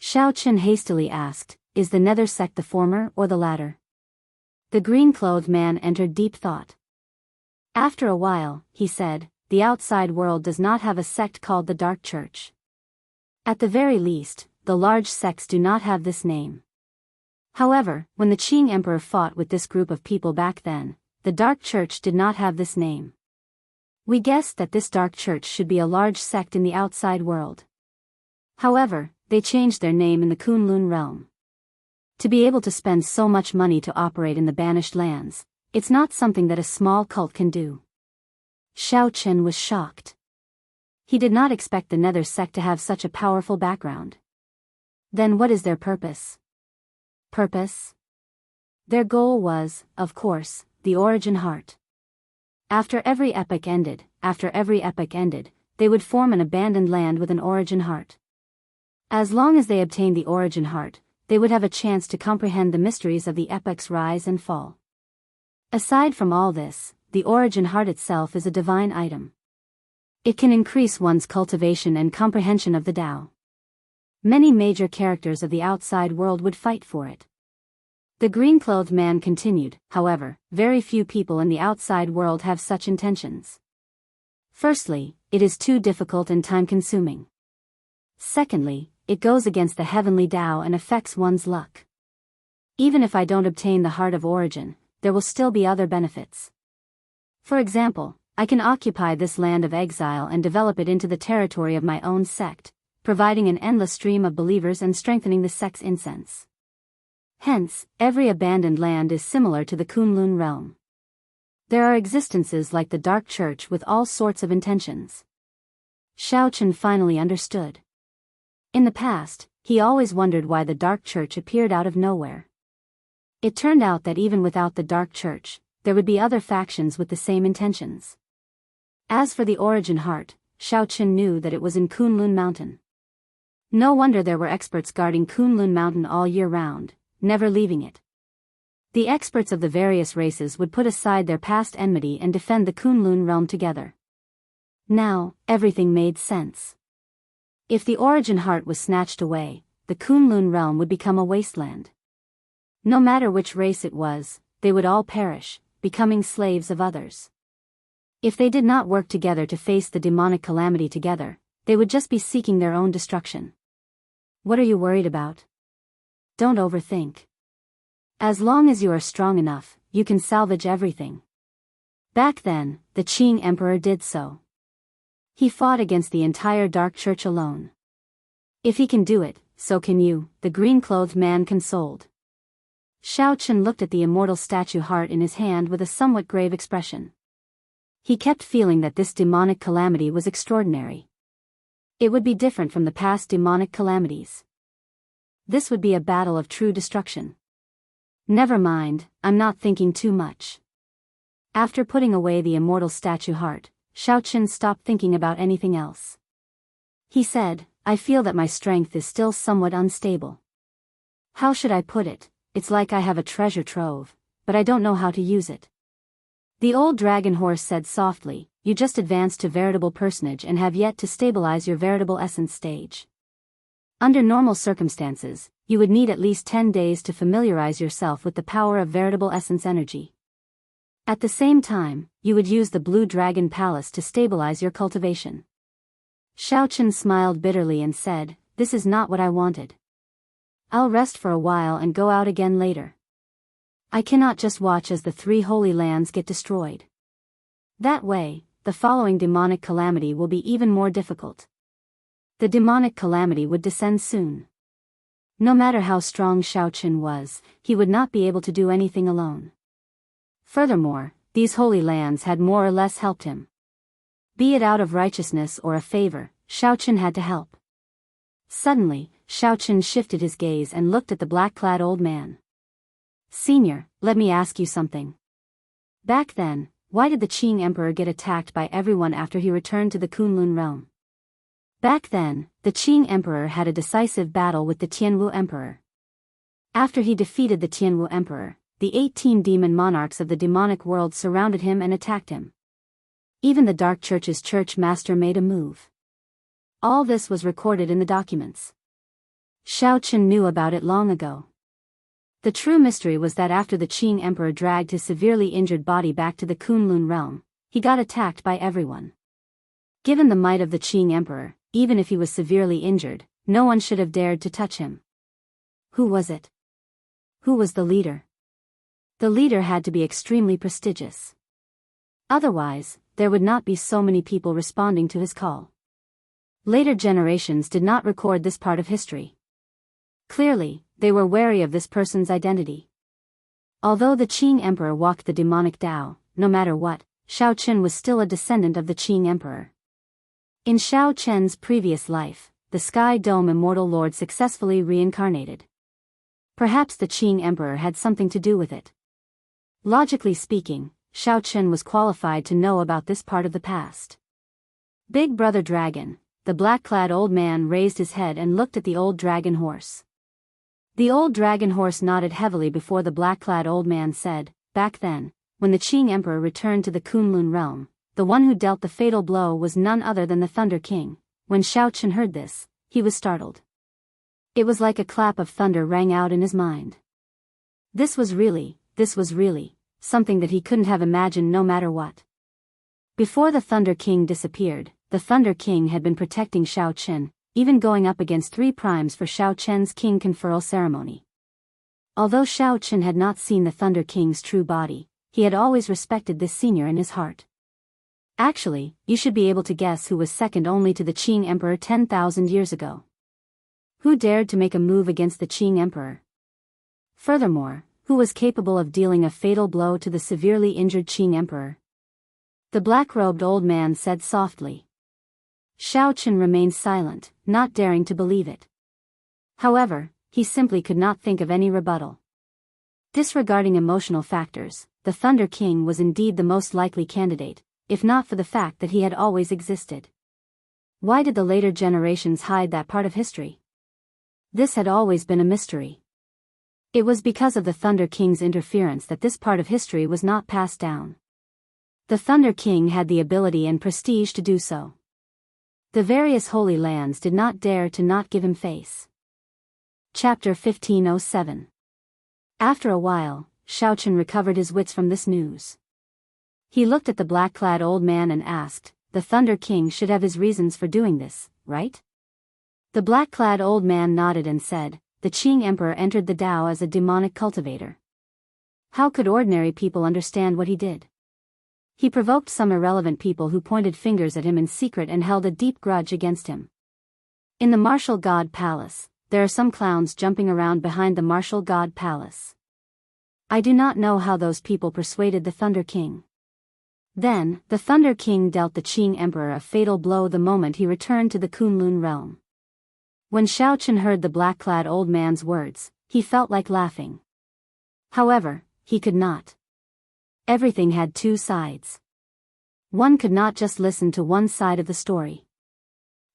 Shaochen hastily asked, "Is the Nether sect the former or the latter?" The green-clothed man entered deep thought. After a while, he said, "The outside world does not have a sect called the Dark Church. At the very least, the large sects do not have this name. However, when the Qing Emperor fought with this group of people back then, the Dark Church did not have this name. We guessed that this dark church should be a large sect in the outside world. However, they changed their name in the Kunlun realm. To be able to spend so much money to operate in the banished lands, it's not something that a small cult can do. Xiao Chen was shocked. He did not expect the Nether sect to have such a powerful background. Then what is their purpose? Purpose? Their goal was, of course, the origin heart. After every epoch ended, they would form an abandoned land with an origin heart. As long as they obtained the origin heart, they would have a chance to comprehend the mysteries of the epoch's rise and fall. Aside from all this, the origin heart itself is a divine item. It can increase one's cultivation and comprehension of the Tao. Many major characters of the outside world would fight for it. The green-clothed man continued, however, very few people in the outside world have such intentions. Firstly, it is too difficult and time-consuming. Secondly, it goes against the heavenly Tao and affects one's luck. Even if I don't obtain the heart of origin, there will still be other benefits. For example, I can occupy this land of exile and develop it into the territory of my own sect, providing an endless stream of believers and strengthening the sect's incense. Hence, every abandoned land is similar to the Kunlun realm. There are existences like the Dark Church with all sorts of intentions. Xiao Chen finally understood. In the past, he always wondered why the Dark Church appeared out of nowhere. It turned out that even without the Dark Church, there would be other factions with the same intentions. As for the origin heart, Xiao Chen knew that it was in Kunlun Mountain. No wonder there were experts guarding Kunlun Mountain all year round, never leaving it. The experts of the various races would put aside their past enmity and defend the Kunlun realm together. Now, everything made sense. If the origin heart was snatched away, the Kunlun realm would become a wasteland. No matter which race it was, they would all perish, becoming slaves of others. If they did not work together to face the demonic calamity together, they would just be seeking their own destruction. What are you worried about? Don't overthink. As long as you are strong enough, you can salvage everything. Back then, the Qing Emperor did so. He fought against the entire Dark Church alone. If he can do it, so can you, the green-clothed man consoled. Xiao Chen looked at the immortal statue heart in his hand with a somewhat grave expression. He kept feeling that this demonic calamity was extraordinary. It would be different from the past demonic calamities. This would be a battle of true destruction. Never mind, I'm not thinking too much. After putting away the immortal statue heart, Xiao Chen stopped thinking about anything else. He said, I feel that my strength is still somewhat unstable. How should I put it? It's like I have a treasure trove, but I don't know how to use it. The old dragon horse said softly, you just advanced to veritable personage and have yet to stabilize your veritable essence stage. Under normal circumstances, you would need at least 10 days to familiarize yourself with the power of veritable essence energy. At the same time, you would use the Blue Dragon Palace to stabilize your cultivation. Xiao Chen smiled bitterly and said, this is not what I wanted. I'll rest for a while and go out again later. I cannot just watch as the 3 holy lands get destroyed. That way, the following demonic calamity will be even more difficult. The demonic calamity would descend soon. No matter how strong Xiao Chen was, he would not be able to do anything alone. Furthermore, these holy lands had more or less helped him. Be it out of righteousness or a favor, Xiao Chen had to help. Suddenly, Xiao Chen shifted his gaze and looked at the black-clad old man. Senior, let me ask you something. Back then, why did the Qing Emperor get attacked by everyone after he returned to the Kunlun realm? Back then, the Qing Emperor had a decisive battle with the Tianwu Emperor. After he defeated the Tianwu Emperor, the 18 demon monarchs of the demonic world surrounded him and attacked him. Even the Dark Church's church master made a move. All this was recorded in the documents. Xiao Chen knew about it long ago. The true mystery was that after the Qing Emperor dragged his severely injured body back to the Kunlun realm, he got attacked by everyone. Given the might of the Qing Emperor, even if he was severely injured, no one should have dared to touch him. Who was it? Who was the leader? The leader had to be extremely prestigious. Otherwise, there would not be so many people responding to his call. Later generations did not record this part of history. Clearly, they were wary of this person's identity. Although the Qing emperor walked the demonic Tao, no matter what, Shao Chen was still a descendant of the Qing emperor. In Shao Chen's previous life, the Sky Dome Immortal Lord successfully reincarnated. Perhaps the Qing emperor had something to do with it. Logically speaking, Shao Chen was qualified to know about this part of the past. Big Brother Dragon, the black-clad old man raised his head and looked at the old dragon horse. The old dragon horse nodded heavily before the black-clad old man said, "Back then, when the Qing emperor returned to the Kunlun realm, the one who dealt the fatal blow was none other than the Thunder King." When Shao Chen heard this, he was startled. It was like a clap of thunder rang out in his mind. This was really something that he couldn't have imagined no matter what. Before the Thunder King disappeared, the Thunder King had been protecting Shao Chen, even going up against 3 primes for Shao Chen's king conferral ceremony. Although Shao Chen had not seen the Thunder King's true body, he had always respected this senior in his heart. Actually, you should be able to guess who was second only to the Qing Emperor 10,000 years ago. Who dared to make a move against the Qing Emperor? Furthermore, who was capable of dealing a fatal blow to the severely injured Qing Emperor? The black-robed old man said softly. Shao Chen remained silent, not daring to believe it. However, he simply could not think of any rebuttal. Disregarding emotional factors, the Thunder King was indeed the most likely candidate, if not for the fact that he had always existed. Why did the later generations hide that part of history? This had always been a mystery. It was because of the Thunder King's interference that this part of history was not passed down. The Thunder King had the ability and prestige to do so. The various holy lands did not dare to not give him face. Chapter 1507. After a while, Shao Chen recovered his wits from this news. He looked at the black-clad old man and asked, "The Thunder King should have his reasons for doing this, right?" The black-clad old man nodded and said, "The Qing Emperor entered the Tao as a demonic cultivator. How could ordinary people understand what he did? He provoked some irrelevant people who pointed fingers at him in secret and held a deep grudge against him. In the Martial God Palace, there are some clowns jumping around behind the Martial God Palace. I do not know how those people persuaded the Thunder King." Then, the Thunder King dealt the Qing Emperor a fatal blow the moment he returned to the Kunlun realm. When Shao Chen heard the black-clad old man's words, he felt like laughing. However, he could not. Everything had 2 sides. One could not just listen to one side of the story.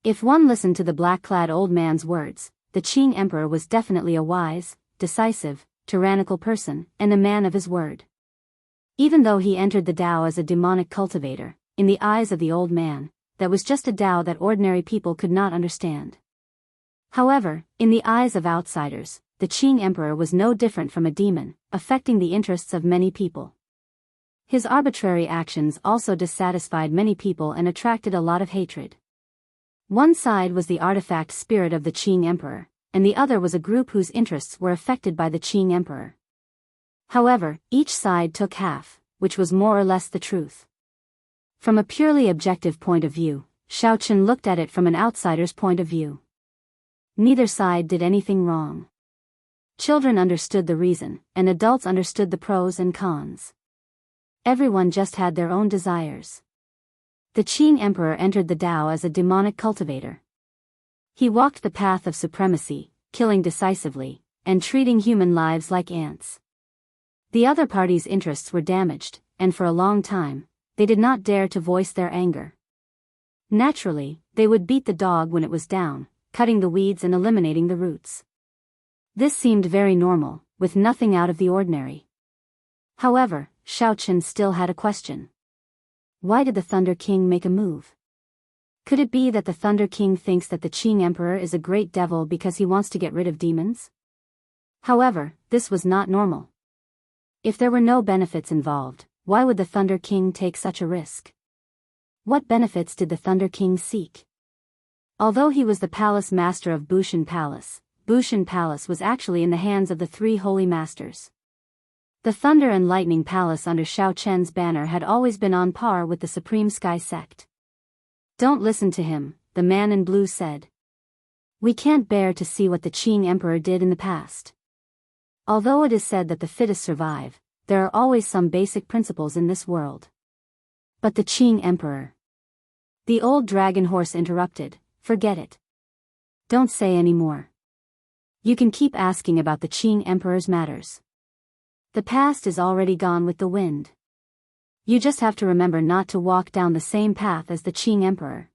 If one listened to the black-clad old man's words, the Qing Emperor was definitely a wise, decisive, tyrannical person, and a man of his word. Even though he entered the Tao as a demonic cultivator, in the eyes of the old man, that was just a Tao that ordinary people could not understand. However, in the eyes of outsiders, the Qing Emperor was no different from a demon, affecting the interests of many people. His arbitrary actions also dissatisfied many people and attracted a lot of hatred. One side was the artifact spirit of the Qing Emperor, and the other was a group whose interests were affected by the Qing Emperor. However, each side took half, which was more or less the truth. From a purely objective point of view, Shao Chen looked at it from an outsider's point of view. Neither side did anything wrong. Children understood the reason, and adults understood the pros and cons. Everyone just had their own desires. The Qing Emperor entered the Tao as a demonic cultivator. He walked the path of supremacy, killing decisively, and treating human lives like ants. The other party's interests were damaged, and for a long time, they did not dare to voice their anger. Naturally, they would beat the dog when it was down, cutting the weeds and eliminating the roots. This seemed very normal, with nothing out of the ordinary. However, Shao Chen still had a question. Why did the Thunder King make a move? Could it be that the Thunder King thinks that the Qing Emperor is a great devil because he wants to get rid of demons? However, this was not normal. If there were no benefits involved, why would the Thunder King take such a risk? What benefits did the Thunder King seek? Although he was the palace master of Bushan Palace was actually in the hands of the 3 holy masters. The Thunder and Lightning Palace under Xiao Chen's banner had always been on par with the Supreme Sky sect. "Don't listen to him," the man in blue said. "We can't bear to see what the Qing Emperor did in the past. Although it is said that the fittest survive, there are always some basic principles in this world. But the Qing Emperor..." The old dragon horse interrupted, "Forget it. Don't say any more. You can keep asking about the Qing Emperor's matters. The past is already gone with the wind. You just have to remember not to walk down the same path as the Qing Emperor."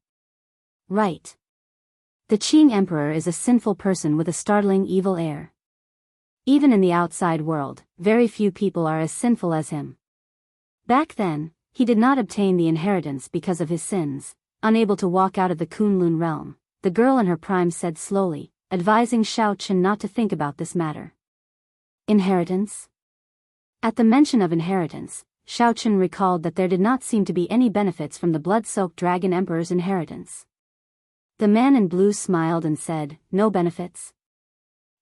"Right. The Qing Emperor is a sinful person with a startling evil air. Even in the outside world, very few people are as sinful as him. Back then, he did not obtain the inheritance because of his sins, unable to walk out of the Kunlun realm," the girl in her prime said slowly, advising Xiao Chen not to think about this matter. "Inheritance?" At the mention of inheritance, Xiao Chen recalled that there did not seem to be any benefits from the blood-soaked Dragon Emperor's inheritance. The man in blue smiled and said, "No benefits?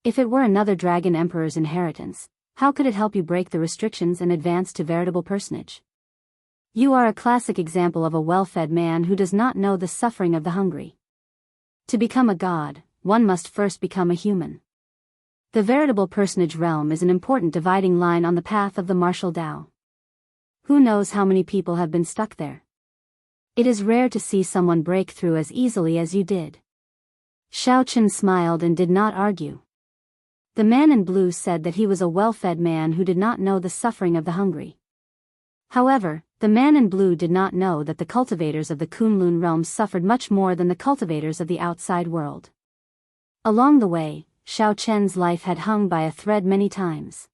If it were another Dragon Emperor's inheritance, how could it help you break the restrictions and advance to veritable personage? You are a classic example of a well-fed man who does not know the suffering of the hungry. To become a god, one must first become a human. The veritable personage realm is an important dividing line on the path of the martial Tao. Who knows how many people have been stuck there? It is rare to see someone break through as easily as you did." Xiao Chen smiled and did not argue. The man in blue said that he was a well-fed man who did not know the suffering of the hungry. However, the man in blue did not know that the cultivators of the Kunlun realm suffered much more than the cultivators of the outside world. Along the way, Xiao Chen's life had hung by a thread many times.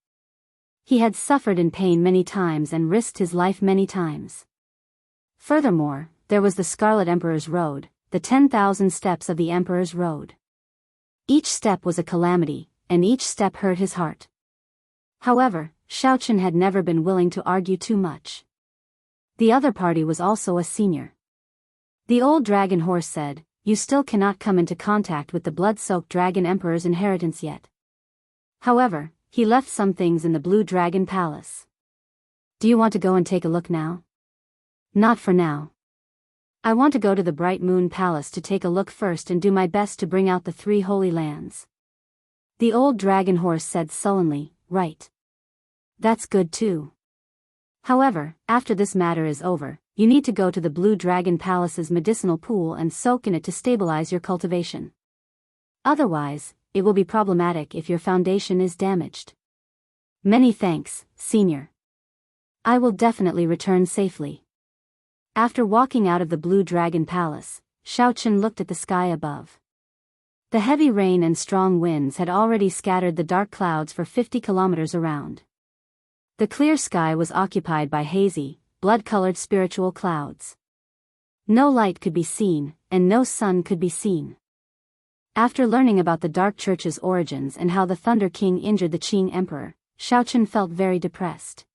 He had suffered in pain many times and risked his life many times. Furthermore, there was the Scarlet Emperor's Road, the 10,000 steps of the Emperor's Road. Each step was a calamity, and each step hurt his heart. However, Xiao Chen had never been willing to argue too much. The other party was also a senior. The old dragon horse said, "You still cannot come into contact with the blood-soaked Dragon Emperor's inheritance yet. However, he left some things in the Blue Dragon Palace. Do you want to go and take a look now?" "Not for now. I want to go to the Bright Moon Palace to take a look first and do my best to bring out the 3 holy lands." The old dragon horse said sullenly, "Right. That's good too. However, after this matter is over, you need to go to the Blue Dragon Palace's medicinal pool and soak in it to stabilize your cultivation. Otherwise, it will be problematic if your foundation is damaged." "Many thanks, Senior. I will definitely return safely." After walking out of the Blue Dragon Palace, Xiao Chen looked at the sky above. The heavy rain and strong winds had already scattered the dark clouds for 50 kilometers around. The clear sky was occupied by hazy, blood-colored spiritual clouds. No light could be seen, and no sun could be seen. After learning about the Dark Church's origins and how the Thunder King injured the Qing Emperor, Xiao Chen felt very depressed.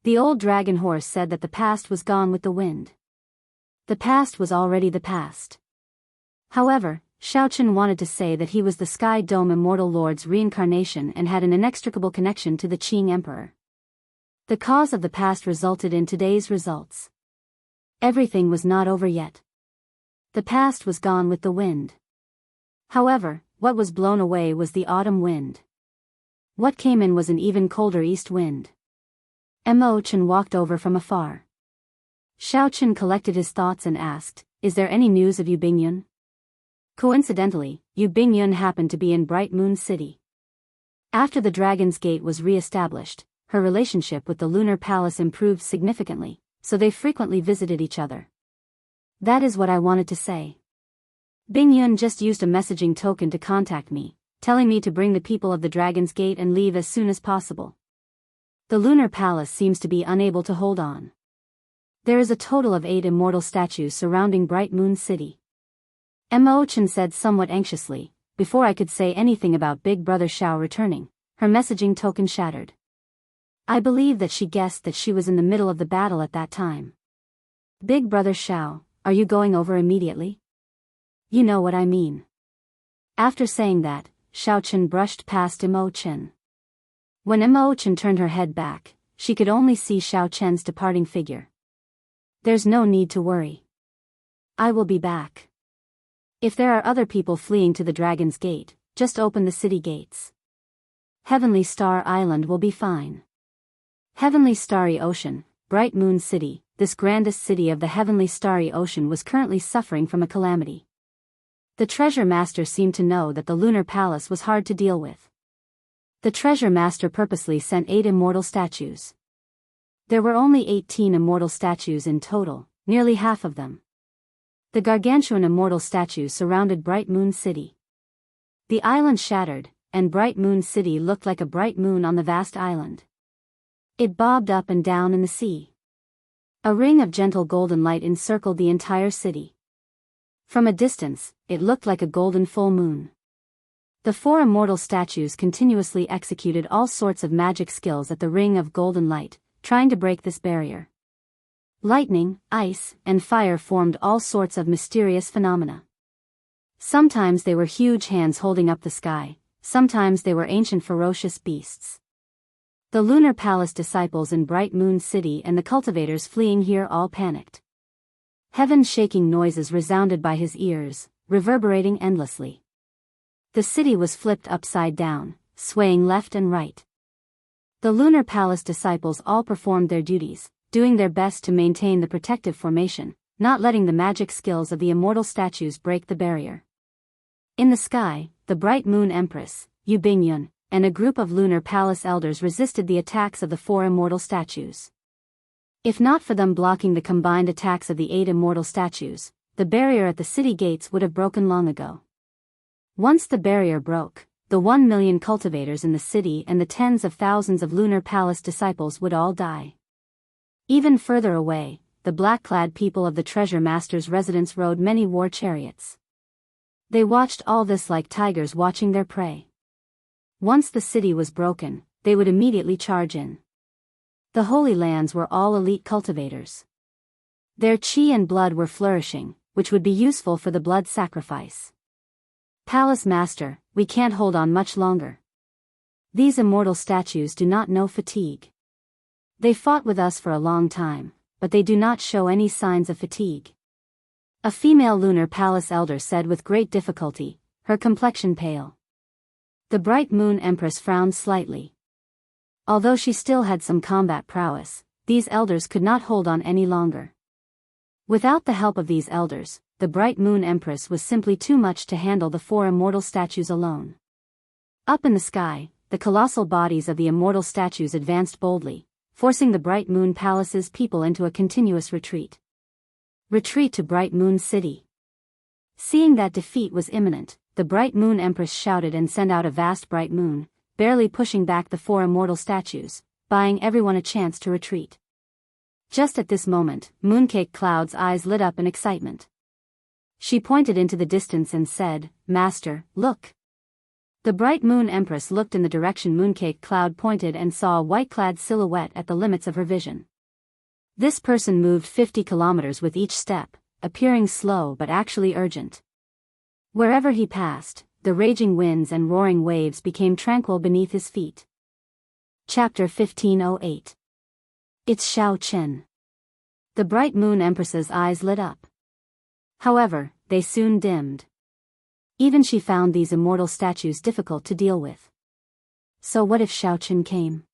The old dragon horse said that the past was gone with the wind. The past was already the past. However, Xiao Chen wanted to say that he was the Sky Dome Immortal Lord's reincarnation and had an inextricable connection to the Qing Emperor. The cause of the past resulted in today's results. Everything was not over yet. The past was gone with the wind. However, what was blown away was the autumn wind. What came in was an even colder east wind. Mo Chen walked over from afar. Xiao Chen collected his thoughts and asked, "Is there any news of Yu Bingyun?" Coincidentally, Yu Bingyun happened to be in Bright Moon City. After the Dragon's Gate was re-established, her relationship with the Lunar Palace improved significantly, so they frequently visited each other. That is what I wanted to say. Bingyun just used a messaging token to contact me, telling me to bring the people of the Dragon's Gate and leave as soon as possible. The Lunar Palace seems to be unable to hold on. There is a total of 8 immortal statues surrounding Bright Moon City. Mo Chen said somewhat anxiously. Before I could say anything about Big Brother Xiao returning, her messaging token shattered. I believe that she guessed that she was in the middle of the battle at that time. "Big Brother Xiao, are you going over immediately?" "You know what I mean." After saying that, Xiao Chen brushed past Mo Chen. When Mo Chen turned her head back, she could only see Xiao Chen's departing figure. There's no need to worry. I will be back. If there are other people fleeing to the Dragon's Gate, just open the city gates. Heavenly Star Island will be fine. Heavenly Starry Ocean, Bright Moon City, this grandest city of the Heavenly Starry Ocean was currently suffering from a calamity. The Treasure Master seemed to know that the Lunar Palace was hard to deal with. The Treasure Master purposely sent 8 immortal statues. There were only 18 immortal statues in total, nearly half of them. The gargantuan immortal statues surrounded Bright Moon City. The island shattered, and Bright Moon City looked like a bright moon on the vast island. It bobbed up and down in the sea. A ring of gentle golden light encircled the entire city. From a distance, it looked like a golden full moon. The 4 immortal statues continuously executed all sorts of magic skills at the ring of golden light, trying to break this barrier. Lightning, ice, and fire formed all sorts of mysterious phenomena. Sometimes they were huge hands holding up the sky, sometimes they were ancient ferocious beasts. The Lunar Palace disciples in Bright Moon City and the cultivators fleeing here all panicked. Heaven-shaking noises resounded by his ears, reverberating endlessly. The city was flipped upside down, swaying left and right. The Lunar Palace disciples all performed their duties, doing their best to maintain the protective formation, not letting the magic skills of the immortal statues break the barrier. In the sky, the Bright Moon Empress, Yu Bingyun, and a group of Lunar Palace elders resisted the attacks of the 4 immortal statues. If not for them blocking the combined attacks of the 8 immortal statues, the barrier at the city gates would have broken long ago. Once the barrier broke, the 1 million cultivators in the city and the tens of thousands of Lunar Palace disciples would all die. Even further away, the black-clad people of the Treasure Master's residence rode many war chariots. They watched all this like tigers watching their prey. Once the city was broken, they would immediately charge in. The Holy Lands were all elite cultivators. Their chi and blood were flourishing, which would be useful for the blood sacrifice. Palace Master, we can't hold on much longer. These immortal statues do not know fatigue. They fought with us for a long time, but they do not show any signs of fatigue. A female Lunar Palace elder said with great difficulty, her complexion pale. The Bright Moon Empress frowned slightly. Although she still had some combat prowess, these elders could not hold on any longer. Without the help of these elders, the Bright Moon Empress was simply too much to handle the 4 immortal statues alone. Up in the sky, the colossal bodies of the immortal statues advanced boldly, forcing the Bright Moon Palace's people into a continuous retreat. Retreat to Bright Moon City. Seeing that defeat was imminent, the Bright Moon Empress shouted and sent out a vast bright moon, barely pushing back the 4 immortal statues, buying everyone a chance to retreat. Just at this moment, Mooncake Cloud's eyes lit up in excitement. She pointed into the distance and said, "Master, look." The Bright Moon Empress looked in the direction Mooncake Cloud pointed and saw a white-clad silhouette at the limits of her vision. This person moved 50 kilometers with each step, appearing slow but actually urgent. Wherever he passed, the raging winds and roaring waves became tranquil beneath his feet. Chapter 1508. It's Xiao Chen. The Bright Moon Empress's eyes lit up. However, they soon dimmed. Even she found these immortal statues difficult to deal with. So what if Xiao Chen came?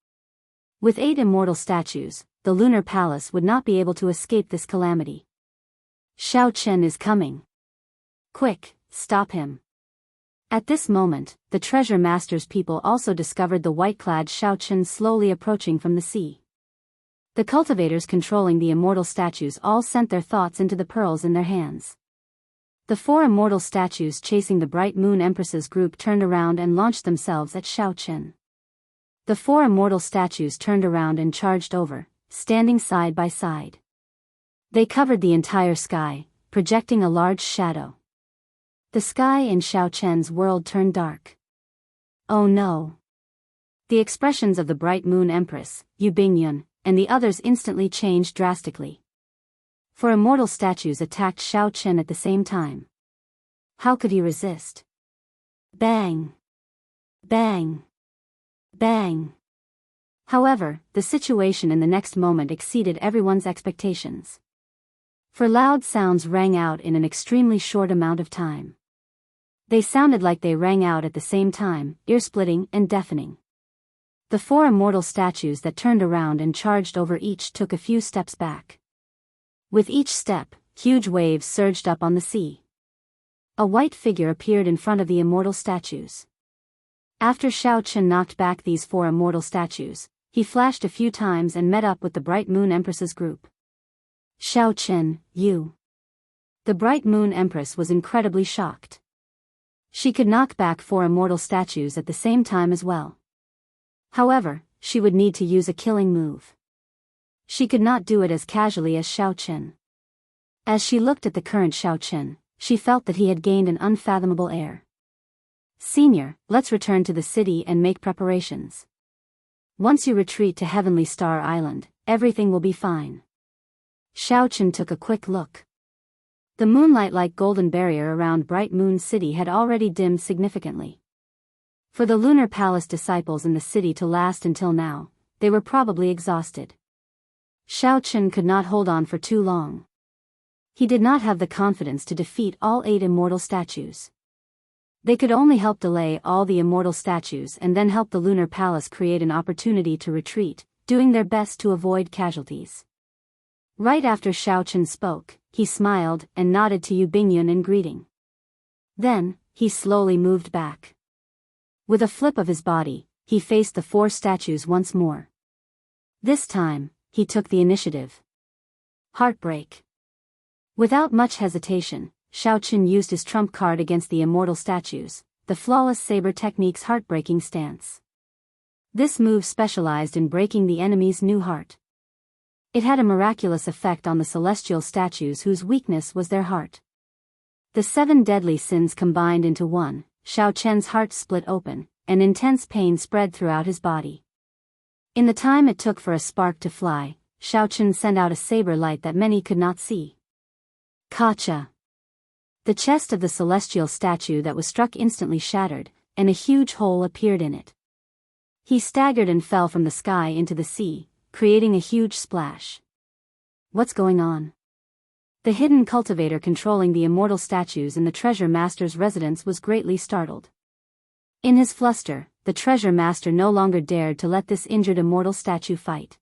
With 8 immortal statues, the Lunar Palace would not be able to escape this calamity. Xiao Chen is coming. Quick, stop him. At this moment, the Treasure Master's people also discovered the white-clad Xiao Chen slowly approaching from the sea. The cultivators controlling the immortal statues all sent their thoughts into the pearls in their hands. The 4 immortal statues chasing the Bright Moon Empress's group turned around and launched themselves at Xiao Chen. The 4 immortal statues turned around and charged over, standing side by side. They covered the entire sky, projecting a large shadow. The sky in Xiao Chen's world turned dark. Oh no! The expressions of the Bright Moon Empress, Yu Bingyun, and the others instantly changed drastically. 4 immortal statues attacked Xiao Chen at the same time. How could he resist? Bang! Bang! Bang! However, the situation in the next moment exceeded everyone's expectations. For loud sounds rang out in an extremely short amount of time. They sounded like they rang out at the same time, ear-splitting and deafening. The four immortal statues that turned around and charged over each took a few steps back. With each step, huge waves surged up on the sea. A white figure appeared in front of the immortal statues. After Xiao Chen knocked back these four immortal statues, he flashed a few times and met up with the Bright Moon Empress's group. Xiao Chen, you. The Bright Moon Empress was incredibly shocked. She could knock back four immortal statues at the same time as well. However, she would need to use a killing move. She could not do it as casually as Xiao Chen. As she looked at the current Xiao Chen, she felt that he had gained an unfathomable air. Senior, let's return to the city and make preparations. Once you retreat to Heavenly Star Island, everything will be fine. Xiao Chen took a quick look. The moonlight-like golden barrier around Bright Moon City had already dimmed significantly. For the Lunar Palace disciples in the city to last until now, they were probably exhausted. Xiao Chen could not hold on for too long. He did not have the confidence to defeat all 8 immortal statues. They could only help delay all the immortal statues and then help the Lunar Palace create an opportunity to retreat, doing their best to avoid casualties. Right after Xiao Chen spoke, he smiled and nodded to Yu Bingyun in greeting. Then, he slowly moved back. With a flip of his body, he faced the 4 statues once more. This time, he took the initiative. Heartbreak. Without much hesitation, Xiao Chen used his trump card against the immortal statues, the flawless saber technique's heartbreaking stance. This move specialized in breaking the enemy's new heart. It had a miraculous effect on the celestial statues whose weakness was their heart. The 7 deadly sins combined into one, Xiao Chen's heart split open, and intense pain spread throughout his body. In the time it took for a spark to fly, Xiao Chen sent out a saber light that many could not see. Kacha. The chest of the celestial statue that was struck instantly shattered, and a huge hole appeared in it. He staggered and fell from the sky into the sea, creating a huge splash. What's going on? The hidden cultivator controlling the immortal statues in the treasure master's residence was greatly startled. In his fluster, the treasure master no longer dared to let this injured immortal statue fight.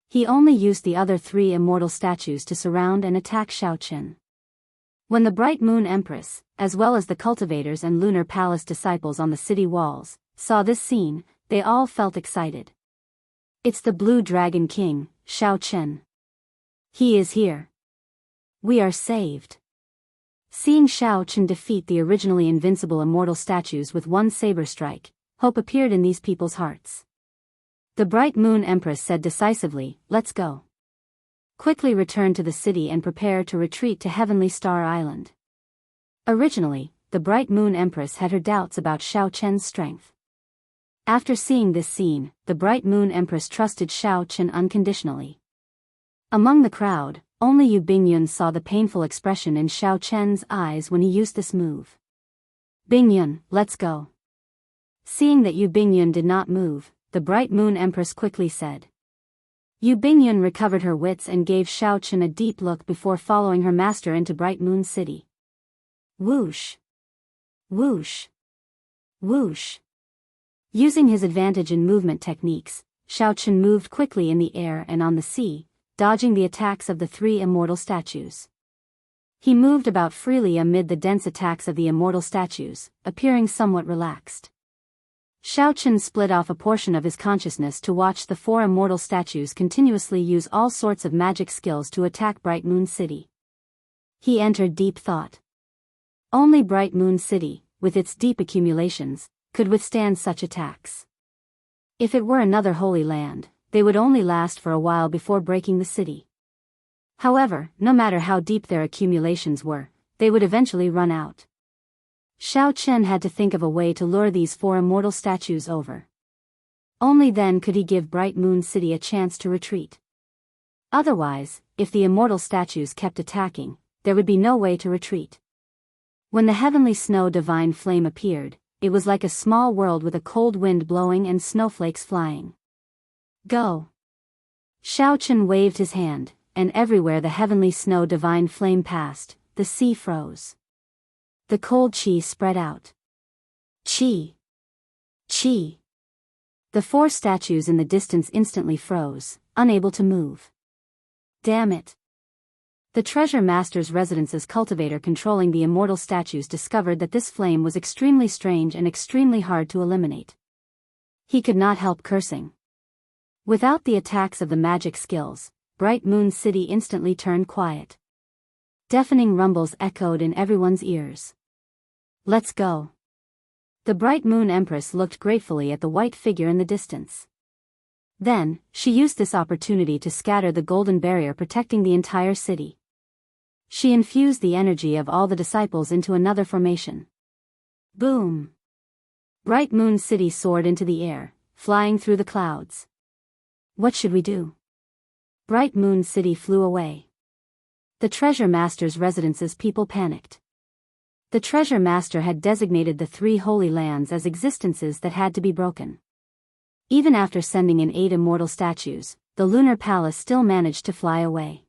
He only used the other 3 immortal statues to surround and attack Xiao Chen. When the Bright Moon Empress, as well as the cultivators and Lunar Palace disciples on the city walls, saw this scene, they all felt excited. It's the Blue Dragon King, Xiao Chen. He is here. We are saved. Seeing Xiao Chen defeat the originally invincible immortal statues with one saber strike, hope appeared in these people's hearts. The Bright Moon Empress said decisively, "Let's go. Quickly return to the city and prepare to retreat to Heavenly Star Island." Originally, the Bright Moon Empress had her doubts about Xiao Chen's strength. After seeing this scene, the Bright Moon Empress trusted Xiao Chen unconditionally. Among the crowd, only Yu Bingyun saw the painful expression in Xiao Chen's eyes when he used this move. "Bingyun, let's go." Seeing that Yu Bingyun did not move, the Bright Moon Empress quickly said. Yu Bingyun recovered her wits and gave Xiao Chen a deep look before following her master into Bright Moon City. Whoosh! Whoosh! Whoosh! Using his advantage in movement techniques, Xiao Chen moved quickly in the air and on the sea, dodging the attacks of the 3 immortal statues. He moved about freely amid the dense attacks of the immortal statues, appearing somewhat relaxed. Xiao Chen split off a portion of his consciousness to watch the 4 immortal statues continuously use all sorts of magic skills to attack Bright Moon City. He entered deep thought. Only Bright Moon City, with its deep accumulations, could withstand such attacks. If it were another holy land, they would only last for a while before breaking the city. However, no matter how deep their accumulations were, they would eventually run out. Xiao Chen had to think of a way to lure these 4 immortal statues over. Only then could he give Bright Moon City a chance to retreat. Otherwise, if the immortal statues kept attacking, there would be no way to retreat. When the heavenly snow divine flame appeared, it was like a small world with a cold wind blowing and snowflakes flying. Go! Xiao Chen waved his hand, and everywhere the heavenly snow divine flame passed, the sea froze. The cold qi spread out. Qi! Qi! The 4 statues in the distance instantly froze, unable to move. Damn it! The treasure master's residence's cultivator controlling the immortal statues discovered that this flame was extremely strange and extremely hard to eliminate. He could not help cursing. Without the attacks of the magic skills, Bright Moon City instantly turned quiet. Deafening rumbles echoed in everyone's ears. Let's go. The Bright Moon Empress looked gratefully at the white figure in the distance. Then, she used this opportunity to scatter the golden barrier protecting the entire city. She infused the energy of all the disciples into another formation. Boom! Bright Moon City soared into the air, flying through the clouds. What should we do? Bright Moon City flew away. The treasure master's residence's people panicked. The treasure master had designated the 3 holy lands as existences that had to be broken. Even after sending in 8 immortal statues, the lunar palace still managed to fly away.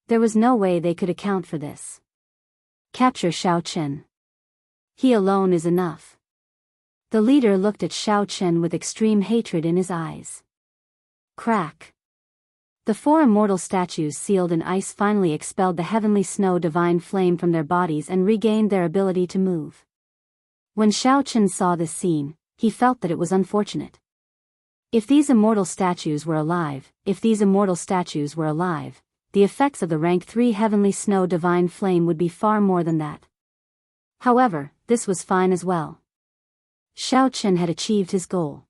There was no way they could account for this. Capture Xiao Chen. He alone is enough. The leader looked at Xiao Chen with extreme hatred in his eyes. Crack. The 4 immortal statues sealed in ice finally expelled the heavenly snow divine flame from their bodies and regained their ability to move. When Xiao Chen saw this scene, he felt that it was unfortunate. If these immortal statues were alive, the effects of the rank 3 heavenly snow divine flame would be far more than that. However, this was fine as well. Xiao Chen had achieved his goal.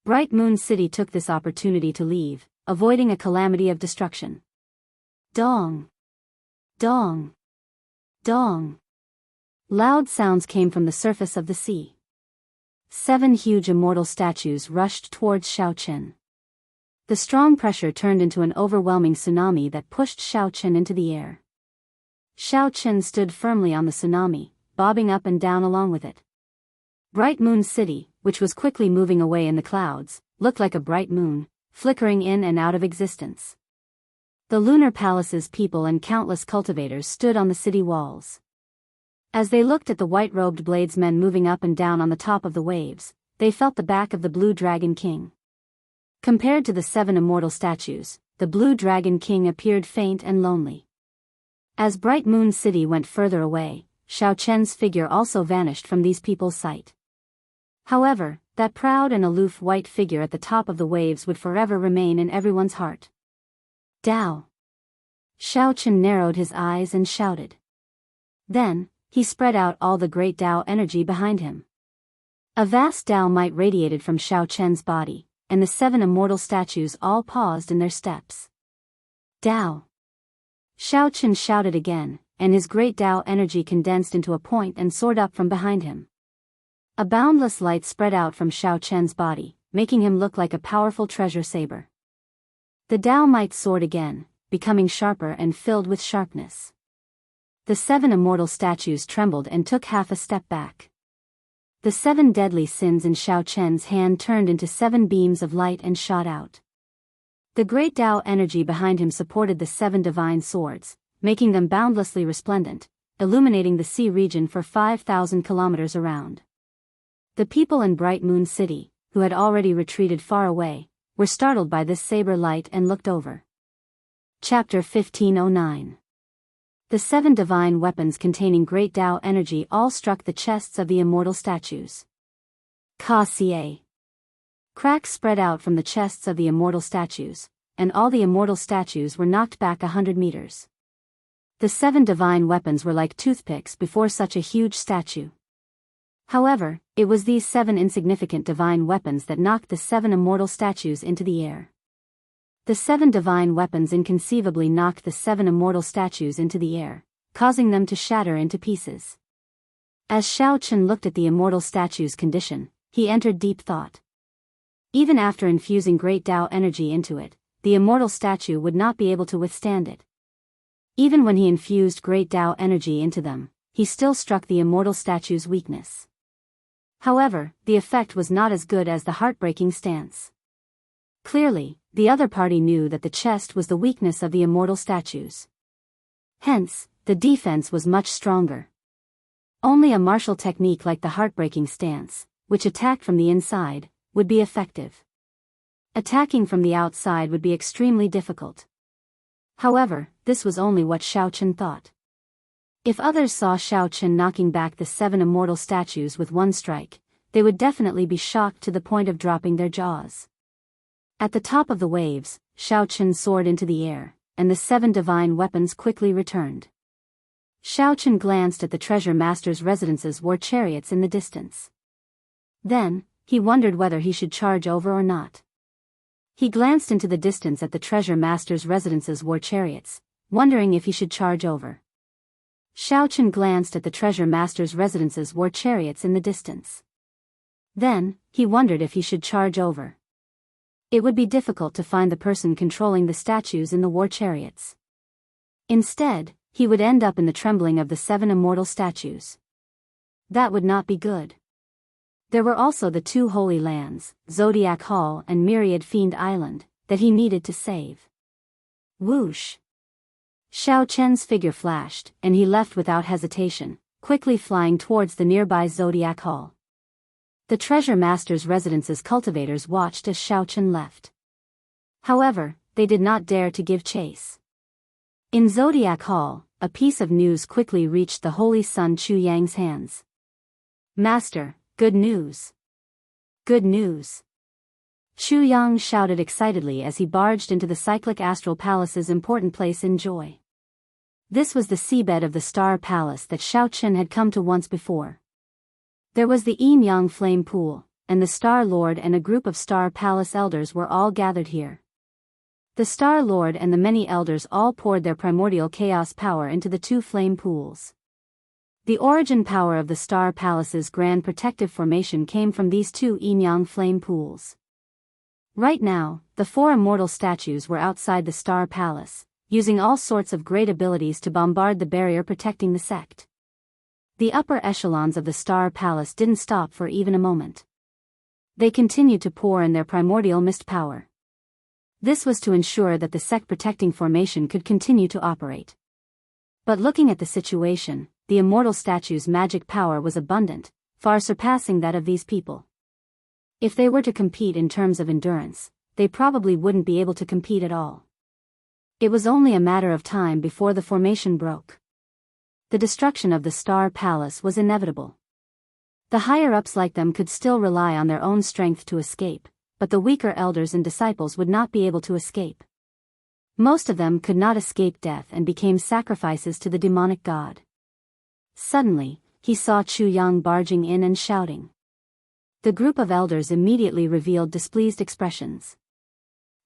Bright Moon City took this opportunity to leave, avoiding a calamity of destruction. Dong! Dong! Dong! Loud sounds came from the surface of the sea. 7 huge immortal statues rushed towards Xiao Chen. The strong pressure turned into an overwhelming tsunami that pushed Xiao Chen into the air. Xiao Chen stood firmly on the tsunami, bobbing up and down along with it. Bright Moon City, which was quickly moving away in the clouds, looked like a bright moon, flickering in and out of existence. The lunar palace's people and countless cultivators stood on the city walls. As they looked at the white-robed bladesmen moving up and down on the top of the waves, they felt the back of the Blue Dragon King. Compared to the 7 immortal statues, the Blue Dragon King appeared faint and lonely. As Bright Moon City went further away, Xiao Chen's figure also vanished from these people's sight. However, that proud and aloof white figure at the top of the waves would forever remain in everyone's heart. Dao! Xiao Chen narrowed his eyes and shouted. Then, he spread out all the great Dao energy behind him. A vast Dao might radiated from Xiao Chen's body, and the 7 immortal statues all paused in their steps. Dao! Xiao Chen shouted again, and his great Dao energy condensed into a point and soared up from behind him. A boundless light spread out from Xiao Chen's body, making him look like a powerful treasure saber. The Dao might soared again, becoming sharper and filled with sharpness. The 7 immortal statues trembled and took half a step back. The 7 deadly sins in Xiao Chen's hand turned into 7 beams of light and shot out. The great Dao energy behind him supported the 7 divine swords, making them boundlessly resplendent, illuminating the sea region for 5,000 kilometers around. The people in Bright Moon City, who had already retreated far away, were startled by this saber light and looked over. Chapter 1509. The 7 divine weapons containing great Dao energy all struck the chests of the immortal statues. Ka-Cie. Cracks spread out from the chests of the immortal statues, and all the immortal statues were knocked back 100 meters. The 7 divine weapons were like toothpicks before such a huge statue. However, it was these 7 insignificant divine weapons that knocked the 7 immortal statues into the air. The 7 divine weapons inconceivably knocked the 7 immortal statues into the air, causing them to shatter into pieces. As Xiao Chen looked at the immortal statue's condition, he entered deep thought. Even after infusing great Dao energy into it, the immortal statue would not be able to withstand it. Even when he infused great Dao energy into them, he still struck the immortal statue's weakness. However, the effect was not as good as the heartbreaking stance. Clearly, the other party knew that the chest was the weakness of the immortal statues. Hence, the defense was much stronger. Only a martial technique like the heartbreaking stance, which attacked from the inside, would be effective. Attacking from the outside would be extremely difficult. However, this was only what Xiaochen thought. If others saw Xiaochen knocking back the 7 immortal statues with one strike, they would definitely be shocked to the point of dropping their jaws. At the top of the waves, Xiaochen soared into the air, and the 7 divine weapons quickly returned. Xiaochen glanced at the treasure master's residence's war chariots in the distance. Then, he wondered whether he should charge over or not. He glanced into the distance at the treasure master's residence's war chariots, wondering if he should charge over. Xiaochen glanced at the treasure master's residence's war chariots in the distance. Then, he wondered if he should charge over. It would be difficult to find the person controlling the statues in the war chariots. Instead, he would end up in the trembling of the 7 immortal statues. That would not be good. There were also the 2 holy lands, Zodiac Hall and Myriad Fiend Island, that he needed to save. Whoosh! Xiaochen's figure flashed, and he left without hesitation, quickly flying towards the nearby Zodiac Hall. The treasure master's residence's cultivators watched as Xiaochen left. However, they did not dare to give chase. In Zodiac Hall, a piece of news quickly reached the holy son Chu Yang's hands. Master, good news! Good news! Chu Yang shouted excitedly as he barged into the cyclic astral palace's important place in joy. This was the seabed of the Star Palace that Xiaochen had come to once before. There was the Yin Yang Flame Pool, and the Star Lord and a group of Star Palace elders were all gathered here. The Star Lord and the many elders all poured their primordial chaos power into the 2 flame pools. The origin power of the Star Palace's grand protective formation came from these 2 Yin Yang flame pools. Right now, the 4 immortal statues were outside the Star Palace, using all sorts of great abilities to bombard the barrier protecting the sect. The upper echelons of the Star Palace didn't stop for even a moment. They continued to pour in their primordial mist power. This was to ensure that the sect protecting formation could continue to operate. But looking at the situation, the immortal statue's magic power was abundant, far surpassing that of these people. If they were to compete in terms of endurance, they probably wouldn't be able to compete at all. It was only a matter of time before the formation broke. The destruction of the Star Palace was inevitable. The higher-ups like them could still rely on their own strength to escape, but the weaker elders and disciples would not be able to escape. Most of them could not escape death and became sacrifices to the demonic god. Suddenly, he saw Chu Yang barging in and shouting. The group of elders immediately revealed displeased expressions.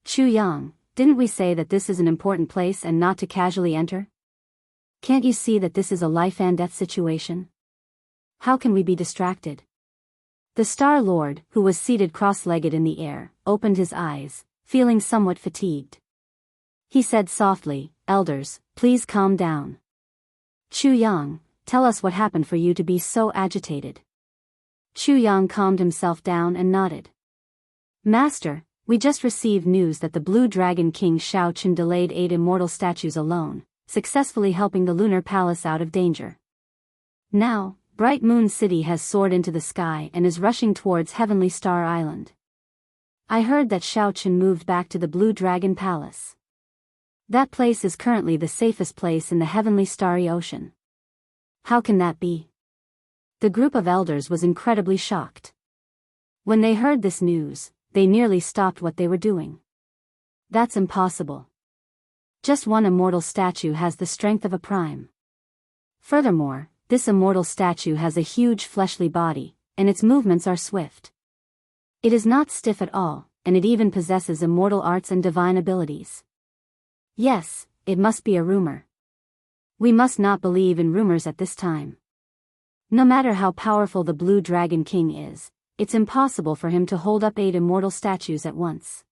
Chu Yang, didn't we say that this is an important place and not to casually enter? Can't you see that this is a life and death situation? How can we be distracted? The Star Lord, who was seated cross-legged in the air, opened his eyes, feeling somewhat fatigued. He said softly, "Elders, please calm down. Chu Yang, tell us what happened for you to be so agitated." Chu Yang calmed himself down and nodded. "Master, we just received news that the Blue Dragon King Xiaochen delayed 8 immortal statues alone, successfully helping the Lunar Palace out of danger. Now, Bright Moon City has soared into the sky and is rushing towards Heavenly Star Island. I heard that Xiaochen moved back to the Blue Dragon Palace. That place is currently the safest place in the Heavenly Starry Ocean." "How can that be?" The group of elders was incredibly shocked. When they heard this news, they nearly stopped what they were doing. "That's impossible. Just one immortal statue has the strength of a prime. Furthermore, this immortal statue has a huge fleshly body, and its movements are swift. It is not stiff at all, and it even possesses immortal arts and divine abilities. Yes, it must be a rumor. We must not believe in rumors at this time. No matter how powerful the Blue Dragon King is, it's impossible for him to hold up 8 immortal statues at once."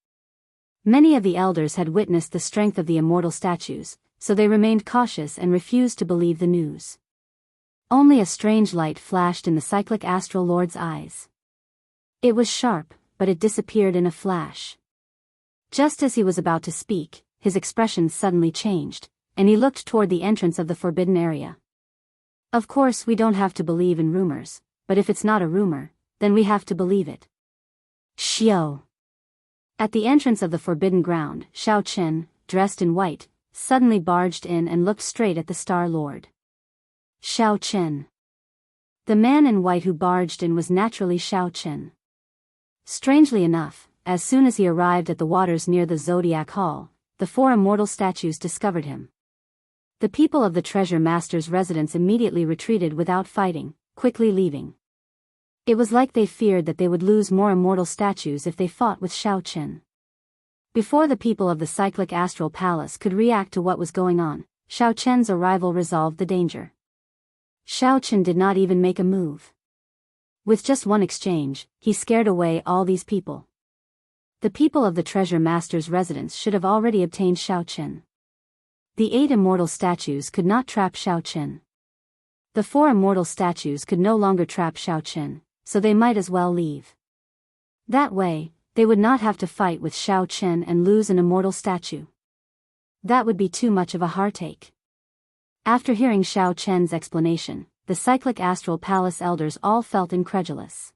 Many of the elders had witnessed the strength of the immortal statues, so they remained cautious and refused to believe the news. Only a strange light flashed in the cyclic astral lord's eyes. It was sharp, but it disappeared in a flash. Just as he was about to speak, his expression suddenly changed, and he looked toward the entrance of the forbidden area. Of course, we don't have to believe in rumors, but if it's not a rumor, then we have to believe it. Xiao. At the entrance of the forbidden ground, Xiao Chen, dressed in white, suddenly barged in and looked straight at the Star Lord. Xiao Chen. The man in white who barged in was naturally Xiao Chen. Strangely enough, as soon as he arrived at the waters near the Zodiac Hall, the four immortal statues discovered him. The people of the treasure master's residence immediately retreated without fighting, quickly leaving. It was like they feared that they would lose more immortal statues if they fought with Xiao Chen. Before the people of the cyclic astral palace could react to what was going on, Xiao Chen's arrival resolved the danger. Xiao Chen did not even make a move. With just one exchange, he scared away all these people. The people of the treasure master's residence should have already obtained Xiao Chen. The 8 immortal statues could not trap Xiao Chen. The 4 immortal statues could no longer trap Xiao Chen, so they might as well leave. That way, they would not have to fight with Xiao Chen and lose an immortal statue. That would be too much of a heartache. After hearing Xiao Chen's explanation, the cyclic astral palace elders all felt incredulous.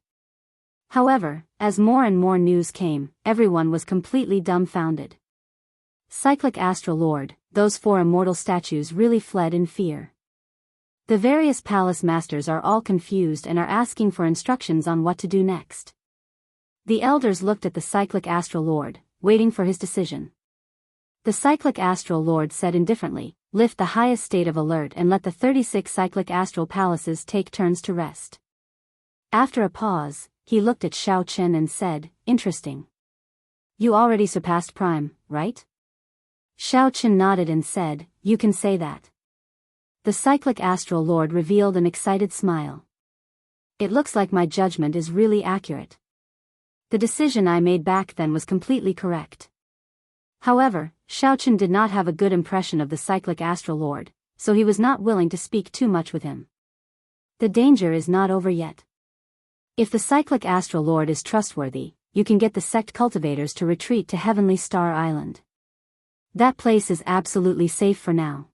However, as more and more news came, everyone was completely dumbfounded. Cyclic astral lord, those 4 immortal statues really fled in fear. The various palace masters are all confused and are asking for instructions on what to do next. The elders looked at the cyclic astral lord, waiting for his decision. The cyclic astral lord said indifferently, "Lift the highest state of alert and let the 36 cyclic astral palaces take turns to rest." After a pause, he looked at Xiao Chen and said, "Interesting. You already surpassed Prime, right?" Xiao Chen nodded and said, "You can say that." The cyclic astral lord revealed an excited smile. "It looks like my judgment is really accurate. The decision I made back then was completely correct." However, Xiao Chen did not have a good impression of the cyclic astral lord, so he was not willing to speak too much with him. The danger is not over yet. If the cyclic astral lord is trustworthy, you can get the sect cultivators to retreat to Heavenly Star Island. That place is absolutely safe for now.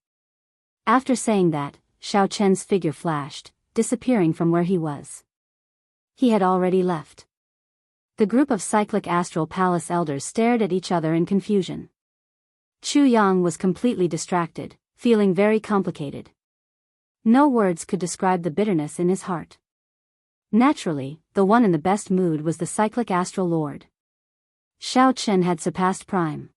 After saying that, Xiao Chen's figure flashed, disappearing from where he was. He had already left. The group of cyclic astral palace elders stared at each other in confusion. Chu Yang was completely distracted, feeling very complicated. No words could describe the bitterness in his heart. Naturally, the one in the best mood was the cyclic astral lord. Xiao Chen had surpassed Prime.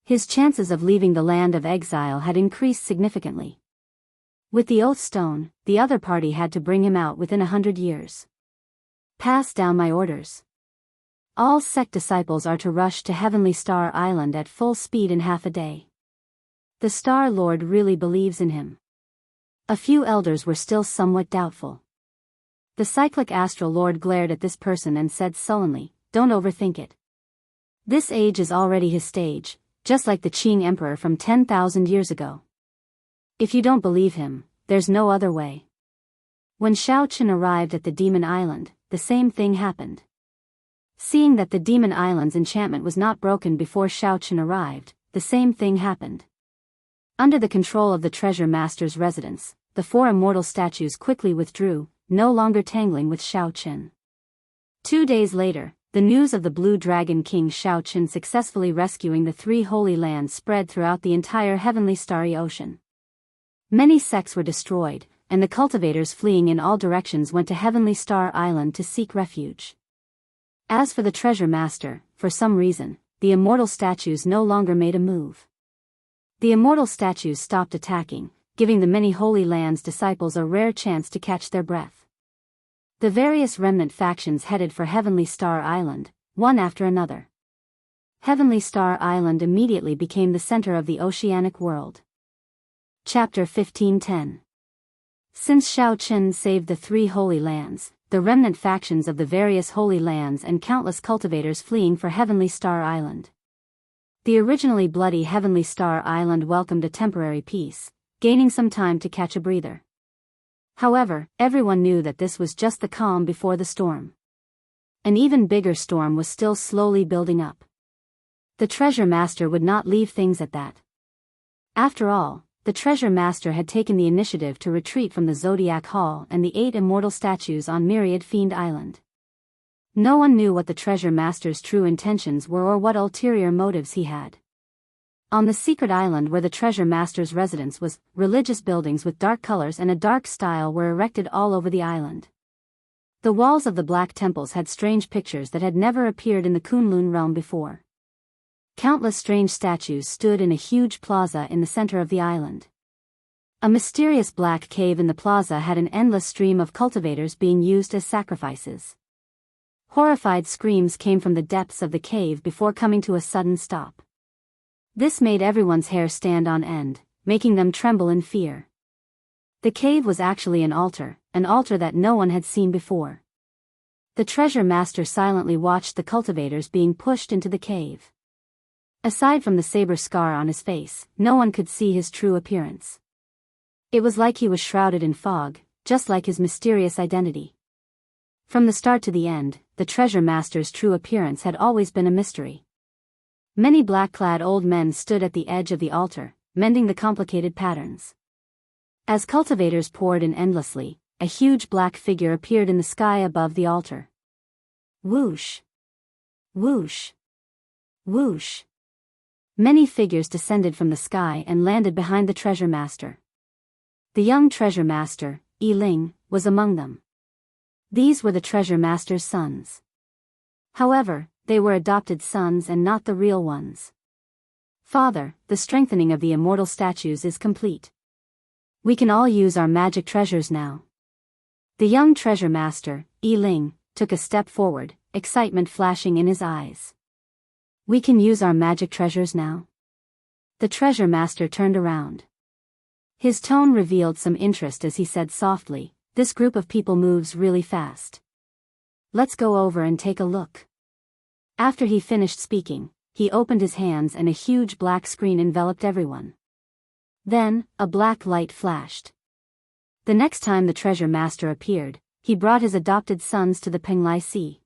His chances of leaving the land of exile had increased significantly. With the Oath Stone, the other party had to bring him out within 100 years. Pass down my orders. All sect disciples are to rush to Heavenly Star Island at full speed in half a day. The Star Lord really believes in him. A few elders were still somewhat doubtful. The cyclic astral lord glared at this person and said sullenly, "Don't overthink it. This age is already his stage, just like the Qing Emperor from 10,000 years ago. If you don't believe him, there's no other way." When Xiao Chen arrived at the Demon Island, the same thing happened. Seeing that the Demon Island's enchantment was not broken before Xiao Chen arrived, the same thing happened. Under the control of the treasure master's residence, the 4 immortal statues quickly withdrew, no longer tangling with Xiao Chen. 2 days later, the news of the Blue Dragon King Xiao Chen successfully rescuing the 3 Holy Lands spread throughout the entire Heavenly Starry Ocean. Many sects were destroyed, and the cultivators fleeing in all directions went to Heavenly Star Island to seek refuge. As for the treasure master, for some reason, the immortal statues no longer made a move. The immortal statues stopped attacking, giving the many Holy Lands disciples a rare chance to catch their breath. The various remnant factions headed for Heavenly Star Island, one after another. Heavenly Star Island immediately became the center of the oceanic world. Chapter 1510. Since Xiao Chen saved the 3 Holy Lands, the remnant factions of the various Holy Lands and countless cultivators fleeing for Heavenly Star Island. The originally bloody Heavenly Star Island welcomed a temporary peace, gaining some time to catch a breather. However, everyone knew that this was just the calm before the storm. An even bigger storm was still slowly building up. The treasure master would not leave things at that. After all, the treasure master had taken the initiative to retreat from the Zodiac Hall and the 8 immortal statues on Myriad Fiend Island. No one knew what the treasure master's true intentions were or what ulterior motives he had. On the secret island where the treasure master's residence was, religious buildings with dark colors and a dark style were erected all over the island. The walls of the black temples had strange pictures that had never appeared in the Kunlun realm before. Countless strange statues stood in a huge plaza in the center of the island. A mysterious black cave in the plaza had an endless stream of cultivators being used as sacrifices. Horrified screams came from the depths of the cave before coming to a sudden stop. This made everyone's hair stand on end, making them tremble in fear. The cave was actually an altar that no one had seen before. The treasure master silently watched the cultivators being pushed into the cave. Aside from the saber scar on his face, no one could see his true appearance. It was like he was shrouded in fog, just like his mysterious identity. From the start to the end, the treasure master's true appearance had always been a mystery. Many black-clad old men stood at the edge of the altar, mending the complicated patterns. As cultivators poured in endlessly, a huge black figure appeared in the sky above the altar. Whoosh! Whoosh! Whoosh! Many figures descended from the sky and landed behind the treasure master. The young treasure master, Yi Ling, was among them. These were the treasure master's sons. However, they were adopted sons and not the real ones. Father, the strengthening of the immortal statues is complete. We can all use our magic treasures now. The young treasure master, Yi Ling, took a step forward, excitement flashing in his eyes. We can use our magic treasures now? The treasure master turned around. His tone revealed some interest as he said softly, "This group of people moves really fast. Let's go over and take a look." After he finished speaking, he opened his hands and a huge black screen enveloped everyone. Then, a black light flashed. The next time the treasure master appeared, he brought his adopted sons to the Penglai Sea.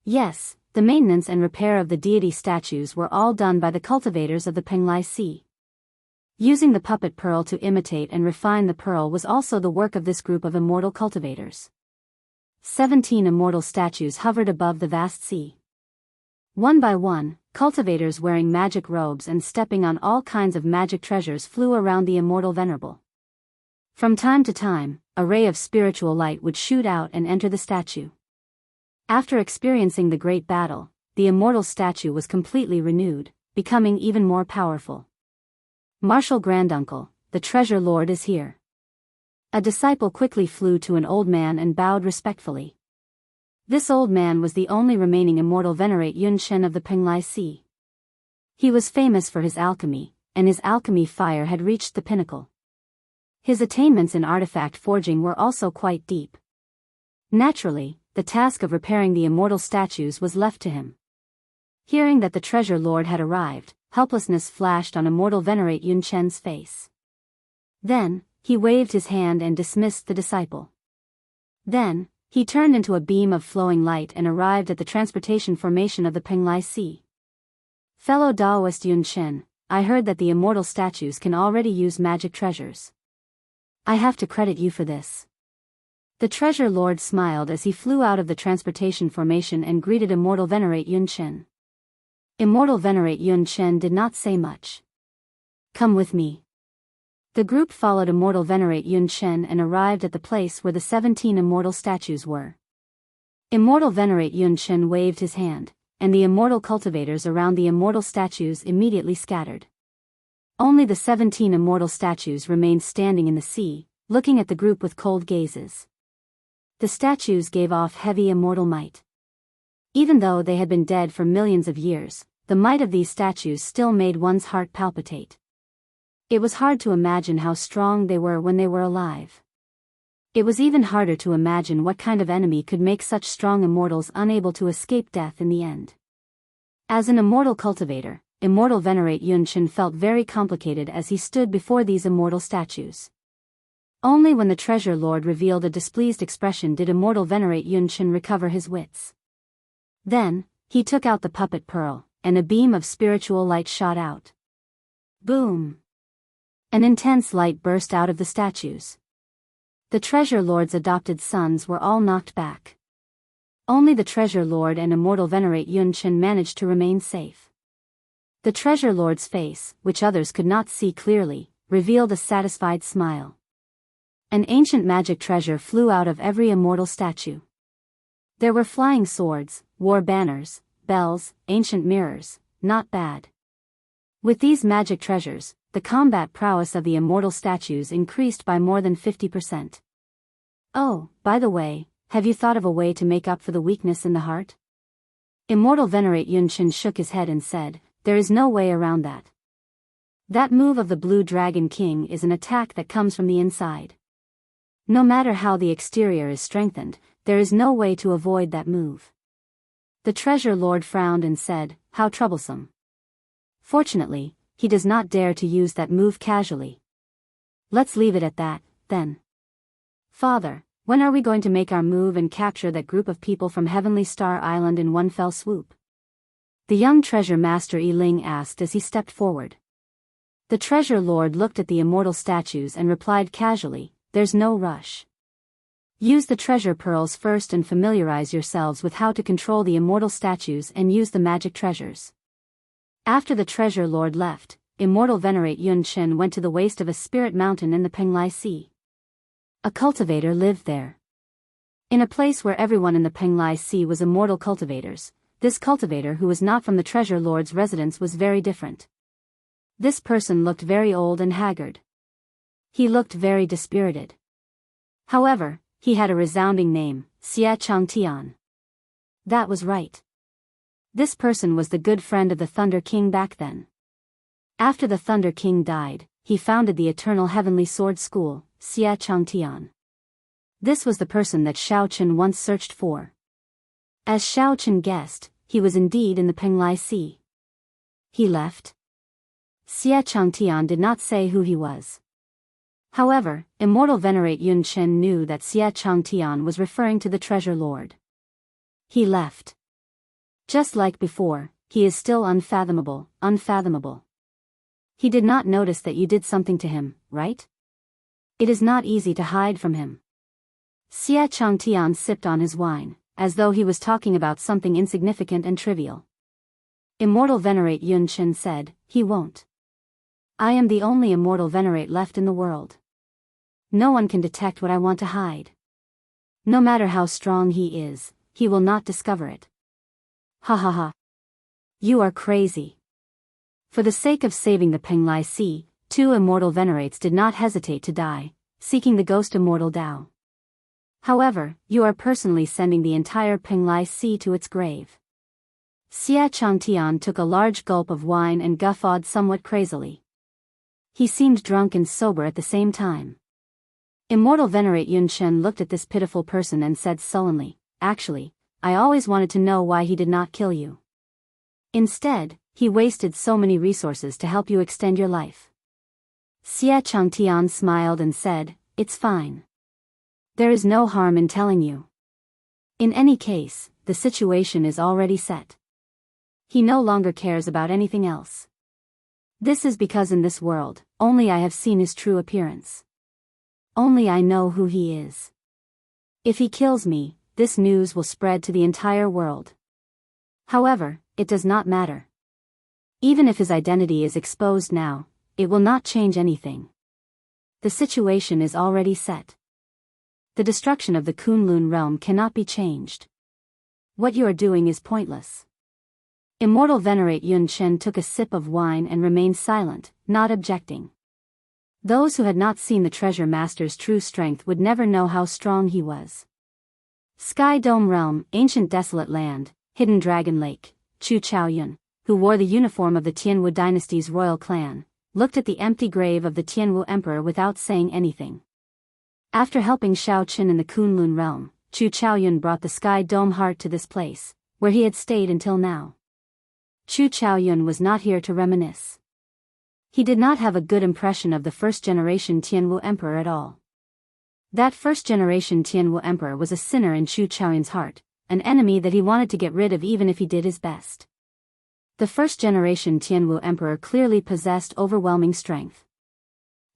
Yes, the maintenance and repair of the deity statues were all done by the cultivators of the Penglai Sea. Using the puppet pearl to imitate and refine the pearl was also the work of this group of immortal cultivators. 17 immortal statues hovered above the vast sea. One by one, cultivators wearing magic robes and stepping on all kinds of magic treasures flew around the immortal venerable. From time to time, a ray of spiritual light would shoot out and enter the statue. After experiencing the great battle, the immortal statue was completely renewed, becoming even more powerful. "Martial Granduncle, the treasure lord is here." A disciple quickly flew to an old man and bowed respectfully. This old man was the only remaining immortal venerate Yun Shen of the Penglai Sea. He was famous for his alchemy, and his alchemy fire had reached the pinnacle. His attainments in artifact forging were also quite deep. Naturally, the task of repairing the immortal statues was left to him. Hearing that the treasure lord had arrived, helplessness flashed on immortal venerate Yun Shen's face. Then, he waved his hand and dismissed the disciple. Then, he turned into a beam of flowing light and arrived at the transportation formation of the Penglai Sea. "Fellow Daoist Yun Shen, I heard that the immortal statues can already use magic treasures. I have to credit you for this." The treasure lord smiled as he flew out of the transportation formation and greeted immortal venerate Yun Shen. Immortal venerate Yun Shen did not say much. "Come with me." The group followed immortal venerate Yun Shen and arrived at the place where the 17 immortal statues were. Immortal venerate Yun Shen waved his hand, and the immortal cultivators around the immortal statues immediately scattered. Only the 17 immortal statues remained standing in the sea, looking at the group with cold gazes. The statues gave off heavy immortal might. Even though they had been dead for millions of years, the might of these statues still made one's heart palpitate. It was hard to imagine how strong they were when they were alive. It was even harder to imagine what kind of enemy could make such strong immortals unable to escape death in the end. As an immortal cultivator, immortal venerate Yun Shen felt very complicated as he stood before these immortal statues. Only when the treasure lord revealed a displeased expression did immortal venerate Yun Shen recover his wits. Then, he took out the puppet pearl, and a beam of spiritual light shot out. Boom! An intense light burst out of the statues. The Treasure Lord's adopted sons were all knocked back. Only the Treasure Lord and Immortal Venerate Yunchen managed to remain safe. The Treasure Lord's face, which others could not see clearly, revealed a satisfied smile. An ancient magic treasure flew out of every immortal statue. There were flying swords, war banners, bells, ancient mirrors, not bad. With these magic treasures, the combat prowess of the immortal statues increased by more than 50%. Oh, by the way, have you thought of a way to make up for the weakness in the heart? Immortal Venerate Yunchen shook his head and said, there is no way around that. That move of the Blue Dragon King is an attack that comes from the inside. No matter how the exterior is strengthened, there is no way to avoid that move. The Treasure Lord frowned and said, how troublesome. Fortunately, he does not dare to use that move casually. Let's leave it at that, then. Father, when are we going to make our move and capture that group of people from Heavenly Star Island in one fell swoop? The young Treasure Master Yi Ling asked as he stepped forward. The Treasure Lord looked at the immortal statues and replied casually, there's no rush. Use the treasure pearls first and familiarize yourselves with how to control the immortal statues and use the magic treasures. After the Treasure Lord left, Immortal Venerate Yunchen went to the waist of a spirit mountain in the Penglai Sea. A cultivator lived there. In a place where everyone in the Penglai Sea was immortal cultivators, this cultivator who was not from the Treasure Lord's residence was very different. This person looked very old and haggard. He looked very dispirited. However, he had a resounding name, Xia Changtian. That was right. This person was the good friend of the Thunder King back then. After the Thunder King died, he founded the Eternal Heavenly Sword School, Xia Changtian. This was the person that Xiao Chen once searched for. As Xiao Chen guessed, he was indeed in the Penglai Sea. He left. Xia Changtian did not say who he was. However, Immortal Venerate Yunchen knew that Xia Changtian was referring to the Treasure Lord. He left. Just like before, he is still unfathomable, unfathomable. He did not notice that you did something to him, right? It is not easy to hide from him. Xia Changtian sipped on his wine, as though he was talking about something insignificant and trivial. Immortal Venerate Yunchen said, he won't. I am the only Immortal Venerate left in the world. No one can detect what I want to hide. No matter how strong he is, he will not discover it. Ha ha ha. You are crazy. For the sake of saving the Penglai Sea, two Immortal Venerates did not hesitate to die, seeking the ghost Immortal Tao. However, you are personally sending the entire Penglai Sea to its grave. Xia Changtian took a large gulp of wine and guffawed somewhat crazily. He seemed drunk and sober at the same time. Immortal Venerate Yunchen looked at this pitiful person and said sullenly, actually, I always wanted to know why he did not kill you. Instead, he wasted so many resources to help you extend your life. Xia Changtian smiled and said, it's fine. There is no harm in telling you. In any case, the situation is already set. He no longer cares about anything else. This is because in this world, only I have seen his true appearance. Only I know who he is. If he kills me, this news will spread to the entire world. However, it does not matter. Even if his identity is exposed now, it will not change anything. The situation is already set. The destruction of the Kunlun realm cannot be changed. What you are doing is pointless. Immortal Venerate Yunchen took a sip of wine and remained silent, not objecting. Those who had not seen the Treasure Master's true strength would never know how strong he was. Sky Dome Realm, Ancient Desolate Land, Hidden Dragon Lake, Chu Chaoyun, who wore the uniform of the Tianwu dynasty's royal clan, looked at the empty grave of the Tianwu emperor without saying anything. After helping Xiao Qin in the Kunlun realm, Chu Chaoyun brought the Sky Dome Heart to this place, where he had stayed until now. Chu Chaoyun was not here to reminisce. He did not have a good impression of the first-generation Tianwu emperor at all. That first-generation Tianwu emperor was a sinner in Chu Chaoyun's heart, an enemy that he wanted to get rid of even if he did his best. The first-generation Tianwu emperor clearly possessed overwhelming strength.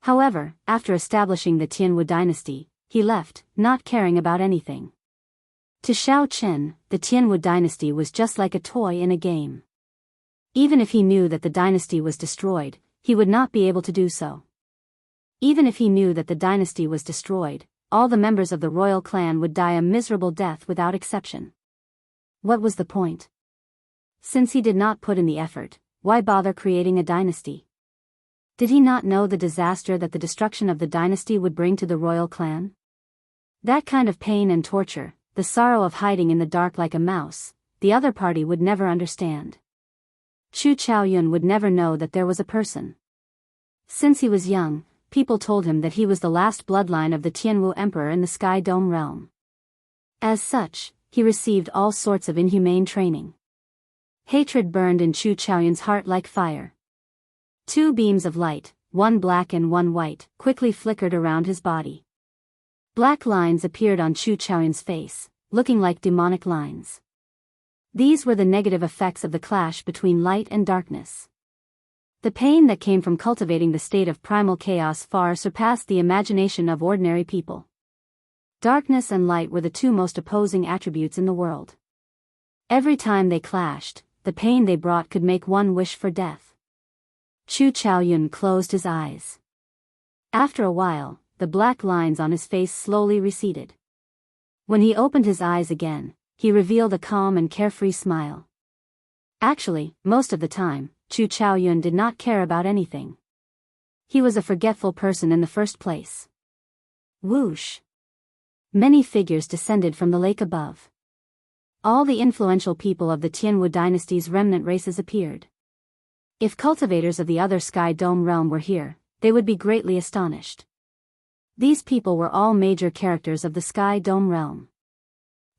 However, after establishing the Tianwu dynasty, he left, not caring about anything. To Xiao Qin, the Tianwu dynasty was just like a toy in a game. Even if he knew that the dynasty was destroyed, he would not be able to do so. Even if he knew that the dynasty was destroyed, all the members of the royal clan would die a miserable death without exception. What was the point? Since he did not put in the effort, why bother creating a dynasty? Did he not know the disaster that the destruction of the dynasty would bring to the royal clan? That kind of pain and torture, the sorrow of hiding in the dark like a mouse, the other party would never understand. Chu Chaoyun would never know that there was a person. Since he was young, people told him that he was the last bloodline of the Tianwu emperor in the Sky Dome realm. As such, he received all sorts of inhumane training. Hatred burned in Chu Chaoyun's heart like fire. Two beams of light, one black and one white, quickly flickered around his body. Black lines appeared on Chu Chaoyun's face, looking like demonic lines. These were the negative effects of the clash between light and darkness. The pain that came from cultivating the state of primal chaos far surpassed the imagination of ordinary people. Darkness and light were the two most opposing attributes in the world. Every time they clashed, the pain they brought could make one wish for death. Chu Chaoyun closed his eyes. After a while, the black lines on his face slowly receded. When he opened his eyes again, he revealed a calm and carefree smile. Actually, most of the time, Chu Chaoyun did not care about anything. He was a forgetful person in the first place. Whoosh! Many figures descended from the lake above. All the influential people of the Tianwu dynasty's remnant races appeared. If cultivators of the other Sky Dome realm were here, they would be greatly astonished. These people were all major characters of the Sky Dome realm.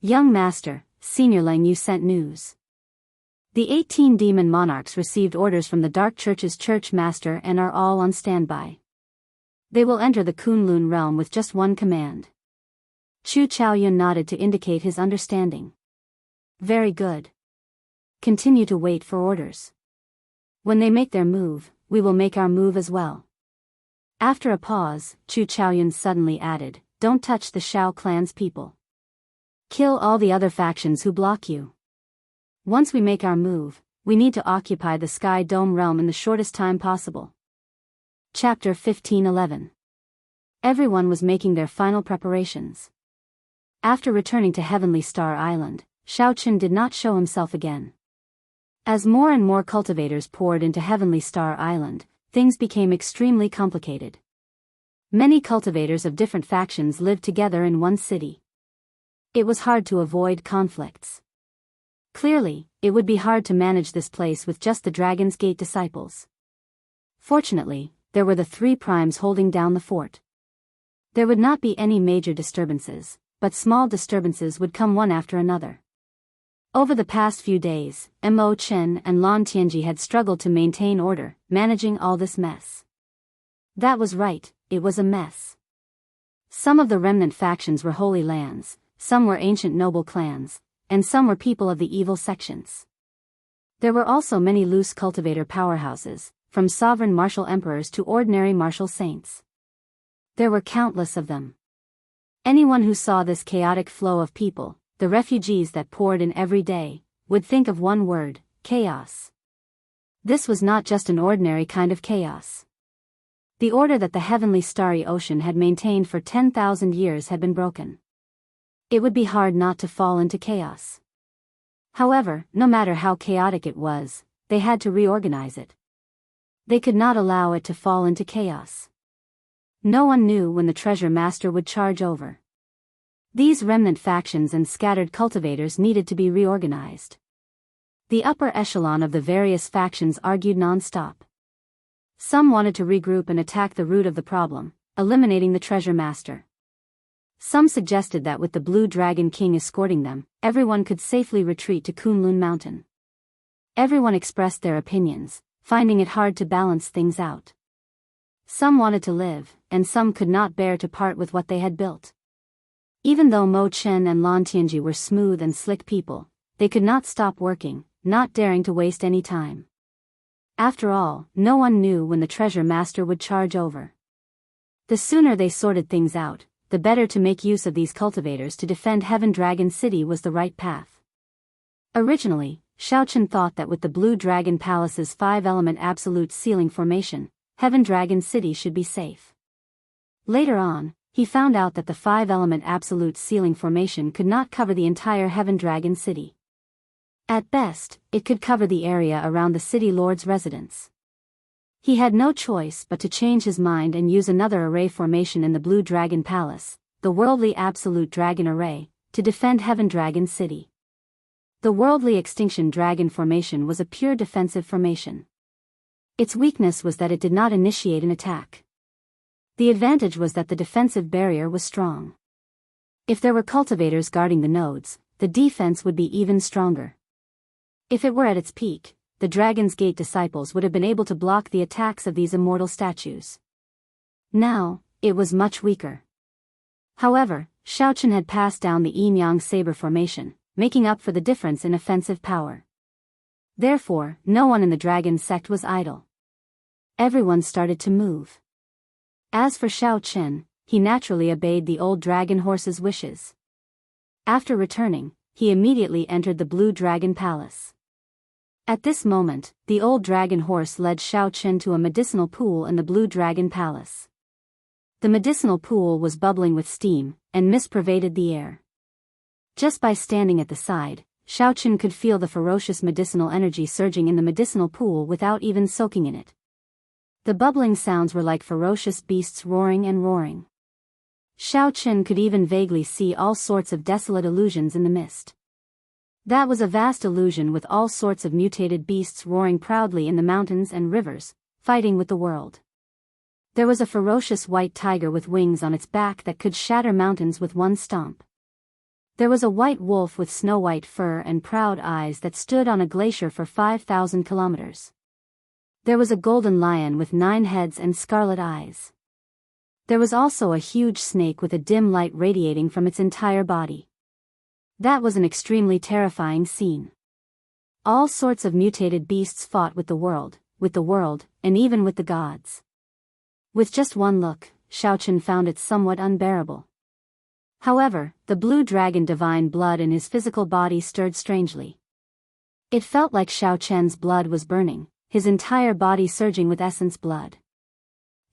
Young Master, Senior Lang Yu sent news. The 18 demon monarchs received orders from the Dark Church's Church Master and are all on standby. They will enter the Kunlun realm with just one command. Chu Chaoyun nodded to indicate his understanding. Very good. Continue to wait for orders. When they make their move, we will make our move as well. After a pause, Chu Chaoyun suddenly added, don't touch the Shao clan's people. Kill all the other factions who block you. Once we make our move, we need to occupy the Sky Dome realm in the shortest time possible. Chapter 15:11. Everyone was making their final preparations. After returning to Heavenly Star Island, Xiaoqin did not show himself again. As more and more cultivators poured into Heavenly Star Island, things became extremely complicated. Many cultivators of different factions lived together in one city. It was hard to avoid conflicts. Clearly, it would be hard to manage this place with just the Dragon's Gate disciples. Fortunately, there were the three primes holding down the fort. There would not be any major disturbances, but small disturbances would come one after another. Over the past few days, Mo Chen and Lan Tianji had struggled to maintain order, managing all this mess. That was right, it was a mess. Some of the remnant factions were holy lands, some were ancient noble clans, and some were people of the evil sections. There were also many loose cultivator powerhouses, from sovereign martial emperors to ordinary martial saints. There were countless of them. Anyone who saw this chaotic flow of people, the refugees that poured in every day, would think of one word: chaos. This was not just an ordinary kind of chaos. The order that the heavenly starry ocean had maintained for 10,000 years had been broken. It would be hard not to fall into chaos. However, no matter how chaotic it was, they had to reorganize it. They could not allow it to fall into chaos. No one knew when the treasure master would charge over. These remnant factions and scattered cultivators needed to be reorganized. The upper echelon of the various factions argued non-stop. Some wanted to regroup and attack the root of the problem, eliminating the treasure master. Some suggested that with the Blue Dragon King escorting them, everyone could safely retreat to Kunlun Mountain. Everyone expressed their opinions, finding it hard to balance things out. Some wanted to live, and some could not bear to part with what they had built. Even though Mo Chen and Lan Tianji were smooth and slick people, they could not stop working, not daring to waste any time. After all, no one knew when the treasure master would charge over. The sooner they sorted things out, the better. To make use of these cultivators to defend Heaven Dragon City was the right path. Originally, Xiaochen thought that with the Blue Dragon Palace's 5-element absolute sealing formation, Heaven Dragon City should be safe. Later on, he found out that the 5-element absolute sealing formation could not cover the entire Heaven Dragon City. At best, it could cover the area around the city lord's residence. He had no choice but to change his mind and use another array formation in the Blue Dragon Palace, the Worldly Absolute Dragon Array, to defend Heaven Dragon City. The Worldly Extinction Dragon formation was a pure defensive formation. Its weakness was that it did not initiate an attack. The advantage was that the defensive barrier was strong. If there were cultivators guarding the nodes, the defense would be even stronger. If it were at its peak, the Dragon's Gate disciples would have been able to block the attacks of these immortal statues. Now, it was much weaker. However, Xiaochen had passed down the Yin-Yang Saber formation, making up for the difference in offensive power. Therefore, no one in the dragon sect was idle. Everyone started to move. As for Xiaochen, he naturally obeyed the old dragon horse's wishes. After returning, he immediately entered the Blue Dragon Palace. At this moment, the old dragon horse led Xiaochen to a medicinal pool in the Blue Dragon Palace. The medicinal pool was bubbling with steam, and mist pervaded the air. Just by standing at the side, Xiaochen could feel the ferocious medicinal energy surging in the medicinal pool without even soaking in it. The bubbling sounds were like ferocious beasts roaring and roaring. Xiaochen could even vaguely see all sorts of desolate illusions in the mist. That was a vast illusion with all sorts of mutated beasts roaring proudly in the mountains and rivers, fighting with the world. There was a ferocious white tiger with wings on its back that could shatter mountains with one stomp. There was a white wolf with snow-white fur and proud eyes that stood on a glacier for 5,000 kilometers. There was a golden lion with 9 heads and scarlet eyes. There was also a huge snake with a dim light radiating from its entire body. That was an extremely terrifying scene. All sorts of mutated beasts fought with the world, and even with the gods. With just one look, Xiaochen found it somewhat unbearable. However, the blue dragon divine blood in his physical body stirred strangely. It felt like Xiaochen's blood was burning, his entire body surging with essence blood.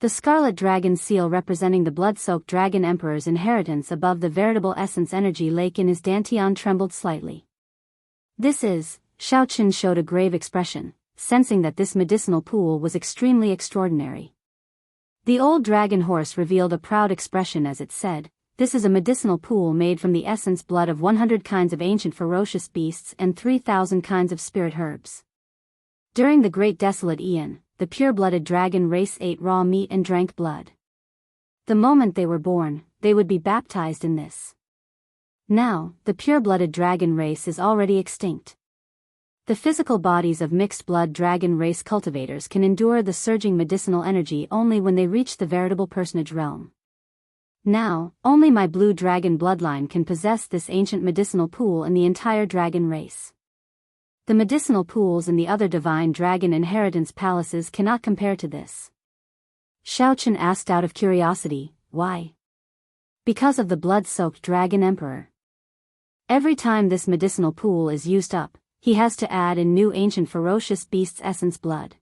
The scarlet dragon seal representing the blood-soaked dragon emperor's inheritance above the veritable essence energy lake in his dantian trembled slightly. Xiaochen showed a grave expression, sensing that this medicinal pool was extremely extraordinary. The old dragon horse revealed a proud expression as it said, "This is a medicinal pool made from the essence blood of 100 kinds of ancient ferocious beasts and 3,000 kinds of spirit herbs. During the Great Desolate Aeon, the pure-blooded dragon race ate raw meat and drank blood. The moment they were born, they would be baptized in this. Now, the pure-blooded dragon race is already extinct. The physical bodies of mixed-blood dragon race cultivators can endure the surging medicinal energy only when they reach the veritable personage realm. Now, only my blue dragon bloodline can possess this ancient medicinal pool in the entire dragon race. The medicinal pools in the other divine dragon inheritance palaces cannot compare to this." Xiaochen asked out of curiosity, "Why?" "Because of the blood-soaked dragon emperor. Every time this medicinal pool is used up, he has to add in new ancient ferocious beast's essence blood.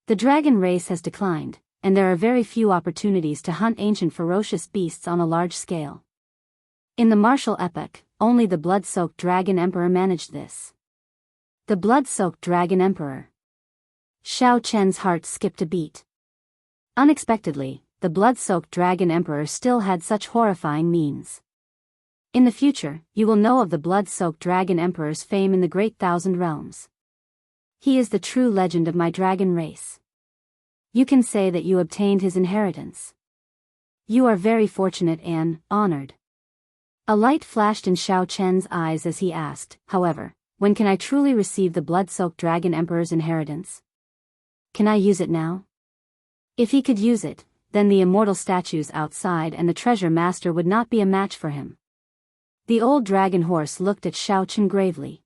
The dragon race has declined, and there are very few opportunities to hunt ancient ferocious beasts on a large scale. In the martial epoch, only the blood-soaked dragon emperor managed this." The blood-soaked dragon emperor. Xiaochen's heart skipped a beat. Unexpectedly, the blood-soaked dragon emperor still had such horrifying means. In the future, you will know of the blood-soaked dragon emperor's fame in the great thousand realms. He is the true legend of my dragon race. You can say that you obtained his inheritance. You are very fortunate and honored. A light flashed in Xiaochen's eyes as he asked, however, "When can I truly receive the blood-soaked dragon emperor's inheritance? Can I use it now?" If he could use it, then the immortal statues outside and the treasure master would not be a match for him. The old dragon horse looked at Xiaochen gravely.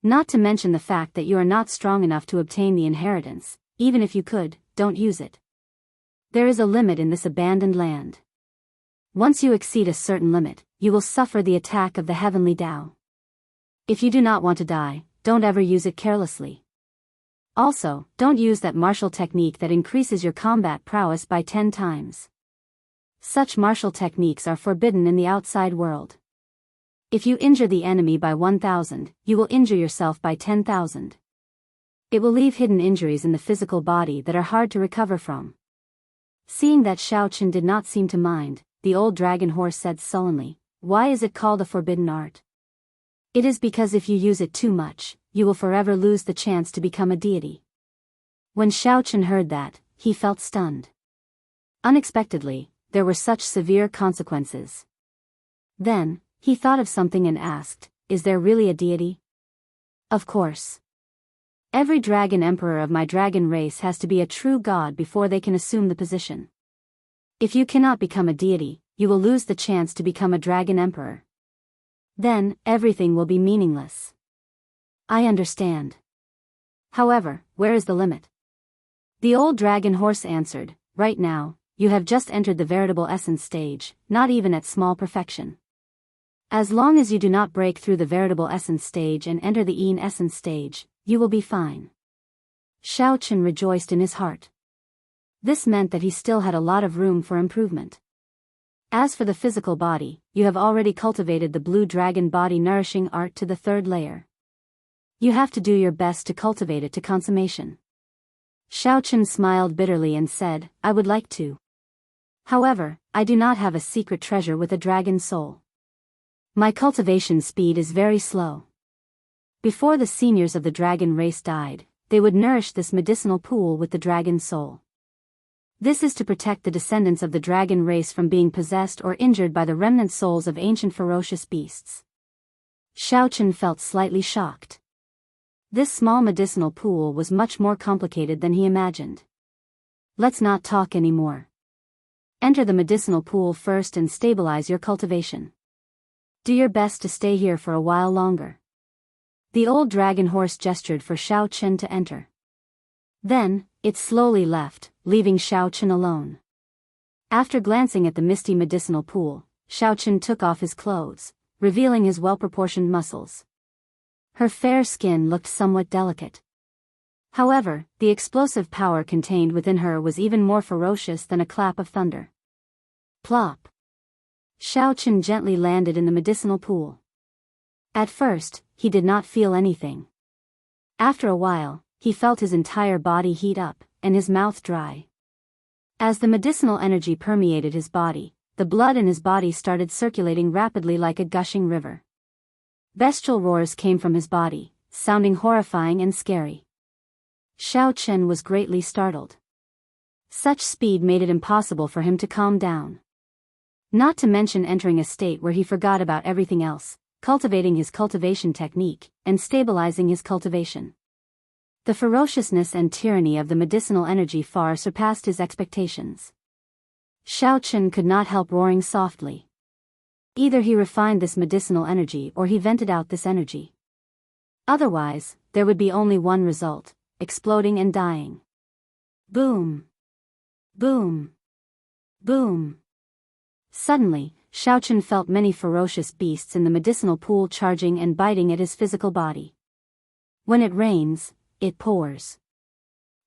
Not to mention the fact that you are not strong enough to obtain the inheritance. Even if you could, don't use it. There is a limit in this abandoned land. Once you exceed a certain limit, you will suffer the attack of the heavenly Tao. If you do not want to die, don't ever use it carelessly. Also, don't use that martial technique that increases your combat prowess by 10 times. Such martial techniques are forbidden in the outside world. If you injure the enemy by 1,000, you will injure yourself by 10,000. It will leave hidden injuries in the physical body that are hard to recover from. Seeing that Xiaochen did not seem to mind, the old dragon horse said sullenly, "Why is it called a forbidden art?" "It is because if you use it too much, you will forever lose the chance to become a deity." When Xiaochen heard that, he felt stunned. Unexpectedly, there were such severe consequences. Then, he thought of something and asked, "Is there really a deity?" "Of course. Every dragon emperor of my dragon race has to be a true god before they can assume the position. If you cannot become a deity, you will lose the chance to become a dragon emperor. Then, everything will be meaningless." "I understand. However, where is the limit?" The old dragon horse answered, "Right now, you have just entered the veritable essence stage, not even at small perfection. As long as you do not break through the veritable essence stage and enter the Yin essence stage, you will be fine." Xiaochen rejoiced in his heart. This meant that he still had a lot of room for improvement. As for the physical body, you have already cultivated the blue dragon body nourishing art to the 3rd layer. You have to do your best to cultivate it to consummation. Xiaochen smiled bitterly and said, "I would like to. However, I do not have a secret treasure with a dragon soul. My cultivation speed is very slow. Before the seniors of the dragon race died, they would nourish this medicinal pool with the dragon soul. This is to protect the descendants of the dragon race from being possessed or injured by the remnant souls of ancient ferocious beasts." Xiaochen felt slightly shocked. This small medicinal pool was much more complicated than he imagined. "Let's not talk anymore. Enter the medicinal pool first and stabilize your cultivation. Do your best to stay here for a while longer." The old dragon horse gestured for Xiaochen to enter. Then, it slowly left, leaving Xiaochen alone. After glancing at the misty medicinal pool, Xiaochen took off his clothes, revealing his well-proportioned muscles. Her fair skin looked somewhat delicate. However, the explosive power contained within her was even more ferocious than a clap of thunder. Plop! Xiaochen gently landed in the medicinal pool. At first, he did not feel anything. After a while, he felt his entire body heat up, and his mouth dry. As the medicinal energy permeated his body, the blood in his body started circulating rapidly like a gushing river. Bestial roars came from his body, sounding horrifying and scary. Xiaochen was greatly startled. Such speed made it impossible for him to calm down. Not to mention entering a state where he forgot about everything else, cultivating his cultivation technique, and stabilizing his cultivation. The ferociousness and tyranny of the medicinal energy far surpassed his expectations. Xiaochen could not help roaring softly. Either he refined this medicinal energy or he vented out this energy. Otherwise, there would be only one result: exploding and dying. Boom! Boom! Boom! Suddenly, Xiaochen felt many ferocious beasts in the medicinal pool charging and biting at his physical body. When it rains, it pours.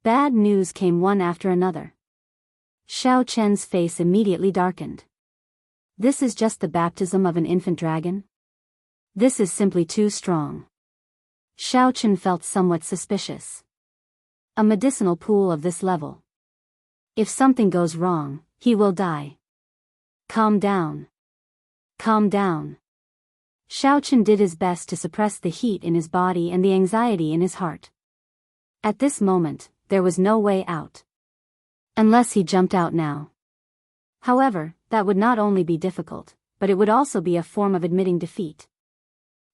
Bad news came one after another. Xiaochen's face immediately darkened. This is just the baptism of an infant dragon? This is simply too strong. Xiaochen felt somewhat suspicious. A medicinal pool of this level. If something goes wrong, he will die. Calm down. Calm down. Xiaochen did his best to suppress the heat in his body and the anxiety in his heart. At this moment, there was no way out. Unless he jumped out now. However, that would not only be difficult, but it would also be a form of admitting defeat.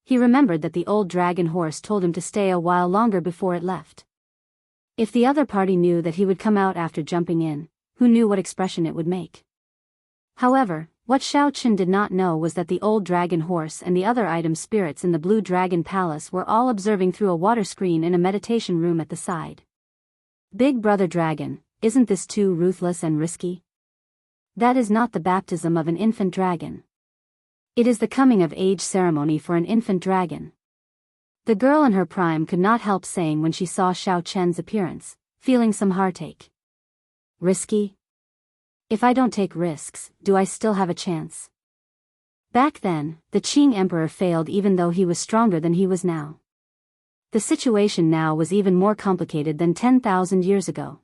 He remembered that the old dragon horse told him to stay a while longer before it left. If the other party knew that he would come out after jumping in, who knew what expression it would make? However, What Xiao Chen did not know was that the old dragon horse and the other item spirits in the Blue Dragon Palace were all observing through a water screen in a meditation room at the side. Big Brother Dragon, isn't this too ruthless and risky? That is not the baptism of an infant dragon. It is the coming-of-age ceremony for an infant dragon. The girl in her prime could not help saying when she saw Xiao Chen's appearance, feeling some heartache. Risky? If I don't take risks, do I still have a chance? Back then, the Qing Emperor failed even though he was stronger than he was now. The situation now was even more complicated than 10,000 years ago.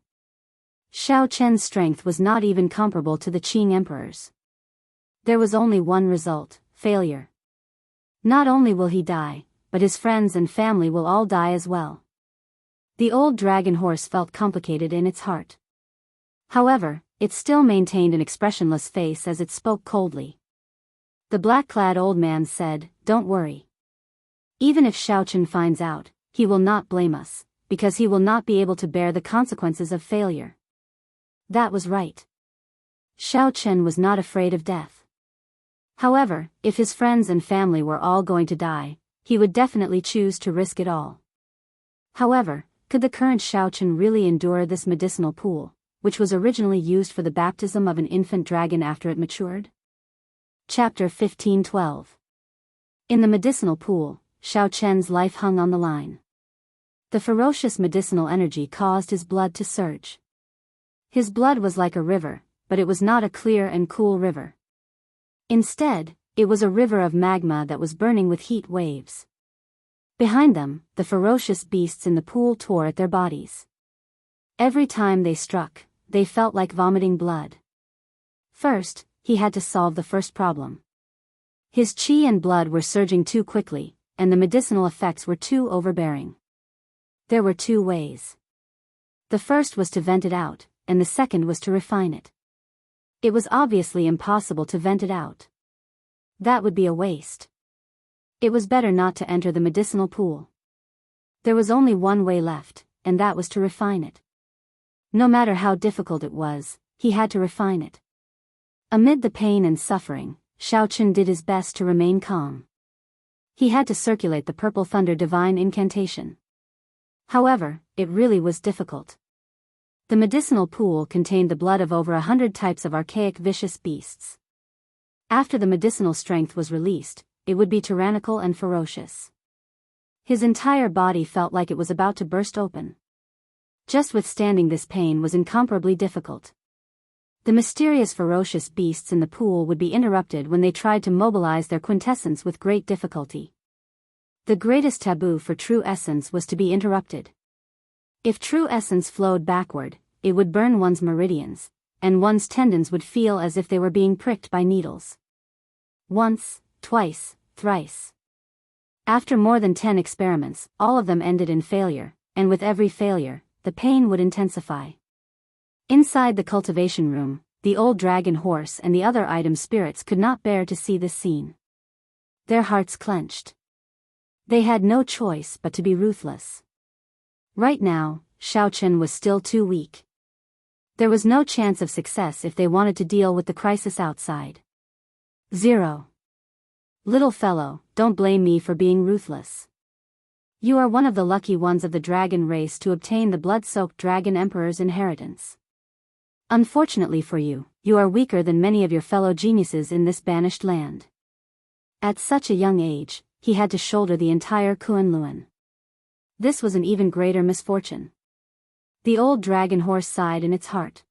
Xiao Chen's strength was not even comparable to the Qing Emperor's. There was only one result: failure. Not only will he die, but his friends and family will all die as well. The old dragon horse felt complicated in its heart. However, it still maintained an expressionless face as it spoke coldly. The black-clad old man said, "Don't worry. Even if Xiao Chen finds out, he will not blame us, because he will not be able to bear the consequences of failure." That was right. Xiao Chen was not afraid of death. However, if his friends and family were all going to die, he would definitely choose to risk it all. However, could the current Xiao Chen really endure this medicinal pool, which was originally used for the baptism of an infant dragon after it matured? Chapter 15:12. In the medicinal pool, Xiao Chen's life hung on the line. The ferocious medicinal energy caused his blood to surge. His blood was like a river, but it was not a clear and cool river. Instead, it was a river of magma that was burning with heat waves. Behind them, the ferocious beasts in the pool tore at their bodies. Every time they struck, they felt like vomiting blood. First, he had to solve the first problem. His qi and blood were surging too quickly, and the medicinal effects were too overbearing. There were two ways. The first was to vent it out, and the second was to refine it. It was obviously impossible to vent it out. That would be a waste. It was better not to enter the medicinal pool. There was only one way left, and that was to refine it. No matter how difficult it was, he had to refine it. Amid the pain and suffering, Xiao Chen did his best to remain calm. He had to circulate the Purple Thunder Divine Incantation. However, it really was difficult. The medicinal pool contained the blood of over 100 types of archaic vicious beasts. After the medicinal strength was released, it would be tyrannical and ferocious. His entire body felt like it was about to burst open. Just withstanding this pain was incomparably difficult. The mysterious ferocious beasts in the pool would be interrupted when they tried to mobilize their quintessence with great difficulty. The greatest taboo for true essence was to be interrupted. If true essence flowed backward, it would burn one's meridians, and one's tendons would feel as if they were being pricked by needles. Once, twice, thrice. After more than 10 experiments, all of them ended in failure, and with every failure, the pain would intensify. Inside the cultivation room, the old dragon horse and the other item spirits could not bear to see this scene. Their hearts clenched. They had no choice but to be ruthless. Right now, Xiao Chen was still too weak. There was no chance of success if they wanted to deal with the crisis outside. 0. Little fellow, don't blame me for being ruthless. You are one of the lucky ones of the dragon race to obtain the blood-soaked dragon emperor's inheritance. Unfortunately for you, you are weaker than many of your fellow geniuses in this banished land. At such a young age, he had to shoulder the entire Kunlun. This was an even greater misfortune. The old dragon horse sighed in its heart.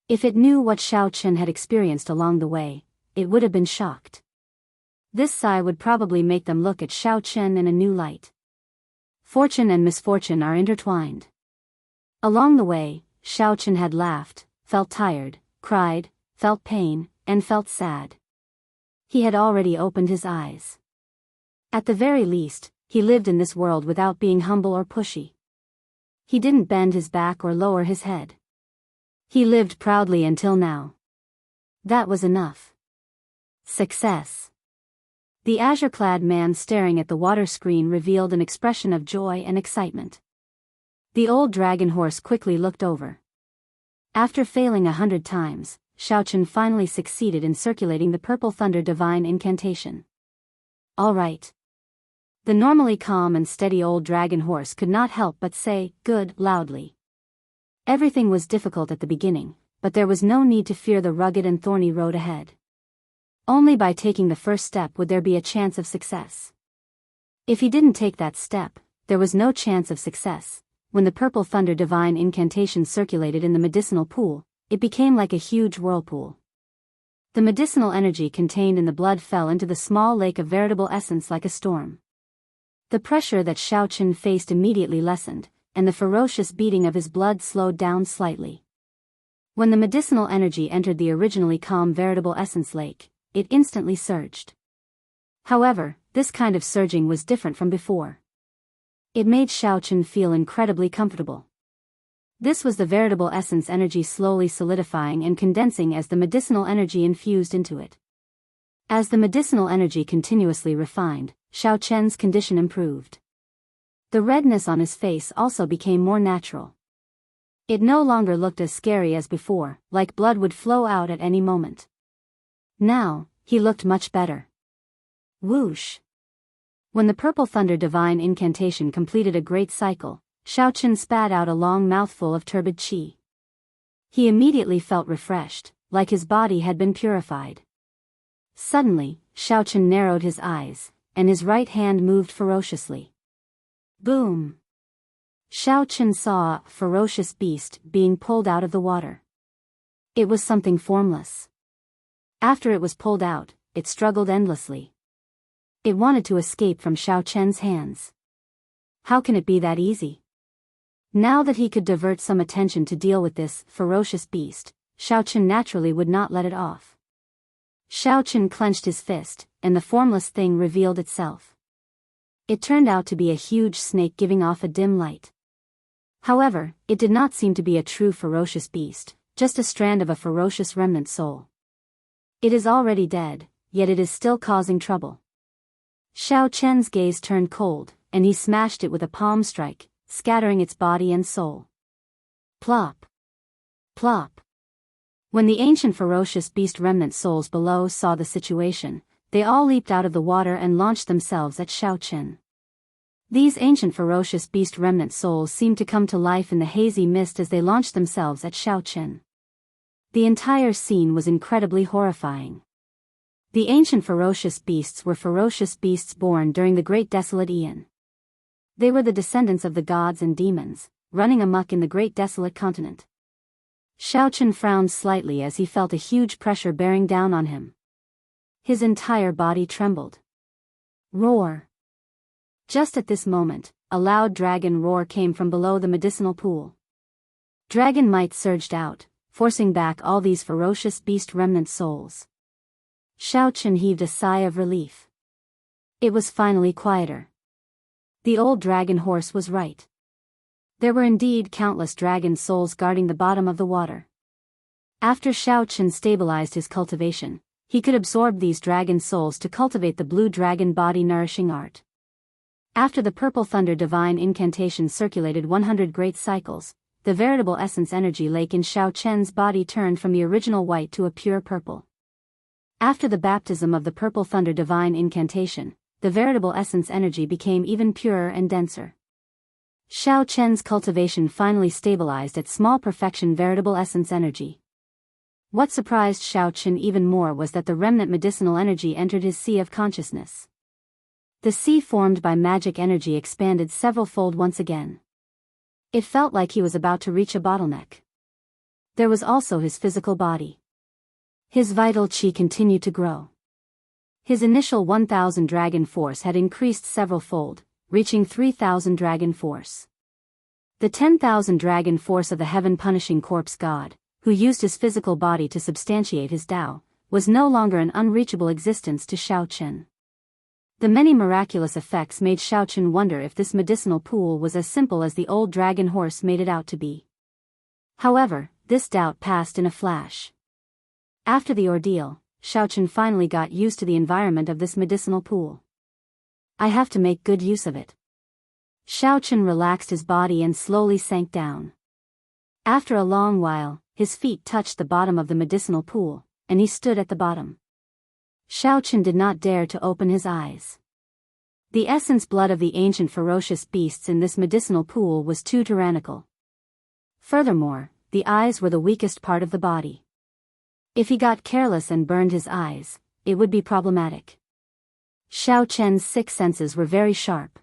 If it knew what Xiao Chen had experienced along the way, it would have been shocked. This sigh would probably make them look at Xiao Chen in a new light. Fortune and misfortune are intertwined. Along the way, Xiao Chen had laughed, felt tired, cried, felt pain, and felt sad. He had already opened his eyes. At the very least, he lived in this world without being humble or pushy. He didn't bend his back or lower his head. He lived proudly until now. That was enough. Success. The azure-clad man staring at the water screen revealed an expression of joy and excitement. The old dragon horse quickly looked over. After failing 100 times, Chen finally succeeded in circulating the purple thunder divine incantation. All right. The normally calm and steady old dragon horse could not help but say, "Good," loudly. Everything was difficult at the beginning, but there was no need to fear the rugged and thorny road ahead. Only by taking the first step would there be a chance of success. If he didn't take that step, there was no chance of success. When the purple thunder divine incantation circulated in the medicinal pool, it became like a huge whirlpool. The medicinal energy contained in the blood fell into the small lake of veritable essence like a storm. The pressure that Chen faced immediately lessened, and the ferocious beating of his blood slowed down slightly. When the medicinal energy entered the originally calm veritable essence lake, it instantly surged. However, this kind of surging was different from before. It made Chen feel incredibly comfortable. This was the veritable essence energy slowly solidifying and condensing as the medicinal energy infused into it. As the medicinal energy continuously refined, Chen's condition improved. The redness on his face also became more natural. It no longer looked as scary as before, like blood would flow out at any moment. Now, he looked much better. Whoosh! When the purple thunder divine incantation completed a great cycle, Chen spat out a long mouthful of turbid qi. He immediately felt refreshed, like his body had been purified. Suddenly, Chen narrowed his eyes, and his right hand moved ferociously. Boom! Chen saw a ferocious beast being pulled out of the water. It was something formless. After it was pulled out, it struggled endlessly. It wanted to escape from Chen's hands. How can it be that easy? Now that he could divert some attention to deal with this ferocious beast, Chen naturally would not let it off. Chen clenched his fist, and the formless thing revealed itself. It turned out to be a huge snake giving off a dim light. However, it did not seem to be a true ferocious beast, just a strand of a ferocious remnant soul. It is already dead, yet it is still causing trouble. Chen's gaze turned cold, and he smashed it with a palm strike, scattering its body and soul. Plop! Plop! When the ancient ferocious beast remnant souls below saw the situation, they all leaped out of the water and launched themselves at Chen. These ancient ferocious beast remnant souls seemed to come to life in the hazy mist as they launched themselves at Chen. The entire scene was incredibly horrifying. The ancient ferocious beasts were ferocious beasts born during the Great Desolate Aeon. They were the descendants of the gods and demons, running amok in the Great Desolate Continent. Chen frowned slightly as he felt a huge pressure bearing down on him. His entire body trembled. Roar! Just at this moment, a loud dragon roar came from below the medicinal pool. Dragon might surged out, forcing back all these ferocious beast remnant souls. Chen heaved a sigh of relief. It was finally quieter. The old dragon horse was right. There were indeed countless dragon souls guarding the bottom of the water. After Chen stabilized his cultivation, he could absorb these dragon souls to cultivate the blue dragon body nourishing art. After the purple thunder divine incantation circulated 100 great cycles, the veritable essence energy lake in Chen's body turned from the original white to a pure purple. After the baptism of the purple thunder divine incantation, the veritable essence energy became even purer and denser. Chen's cultivation finally stabilized at small perfection veritable essence energy. What surprised Chen even more was that the remnant medicinal energy entered his sea of consciousness. The sea formed by magic energy expanded several-fold once again. It felt like he was about to reach a bottleneck. There was also his physical body. His vital qi continued to grow. His initial 1,000 dragon force had increased several-fold, reaching 3,000 dragon force. The 10,000 dragon force of the heaven-punishing corpse god, who used his physical body to substantiate his Tao, was no longer an unreachable existence to Chen. The many miraculous effects made Chen wonder if this medicinal pool was as simple as the old dragon horse made it out to be. However, this doubt passed in a flash. After the ordeal, Chen finally got used to the environment of this medicinal pool. I have to make good use of it. Chen relaxed his body and slowly sank down. After a long while, his feet touched the bottom of the medicinal pool, and he stood at the bottom. Xiaochen did not dare to open his eyes. The essence blood of the ancient ferocious beasts in this medicinal pool was too tyrannical. Furthermore, the eyes were the weakest part of the body. If he got careless and burned his eyes, it would be problematic. Xiaochen's six senses were very sharp.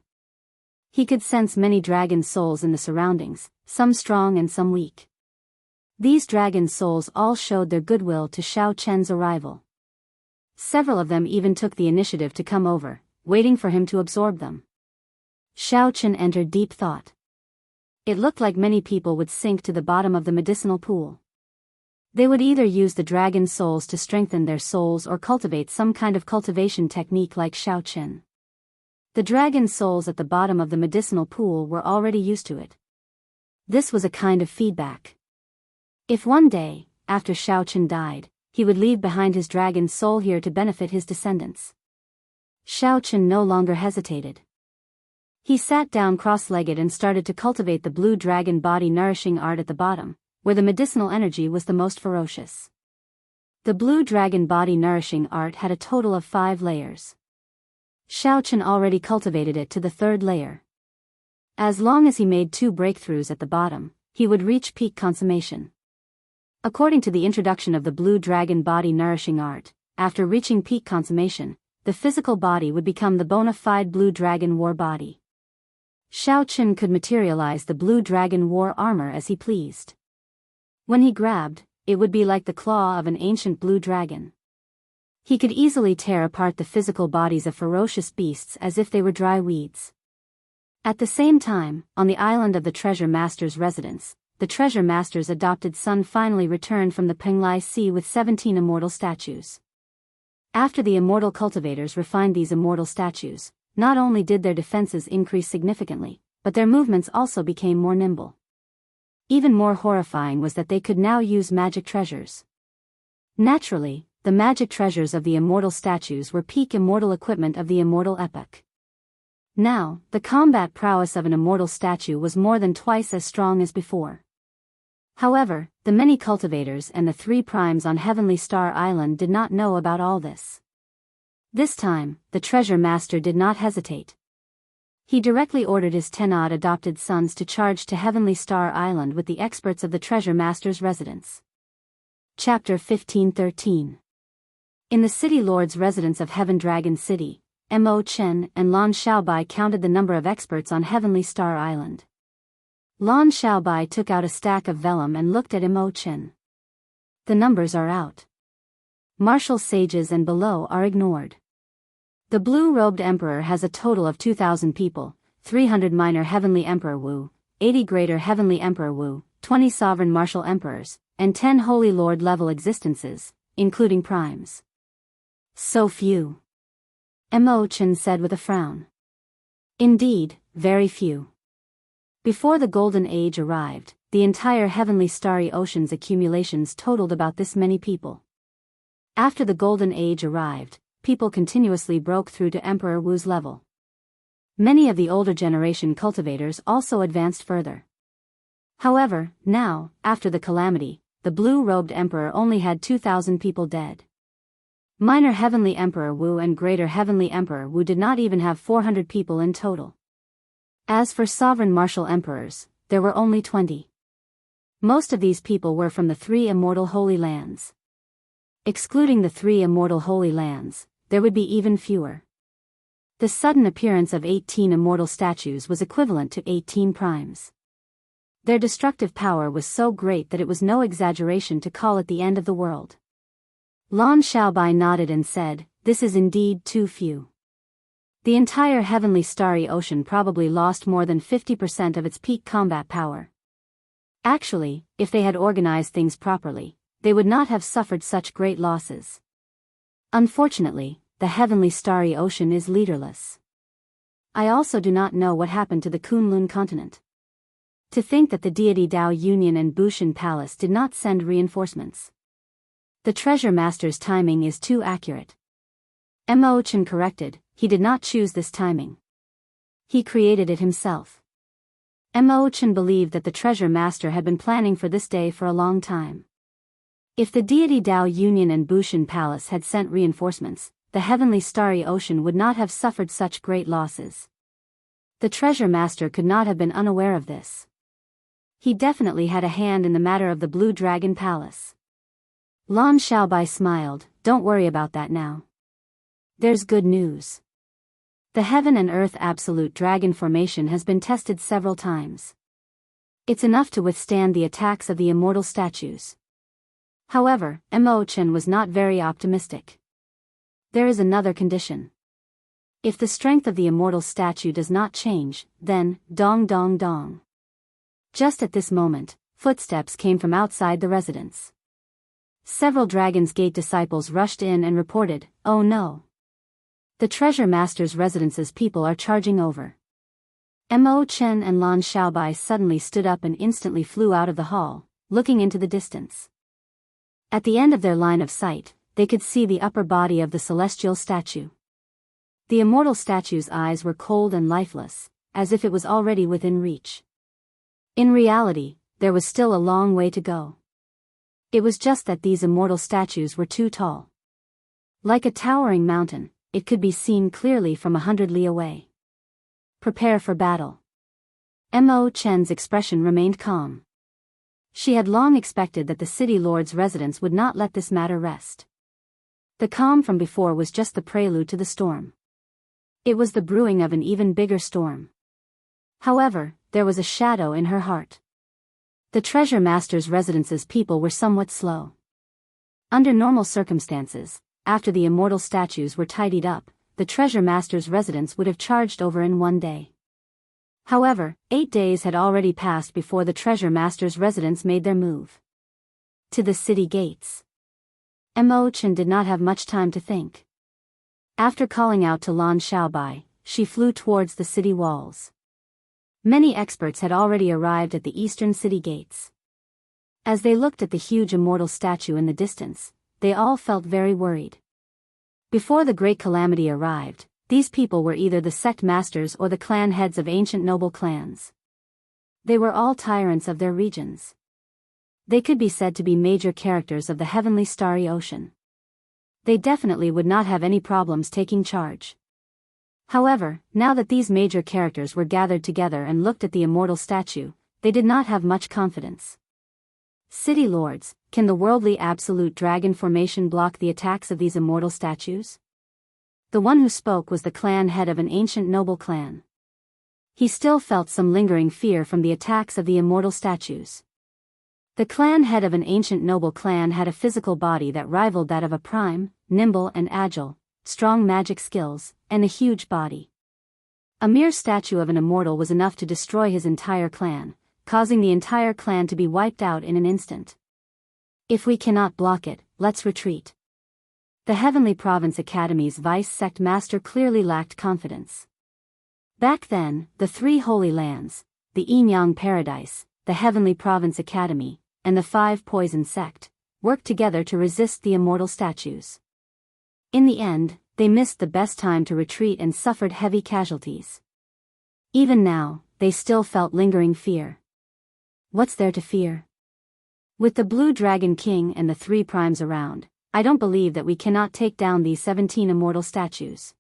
He could sense many dragon souls in the surroundings, some strong and some weak. These dragon souls all showed their goodwill to Xiaochen's arrival. Several of them even took the initiative to come over, waiting for him to absorb them. Xiaochen entered deep thought. It looked like many people would sink to the bottom of the medicinal pool. They would either use the dragon souls to strengthen their souls or cultivate some kind of cultivation technique like Xiaochen. The dragon souls at the bottom of the medicinal pool were already used to it. This was a kind of feedback. If one day, after Xiaochen died, he would leave behind his dragon soul here to benefit his descendants. Xiaochen no longer hesitated. He sat down cross-legged and started to cultivate the blue dragon body nourishing art at the bottom, where the medicinal energy was the most ferocious. The blue dragon body nourishing art had a total of 5 layers. Xiaochen already cultivated it to the 3rd layer. As long as he made 2 breakthroughs at the bottom, he would reach peak consummation. According to the introduction of the blue dragon body nourishing art, after reaching peak consummation, the physical body would become the bona fide blue dragon war body. Xiaochen could materialize the blue dragon war armor as he pleased. When he grabbed, it would be like the claw of an ancient blue dragon. He could easily tear apart the physical bodies of ferocious beasts as if they were dry weeds. At the same time, on the island of the Treasure Master's residence, the Treasure Master's adopted son finally returned from the Penglai Sea with 17 immortal statues. After the immortal cultivators refined these immortal statues, not only did their defenses increase significantly, but their movements also became more nimble. Even more horrifying was that they could now use magic treasures. Naturally, the magic treasures of the immortal statues were peak immortal equipment of the immortal epoch. Now, the combat prowess of an immortal statue was more than twice as strong as before. However, the many cultivators and the 3 primes on Heavenly Star Island did not know about all this. This time, the Treasure Master did not hesitate. He directly ordered his 10-odd adopted sons to charge to Heavenly Star Island with the experts of the Treasure Master's residence. Chapter 1513. In the City Lord's residence of Heaven Dragon City, Mo Chen and Lan Xiaobai counted the number of experts on Heavenly Star Island. Lan Xiaobai took out a stack of vellum and looked at Mo Chen. The numbers are out. Martial sages and below are ignored. The blue-robed emperor has a total of 2,000 people, 300 minor heavenly emperor Wu, 80 greater heavenly emperor Wu, 20 sovereign martial emperors, and 10 holy lord level existences, including primes. So few. Mo Chen said with a frown. Indeed, very few. Before the Golden Age arrived, the entire heavenly starry ocean's accumulations totaled about this many people. After the Golden Age arrived, people continuously broke through to Emperor Wu's level. Many of the older generation cultivators also advanced further. However, now, after the calamity, the blue-robed emperor only had 2,000 people dead. Minor Heavenly Emperor Wu and Greater Heavenly Emperor Wu did not even have 400 people in total. As for sovereign martial emperors, there were only 20. Most of these people were from the 3 immortal holy lands. Excluding the 3 immortal holy lands, there would be even fewer. The sudden appearance of 18 immortal statues was equivalent to 18 primes. Their destructive power was so great that it was no exaggeration to call it the end of the world. Lan Xiaobai nodded and said, "This is indeed too few." The entire heavenly starry ocean probably lost more than 50% of its peak combat power. Actually, if they had organized things properly, they would not have suffered such great losses. Unfortunately, the heavenly starry ocean is leaderless. I also do not know what happened to the Kunlun continent. To think that the deity Dao Union and Bushan Palace did not send reinforcements. The Treasure Master's timing is too accurate. Mo Chen corrected, he did not choose this timing. He created it himself. Mo Chen believed that the treasure master had been planning for this day for a long time. If the deity Dao Union and Bushan Palace had sent reinforcements, the heavenly starry ocean would not have suffered such great losses. The treasure master could not have been unaware of this. He definitely had a hand in the matter of the Blue Dragon Palace. Lan Xiaobai smiled, "Don't worry about that now. There's good news. The Heaven and Earth Absolute Dragon Formation has been tested several times. It's enough to withstand the attacks of the immortal statues." However, Mo Chen was not very optimistic. There is another condition. If the strength of the immortal statue does not change, then, dong dong dong. Just at this moment, footsteps came from outside the residence. Several Dragon's Gate disciples rushed in and reported, "Oh no! The treasure master's residence's people are charging over." Mo Chen and Lan Xiaobai suddenly stood up and instantly flew out of the hall, looking into the distance. At the end of their line of sight, they could see the upper body of the celestial statue. The immortal statue's eyes were cold and lifeless, as if it was already within reach. In reality, there was still a long way to go. It was just that these immortal statues were too tall. Like a towering mountain, it could be seen clearly from 100 li away. "Prepare for battle." Mo Chen's expression remained calm. She had long expected that the city lord's residence would not let this matter rest. The calm from before was just the prelude to the storm. It was the brewing of an even bigger storm. However, there was a shadow in her heart. The treasure master's residence's people were somewhat slow. Under normal circumstances, after the immortal statues were tidied up, the treasure master's residence would have charged over in one day. However, 8 days had already passed before the treasure master's residence made their move to the city gates. Mo Chen did not have much time to think. After calling out to Lan Xiaobai, she flew towards the city walls. Many experts had already arrived at the eastern city gates. As they looked at the huge immortal statue in the distance, they all felt very worried. Before the great calamity arrived, these people were either the sect masters or the clan heads of ancient noble clans. They were all tyrants of their regions. They could be said to be major characters of the heavenly starry ocean. They definitely would not have any problems taking charge. However, now that these major characters were gathered together and looked at the immortal statue, they did not have much confidence. "City lords, can the worldly absolute dragon formation block the attacks of these immortal statues?" The one who spoke was the clan head of an ancient noble clan. He still felt some lingering fear from the attacks of the immortal statues. The clan head of an ancient noble clan had a physical body that rivaled that of a prime, nimble and agile, strong magic skills, and a huge body. A mere statue of an immortal was enough to destroy his entire clan, causing the entire clan to be wiped out in an instant. "If we cannot block it, let's retreat." The Heavenly Province Academy's vice-sect master clearly lacked confidence. Back then, the 3 holy lands, the Yin-Yang Paradise, the Heavenly Province Academy, and the 5 Poison Sect, worked together to resist the immortal statues. In the end, they missed the best time to retreat and suffered heavy casualties. Even now, they still felt lingering fear. What's there to fear? With the Blue Dragon King and the 3 primes around, I don't believe that we cannot take down these 17 immortal statues.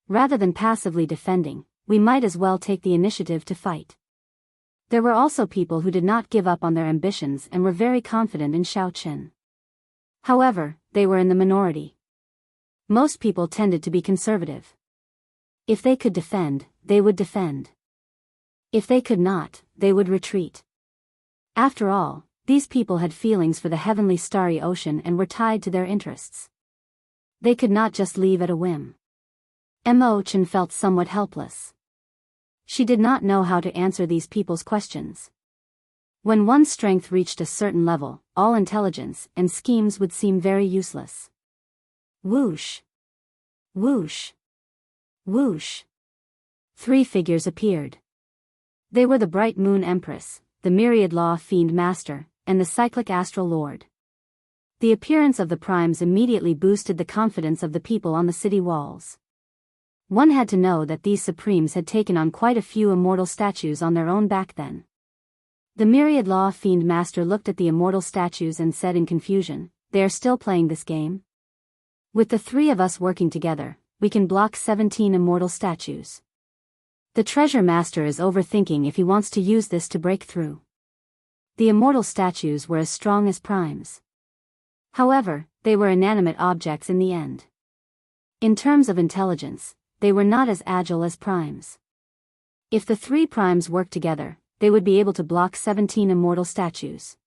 Rather than passively defending, we might as well take the initiative to fight. There were also people who did not give up on their ambitions and were very confident in Xiao Qin. However, they were in the minority. Most people tended to be conservative. If they could defend, they would defend. If they could not, they would retreat. After all, these people had feelings for the heavenly starry ocean and were tied to their interests. They could not just leave at a whim. Mo Chen felt somewhat helpless. She did not know how to answer these people's questions. When one's strength reached a certain level, all intelligence and schemes would seem very useless. Whoosh! Whoosh! Whoosh! 3 figures appeared. They were the Bright Moon Empress, the Myriad Law Fiend Master, and the Cyclic Astral Lord. The appearance of the primes immediately boosted the confidence of the people on the city walls. One had to know that these supremes had taken on quite a few immortal statues on their own back then. The myriad law fiend master looked at the immortal statues and said in confusion, "They are still playing this game? With the three of us working together, we can block 17 immortal statues. The treasure master is overthinking if he wants to use this to break through." The immortal statues were as strong as primes. However, they were inanimate objects in the end. In terms of intelligence, they were not as agile as primes. If the three primes worked together, they would be able to block 17 immortal statues.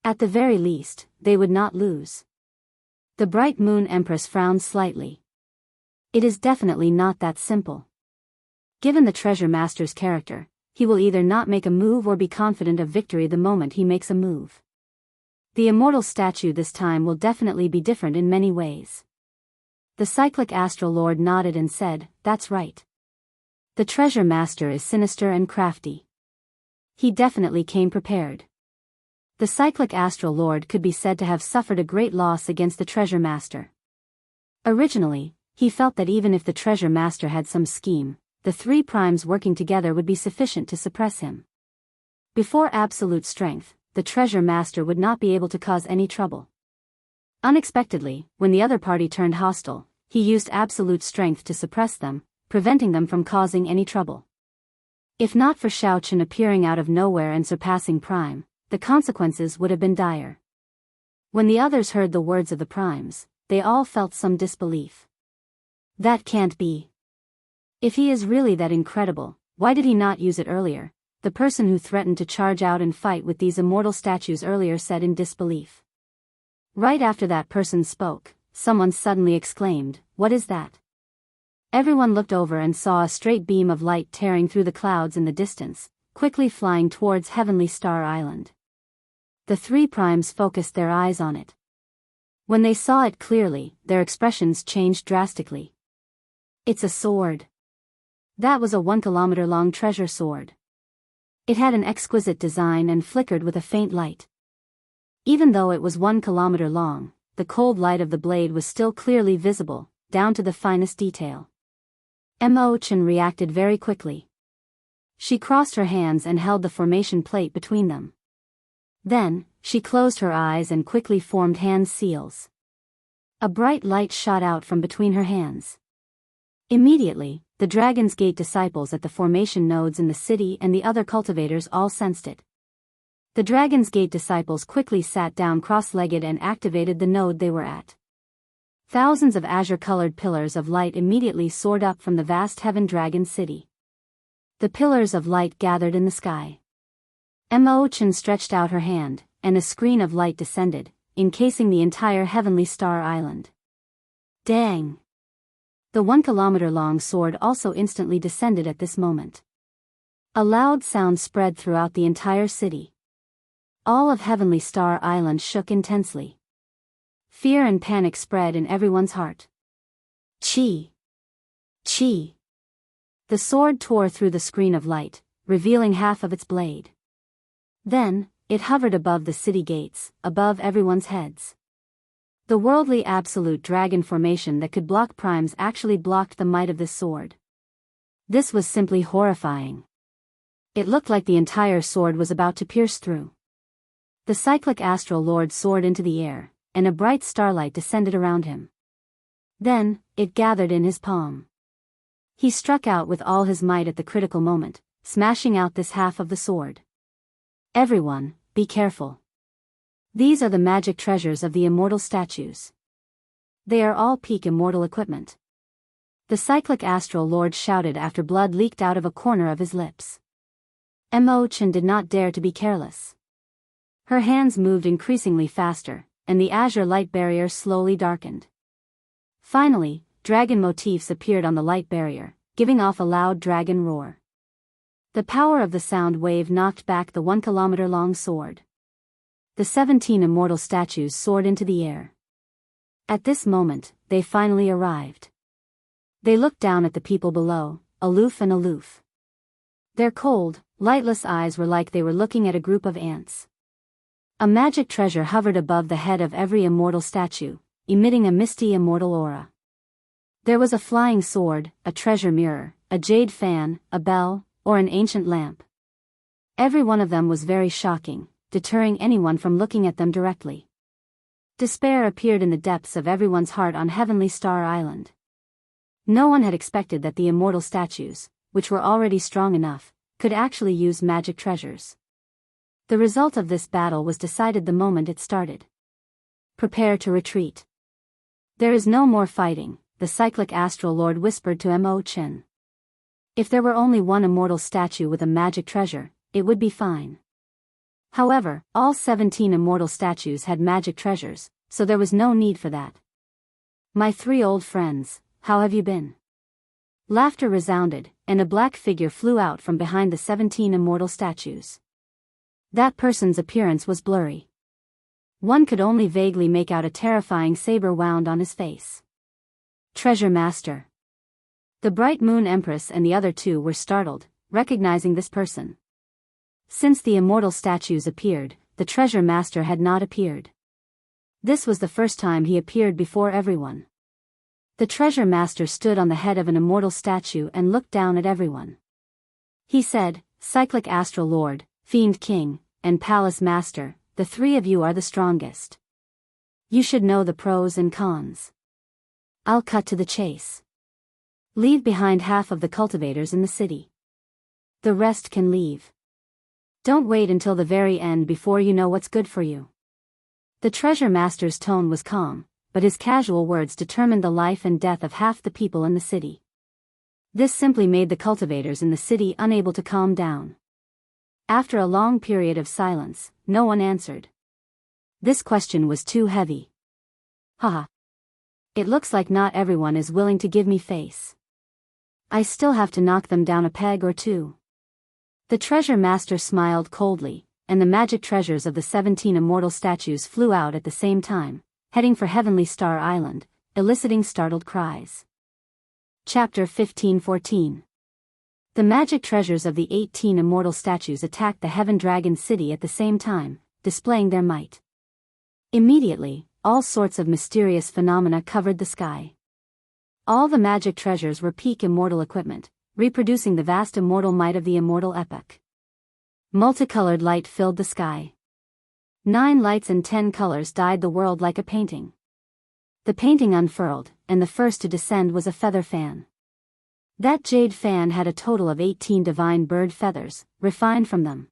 At the very least, they would not lose. The bright moon empress frowned slightly. It is definitely not that simple. Given the treasure master's character, he will either not make a move or be confident of victory the moment he makes a move. The immortal statue this time will definitely be different in many ways. The cyclic astral lord nodded and said, "That's right. The treasure master is sinister and crafty. He definitely came prepared." The cyclic astral lord could be said to have suffered a great loss against the treasure master. Originally, he felt that even if the treasure master had some scheme, the three primes working together would be sufficient to suppress him. Before absolute strength, the treasure master would not be able to cause any trouble. Unexpectedly, when the other party turned hostile, he used absolute strength to suppress them, preventing them from causing any trouble. If not for Xiao Chen appearing out of nowhere and surpassing Prime, the consequences would have been dire. When the others heard the words of the primes, they all felt some disbelief. That can't be. If he is really that incredible, why did he not use it earlier? The person who threatened to charge out and fight with these immortal statues earlier said in disbelief. Right after that person spoke, someone suddenly exclaimed, "What is that?" Everyone looked over and saw a straight beam of light tearing through the clouds in the distance, quickly flying towards Heavenly Star Island. The three primes focused their eyes on it. When they saw it clearly, their expressions changed drastically. "It's a sword." That was a 1-kilometer-long treasure sword. It had an exquisite design and flickered with a faint light. Even though it was 1 kilometer long, the cold light of the blade was still clearly visible, down to the finest detail. Mo Chen reacted very quickly. She crossed her hands and held the formation plate between them. Then, she closed her eyes and quickly formed hand seals. A bright light shot out from between her hands. Immediately, the Dragon's Gate disciples at the formation nodes in the city and the other cultivators all sensed it. The Dragon's Gate disciples quickly sat down cross-legged and activated the node they were at. Thousands of azure-colored pillars of light immediately soared up from the vast Heaven Dragon City. The pillars of light gathered in the sky. Mo Chen stretched out her hand, and a screen of light descended, encasing the entire Heavenly Star Island. Dang! The 1-kilometer-long sword also instantly descended at this moment. A loud sound spread throughout the entire city. All of Heavenly Star Island shook intensely. Fear and panic spread in everyone's heart. Chi! Chi! The sword tore through the screen of light, revealing half of its blade. Then, it hovered above the city gates, above everyone's heads. The worldly absolute dragon formation that could block primes actually blocked the might of this sword. This was simply horrifying. It looked like the entire sword was about to pierce through. The cyclic astral lord soared into the air, and a bright starlight descended around him. Then, it gathered in his palm. He struck out with all his might at the critical moment, smashing out this half of the sword. Everyone, be careful. These are the magic treasures of the immortal statues. They are all peak immortal equipment. The cyclic astral lord shouted after blood leaked out of a corner of his lips. Mo Chen did not dare to be careless. Her hands moved increasingly faster, and the azure light barrier slowly darkened. Finally, dragon motifs appeared on the light barrier, giving off a loud dragon roar. The power of the sound wave knocked back the 1-kilometer-long sword. The 17 immortal statues soared into the air. At this moment, they finally arrived. They looked down at the people below, aloof and aloof. Their cold, lightless eyes were like they were looking at a group of ants. A magic treasure hovered above the head of every immortal statue, emitting a misty immortal aura. There was a flying sword, a treasure mirror, a jade fan, a bell, or an ancient lamp. Every one of them was very shocking, deterring anyone from looking at them directly. Despair appeared in the depths of everyone's heart on Heavenly Star Island. No one had expected that the immortal statues, which were already strong enough, could actually use magic treasures. The result of this battle was decided the moment it started. Prepare to retreat. There is no more fighting, the cyclic astral lord whispered to Mo Chen. If there were only one immortal statue with a magic treasure, it would be fine. However, all 17 immortal statues had magic treasures, so there was no need for that. My 3 old friends, how have you been? Laughter resounded, and a black figure flew out from behind the 17 immortal statues. That person's appearance was blurry. One could only vaguely make out a terrifying saber wound on his face. Treasure Master. The Bright Moon Empress and the other 2 were startled, recognizing this person. Since the immortal statues appeared, the Treasure Master had not appeared. This was the first time he appeared before everyone. The Treasure Master stood on the head of an immortal statue and looked down at everyone. He said, Cyclic Astral Lord, Fiend King, and Palace Master, the 3 of you are the strongest. You should know the pros and cons. I'll cut to the chase. Leave behind half of the cultivators in the city. The rest can leave. Don't wait until the very end before you know what's good for you. The Treasure Master's tone was calm, but his casual words determined the life and death of half the people in the city. This simply made the cultivators in the city unable to calm down. After a long period of silence, no one answered. This question was too heavy. Haha. It looks like not everyone is willing to give me face. I still have to knock them down a peg or 2. The Treasure Master smiled coldly, and the magic treasures of the 17 immortal statues flew out at the same time, heading for Heavenly Star Island, eliciting startled cries. Chapter 15-14. The magic treasures of the 18 immortal statues attacked the Heaven Dragon City at the same time, displaying their might. Immediately, all sorts of mysterious phenomena covered the sky. All the magic treasures were peak immortal equipment, reproducing the vast immortal might of the immortal epoch. Multicolored light filled the sky. 9 lights and 10 colors dyed the world like a painting. The painting unfurled, and the first to descend was a feather fan. That jade fan had a total of 18 divine bird feathers, refined from them.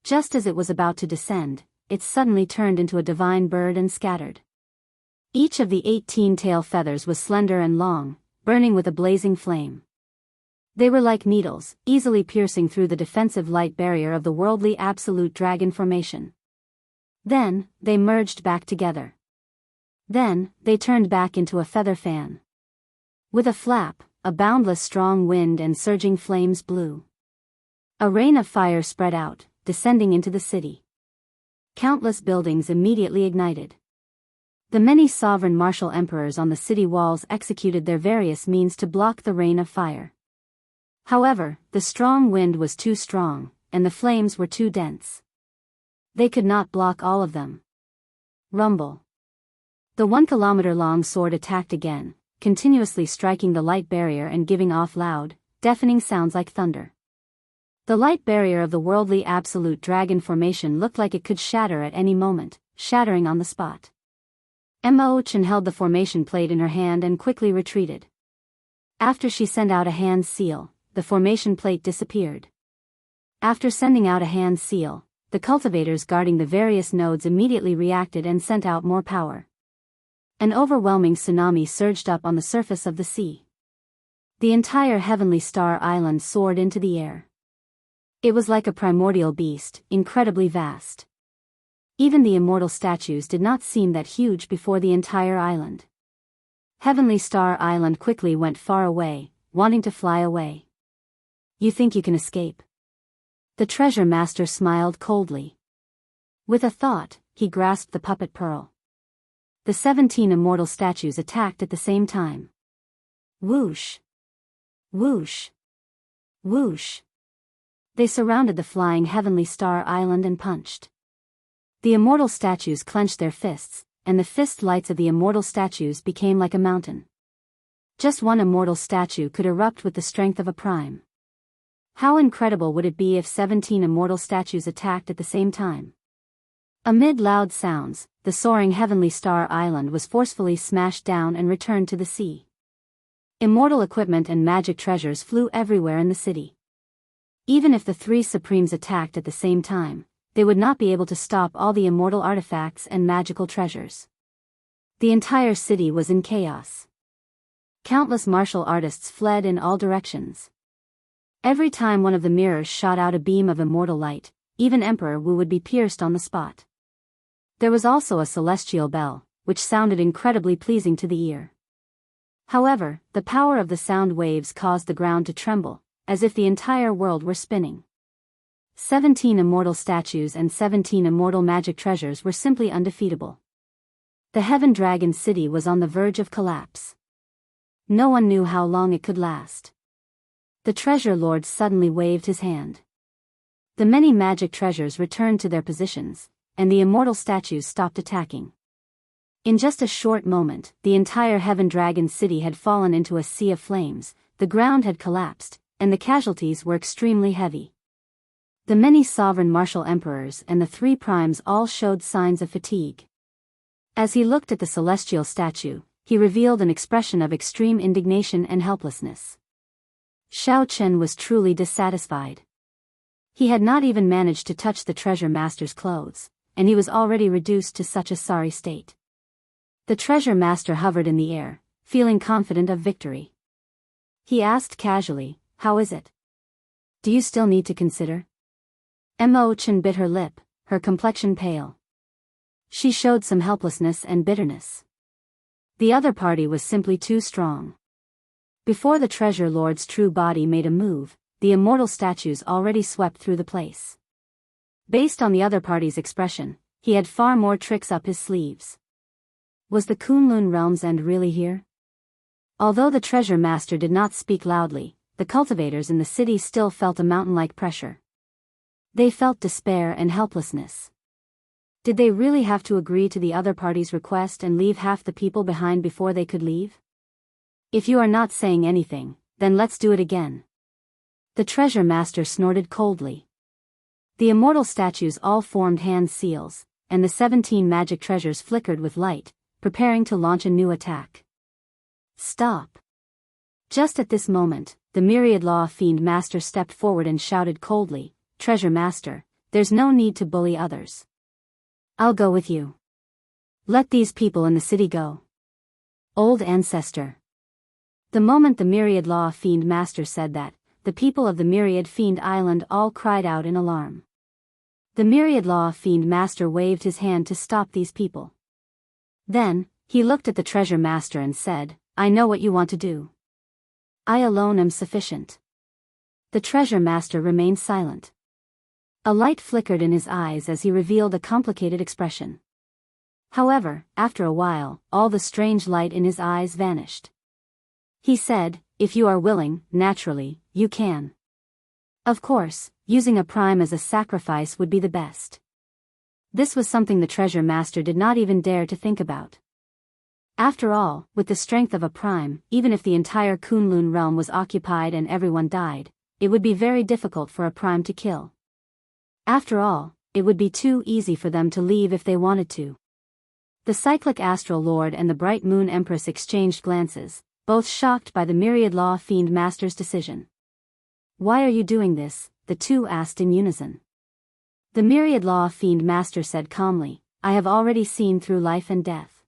Just as it was about to descend, it suddenly turned into a divine bird and scattered. Each of the 18 tail feathers was slender and long, burning with a blazing flame. They were like needles, easily piercing through the defensive light barrier of the worldly absolute dragon formation. Then, they merged back together. Then, they turned back into a feather fan. With a flap, a boundless strong wind and surging flames blew. A rain of fire spread out, descending into the city. Countless buildings immediately ignited. The many sovereign martial emperors on the city walls executed their various means to block the rain of fire. However, the strong wind was too strong, and the flames were too dense. They could not block all of them. Rumble. The 1-kilometer-long sword attacked again, continuously striking the light barrier and giving off loud, deafening sounds like thunder. The light barrier of the worldly absolute dragon formation looked like it could shatter at any moment, shattering on the spot. Mo Chen held the formation plate in her hand and quickly retreated. After she sent out a hand seal, the formation plate disappeared. After sending out a hand seal, the cultivators guarding the various nodes immediately reacted and sent out more power. An overwhelming tsunami surged up on the surface of the sea. The entire Heavenly Star Island soared into the air. It was like a primordial beast, incredibly vast. Even the immortal statues did not seem that huge before the entire island. Heavenly Star Island quickly went far away, wanting to fly away. You think you can escape? The Treasure Master smiled coldly. With a thought, he grasped the puppet pearl. The 17 immortal statues attacked at the same time. Whoosh! Whoosh! Whoosh! They surrounded the flying Heavenly Star Island and punched. The immortal statues clenched their fists, and the fist lights of the immortal statues became like a mountain. Just one immortal statue could erupt with the strength of a prime. How incredible would it be if 17 immortal statues attacked at the same time? Amid loud sounds, the soaring heavenly star island was forcefully smashed down and returned to the sea. Immortal equipment and magic treasures flew everywhere in the city. Even if the three supremes attacked at the same time, they would not be able to stop all the immortal artifacts and magical treasures. The entire city was in chaos. Countless martial artists fled in all directions. Every time one of the mirrors shot out a beam of immortal light, even Emperor Wu would be pierced on the spot. There was also a celestial bell, which sounded incredibly pleasing to the ear. However, the power of the sound waves caused the ground to tremble, as if the entire world were spinning. 17 immortal statues and 17 immortal magic treasures were simply undefeatable. The Heaven Dragon City was on the verge of collapse. No one knew how long it could last. The Treasure Lord suddenly waved his hand. The many magic treasures returned to their positions, and the immortal statues stopped attacking. In just a short moment, the entire Heaven Dragon City had fallen into a sea of flames, the ground had collapsed, and the casualties were extremely heavy. The many sovereign martial emperors and the three primes all showed signs of fatigue. As he looked at the celestial statue, he revealed an expression of extreme indignation and helplessness. Xiao Chen was truly dissatisfied. He had not even managed to touch the treasure master's clothes, and he was already reduced to such a sorry state. The treasure master hovered in the air, feeling confident of victory. He asked casually, "How is it? Do you still need to consider?" Mo Chen bit her lip, her complexion pale. She showed some helplessness and bitterness. The other party was simply too strong. Before the Treasure Lord's true body made a move, the immortal statues already swept through the place. Based on the other party's expression, he had far more tricks up his sleeves. Was the Kunlun Realm's end really here? Although the treasure master did not speak loudly, the cultivators in the city still felt a mountain-like pressure. They felt despair and helplessness. Did they really have to agree to the other party's request and leave half the people behind before they could leave? If you are not saying anything, then let's do it again. The treasure master snorted coldly. The immortal statues all formed hand seals, and the 17 magic treasures flickered with light, preparing to launch a new attack. Stop! Just at this moment, the myriad law fiend master stepped forward and shouted coldly, "Treasure master, there's no need to bully others. I'll go with you. Let these people in the city go." Old ancestor. The moment the myriad law fiend master said that, the people of the myriad fiend island all cried out in alarm. The myriad law fiend master waved his hand to stop these people. Then, he looked at the treasure master and said, "I know what you want to do. I alone am sufficient." The treasure master remained silent. A light flickered in his eyes as he revealed a complicated expression. However, after a while, all the strange light in his eyes vanished. He said, "If you are willing, naturally, you can. Of course, using a prime as a sacrifice would be the best." This was something the treasure master did not even dare to think about. After all, with the strength of a prime, even if the entire Kunlun realm was occupied and everyone died, it would be very difficult for a prime to kill. After all, it would be too easy for them to leave if they wanted to. The cyclic astral lord and the bright moon empress exchanged glances, both shocked by the myriad law fiend master's decision. "Why are you doing this?" the two asked in unison. The myriad law fiend master said calmly, "I have already seen through life and death.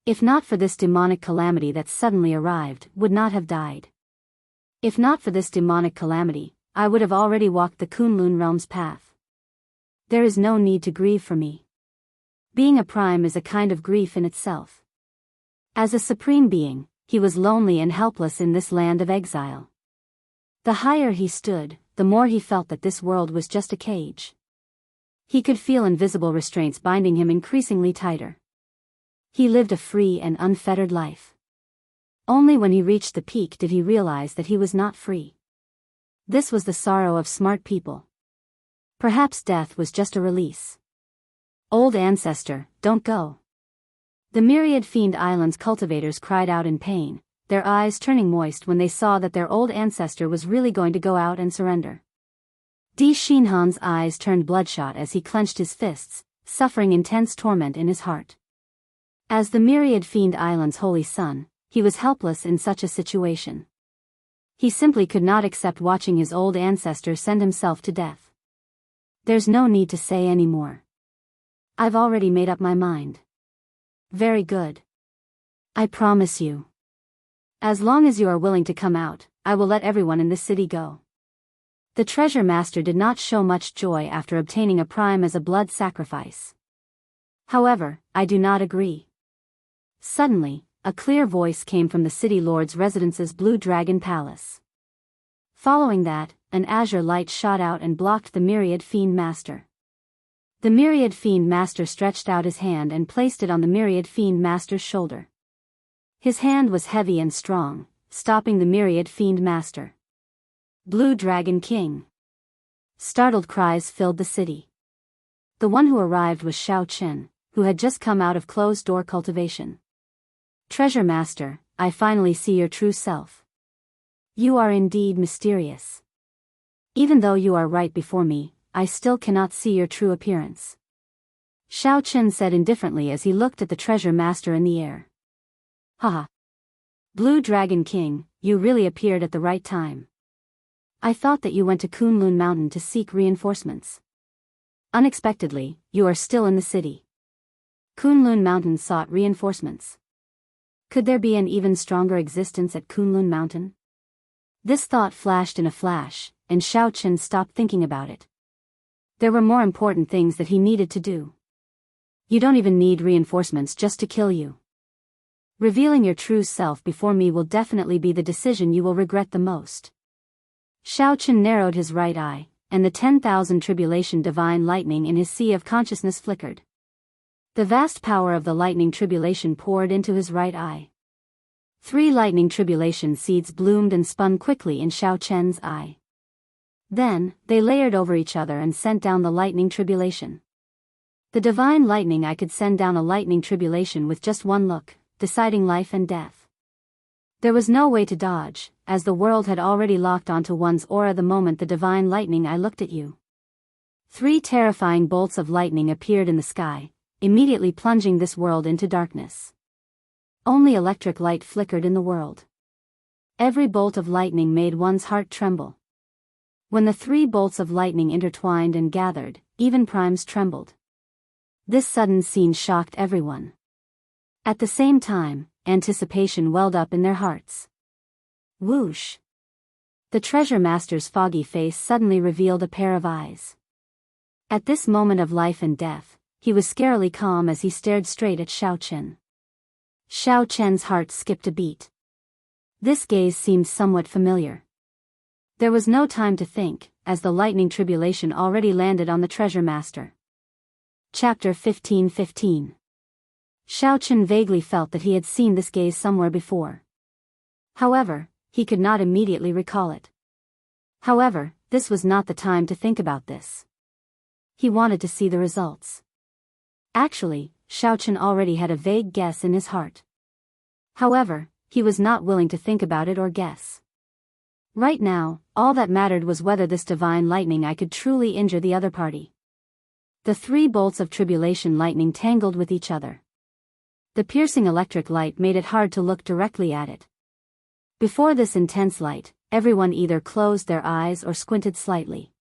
If not for this demonic calamity that suddenly arrived, would not have died. If not for this demonic calamity, I would have already walked the Kunlun realm's path. There is no need to grieve for me. Being a prime is a kind of grief in itself." As a supreme being, he was lonely and helpless in this land of exile. The higher he stood, the more he felt that this world was just a cage. He could feel invisible restraints binding him increasingly tighter. He lived a free and unfettered life. Only when he reached the peak did he realize that he was not free. This was the sorrow of smart people. Perhaps death was just a release. "Old ancestor, don't go." The myriad fiend island's cultivators cried out in pain, their eyes turning moist when they saw that their old ancestor was really going to go out and surrender. Di Xinhan's eyes turned bloodshot as he clenched his fists, suffering intense torment in his heart. As the myriad fiend island's holy son, he was helpless in such a situation. He simply could not accept watching his old ancestor send himself to death. There's no need to say any more. I've already made up my mind. Very good. I promise you. As long as you are willing to come out, I will let everyone in this city go. The treasure master did not show much joy after obtaining a prime as a blood sacrifice. However, I do not agree. Suddenly, a clear voice came from the city lord's residence's Blue Dragon Palace. Following that, an azure light shot out and blocked the myriad fiend master. The myriad fiend master stretched out his hand and placed it on the myriad fiend master's shoulder. His hand was heavy and strong, stopping the myriad fiend master. Blue Dragon King. Startled cries filled the city. The one who arrived was Xiao Chen, who had just come out of closed-door cultivation. Treasure Master, I finally see your true self. You are indeed mysterious. Even though you are right before me, I still cannot see your true appearance. Xiao Chen said indifferently as he looked at the Treasure Master in the air. Haha. Blue Dragon King, you really appeared at the right time. I thought that you went to Kunlun Mountain to seek reinforcements. Unexpectedly, you are still in the city. Kunlun Mountain sought reinforcements. Could there be an even stronger existence at Kunlun Mountain? This thought flashed in a flash, and Xiao Chen stopped thinking about it. There were more important things that he needed to do. You don't even need reinforcements just to kill you. Revealing your true self before me will definitely be the decision you will regret the most. Xiao Chen narrowed his right eye, and the 10,000 tribulation divine lightning in his sea of consciousness flickered. The vast power of the lightning tribulation poured into his right eye. 3 lightning tribulation seeds bloomed and spun quickly in Xiao Chen's eye. Then, they layered over each other and sent down the lightning tribulation. The divine lightning I could send down a lightning tribulation with just one look, deciding life and death. There was no way to dodge, as the world had already locked onto one's aura the moment the divine lightning I looked at you. 3 terrifying bolts of lightning appeared in the sky, immediately plunging this world into darkness. Only electric light flickered in the world. Every bolt of lightning made one's heart tremble. When the 3 bolts of lightning intertwined and gathered, even primes trembled. This sudden scene shocked everyone. At the same time, anticipation welled up in their hearts. Whoosh! The treasure master's foggy face suddenly revealed a pair of eyes. At this moment of life and death, he was scarily calm as he stared straight at Xiao Chen. Xiao Chen's heart skipped a beat. This gaze seemed somewhat familiar. There was no time to think, as the lightning tribulation already landed on the treasure master. Chapter 15:15. Xiao Chen vaguely felt that he had seen this gaze somewhere before. However, he could not immediately recall it. However, this was not the time to think about this. He wanted to see the results. Actually, Xiao Chen already had a vague guess in his heart. However, he was not willing to think about it or guess. Right now, all that mattered was whether this divine lightning I could truly injure the other party. The 3 bolts of tribulation lightning tangled with each other. The piercing electric light made it hard to look directly at it. Before this intense light, everyone either closed their eyes or squinted slightly.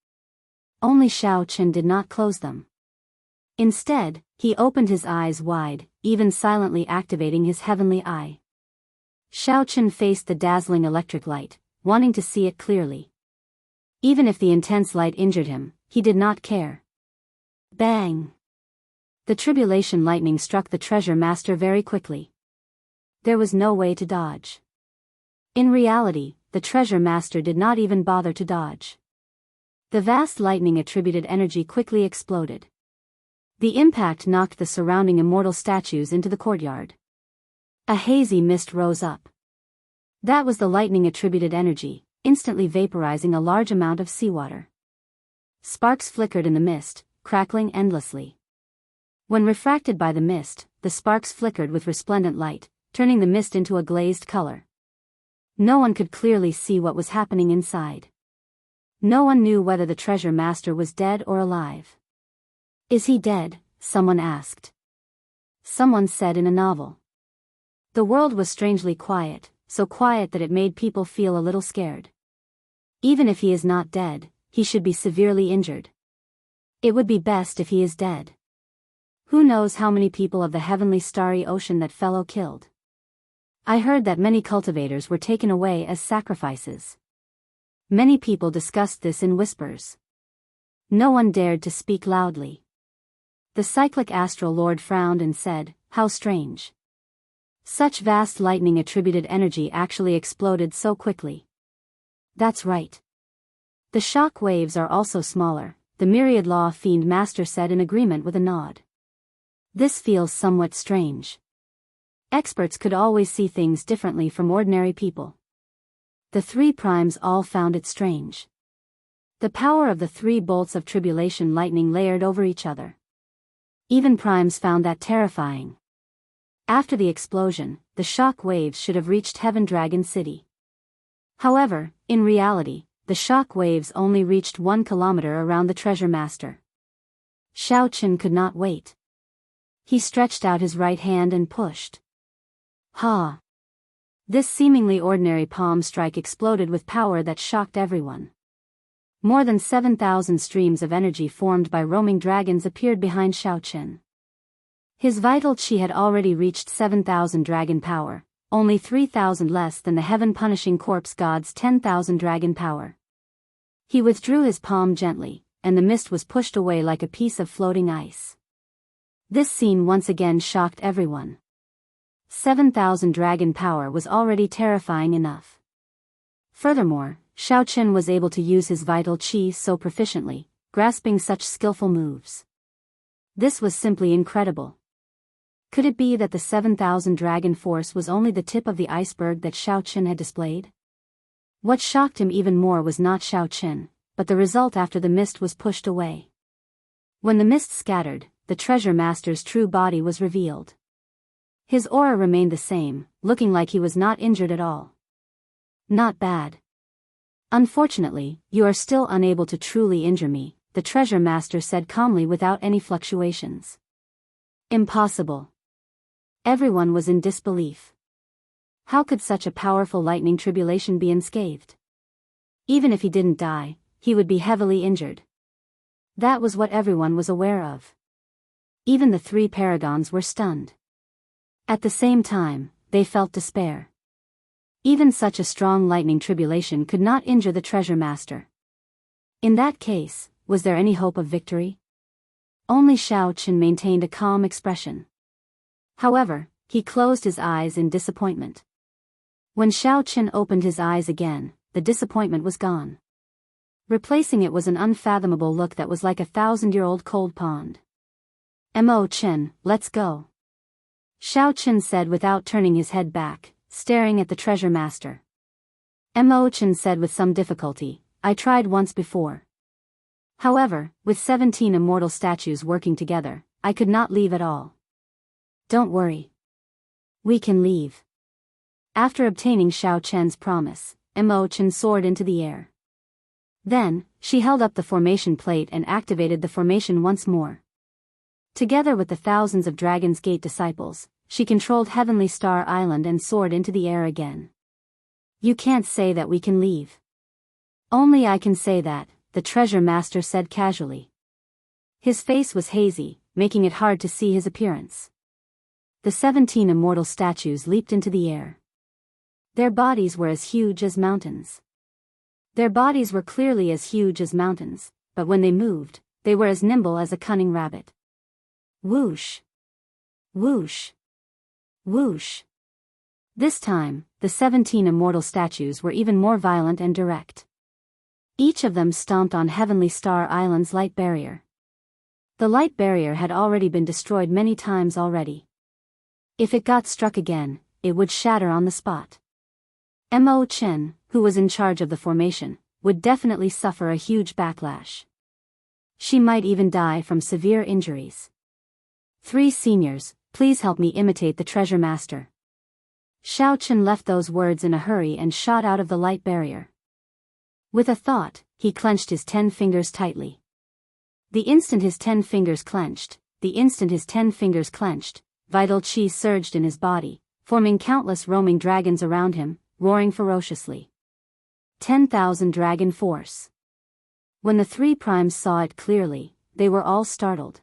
Only Xiao Chen did not close them. Instead, he opened his eyes wide, even silently activating his heavenly eye. Xiao Chen faced the dazzling electric light, wanting to see it clearly. Even if the intense light injured him, he did not care. Bang! The tribulation lightning struck the treasure master very quickly. There was no way to dodge. In reality, the treasure master did not even bother to dodge. The vast lightning attributed energy quickly exploded. The impact knocked the surrounding immortal statues into the courtyard. A hazy mist rose up. That was the lightning attributed energy, instantly vaporizing a large amount of seawater. Sparks flickered in the mist, crackling endlessly. When refracted by the mist, the sparks flickered with resplendent light, turning the mist into a glazed color. No one could clearly see what was happening inside. No one knew whether the treasure master was dead or alive. "Is he dead?" someone asked. Someone said in a novel. The world was strangely quiet, so quiet that it made people feel a little scared. Even if he is not dead, he should be severely injured. It would be best if he is dead. Who knows how many people of the heavenly starry ocean that fellow killed? I heard that many cultivators were taken away as sacrifices. Many people discussed this in whispers. No one dared to speak loudly. The cyclic astral lord frowned and said, "How strange. Such vast lightning attributed energy actually exploded so quickly." "That's right. The shock waves are also smaller," the myriad law fiend master said in agreement with a nod. "This feels somewhat strange. Experts could always see things differently from ordinary people." The three primes all found it strange. The power of the 3 bolts of tribulation lightning layered over each other. Even primes found that terrifying. After the explosion, the shock waves should have reached Heaven Dragon City. However, in reality, the shock waves only reached 1 kilometer around the treasure master. Shao Chen could not wait. He stretched out his right hand and pushed. Ha! This seemingly ordinary palm strike exploded with power that shocked everyone. More than 7,000 streams of energy formed by roaming dragons appeared behind Shao Chen. His vital qi had already reached 7,000 dragon power, only 3,000 less than the heaven-punishing corpse god's 10,000 dragon power. He withdrew his palm gently, and the mist was pushed away like a piece of floating ice. This scene once again shocked everyone. 7,000 dragon power was already terrifying enough. Furthermore, Shao Chen was able to use his vital qi so proficiently, grasping such skillful moves. This was simply incredible. Could it be that the 7,000 dragon force was only the tip of the iceberg that Shao Chen had displayed? What shocked him even more was not Shao Chen, but the result after the mist was pushed away. When the mist scattered, the treasure master's true body was revealed. His aura remained the same, looking like he was not injured at all. "Not bad. Unfortunately, you are still unable to truly injure me," the treasure master said calmly without any fluctuations. "Impossible." Everyone was in disbelief. How could such a powerful lightning tribulation be unscathed? Even if he didn't die, he would be heavily injured. That was what everyone was aware of. Even the 3 paragons were stunned. At the same time, they felt despair. Even such a strong lightning tribulation could not injure the treasure master. In that case, was there any hope of victory? Only Shao Chen maintained a calm expression. However, he closed his eyes in disappointment. When Shao Chen opened his eyes again, the disappointment was gone. Replacing it was an unfathomable look that was like a 1,000-year-old cold pond. "Mo Chen, let's go," Shao Chen said without turning his head back, staring at the treasure master. Mo Chen said with some difficulty, "I tried once before. However, with 17 immortal statues working together, I could not leave at all." "Don't worry. We can leave." After obtaining Shao Chen's promise, Mo Chen soared into the air. Then, she held up the formation plate and activated the formation once more. Together with the thousands of Dragon's Gate disciples, she controlled Heavenly Star Island and soared into the air again. "You can't say that we can leave." "Only I can say that," the treasure master said casually. His face was hazy, making it hard to see his appearance. The 17 immortal statues leaped into the air. Their bodies were as huge as mountains. Their bodies were clearly as huge as mountains, but when they moved, they were as nimble as a cunning rabbit. Whoosh! Whoosh! Whoosh! This time, the 17 immortal statues were even more violent and direct. Each of them stomped on Heavenly Star Island's light barrier. The light barrier had already been destroyed many times already. If it got struck again, it would shatter on the spot. Mo Chen, who was in charge of the formation, would definitely suffer a huge backlash. She might even die from severe injuries. 3 seniors, please help me imitate the treasure master. Shao Chen left those words in a hurry and shot out of the light barrier. With a thought, he clenched his 10 fingers tightly. The instant his 10 fingers clenched, vital qi surged in his body, forming countless roaming dragons around him, roaring ferociously. 10,000 dragon force. When the three primes saw it clearly, they were all startled.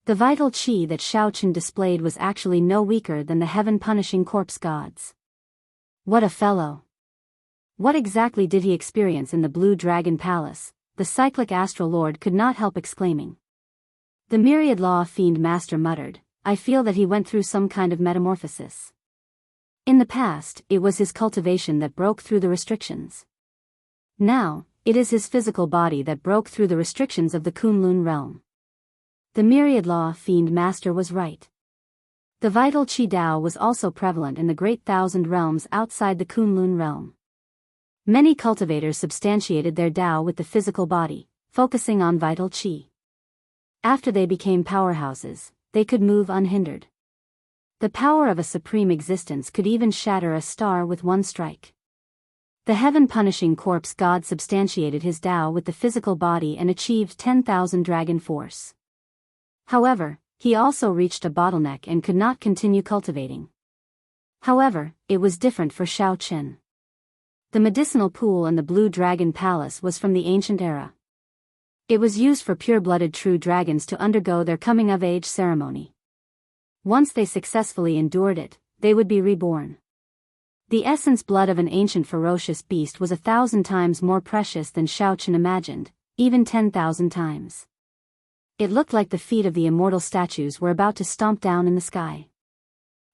The vital qi that Shao Chen displayed was actually no weaker than the heaven-punishing corpse gods. What a fellow! What exactly did he experience in the Blue Dragon Palace? The cyclic astral lord could not help exclaiming. The myriad law fiend master muttered, I feel that he went through some kind of metamorphosis. In the past, it was his cultivation that broke through the restrictions. Now, it is his physical body that broke through the restrictions of the Kunlun realm. The myriad law fiend master was right. The vital qi Dao was also prevalent in the great thousand realms outside the Kunlun realm. Many cultivators substantiated their Dao with the physical body, focusing on vital qi. After they became powerhouses, they could move unhindered. The power of a supreme existence could even shatter a star with one strike. The heaven-punishing corpse god substantiated his Dao with the physical body and achieved 10,000 dragon force. However, he also reached a bottleneck and could not continue cultivating. However, it was different for Shao Chen. The medicinal pool in the Blue Dragon Palace was from the ancient era. It was used for pure-blooded true dragons to undergo their coming-of-age ceremony. Once they successfully endured it, they would be reborn. The essence blood of an ancient ferocious beast was 1,000 times more precious than Shao Chen imagined, even 10,000 times. It looked like the feet of the immortal statues were about to stomp down in the sky.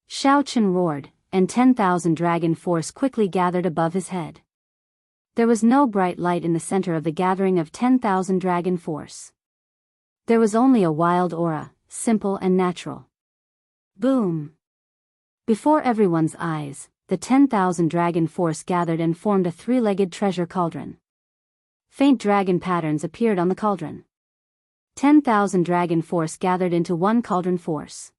Shao Chen roared, and 10,000 dragon force quickly gathered above his head. There was no bright light in the center of the gathering of 10,000 dragon force. There was only a wild aura, simple and natural. Boom! Before everyone's eyes, the 10,000 dragon force gathered and formed a three-legged treasure cauldron. Faint dragon patterns appeared on the cauldron. 10,000 dragon force gathered into one cauldron force.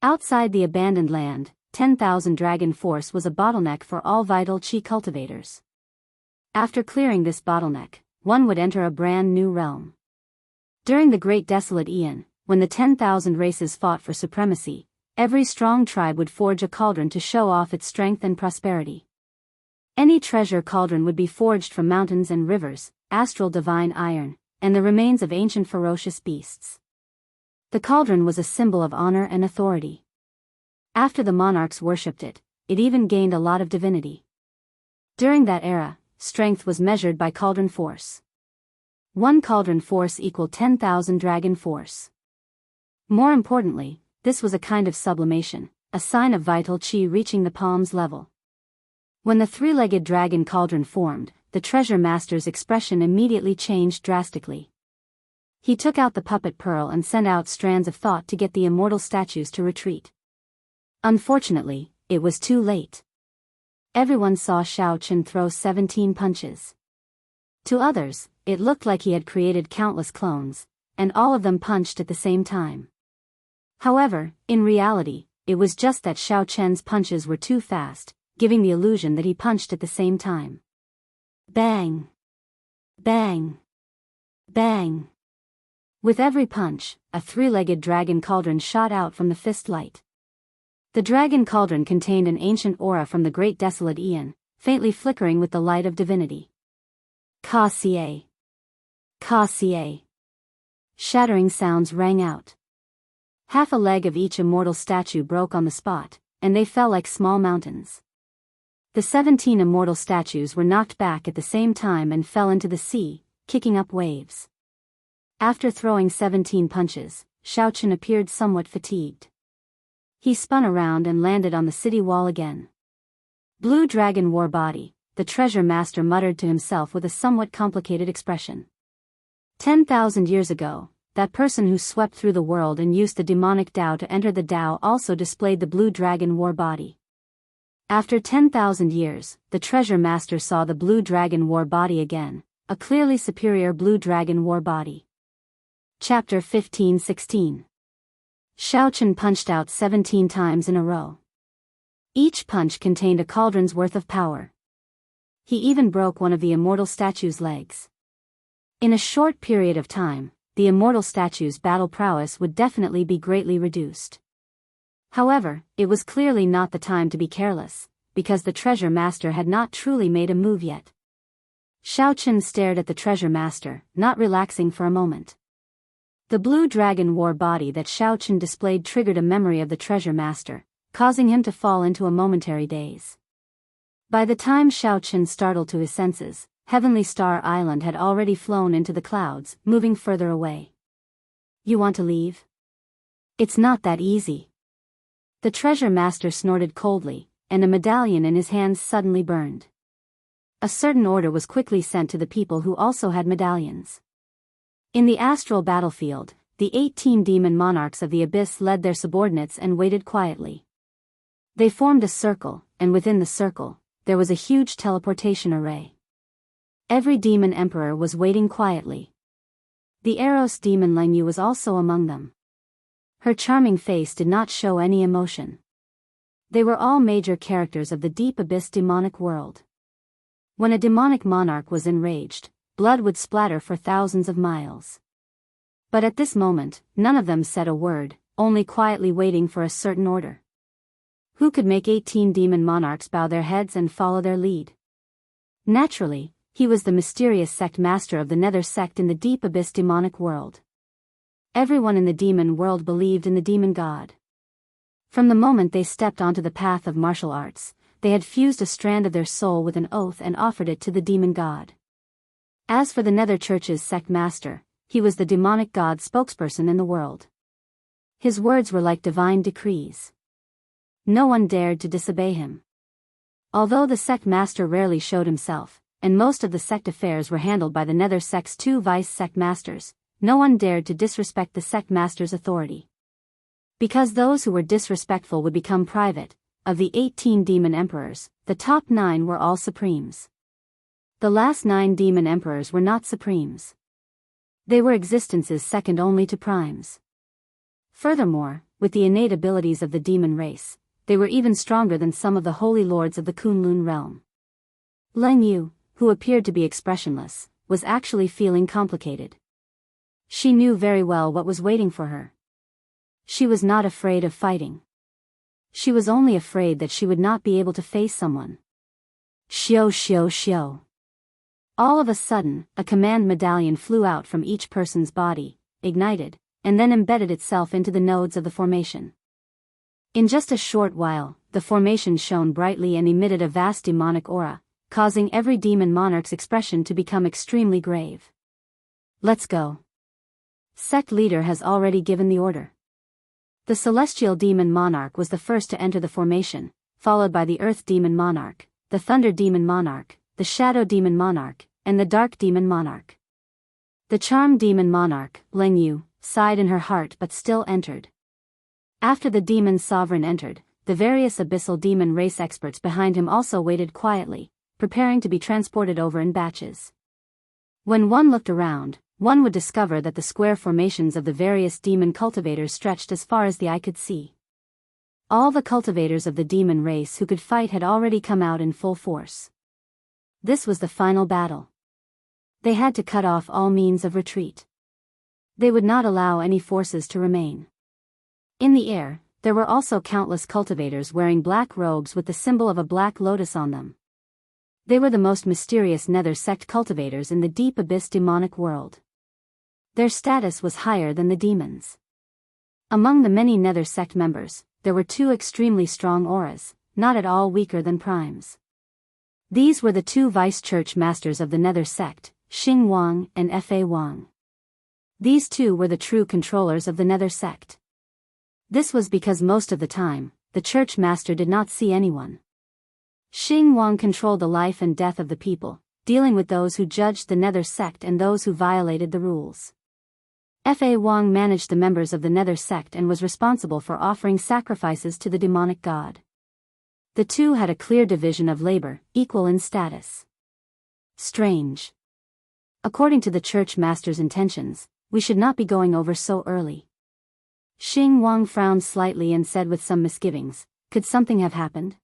Outside the abandoned land, 10,000 dragon force was a bottleneck for all vital qi cultivators. After clearing this bottleneck, one would enter a brand new realm. During the Great Desolate Aeon, when the 10,000 races fought for supremacy, every strong tribe would forge a cauldron to show off its strength and prosperity. Any treasure cauldron would be forged from mountains and rivers, astral divine iron, and the remains of ancient ferocious beasts. The cauldron was a symbol of honor and authority. After the monarchs worshipped it, it even gained a lot of divinity. During that era, strength was measured by cauldron force. One cauldron force equaled 10,000 dragon force. More importantly, this was a kind of sublimation, a sign of vital qi reaching the palm's level. When the three-legged dragon cauldron formed, the treasure master's expression immediately changed drastically. He took out the puppet pearl and sent out strands of thought to get the immortal statues to retreat. Unfortunately, it was too late. Everyone saw Shao Chen throw 17 punches. To others, it looked like he had created countless clones, and all of them punched at the same time. However, in reality, it was just that Shao Chen's punches were too fast, giving the illusion that he punched at the same time. Bang! Bang! Bang! With every punch, a three-legged dragon cauldron shot out from the fist light. The dragon cauldron contained an ancient aura from the Great Desolate Aeon, faintly flickering with the light of divinity. Ka-sie! Ka-sie! Shattering sounds rang out. Half a leg of each immortal statue broke on the spot, and they fell like small mountains. The 17 immortal statues were knocked back at the same time and fell into the sea, kicking up waves. After throwing 17 punches, Shao Chen appeared somewhat fatigued. He spun around and landed on the city wall again. Blue Dragon War Body, the treasure master muttered to himself with a somewhat complicated expression. 10,000 years ago, that person who swept through the world and used the demonic Dao to enter the Dao also displayed the Blue Dragon War Body. After 10,000 years, the treasure master saw the Blue Dragon War Body again, a clearly superior Blue Dragon War Body. Chapter 15-16. Shao Chen punched out 17 times in a row. Each punch contained a cauldron's worth of power. He even broke one of the immortal statue's legs. In a short period of time, the immortal statue's battle prowess would definitely be greatly reduced. However, it was clearly not the time to be careless, because the treasure master had not truly made a move yet. Xiaochen stared at the treasure master, not relaxing for a moment. The blue dragon war body that Xiaochen displayed triggered a memory of the treasure master, causing him to fall into a momentary daze. By the time Xiaochen startled to his senses, Heavenly Star Island had already flown into the clouds, moving further away. You want to leave? It's not that easy. The treasure master snorted coldly, and a medallion in his hands suddenly burned. A certain order was quickly sent to the people who also had medallions. In the astral battlefield, the 18 demon monarchs of the abyss led their subordinates and waited quietly. They formed a circle, and within the circle, there was a huge teleportation array. Every demon emperor was waiting quietly. The Eros demon Lengyu was also among them. Her charming face did not show any emotion. They were all major characters of the deep abyss demonic world. When a demonic monarch was enraged, blood would splatter for thousands of miles. But at this moment, none of them said a word, only quietly waiting for a certain order. Who could make 18 demon monarchs bow their heads and follow their lead? Naturally, he was the mysterious sect master of the Nether sect in the deep abyss demonic world. Everyone in the demon world believed in the demon god. From the moment they stepped onto the path of martial arts, they had fused a strand of their soul with an oath and offered it to the demon god. As for the Nether Church's sect master, he was the demonic god spokesperson in the world. His words were like divine decrees. No one dared to disobey him. Although the sect master rarely showed himself, and most of the sect affairs were handled by the Nether sect's 2 vice sect masters, no one dared to disrespect the sect master's authority. Because those who were disrespectful would become private, of the 18 demon emperors, the top 9 were all supremes. The last 9 demon emperors were not supremes. They were existences second only to primes. Furthermore, with the innate abilities of the demon race, they were even stronger than some of the holy lords of the Kunlun realm. Lengyu, who appeared to be expressionless, was actually feeling complicated. She knew very well what was waiting for her. She was not afraid of fighting. She was only afraid that she would not be able to face someone. Xiao xiao xiao. All of a sudden, a command medallion flew out from each person's body, ignited, and then embedded itself into the nodes of the formation. In just a short while, the formation shone brightly and emitted a vast demonic aura, causing every demon monarch's expression to become extremely grave. Let's go. Sect leader has already given the order. The celestial demon monarch was the first to enter the formation, followed by the earth demon monarch, the thunder demon monarch, the shadow demon monarch, and the dark demon monarch. The charm demon monarch, Lengyu, sighed in her heart but still entered. After the demon sovereign entered, the various abyssal demon race experts behind him also waited quietly, preparing to be transported over in batches. When one looked around, one would discover that the square formations of the various demon cultivators stretched as far as the eye could see. All the cultivators of the demon race who could fight had already come out in full force. This was the final battle. They had to cut off all means of retreat. They would not allow any forces to remain. In the air, there were also countless cultivators wearing black robes with the symbol of a black lotus on them. They were the most mysterious Nether sect cultivators in the deep abyss demonic world. Their status was higher than the demons. Among the many Nether sect members, there were 2 extremely strong auras, not at all weaker than primes. These were the 2 vice church masters of the Nether sect, Xing Wang and Fa Wang. These 2 were the true controllers of the Nether sect. This was because most of the time, the church master did not see anyone. Xing Wang controlled the life and death of the people, dealing with those who judged the Nether sect and those who violated the rules. Fa Wang managed the members of the Nether sect and was responsible for offering sacrifices to the demonic god. The 2 had a clear division of labor, equal in status. Strange. According to the church master's intentions, we should not be going over so early. Xing Wang frowned slightly and said with some misgivings, could something have happened?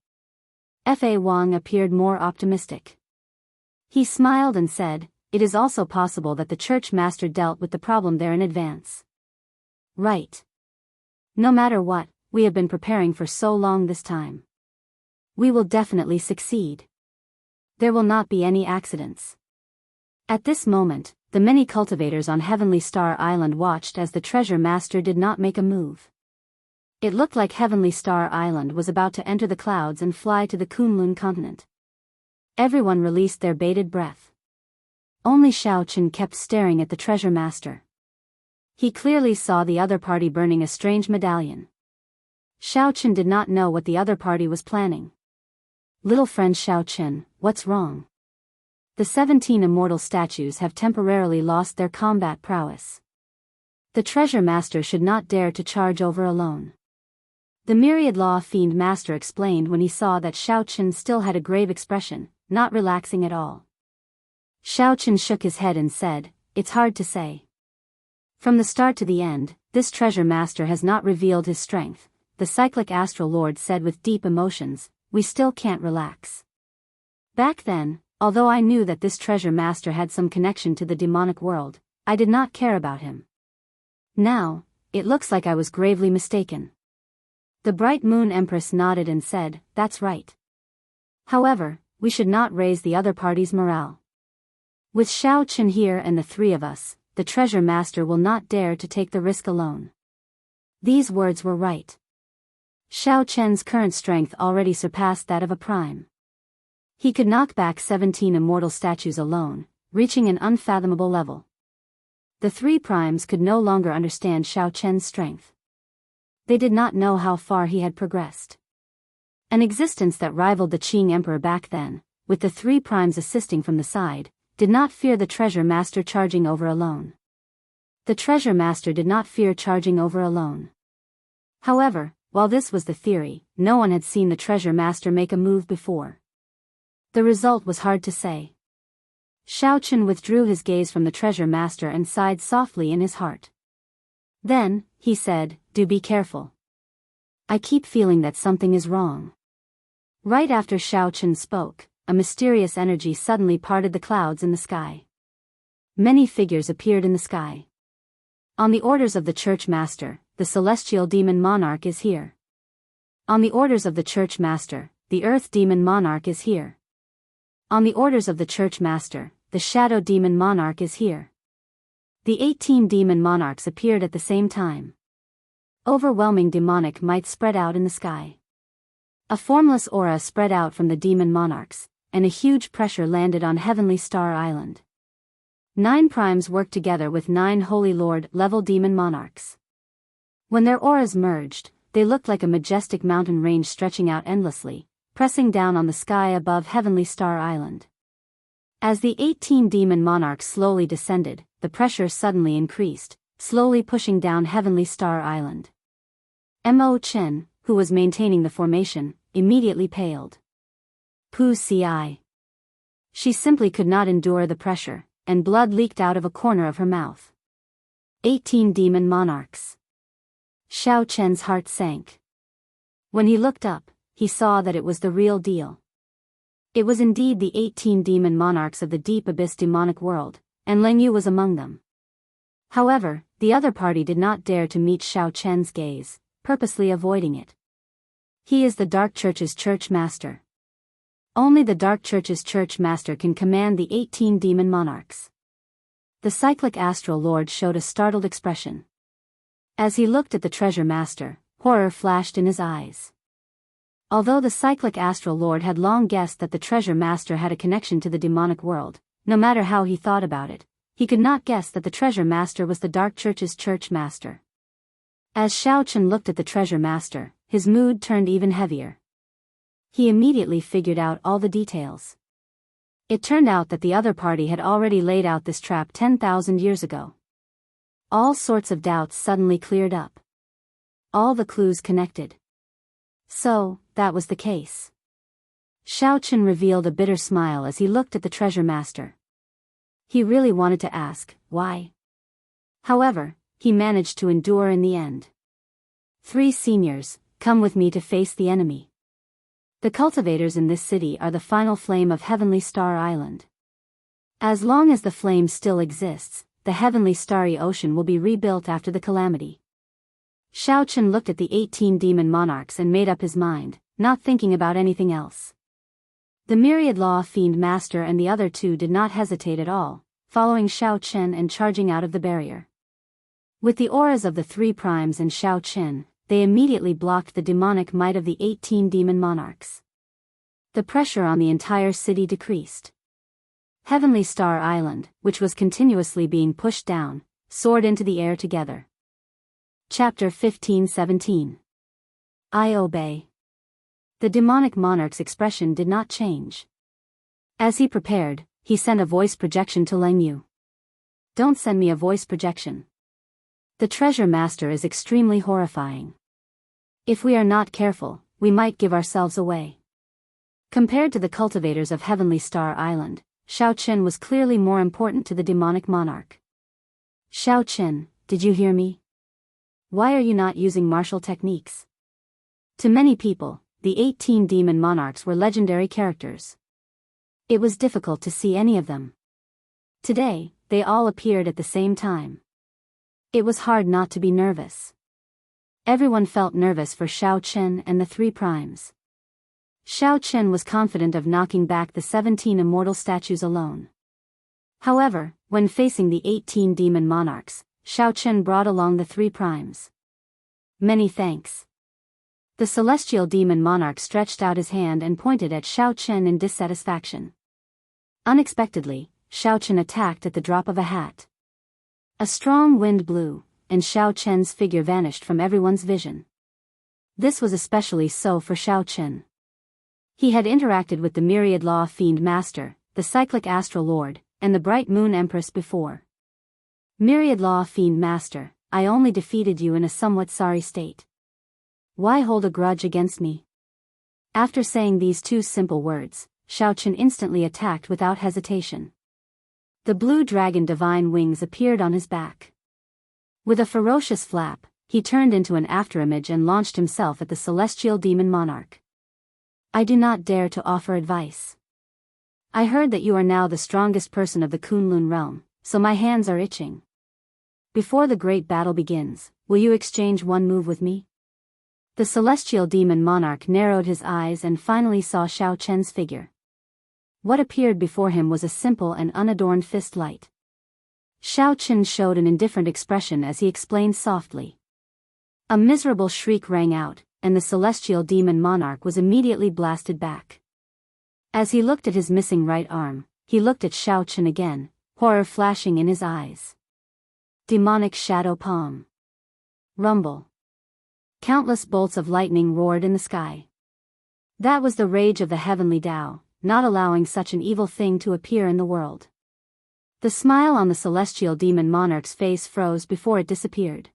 Fa Wang appeared more optimistic. He smiled and said, "It is also possible that the church master dealt with the problem there in advance." Right. No matter what, we have been preparing for so long this time. We will definitely succeed. There will not be any accidents. At this moment, the many cultivators on Heavenly Star Island watched as the treasure master did not make a move. It looked like Heavenly Star Island was about to enter the clouds and fly to the Kunlun continent. Everyone released their bated breath. Only Xiao Chen kept staring at the treasure master. He clearly saw the other party burning a strange medallion. Xiao Chen did not know what the other party was planning. "Little friend Xiao Chen, what's wrong?" The 17 immortal statues have temporarily lost their combat prowess. The treasure master should not dare to charge over alone. The myriad law fiend master explained when he saw that Xiao Chen still had a grave expression, not relaxing at all. Xiao Chen shook his head and said, "It's hard to say. From the start to the end, this treasure master has not revealed his strength," the cyclic astral lord said with deep emotions. "We still can't relax. Back then, although I knew that this treasure master had some connection to the demonic world, I did not care about him. Now, it looks like I was gravely mistaken." The bright moon empress nodded and said, "That's right. However, we should not raise the other party's morale. With Xiao Chen here and the three of us, the treasure master will not dare to take the risk alone." These words were right. Xiao Chen's current strength already surpassed that of a prime. He could knock back 17 immortal statues alone, reaching an unfathomable level. The three primes could no longer understand Xiao Chen's strength. They did not know how far he had progressed. An existence that rivaled the Qing Emperor back then, with the three primes assisting from the side, did not fear the treasure master charging over alone. The treasure master did not fear charging over alone. However, while this was the theory, no one had seen the treasure master make a move before. The result was hard to say. Xiao Chen withdrew his gaze from the treasure master and sighed softly in his heart. Then, he said, "Do be careful. I keep feeling that something is wrong." Right after Xiao Chen spoke, a mysterious energy suddenly parted the clouds in the sky. Many figures appeared in the sky. "On the orders of the church master, the celestial demon monarch is here. On the orders of the church master, the earth demon monarch is here. On the orders of the church master, the shadow demon monarch is here." The 18 demon monarchs appeared at the same time. Overwhelming demonic might spread out in the sky. A formless aura spread out from the demon monarchs, and a huge pressure landed on Heavenly Star Island. 9 primes worked together with 9 Holy Lord-level demon monarchs. When their auras merged, they looked like a majestic mountain range stretching out endlessly, pressing down on the sky above Heavenly Star Island. As the 18 demon monarchs slowly descended, the pressure suddenly increased, slowly pushing down Heavenly Star Island. Mo Chen, who was maintaining the formation, immediately paled. Pu Ci. She simply could not endure the pressure, and blood leaked out of a corner of her mouth. 18 demon monarchs. Xiao Chen's heart sank. When he looked up, he saw that it was the real deal. It was indeed the 18 demon monarchs of the deep abyss demonic world, and Leng Yu was among them. However, the other party did not dare to meet Xiao Chen's gaze, purposely avoiding it. He is the Dark Church's church master. Only the Dark Church's church master can command the 18 demon monarchs. The cyclic astral lord showed a startled expression. As he looked at the treasure master, horror flashed in his eyes. Although the cyclic astral lord had long guessed that the treasure master had a connection to the demonic world, no matter how he thought about it, he could not guess that the treasure master was the Dark Church's church master. As Xiao Chen looked at the treasure master, his mood turned even heavier. He immediately figured out all the details. It turned out that the other party had already laid out this trap 10,000 years ago. All sorts of doubts suddenly cleared up. All the clues connected. So, that was the case. Xiao Chen revealed a bitter smile as he looked at the treasure master. He really wanted to ask, why? However, he managed to endure in the end. 3 seniors, come with me to face the enemy. The cultivators in this city are the final flame of Heavenly Star Island. As long as the flame still exists, the heavenly starry ocean will be rebuilt after the calamity. Xiao Chen looked at the 18 demon monarchs and made up his mind, not thinking about anything else. The myriad law fiend master and the other two did not hesitate at all, following Xiao Chen and charging out of the barrier. With the auras of the three primes and Xiao Chen, they immediately blocked the demonic might of the 18 demon monarchs. The pressure on the entire city decreased. Heavenly Star Island, which was continuously being pushed down, soared into the air together. Chapter 15-17. I obey. The demonic monarch's expression did not change. As he prepared, he sent a voice projection to Leng Yu. Don't send me a voice projection. The treasure master is extremely horrifying. If we are not careful, we might give ourselves away. Compared to the cultivators of Heavenly Star Island, Xiao Chen was clearly more important to the demonic monarch. Xiao Chen, did you hear me? Why are you not using martial techniques? To many people, the 18 demon monarchs were legendary characters. It was difficult to see any of them. Today, they all appeared at the same time. It was hard not to be nervous. Everyone felt nervous for Xiao Chen and the three primes. Xiao Chen was confident of knocking back the 17 immortal statues alone. However, when facing the 18 demon monarchs, Xiao Chen brought along the three primes. Many thanks. The celestial demon monarch stretched out his hand and pointed at Xiao Chen in dissatisfaction. Unexpectedly, Xiao Chen attacked at the drop of a hat. A strong wind blew, and Xiao Chen's figure vanished from everyone's vision. This was especially so for Xiao Chen. He had interacted with the myriad law fiend master, the cyclic astral lord, and the bright moon empress before. Myriad law fiend master, I only defeated you in a somewhat sorry state. Why hold a grudge against me? After saying these two simple words, Xiao Chen instantly attacked without hesitation. The blue dragon divine wings appeared on his back. With a ferocious flap, he turned into an afterimage and launched himself at the celestial demon monarch. I do not dare to offer advice. I heard that you are now the strongest person of the Kunlun realm, so my hands are itching. Before the great battle begins, will you exchange one move with me? The celestial demon monarch narrowed his eyes and finally saw Xiao Chen's figure. What appeared before him was a simple and unadorned fist light. Xiao Chen showed an indifferent expression as he explained softly. A miserable shriek rang out, and the celestial demon monarch was immediately blasted back. As he looked at his missing right arm, he looked at Xiao Chen again, horror flashing in his eyes. Demonic shadow palm. Rumble. Countless bolts of lightning roared in the sky. That was the rage of the heavenly Tao, not allowing such an evil thing to appear in the world. The smile on the celestial demon monarch's face froze before it disappeared.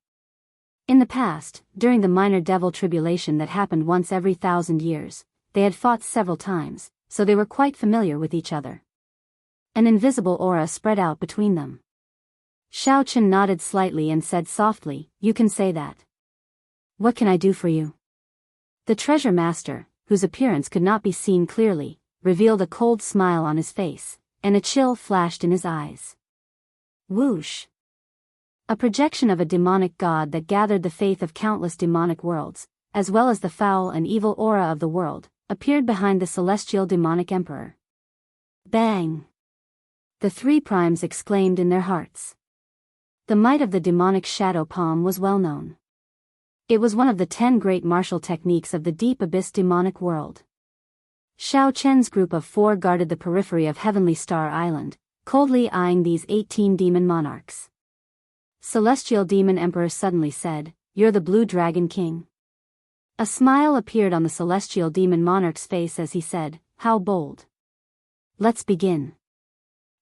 In the past, during the minor devil tribulation that happened once every 1,000 years, they had fought several times, so they were quite familiar with each other. An invisible aura spread out between them. Xiao Chen nodded slightly and said softly, "You can say that. What can I do for you?" The treasure master, whose appearance could not be seen clearly, revealed a cold smile on his face, and a chill flashed in his eyes. Whoosh! A projection of a demonic god that gathered the faith of countless demonic worlds, as well as the foul and evil aura of the world, appeared behind the celestial demonic emperor. Bang! The three primes exclaimed in their hearts. The might of the demonic shadow palm was well known. It was one of the 10 great martial techniques of the deep abyss demonic world. Xiao Chen's group of 4 guarded the periphery of Heavenly Star Island, coldly eyeing these 18 demon monarchs. Celestial Demon Emperor suddenly said, "You're the Blue Dragon King." A smile appeared on the Celestial Demon Monarch's face as he said, "How bold. Let's begin.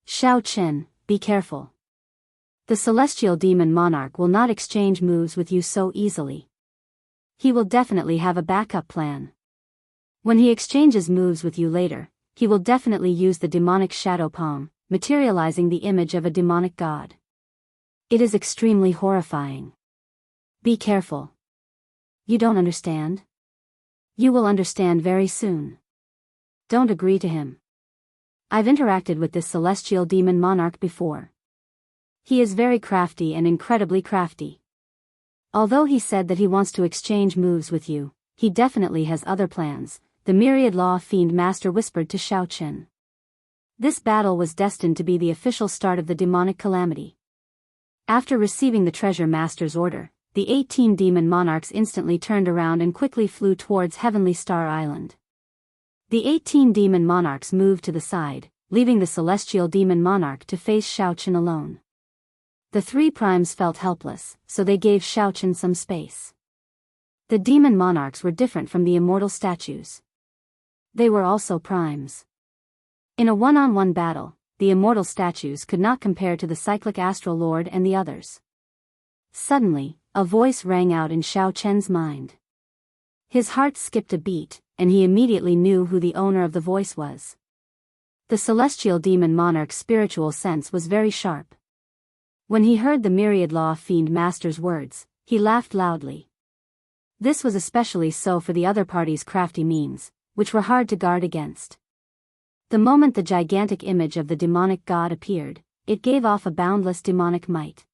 Xiao Chen, be careful. The Celestial Demon Monarch will not exchange moves with you so easily. He will definitely have a backup plan. When he exchanges moves with you later, he will definitely use the demonic shadow palm, materializing the image of a demonic god. It is extremely horrifying. Be careful. You don't understand? You will understand very soon. Don't agree to him. I've interacted with this celestial demon monarch before. He is very crafty and incredibly crafty. Although he said that he wants to exchange moves with you, he definitely has other plans, the myriad law fiend master whispered to Xiaochen. This battle was destined to be the official start of the demonic calamity. After receiving the treasure master's order, the 18 demon monarchs instantly turned around and quickly flew towards Heavenly Star Island. The 18 demon monarchs moved to the side, leaving the celestial demon monarch to face Xiaochen alone. The three primes felt helpless, so they gave Xiaochen some space. The demon monarchs were different from the immortal statues. They were also primes. In a one-on-one battle, the immortal statues could not compare to the cyclic astral lord and the others. Suddenly, a voice rang out in Xiaochen's mind. His heart skipped a beat, and he immediately knew who the owner of the voice was. The celestial demon monarch's spiritual sense was very sharp. When he heard the myriad law fiend master's words, he laughed loudly. This was especially so for the other party's crafty means, which were hard to guard against. The moment the gigantic image of the demonic god appeared, it gave off a boundless demonic might.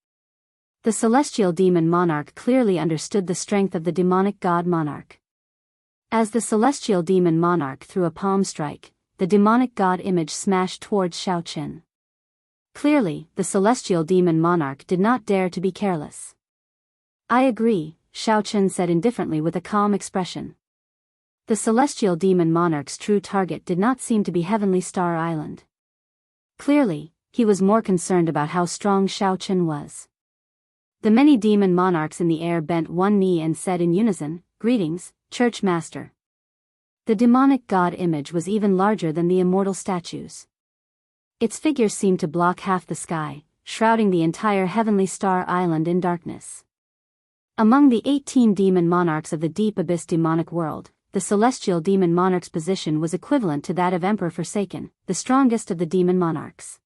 The celestial demon monarch clearly understood the strength of the demonic god monarch. As the celestial demon monarch threw a palm strike, the demonic god image smashed towards Xiaochen. Clearly, the celestial demon monarch did not dare to be careless. I agree, Xiaochen said indifferently with a calm expression. The celestial demon monarch's true target did not seem to be Heavenly Star Island. Clearly, he was more concerned about how strong Xiaochen was. The many demon monarchs in the air bent one knee and said in unison, "Greetings, Church Master." The demonic god image was even larger than the immortal statues. Its figure seemed to block half the sky, shrouding the entire Heavenly Star Island in darkness. Among the 18 demon monarchs of the deep abyss demonic world, the celestial demon monarch's position was equivalent to that of Emperor Forsaken, the strongest of the demon monarchs.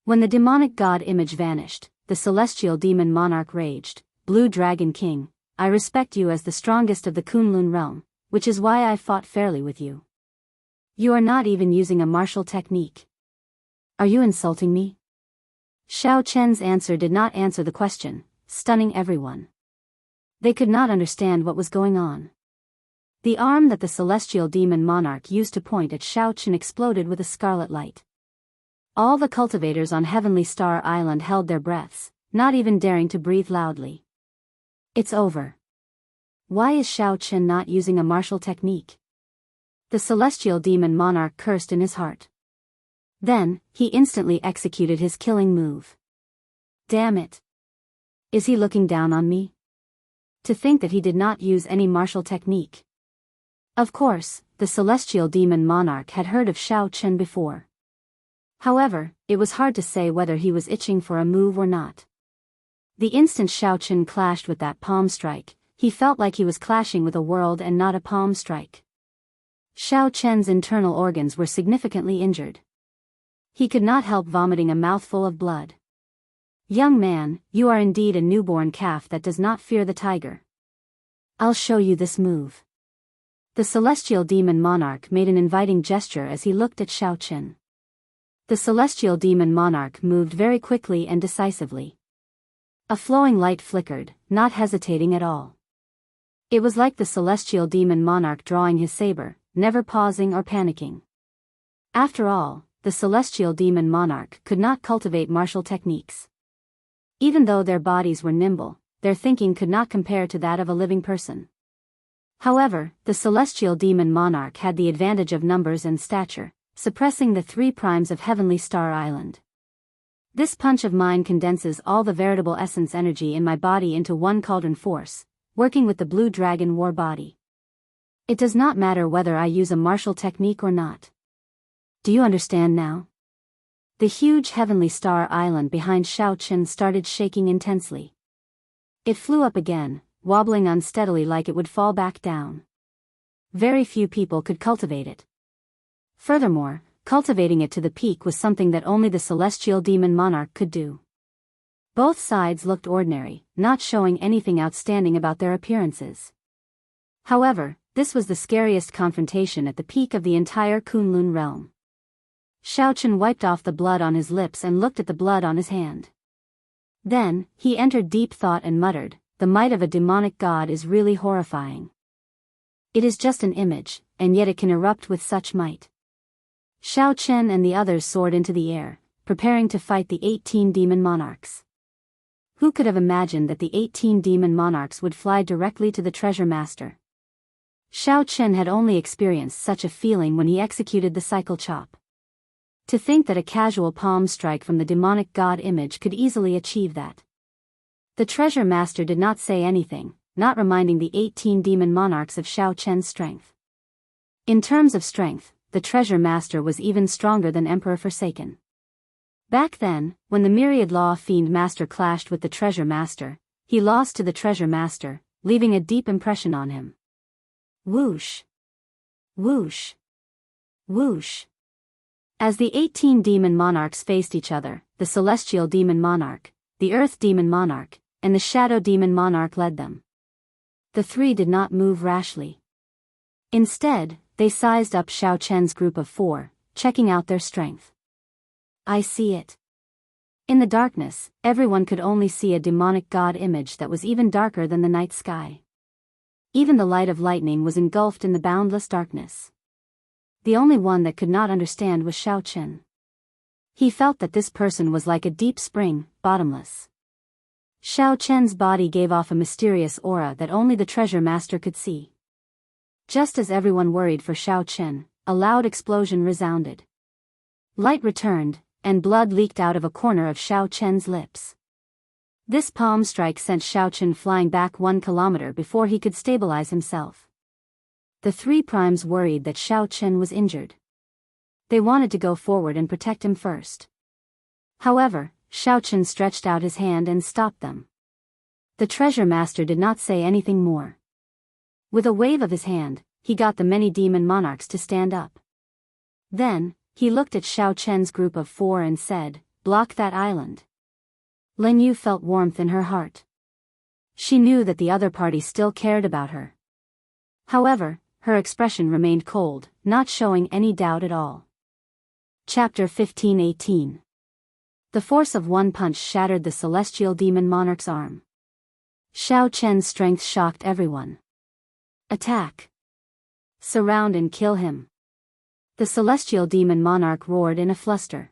When the demonic god image vanished, the celestial demon monarch raged, "Blue Dragon King, I respect you as the strongest of the Kunlun realm, which is why I fought fairly with you. You are not even using a martial technique. Are you insulting me?" Xiaochen's answer did not answer the question, stunning everyone. They could not understand what was going on. The arm that the celestial demon monarch used to point at Xiaochen exploded with a scarlet light. All the cultivators on Heavenly Star Island held their breaths, not even daring to breathe loudly. It's over. Why is Xiaochen not using a martial technique? The celestial demon monarch cursed in his heart. Then, he instantly executed his killing move. Damn it. Is he looking down on me? To think that he did not use any martial technique. Of course, the celestial demon monarch had heard of Xiaochen before. However, it was hard to say whether he was itching for a move or not. The instant Xiaochen clashed with that palm strike, he felt like he was clashing with a world and not a palm strike. Xiaochen's internal organs were significantly injured. He could not help vomiting a mouthful of blood. "Young man, you are indeed a newborn calf that does not fear the tiger. I'll show you this move." The celestial demon monarch made an inviting gesture as he looked at Xiaochen. The celestial demon monarch moved very quickly and decisively. A flowing light flickered, not hesitating at all. It was like the celestial demon monarch drawing his saber, never pausing or panicking. After all, the celestial demon monarch could not cultivate martial techniques. Even though their bodies were nimble, their thinking could not compare to that of a living person. However, the celestial demon monarch had the advantage of numbers and stature, suppressing the three primes of Heavenly Star Island. This punch of mine condenses all the veritable essence energy in my body into one cauldron force, working with the blue dragon war body. It does not matter whether I use a martial technique or not. Do you understand now? The huge Heavenly Star Island behind Xiaochen started shaking intensely. It flew up again, wobbling unsteadily like it would fall back down. Very few people could cultivate it. Furthermore, cultivating it to the peak was something that only the celestial demon monarch could do. Both sides looked ordinary, not showing anything outstanding about their appearances. However, this was the scariest confrontation at the peak of the entire Kunlun realm. Xiaochen wiped off the blood on his lips and looked at the blood on his hand. Then, he entered deep thought and muttered, "The might of a demonic god is really horrifying. It is just an image, and yet it can erupt with such might." Xiaochen and the others soared into the air, preparing to fight the 18 demon monarchs. Who could have imagined that the 18 demon monarchs would fly directly to the treasure master? Xiaochen had only experienced such a feeling when he executed the cycle chop. To think that a casual palm strike from the demonic god image could easily achieve that. The treasure master did not say anything, not reminding the 18 demon monarchs of Xiaochen's strength. In terms of strength, the treasure master was even stronger than Emperor Forsaken. Back then, when the myriad law fiend master clashed with the treasure master, he lost to the treasure master, leaving a deep impression on him. Whoosh! Whoosh! Whoosh! As the 18 demon monarchs faced each other, the celestial demon monarch, the earth demon monarch, and the shadow demon monarch led them. The three did not move rashly. Instead, they sized up Xiaochen's group of 4, checking out their strength. I see it. In the darkness, everyone could only see a demonic god image that was even darker than the night sky. Even the light of lightning was engulfed in the boundless darkness. The only one that could not understand was Xiaochen. He felt that this person was like a deep spring, bottomless. Xiaochen's body gave off a mysterious aura that only the treasure master could see. Just as everyone worried for Xiaochen, a loud explosion resounded. Light returned, and blood leaked out of a corner of Xiaochen's lips. This palm strike sent Xiaochen flying back 1 kilometer before he could stabilize himself. The 3 primes worried that Xiaochen was injured. They wanted to go forward and protect him first. However, Xiaochen stretched out his hand and stopped them. The treasure master did not say anything more. With a wave of his hand, he got the many demon monarchs to stand up. Then, he looked at Xiaochen's group of 4 and said, "Block that island." Lin Yu felt warmth in her heart. She knew that the other party still cared about her. However, her expression remained cold, not showing any doubt at all. Chapter 15:18. The force of one punch shattered the celestial demon monarch's arm. Xiaochen's strength shocked everyone. Attack! Surround and kill him! The celestial demon monarch roared in a fluster.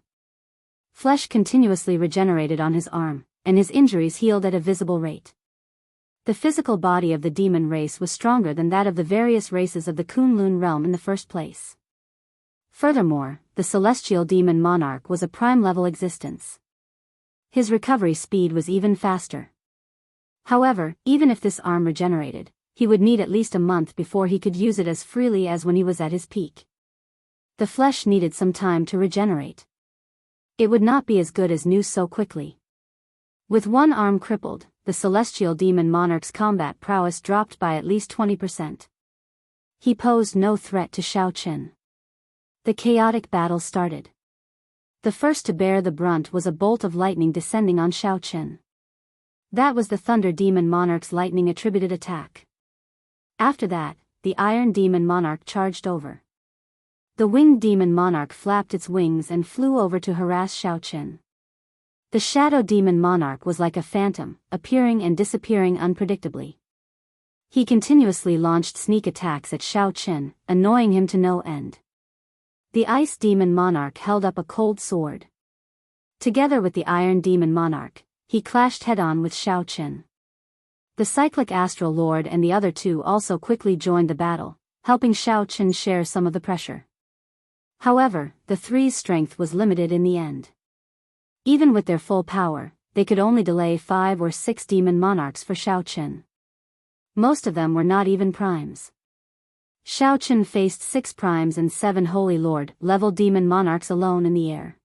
Flesh continuously regenerated on his arm, and his injuries healed at a visible rate. The physical body of the demon race was stronger than that of the various races of the Kunlun realm in the first place. Furthermore, the celestial demon monarch was a prime-level existence. His recovery speed was even faster. However, even if this arm regenerated, he would need at least a month before he could use it as freely as when he was at his peak. The flesh needed some time to regenerate. It would not be as good as new so quickly. With one arm crippled, the celestial demon monarch's combat prowess dropped by at least 20%. He posed no threat to Xiaochen. The chaotic battle started. The first to bear the brunt was a bolt of lightning descending on Xiaochen. That was the thunder demon monarch's lightning-attributed attack. After that, the iron demon monarch charged over. The winged demon monarch flapped its wings and flew over to harass Xiaochen. The shadow demon monarch was like a phantom, appearing and disappearing unpredictably. He continuously launched sneak attacks at Xiaochen, annoying him to no end. The ice demon monarch held up a cold sword. Together with the iron demon monarch, he clashed head-on with Xiaochen. The cyclic astral lord and the other 2 also quickly joined the battle, helping Xiaochen share some of the pressure. However, the 3's strength was limited in the end. Even with their full power, they could only delay 5 or 6 demon monarchs for Xiaochen. Most of them were not even primes. Xiaochen faced 6 primes and 7 holy lord-level demon monarchs alone in the air.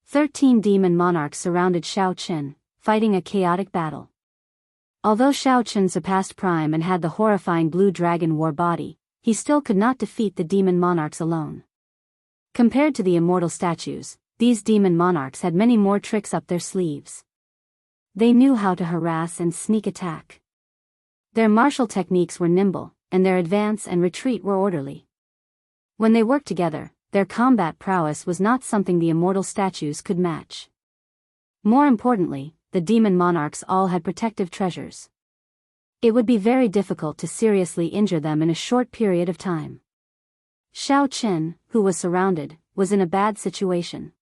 13 demon monarchs surrounded Xiaochen, fighting a chaotic battle. Although Xiaochen surpassed prime and had the horrifying blue dragon war body, he still could not defeat the demon monarchs alone. Compared to the immortal statues, these demon monarchs had many more tricks up their sleeves. They knew how to harass and sneak attack. Their martial techniques were nimble, and their advance and retreat were orderly. When they worked together, their combat prowess was not something the immortal statues could match. More importantly, the demon monarchs all had protective treasures. It would be very difficult to seriously injure them in a short period of time. Xiao Qin, who was surrounded, was in a bad situation.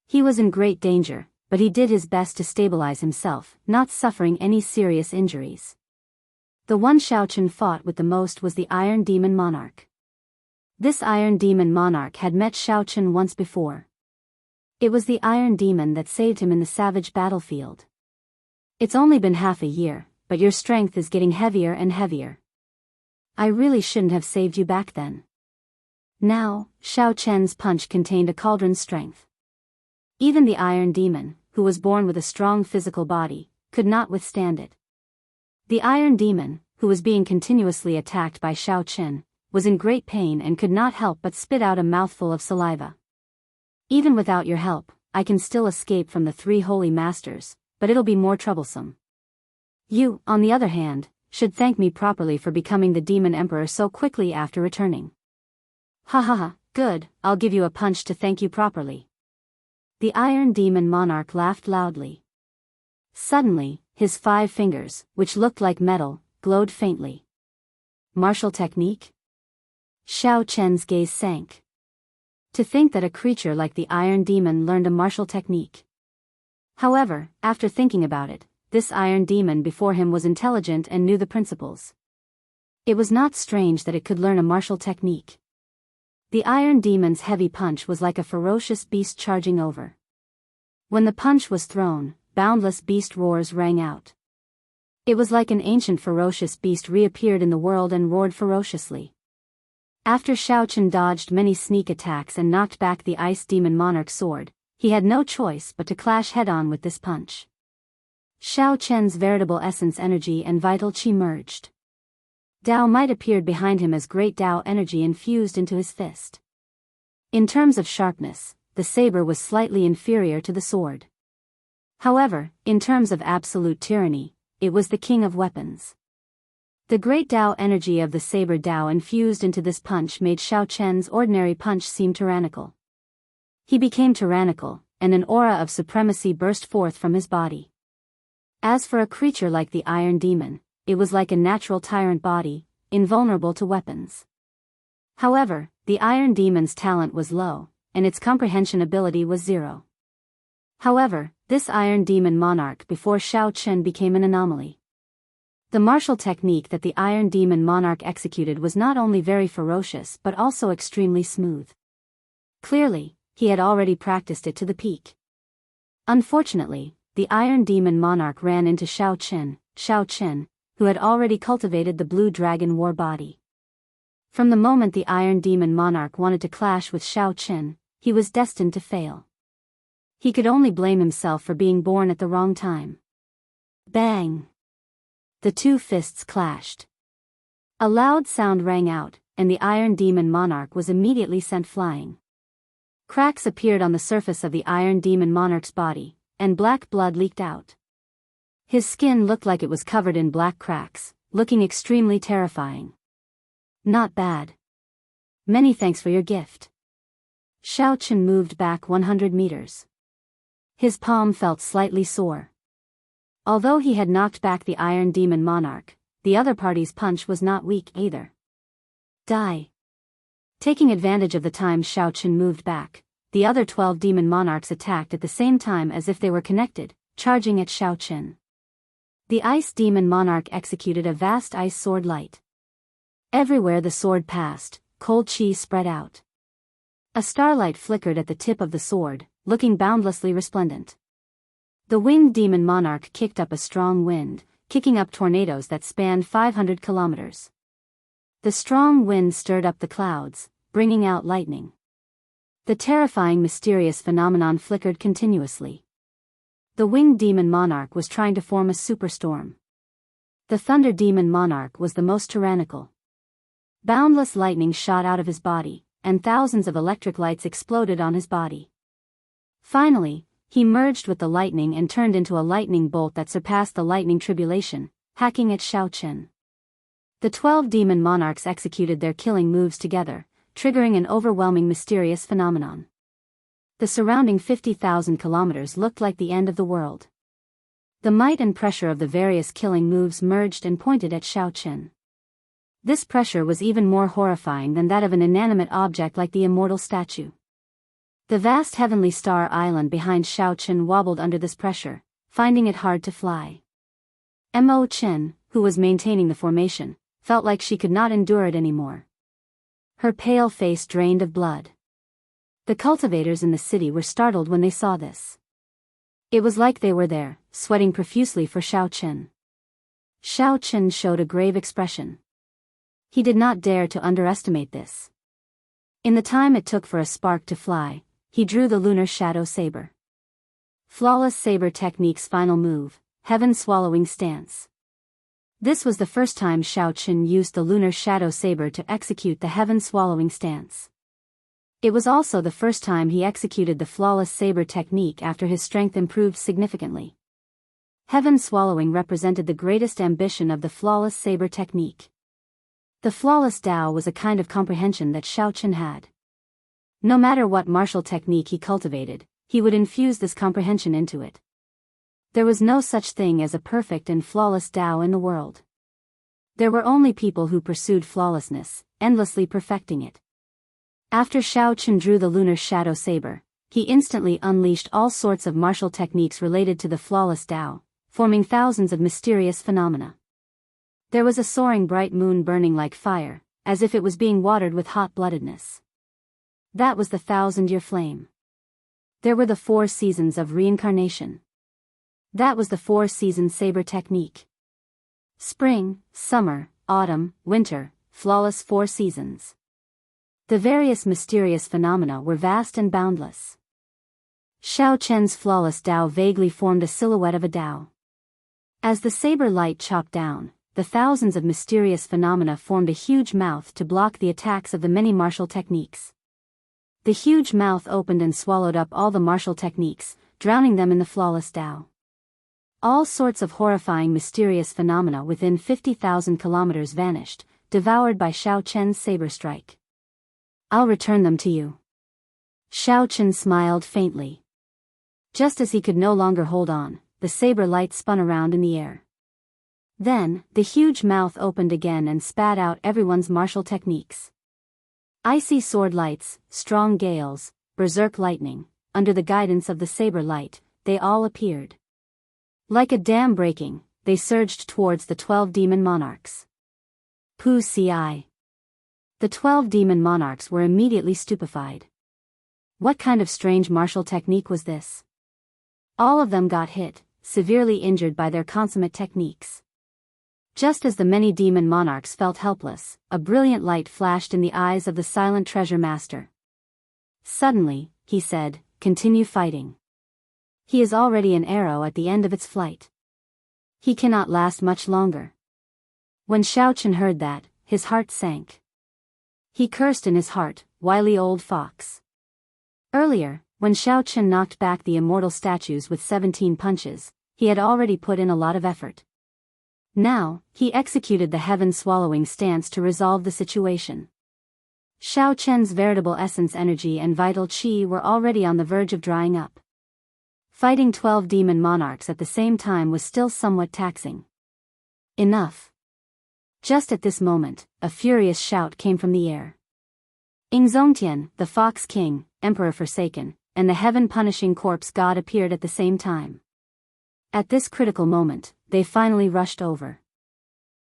He was in great danger, but he did his best to stabilize himself, not suffering any serious injuries. The one Xiao Qin fought with the most was the Iron Demon Monarch. This Iron Demon Monarch had met Xiao Qin once before. It was the Iron Demon that saved him in the savage battlefield. It's only been half a year, but your strength is getting heavier and heavier. I really shouldn't have saved you back then. Now, Xiao Qin's punch contained a cauldron's strength. Even the Iron Demon, who was born with a strong physical body, could not withstand it. The Iron Demon, who was being continuously attacked by Xiao Qin, was in great pain and could not help but spit out a mouthful of saliva. Even without your help, I can still escape from the three holy masters, but it'll be more troublesome. You, on the other hand, should thank me properly for becoming the Demon Emperor so quickly after returning. Ha ha ha, good, I'll give you a punch to thank you properly. The Iron Demon Monarch laughed loudly. Suddenly, his 5 fingers, which looked like metal, glowed faintly. Martial technique? Xiao Qin's gaze sank. To think that a creature like the Iron Demon learned a martial technique. However, after thinking about it, this Iron Demon before him was intelligent and knew the principles. It was not strange that it could learn a martial technique. The Iron Demon's heavy punch was like a ferocious beast charging over. When the punch was thrown, boundless beast roars rang out. It was like an ancient ferocious beast reappeared in the world and roared ferociously. After Xiao Qin dodged many sneak attacks and knocked back the Ice Demon Monarch's sword, he had no choice but to clash head-on with this punch. Xiao Qin's veritable essence energy and vital qi merged. Dao might appeared behind him as great Dao energy infused into his fist. In terms of sharpness, the saber was slightly inferior to the sword. However, in terms of absolute tyranny, it was the king of weapons. The great Dao energy of the saber Dao infused into this punch made Xiao Qin's ordinary punch seem tyrannical. He became tyrannical, and an aura of supremacy burst forth from his body. As for a creature like the Iron Demon, it was like a natural tyrant body, invulnerable to weapons. However, the Iron Demon's talent was low, and its comprehension ability was 0. However, this Iron Demon Monarch before Xiao Qin became an anomaly. The martial technique that the Iron Demon Monarch executed was not only very ferocious but also extremely smooth. Clearly, he had already practiced it to the peak. Unfortunately, the Iron Demon Monarch ran into Xiao Qin, who had already cultivated the Blue Dragon War body. From the moment the Iron Demon Monarch wanted to clash with Xiao Qin, he was destined to fail. He could only blame himself for being born at the wrong time. Bang! The 2 fists clashed. A loud sound rang out, and the Iron Demon Monarch was immediately sent flying. Cracks appeared on the surface of the Iron Demon Monarch's body, and black blood leaked out. His skin looked like it was covered in black cracks, looking extremely terrifying. Not bad. Many thanks for your gift. Xiao Qin moved back 100 meters. His palm felt slightly sore. Although he had knocked back the Iron Demon Monarch, the other party's punch was not weak either. Die. Taking advantage of the time Xiao Qin moved back, the other 12 Demon Monarchs attacked at the same time as if they were connected, charging at Xiao Qin. The Ice Demon Monarch executed a vast ice sword light. Everywhere the sword passed, cold qi spread out. A starlight flickered at the tip of the sword, looking boundlessly resplendent. The Winged Demon Monarch kicked up a strong wind, kicking up tornadoes that spanned 500 kilometers. The strong wind stirred up the clouds, bringing out lightning. The terrifying mysterious phenomenon flickered continuously. The Winged Demon Monarch was trying to form a superstorm. The Thunder Demon Monarch was the most tyrannical. Boundless lightning shot out of his body, and thousands of electric lights exploded on his body. Finally, he merged with the lightning and turned into a lightning bolt that surpassed the lightning tribulation, hacking at Xiao Qin. The 12 demon monarchs executed their killing moves together, triggering an overwhelming mysterious phenomenon. The surrounding 50,000 kilometers looked like the end of the world. The might and pressure of the various killing moves merged and pointed at Xiaochen. This pressure was even more horrifying than that of an inanimate object like the immortal statue. The vast heavenly star island behind Xiaochen wobbled under this pressure, finding it hard to fly. Mo Chen, who was maintaining the formation, felt like she could not endure it anymore. Her pale face drained of blood. The cultivators in the city were startled when they saw this. It was like they were there, sweating profusely for Xiaochen. Xiaochen showed a grave expression. He did not dare to underestimate this. In the time it took for a spark to fly, he drew the lunar shadow saber. Flawless saber technique's final move, heaven swallowing stance. This was the first time Xiaochen used the lunar shadow saber to execute the heaven swallowing stance. It was also the first time he executed the flawless saber technique after his strength improved significantly. Heaven swallowing represented the greatest ambition of the flawless saber technique. The flawless Tao was a kind of comprehension that Xiaochen had. No matter what martial technique he cultivated, he would infuse this comprehension into it. There was no such thing as a perfect and flawless Tao in the world. There were only people who pursued flawlessness, endlessly perfecting it. After Xiaochen drew the lunar shadow saber, he instantly unleashed all sorts of martial techniques related to the flawless Tao, forming thousands of mysterious phenomena. There was a soaring bright moon burning like fire, as if it was being watered with hot-bloodedness. That was the 1,000-year flame. There were the 4 seasons of reincarnation. That was the 4-season saber technique. Spring, summer, autumn, winter, flawless 4 seasons. The various mysterious phenomena were vast and boundless. Xiaochen's flawless Tao vaguely formed a silhouette of a Tao. As the saber light chopped down, the thousands of mysterious phenomena formed a huge mouth to block the attacks of the many martial techniques. The huge mouth opened and swallowed up all the martial techniques, drowning them in the flawless Tao. All sorts of horrifying mysterious phenomena within 50,000 kilometers vanished, devoured by Xiaochen's saber strike. I'll return them to you. Xiaochen smiled faintly. Just as he could no longer hold on, the saber light spun around in the air. Then, the huge mouth opened again and spat out everyone's martial techniques. Icy sword lights, strong gales, berserk lightning, under the guidance of the saber light, they all appeared. Like a dam breaking, they surged towards the 12 demon monarchs. Pu Ci. The 12 demon monarchs were immediately stupefied. What kind of strange martial technique was this? All of them got hit, severely injured by their consummate techniques. Just as the many demon monarchs felt helpless, a brilliant light flashed in the eyes of the silent treasure master. Suddenly, he said, "Continue fighting. He is already an arrow at the end of its flight. He cannot last much longer." When Xiaochen heard that, his heart sank. He cursed in his heart, wily old fox. Earlier, when Xiaochen knocked back the immortal statues with 17 punches, he had already put in a lot of effort. Now, he executed the heaven-swallowing stance to resolve the situation. Xiaochen's veritable essence energy and vital qi were already on the verge of drying up. Fighting 12 demon monarchs at the same time was still somewhat taxing. Enough. Just at this moment, a furious shout came from the air. Ingzongtian, the Fox King, Emperor Forsaken, and the heaven-punishing corpse god appeared at the same time. At this critical moment, they finally rushed over.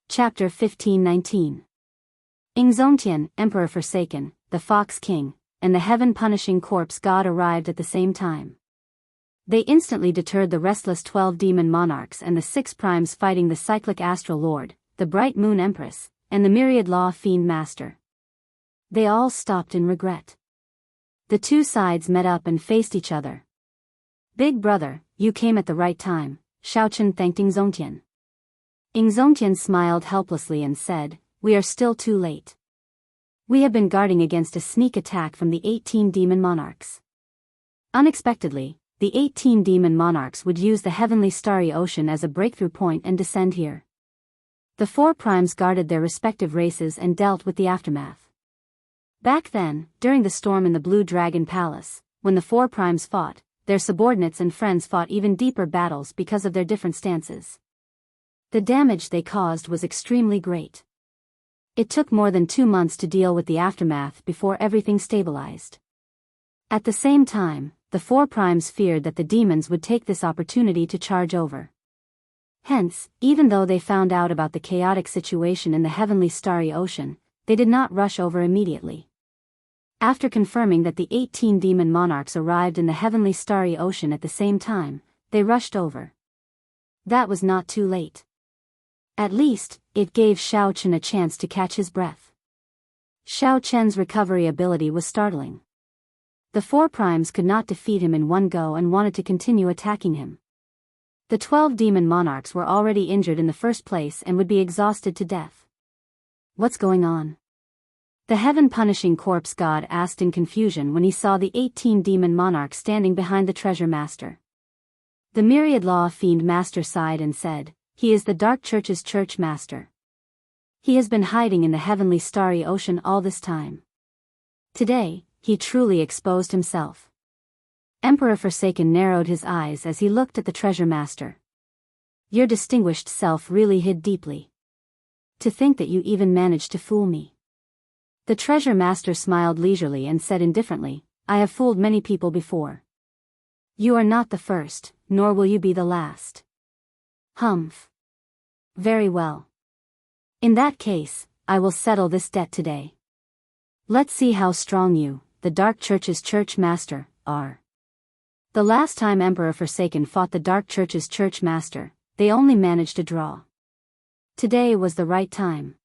Chapter 1519. Ingzongtian, Emperor Forsaken, the Fox King, and the heaven-punishing corpse god arrived at the same time. They instantly deterred the restless 12 demon monarchs and the 6 primes fighting the cyclic astral lord, the bright moon empress, and the myriad law fiend master. They all stopped in regret. The 2 sides met up and faced each other. "Big brother, you came at the right time," Xiaochen thanked Ingzongtian. Ingzongtian smiled helplessly and said, "We are still too late. We have been guarding against a sneak attack from the 18 demon monarchs." Unexpectedly, the 18 demon monarchs would use the heavenly starry ocean as a breakthrough point and descend here. The four primes guarded their respective races and dealt with the aftermath. Back then, during the storm in the Blue Dragon Palace, when the four primes fought, their subordinates and friends fought even deeper battles because of their different stances. The damage they caused was extremely great. It took more than 2 months to deal with the aftermath before everything stabilized. At the same time, the four primes feared that the demons would take this opportunity to charge over. Hence, even though they found out about the chaotic situation in the heavenly starry ocean, they did not rush over immediately. After confirming that the 18 demon monarchs arrived in the heavenly starry ocean at the same time, they rushed over. That was not too late. At least, it gave Xiao Chen a chance to catch his breath. Xiao Chen's recovery ability was startling. The four primes could not defeat him in one go and wanted to continue attacking him. The 12 demon monarchs were already injured in the first place and would be exhausted to death. What's going on? The heaven-punishing corpse god asked in confusion when he saw the 18 demon monarchs standing behind the treasure master. The myriad law fiend master sighed and said, "He is the Dark Church's church master. He has been hiding in the heavenly starry ocean all this time. Today, he truly exposed himself." Emperor Forsaken narrowed his eyes as he looked at the treasure master. "Your distinguished self really hid deeply. To think that you even managed to fool me." The treasure master smiled leisurely and said indifferently, "I have fooled many people before. You are not the first, nor will you be the last." "Humph. Very well. In that case, I will settle this debt today. Let's see how strong you, the Dark Church's church master, are." The last time Emperor Forsaken fought the Dark Church's church master, they only managed to draw. Today was the right time.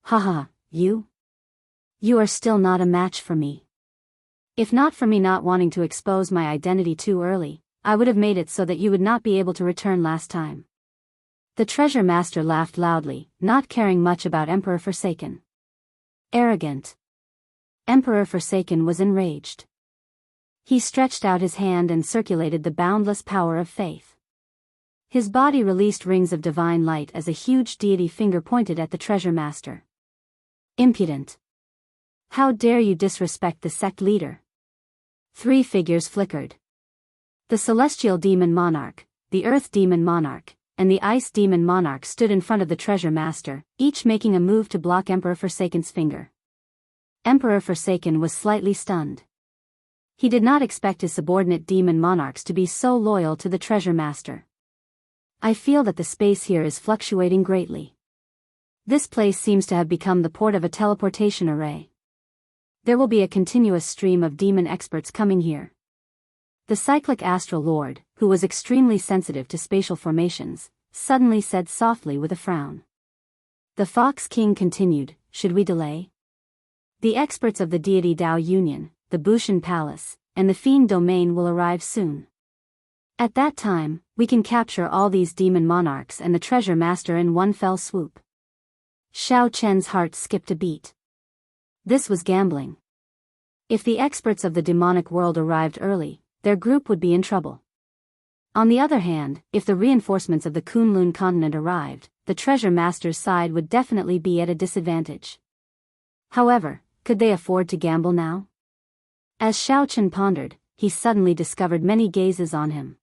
"Haha, you? You are still not a match for me. If not for me not wanting to expose my identity too early, I would have made it so that you would not be able to return last time." The treasure master laughed loudly, not caring much about Emperor Forsaken. Arrogant. Emperor Forsaken was enraged. He stretched out his hand and circulated the boundless power of faith. His body released rings of divine light as a huge deity finger pointed at the treasure master. "Impudent. How dare you disrespect the sect leader?" 3 figures flickered. The celestial demon monarch, the earth demon monarch, and the ice demon monarch stood in front of the treasure master, each making a move to block Emperor Forsaken's finger. Emperor Forsaken was slightly stunned. He did not expect his subordinate demon monarchs to be so loyal to the treasure master. "I feel that the space here is fluctuating greatly. This place seems to have become the port of a teleportation array. There will be a continuous stream of demon experts coming here." The cyclic astral lord, who was extremely sensitive to spatial formations, suddenly said softly with a frown. The Fox King continued, "Should we delay? The experts of the deity Dao Union, the Bushan Palace, and the Fiend Domain will arrive soon. At that time, we can capture all these demon monarchs and the treasure master in one fell swoop." Xiao Chen's heart skipped a beat. This was gambling. If the experts of the demonic world arrived early, their group would be in trouble. On the other hand, if the reinforcements of the Kunlun continent arrived, the treasure master's side would definitely be at a disadvantage. However, could they afford to gamble now? As Xiao Chen pondered, he suddenly discovered many gazes on him.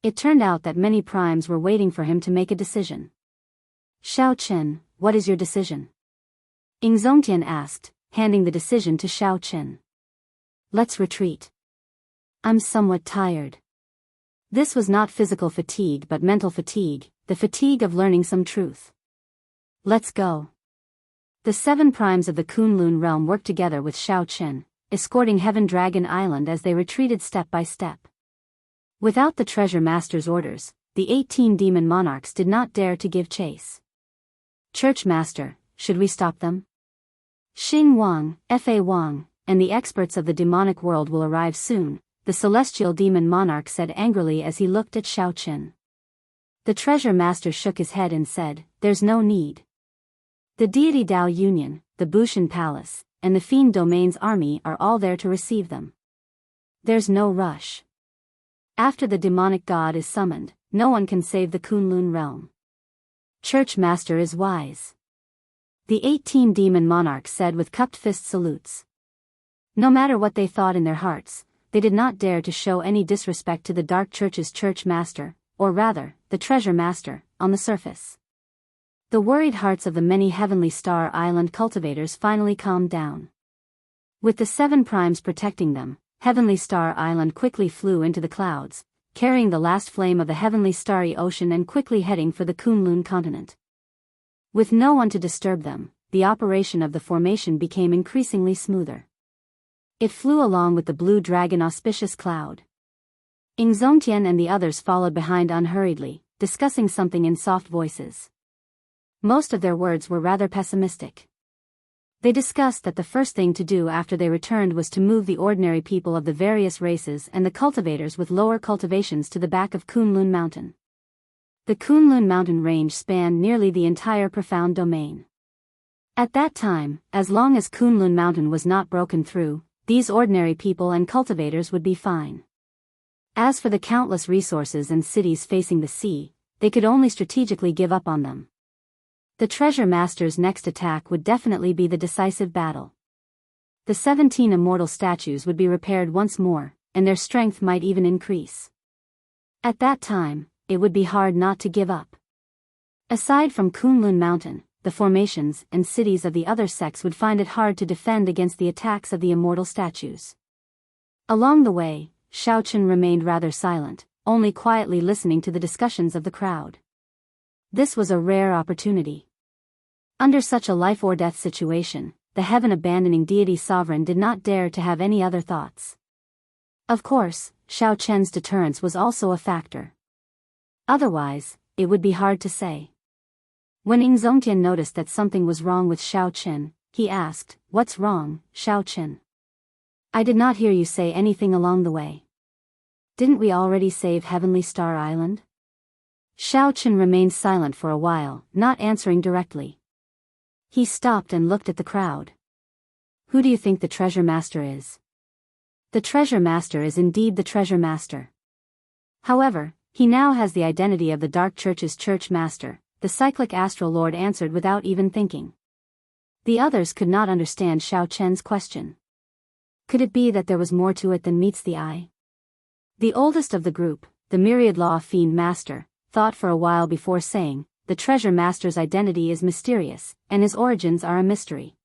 It turned out that many primes were waiting for him to make a decision. "Xiao Chen, what is your decision?" Ing Zongtian asked, handing the decision to Xiao Chen. "Let's retreat. I'm somewhat tired." This was not physical fatigue but mental fatigue, the fatigue of learning some truth. "Let's go." The 7 primes of the Kunlun realm worked together with Xiao Chen, escorting Heaven Dragon Island as they retreated step by step. Without the treasure master's orders, the 18 demon monarchs did not dare to give chase. "Church master, should we stop them?" "Xing Wang, Fa Wang, and the experts of the demonic world will arrive soon," the celestial demon monarch said angrily as he looked at Xiao Chen. The treasure master shook his head and said, "There's no need. The deity Dao Union, the Bushan Palace, and the Fiend Domain's army are all there to receive them. There's no rush. After the demonic god is summoned, no one can save the Kunlun realm." Church Master is wise. The 18 demon monarchs said with cupped fist salutes. No matter what they thought in their hearts, they did not dare to show any disrespect to the Dark Church's Church Master, or rather, the Treasure Master, on the surface. The worried hearts of the many Heavenly Star Island cultivators finally calmed down. With the 7 primes protecting them, Heavenly Star Island quickly flew into the clouds, carrying the last flame of the Heavenly Starry Ocean and quickly heading for the Kunlun continent. With no one to disturb them, the operation of the formation became increasingly smoother. It flew along with the Blue Dragon auspicious cloud. Ingzongtian and the others followed behind unhurriedly, discussing something in soft voices. Most of their words were rather pessimistic. They discussed that the first thing to do after they returned was to move the ordinary people of the various races and the cultivators with lower cultivations to the back of Kunlun Mountain. The Kunlun Mountain range spanned nearly the entire profound domain. At that time, as long as Kunlun Mountain was not broken through, these ordinary people and cultivators would be fine. As for the countless resources and cities facing the sea, they could only strategically give up on them. The Treasure Master's next attack would definitely be the decisive battle. The 17 immortal statues would be repaired once more, and their strength might even increase. At that time, it would be hard not to give up. Aside from Kunlun Mountain, the formations and cities of the other sects would find it hard to defend against the attacks of the immortal statues. Along the way, Shaochen remained rather silent, only quietly listening to the discussions of the crowd. This was a rare opportunity. Under such a life-or-death situation, the heaven-abandoning deity sovereign did not dare to have any other thoughts. Of course, Xiao Chen's deterrence was also a factor. Otherwise, it would be hard to say. When Ingzongtian noticed that something was wrong with Xiao Chen, he asked, "What's wrong, Xiao Chen? I did not hear you say anything along the way. Didn't we already save Heavenly Star Island?" Xiao Chen remained silent for a while, not answering directly. He stopped and looked at the crowd. "Who do you think the Treasure Master is?" "The Treasure Master is indeed the Treasure Master. However, he now has the identity of the Dark Church's Church Master," the cyclic Astral Lord answered without even thinking. The others could not understand Xiao Chen's question. Could it be that there was more to it than meets the eye? The oldest of the group, the Myriad Law Fiend Master, thought for a while before saying, "The Treasure Master's identity is mysterious, and his origins are a mystery.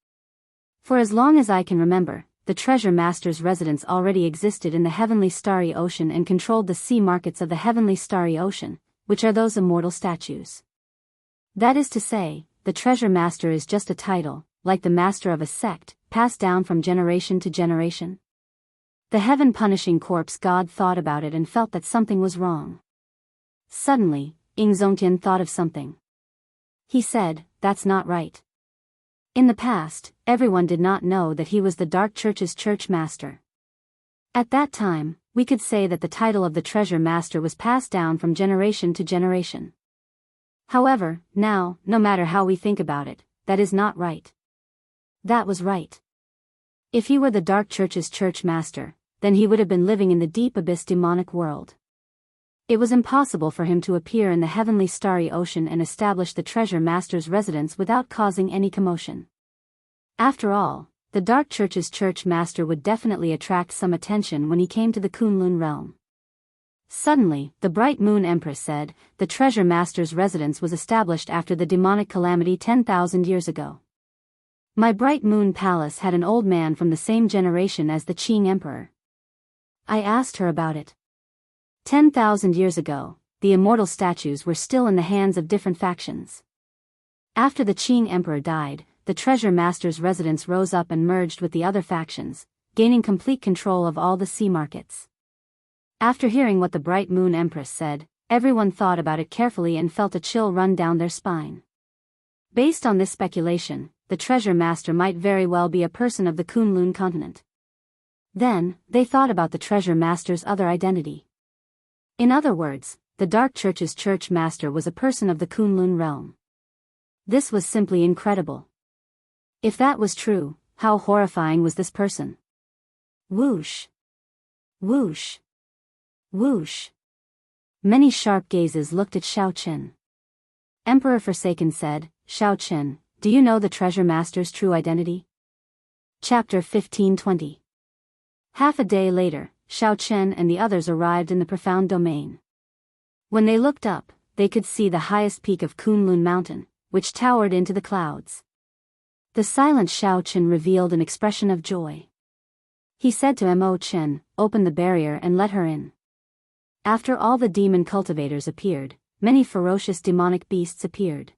For as long as I can remember, the Treasure Master's residence already existed in the Heavenly Starry Ocean and controlled the sea markets of the Heavenly Starry Ocean, which are those immortal statues. That is to say, the Treasure Master is just a title, like the master of a sect, passed down from generation to generation." The heaven-punishing corpse god thought about it and felt that something was wrong. Suddenly, Ingzongtian thought of something. He said, "That's not right. In the past, everyone did not know that he was the Dark Church's Church Master. At that time, we could say that the title of the Treasure Master was passed down from generation to generation. However, now, no matter how we think about it, that is not right. That was right. If he were the Dark Church's Church Master, then he would have been living in the deep abyss demonic world. It was impossible for him to appear in the Heavenly Starry Ocean and establish the Treasure Master's residence without causing any commotion. After all, the Dark Church's Church Master would definitely attract some attention when he came to the Kunlun realm." Suddenly, the Bright Moon Empress said, "The Treasure Master's residence was established after the demonic calamity 10,000 years ago. My Bright Moon Palace had an old man from the same generation as the Qing Emperor. I asked her about it. 10,000 years ago, the immortal statues were still in the hands of different factions. After the Qing Emperor died, the Treasure Master's residence rose up and merged with the other factions, gaining complete control of all the sea markets." After hearing what the Bright Moon Empress said, everyone thought about it carefully and felt a chill run down their spine. Based on this speculation, the Treasure Master might very well be a person of the Kunlun continent. Then, they thought about the Treasure Master's other identity. In other words, the Dark Church's Church Master was a person of the Kunlun realm. This was simply incredible. If that was true, how horrifying was this person? Whoosh! Whoosh! Whoosh! Many sharp gazes looked at Xiao Chen. Emperor Forsaken said, Shao Chen, do you know the treasure master's true identity? Chapter 1520. Half a day later, Shao Chen and the others arrived in the profound domain. When they looked up, they could see the highest peak of Kunlun Mountain, which towered into the clouds. The silent Shao Chen revealed an expression of joy. He said to Mo Chen, open the barrier and let her in. After all the demon cultivators appeared, many ferocious demonic beasts appeared.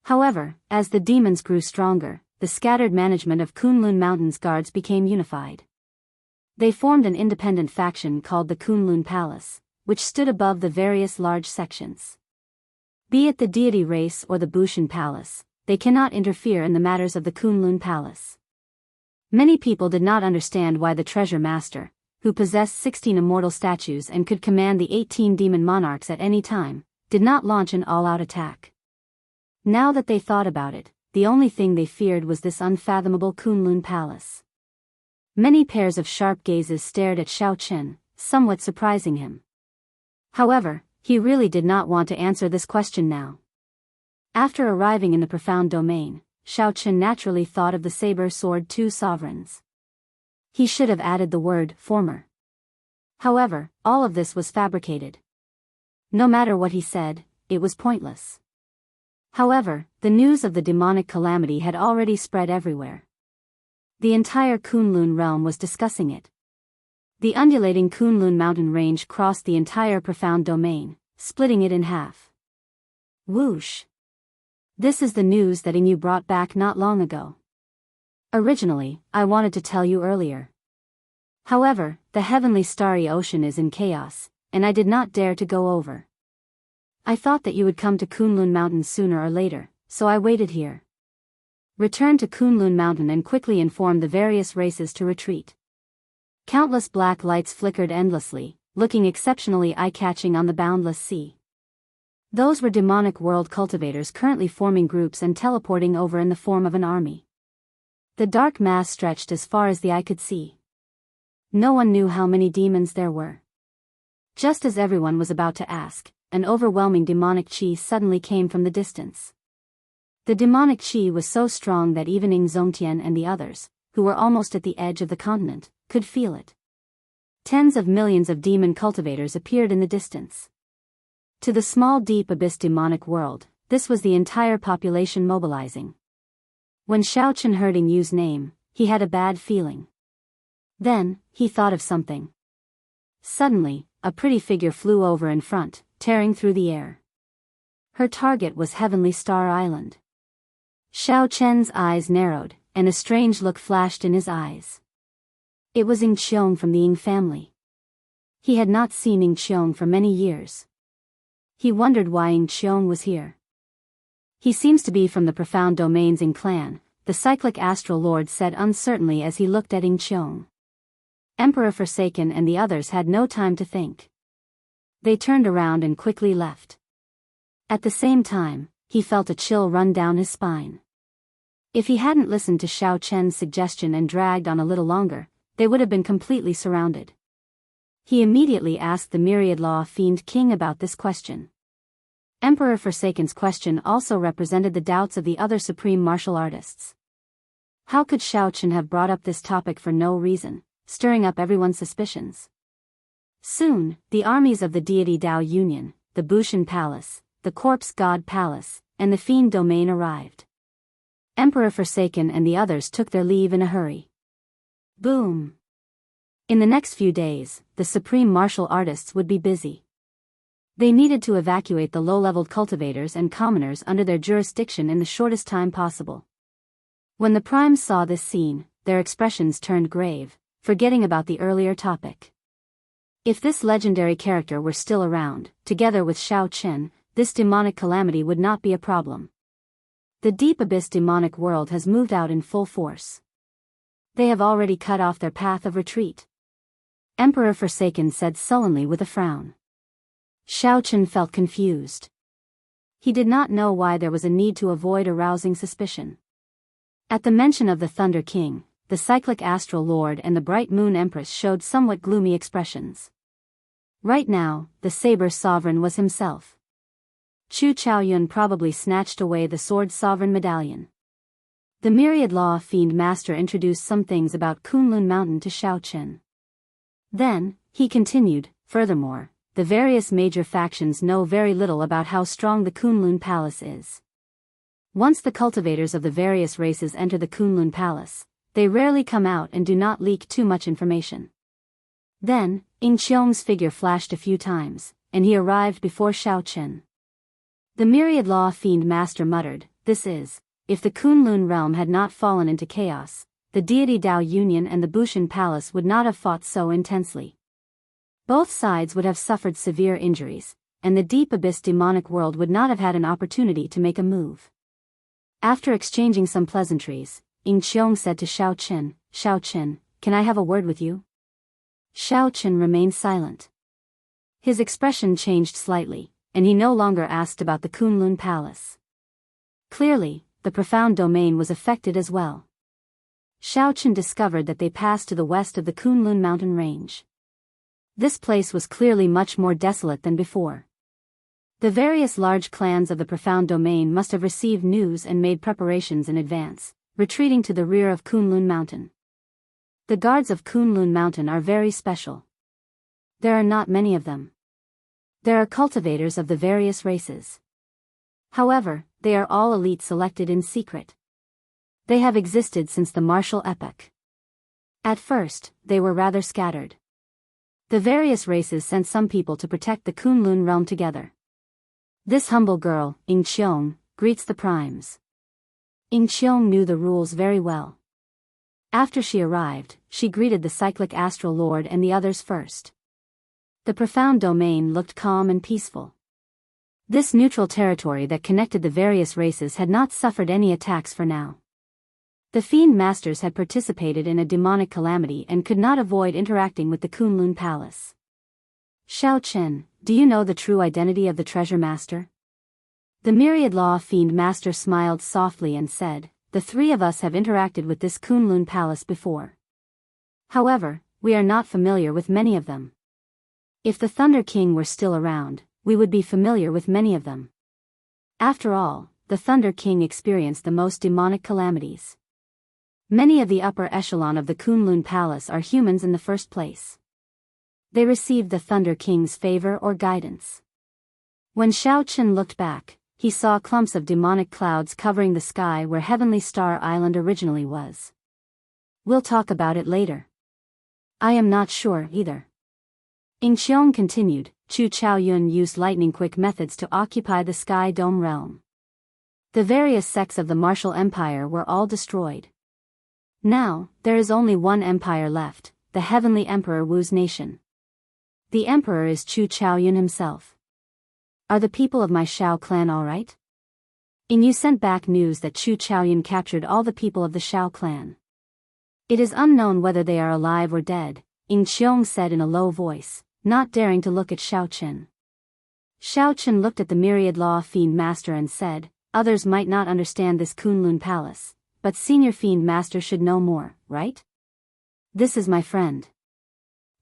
However, as the demons grew stronger, the scattered management of Kunlun Mountain's guards became unified. They formed an independent faction called the Kunlun Palace, which stood above the various large sections. Be it the deity race or the Bushan Palace, they cannot interfere in the matters of the Kunlun Palace. Many people did not understand why the treasure master, who possessed 16 immortal statues and could command the 18 demon monarchs at any time, did not launch an all-out attack. Now that they thought about it, the only thing they feared was this unfathomable Kunlun Palace. Many pairs of sharp gazes stared at Shao Chen, somewhat surprising him. However, he really did not want to answer this question now. After arriving in the profound domain, Shao Chen naturally thought of the saber-sword two sovereigns. He should have added the word former. However, all of this was fabricated. No matter what he said, it was pointless. However, the news of the demonic calamity had already spread everywhere. The entire Kunlun realm was discussing it. The undulating Kunlun mountain range crossed the entire profound domain, splitting it in half. Whoosh! This is the news that Yingyu brought back not long ago. Originally, I wanted to tell you earlier. However, the heavenly starry ocean is in chaos, and I did not dare to go over. I thought that you would come to Kunlun Mountain sooner or later, so I waited here. Return to Kunlun Mountain and quickly inform the various races to retreat. Countless black lights flickered endlessly, looking exceptionally eye-catching on the boundless sea. Those were demonic world cultivators currently forming groups and teleporting over in the form of an army. The dark mass stretched as far as the eye could see. No one knew how many demons there were. Just as everyone was about to ask, an overwhelming demonic chi suddenly came from the distance. The demonic chi was so strong that even Ing Zongtian and the others, who were almost at the edge of the continent, could feel it. Tens of millions of demon cultivators appeared in the distance. To the small deep abyss demonic world, this was the entire population mobilizing. When Shao Chen heard Yingyu's name, he had a bad feeling. Then, he thought of something. Suddenly, a pretty figure flew over in front, tearing through the air. Her target was Heavenly Star Island. Shao Chen's eyes narrowed, and a strange look flashed in his eyes. It was Ying Qiong from the Ying family. He had not seen Ying Qiong for many years. He wondered why Ying Qiong was here. He seems to be from the profound domains Ying clan, the cyclic astral lord said uncertainly as he looked at Ying Qiong. Emperor Forsaken and the others had no time to think. They turned around and quickly left. At the same time, he felt a chill run down his spine. If he hadn't listened to Shao Chen's suggestion and dragged on a little longer, they would have been completely surrounded. He immediately asked the Myriad Law Fiend King about this question. Emperor Forsaken's question also represented the doubts of the other supreme martial artists. How could Shao Chen have brought up this topic for no reason, stirring up everyone's suspicions? Soon, the armies of the deity Dao Union, the Bushan Palace, the Corpse God Palace, and the Fiend Domain arrived. Emperor Forsaken and the others took their leave in a hurry. Boom! In the next few days, the supreme martial artists would be busy. They needed to evacuate the low-leveled cultivators and commoners under their jurisdiction in the shortest time possible. When the primes saw this scene, their expressions turned grave, forgetting about the earlier topic. If this legendary character were still around, together with Shao Chen, this demonic calamity would not be a problem. The deep abyss demonic world has moved out in full force. They have already cut off their path of retreat. Emperor Forsaken said sullenly with a frown. Shao Chen felt confused. He did not know why there was a need to avoid arousing suspicion. At the mention of the Thunder King, the cyclic astral lord and the bright moon empress showed somewhat gloomy expressions. Right now, the saber sovereign was himself. Chu Chaoyun probably snatched away the sword's sovereign medallion. The myriad law fiend master introduced some things about Kunlun Mountain to Xiao Chen. Then, he continued, furthermore, the various major factions know very little about how strong the Kunlun Palace is. Once the cultivators of the various races enter the Kunlun Palace, they rarely come out and do not leak too much information. Then, Ying Qiong's figure flashed a few times, and he arrived before Xiao Chen. The myriad law fiend master muttered, "This is, if the Kunlun realm had not fallen into chaos, the deity Dao Union and the Bushan Palace would not have fought so intensely. Both sides would have suffered severe injuries, and the deep abyss demonic world would not have had an opportunity to make a move." After exchanging some pleasantries, Ying Qiong said to Xiao Chen, "Can I have a word with you?" Xiao Chen remained silent. His expression changed slightly, and he no longer asked about the Kunlun Palace. Clearly, the profound domain was affected as well. Xiao Chen discovered that they passed to the west of the Kunlun mountain range. This place was clearly much more desolate than before. The various large clans of the profound domain must have received news and made preparations in advance, retreating to the rear of Kunlun Mountain. The guards of Kunlun Mountain are very special. There are not many of them. There are cultivators of the various races. However, they are all elite selected in secret. They have existed since the martial epoch. At first, they were rather scattered. The various races sent some people to protect the Kunlun realm together. This humble girl, Ying Qiong, greets the primes. Ying Qiong knew the rules very well. After she arrived, she greeted the cyclic astral lord and the others first. The profound domain looked calm and peaceful. This neutral territory that connected the various races had not suffered any attacks for now. The fiend masters had participated in a demonic calamity and could not avoid interacting with the Kunlun Palace. "Xiao Chen, do you know the true identity of the treasure master?" The myriad law fiend master smiled softly and said, "The three of us have interacted with this Kunlun Palace before. However, we are not familiar with many of them. If the Thunder King were still around, we would be familiar with many of them. After all, the Thunder King experienced the most demonic calamities. Many of the upper echelon of the Kunlun Palace are humans in the first place. They received the Thunder King's favor or guidance." When Xiao Chen looked back, he saw clumps of demonic clouds covering the sky where Heavenly Star Island originally was. "We'll talk about it later." "I am not sure either." Ying Qiong continued, "Chu Chaoyun used lightning-quick methods to occupy the Sky Dome realm. The various sects of the martial empire were all destroyed. Now, there is only one empire left, the Heavenly Emperor Wu's nation. The emperor is Chu Chaoyun himself. Are the people of my Shao clan all right?" Ying Yu sent back news that Chu Chaoyun captured all the people of the Shao clan. "It is unknown whether they are alive or dead," Ying Qiong said in a low voice, not daring to look at Xiao Chen. Xiao Chen looked at the myriad law fiend master and said, "Others might not understand this Kunlun Palace, but Senior Fiend Master should know more, right? This is my friend.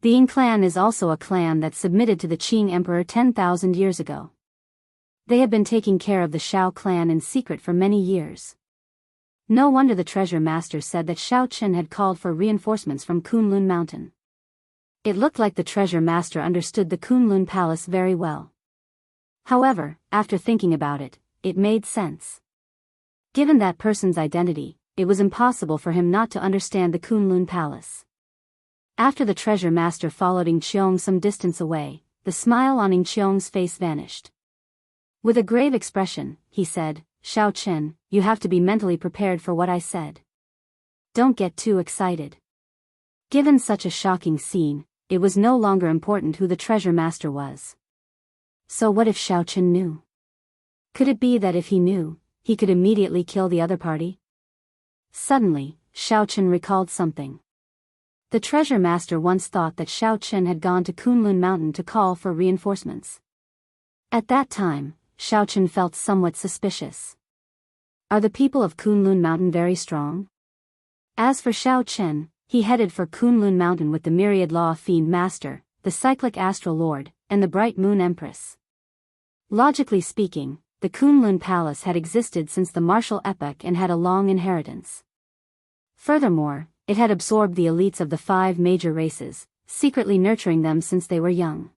The Ying clan is also a clan that submitted to the Qing Emperor 10,000 years ago. They have been taking care of the Shao clan in secret for many years." No wonder the treasure master said that Xiao Chen had called for reinforcements from Kunlun Mountain. It looked like the treasure master understood the Kunlun Palace very well. However, after thinking about it, it made sense. Given that person's identity, it was impossible for him not to understand the Kunlun Palace. After the treasure master followed Ying Qiong some distance away, the smile on Ying Qiong's face vanished. With a grave expression, he said, "Xiao Chen, you have to be mentally prepared for what I said. Don't get too excited." Given such a shocking scene, it was no longer important who the treasure master was. So what if Xiao Chen knew? Could it be that if he knew, he could immediately kill the other party? Suddenly, Xiao Chen recalled something. The treasure master once thought that Xiao Chen had gone to Kunlun Mountain to call for reinforcements. At that time, Xiao Chen felt somewhat suspicious. Are the people of Kunlun Mountain very strong? As for Xiao Chen, he headed for Kunlun Mountain with the myriad law fiend master, the cyclic astral lord, and the bright moon empress. Logically speaking, the Kunlun Palace had existed since the martial epoch and had a long inheritance. Furthermore, it had absorbed the elites of the 5 major races, secretly nurturing them since they were young.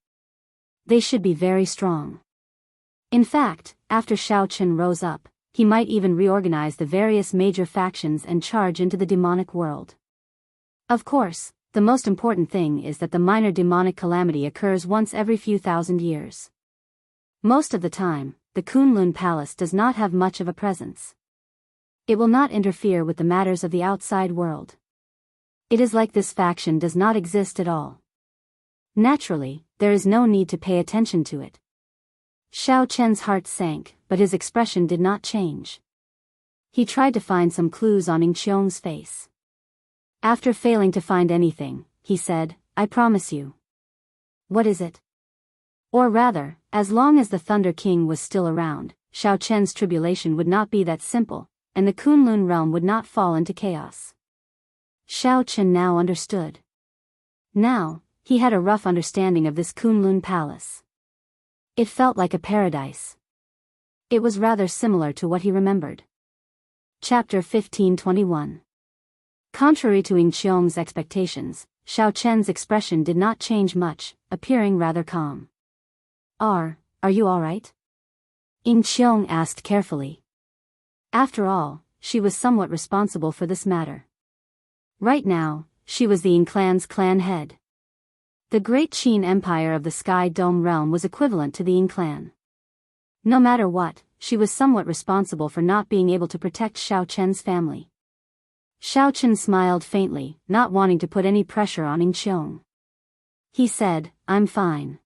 They should be very strong. In fact, after Xiao Chen rose up, he might even reorganize the various major factions and charge into the demonic world. Of course, the most important thing is that the minor demonic calamity occurs once every few thousand years. Most of the time, the Kunlun Palace does not have much of a presence. It will not interfere with the matters of the outside world. It is like this faction does not exist at all. Naturally, there is no need to pay attention to it. Xiao Chen's heart sank, but his expression did not change. He tried to find some clues on Ing Qiong's face. After failing to find anything, he said, "I promise you." "What is it?" Or rather, as long as the Thunder King was still around, Xiao Chen's tribulation would not be that simple, and the Kunlun realm would not fall into chaos. Xiao Chen now understood. Now, he had a rough understanding of this Kunlun Palace. It felt like a paradise. It was rather similar to what he remembered. Chapter 1521. Contrary to Ing Qiong's expectations, Xiao Chen's expression did not change much, appearing rather calm. Are you all right?" Ing Qiong asked carefully. After all, she was somewhat responsible for this matter. Right now, she was the Ing clan's clan head. The great Qin Empire of the Sky Dome realm was equivalent to the Ing clan. No matter what, she was somewhat responsible for not being able to protect Xiao Chen's family. Xiao Chen smiled faintly, not wanting to put any pressure on Ing Qiong. He said, "I'm fine.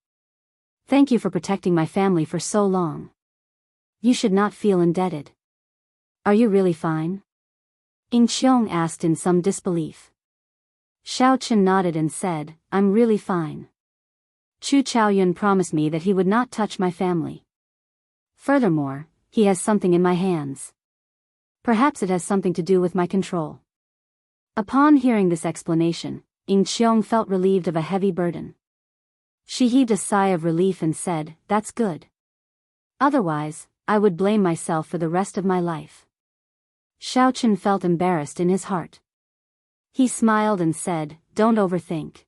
Thank you for protecting my family for so long. You should not feel indebted." "Are you really fine?" Ing Qiong asked in some disbelief. Xiao Chen nodded and said, "I'm really fine. Chu Chaoyun promised me that he would not touch my family. Furthermore, he has something in my hands. Perhaps it has something to do with my control." Upon hearing this explanation, Ing Qiong felt relieved of a heavy burden. She heaved a sigh of relief and said, "That's good. Otherwise, I would blame myself for the rest of my life." Xiao Chen felt embarrassed in his heart. He smiled and said, "Don't overthink.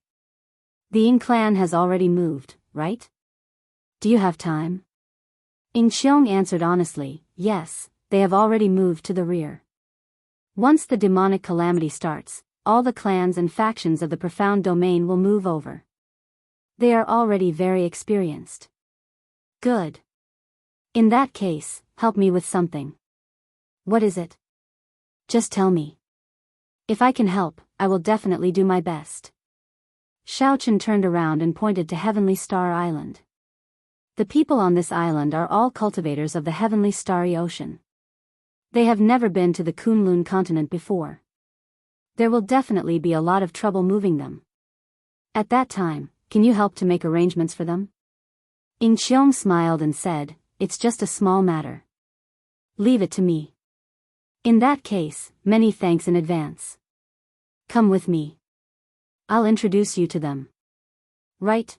The Ying clan has already moved, right? Do you have time?" Ing Qiong answered honestly, "Yes, they have already moved to the rear. Once the demonic calamity starts, all the clans and factions of the profound domain will move over. They are already very experienced." "Good. In that case, help me with something." "What is it?" "Just tell me. If I can help, I will definitely do my best." Xiao Chen turned around and pointed to Heavenly Star Island. The people on this island are all cultivators of the heavenly starry ocean. They have never been to the Kunlun continent before. There will definitely be a lot of trouble moving them. At that time, can you help to make arrangements for them?" Ing Qiong smiled and said, "It's just a small matter. Leave it to me." "In that case, many thanks in advance. Come with me. I'll introduce you to them." Right.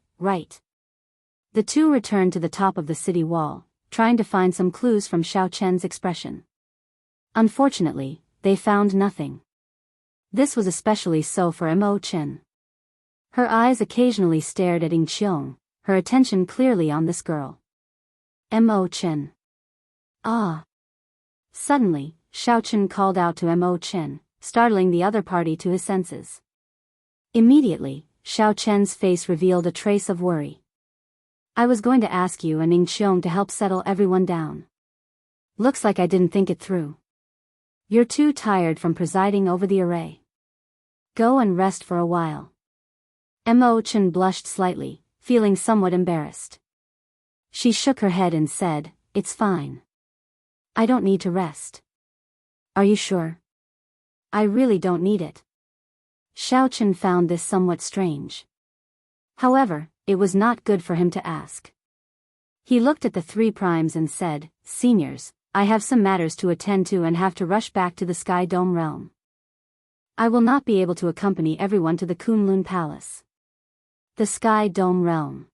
The two returned to the top of the city wall, trying to find some clues from Xiao Chen's expression. Unfortunately, they found nothing. This was especially so for Mo Chen. Her eyes occasionally stared at Ing Qiong, her attention clearly on this girl. Mo Chen. "Ah." Suddenly, Xiao Chen called out to Mo Chen, startling the other party to his senses. Immediately, Xiao Chen's face revealed a trace of worry. "I was going to ask you and Ing Qiong to help settle everyone down. Looks like I didn't think it through. You're too tired from presiding over the array. Go and rest for a while." Mo Chen blushed slightly, feeling somewhat embarrassed. She shook her head and said, "It's fine. I don't need to rest." "Are you sure?" "I really don't need it." Xiao Chen found this somewhat strange. However, it was not good for him to ask. He looked at the 3 primes and said, "Seniors, I have some matters to attend to and have to rush back to the Sky Dome realm. I will not be able to accompany everyone to the Kunlun Palace." The Sky Dome realm.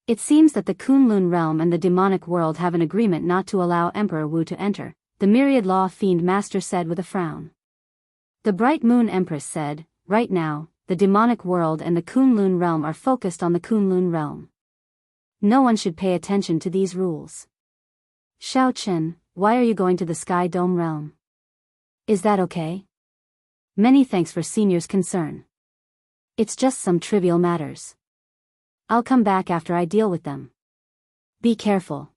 It seems that the Kunlun realm and the demonic world have an agreement not to allow Emperor Wu to enter, the myriad law fiend master said with a frown. The bright moon empress said, right now, the demonic world and the Kunlun realm are focused on the Kunlun realm. No one should pay attention to these rules. Xiao Chen, why are you going to the Sky Dome realm? Is that okay? Many thanks for senior's concern. It's just some trivial matters. I'll come back after I deal with them. Be careful.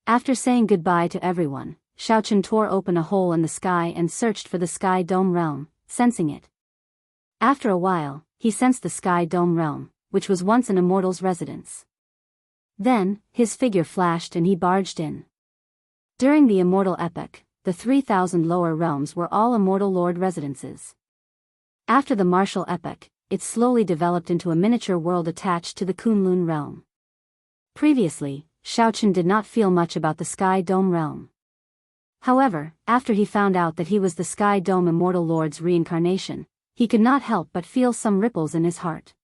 After saying goodbye to everyone, Xiao Chen tore open a hole in the sky and searched for the Sky Dome realm, sensing it. After a while, he sensed the Sky Dome realm, which was once an immortal's residence. Then, his figure flashed and he barged in. During the immortal epoch, the 3,000 lower realms were all immortal lord residences. After the martial epoch, it slowly developed into a miniature world attached to the Kunlun realm. Previously, Xiao Chen did not feel much about the Sky Dome realm. However, after he found out that he was the Sky Dome Immortal Lord's reincarnation, he could not help but feel some ripples in his heart.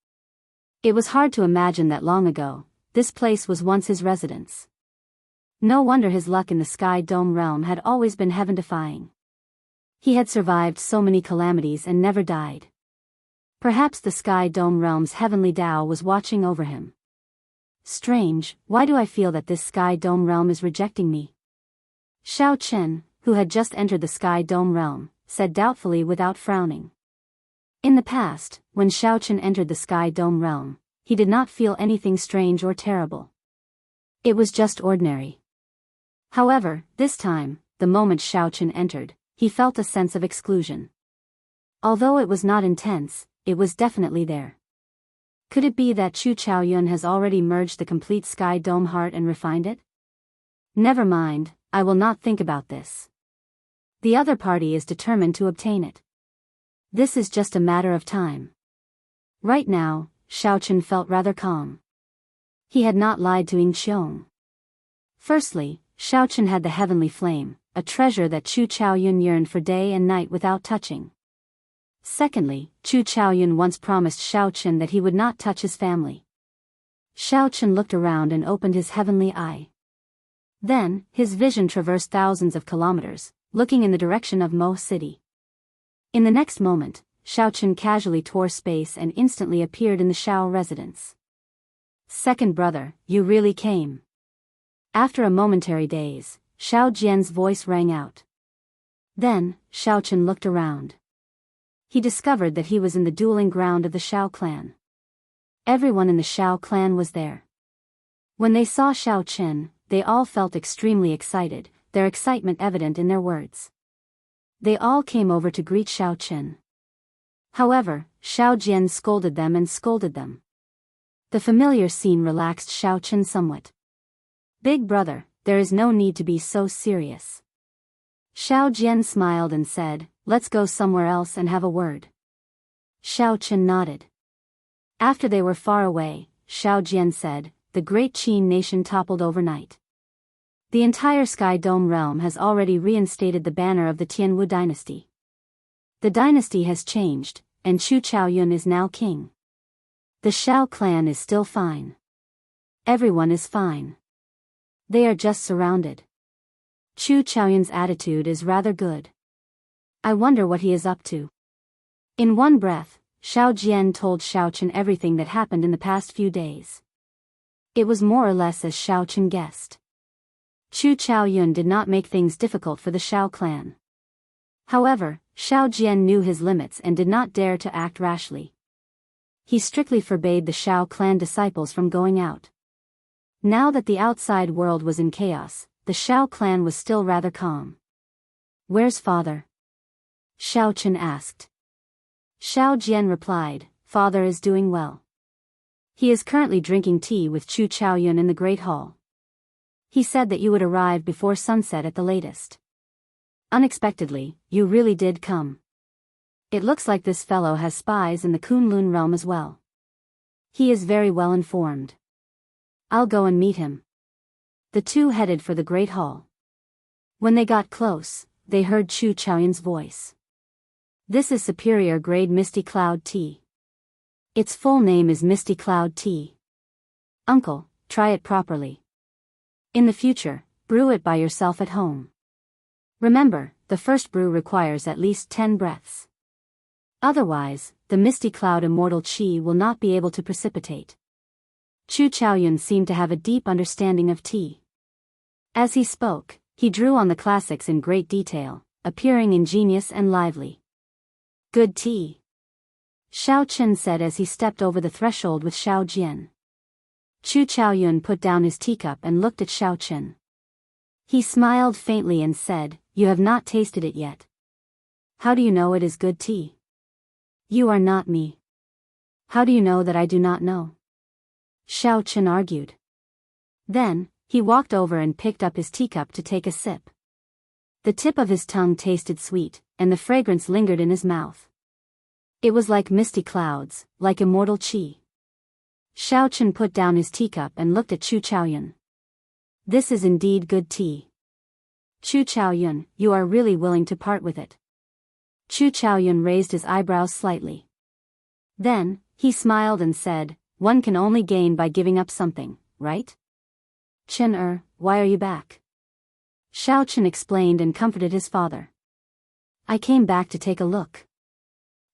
It was hard to imagine that long ago, this place was once his residence. No wonder his luck in the Sky Dome realm had always been heaven-defying. He had survived so many calamities and never died. Perhaps the Sky Dome realm's heavenly Tao was watching over him. Strange, why do I feel that this Sky Dome realm is rejecting me? Xiao Chen, who had just entered the Sky Dome realm, said doubtfully without frowning. In the past, when Xiao Chen entered the Sky Dome realm, he did not feel anything strange or terrible. It was just ordinary. However, this time, the moment Xiao Chen entered, he felt a sense of exclusion. Although it was not intense, it was definitely there. Could it be that Chu Chaoyun has already merged the complete Sky Dome heart and refined it? Never mind, I will not think about this. The other party is determined to obtain it. This is just a matter of time. Right now, Xiao Chen felt rather calm. He had not lied to Ying Qiong. Firstly, Xiao Chen had the heavenly flame, a treasure that Chu Chaoyun yearned for day and night without touching. Secondly, Chu Chaoyun once promised Xiao Chen that he would not touch his family. Xiao Chen looked around and opened his heavenly eye. Then, his vision traversed thousands of kilometers, looking in the direction of Mo City. In the next moment, Xiao Chen casually tore space and instantly appeared in the Xiao residence. Second brother, you really came. After a momentary daze, Xiao Jian's voice rang out. Then, Xiao Chen looked around. He discovered that he was in the dueling ground of the Xiao clan. Everyone in the Xiao clan was there. When they saw Xiao Chen, they all felt extremely excited, their excitement evident in their words. They all came over to greet Xiao Chen. However, Xiao Jian scolded them and scolded them. The familiar scene relaxed Xiao Chen somewhat. Big brother, there is no need to be so serious. Xiao Jian smiled and said, let's go somewhere else and have a word. Xiao Chen nodded. After they were far away, Xiao Jian said, the great Qin nation toppled overnight. The entire Sky Dome realm has already reinstated the banner of the Tianwu dynasty. The dynasty has changed, and Chu Chaoyun is now king. The Xiao clan is still fine. Everyone is fine. They are just surrounded. Chu Chaoyun's attitude is rather good. I wonder what he is up to. In one breath, Xiao Jian told Xiao Chen everything that happened in the past few days. It was more or less as Xiao Chen guessed. Chu Chaoyun did not make things difficult for the Xiao clan. However, Xiao Jian knew his limits and did not dare to act rashly. He strictly forbade the Xiao clan disciples from going out. Now that the outside world was in chaos, the Xiao clan was still rather calm. Where's father? Xiao Chen asked. Xiao Jian replied, father is doing well. He is currently drinking tea with Chu Chaoyun in the Great Hall. He said that you would arrive before sunset at the latest. Unexpectedly, you really did come. It looks like this fellow has spies in the Kunlun realm as well. He is very well informed. I'll go and meet him. The two headed for the Great Hall. When they got close, they heard Chu Chaoyun's voice. This is superior grade Misty Cloud Tea. Its full name is Misty Cloud Tea. Uncle, try it properly. In the future, brew it by yourself at home. Remember, the first brew requires at least 10 breaths. Otherwise, the misty cloud immortal qi will not be able to precipitate. Chu Chaoyun seemed to have a deep understanding of tea. As he spoke, he drew on the classics in great detail, appearing ingenious and lively. Good tea, Xiao Chen said as he stepped over the threshold with Xiao Jian. Chu Chaoyun put down his teacup and looked at Xiao Chen. He smiled faintly and said, "You have not tasted it yet. How do you know it is good tea? You are not me. How do you know that I do not know?" Xiao Chen argued. Then, he walked over and picked up his teacup to take a sip. The tip of his tongue tasted sweet, and the fragrance lingered in his mouth. It was like misty clouds, like immortal qi. Xiao Chen put down his teacup and looked at Chu Chaoyun. "This is indeed good tea. Chu Chaoyun, you are really willing to part with it?" Chu Chaoyun raised his eyebrows slightly. Then, he smiled and said, "One can only gain by giving up something, right?" "Chen why are you back?" Xiao Chen explained and comforted his father. "I came back to take a look.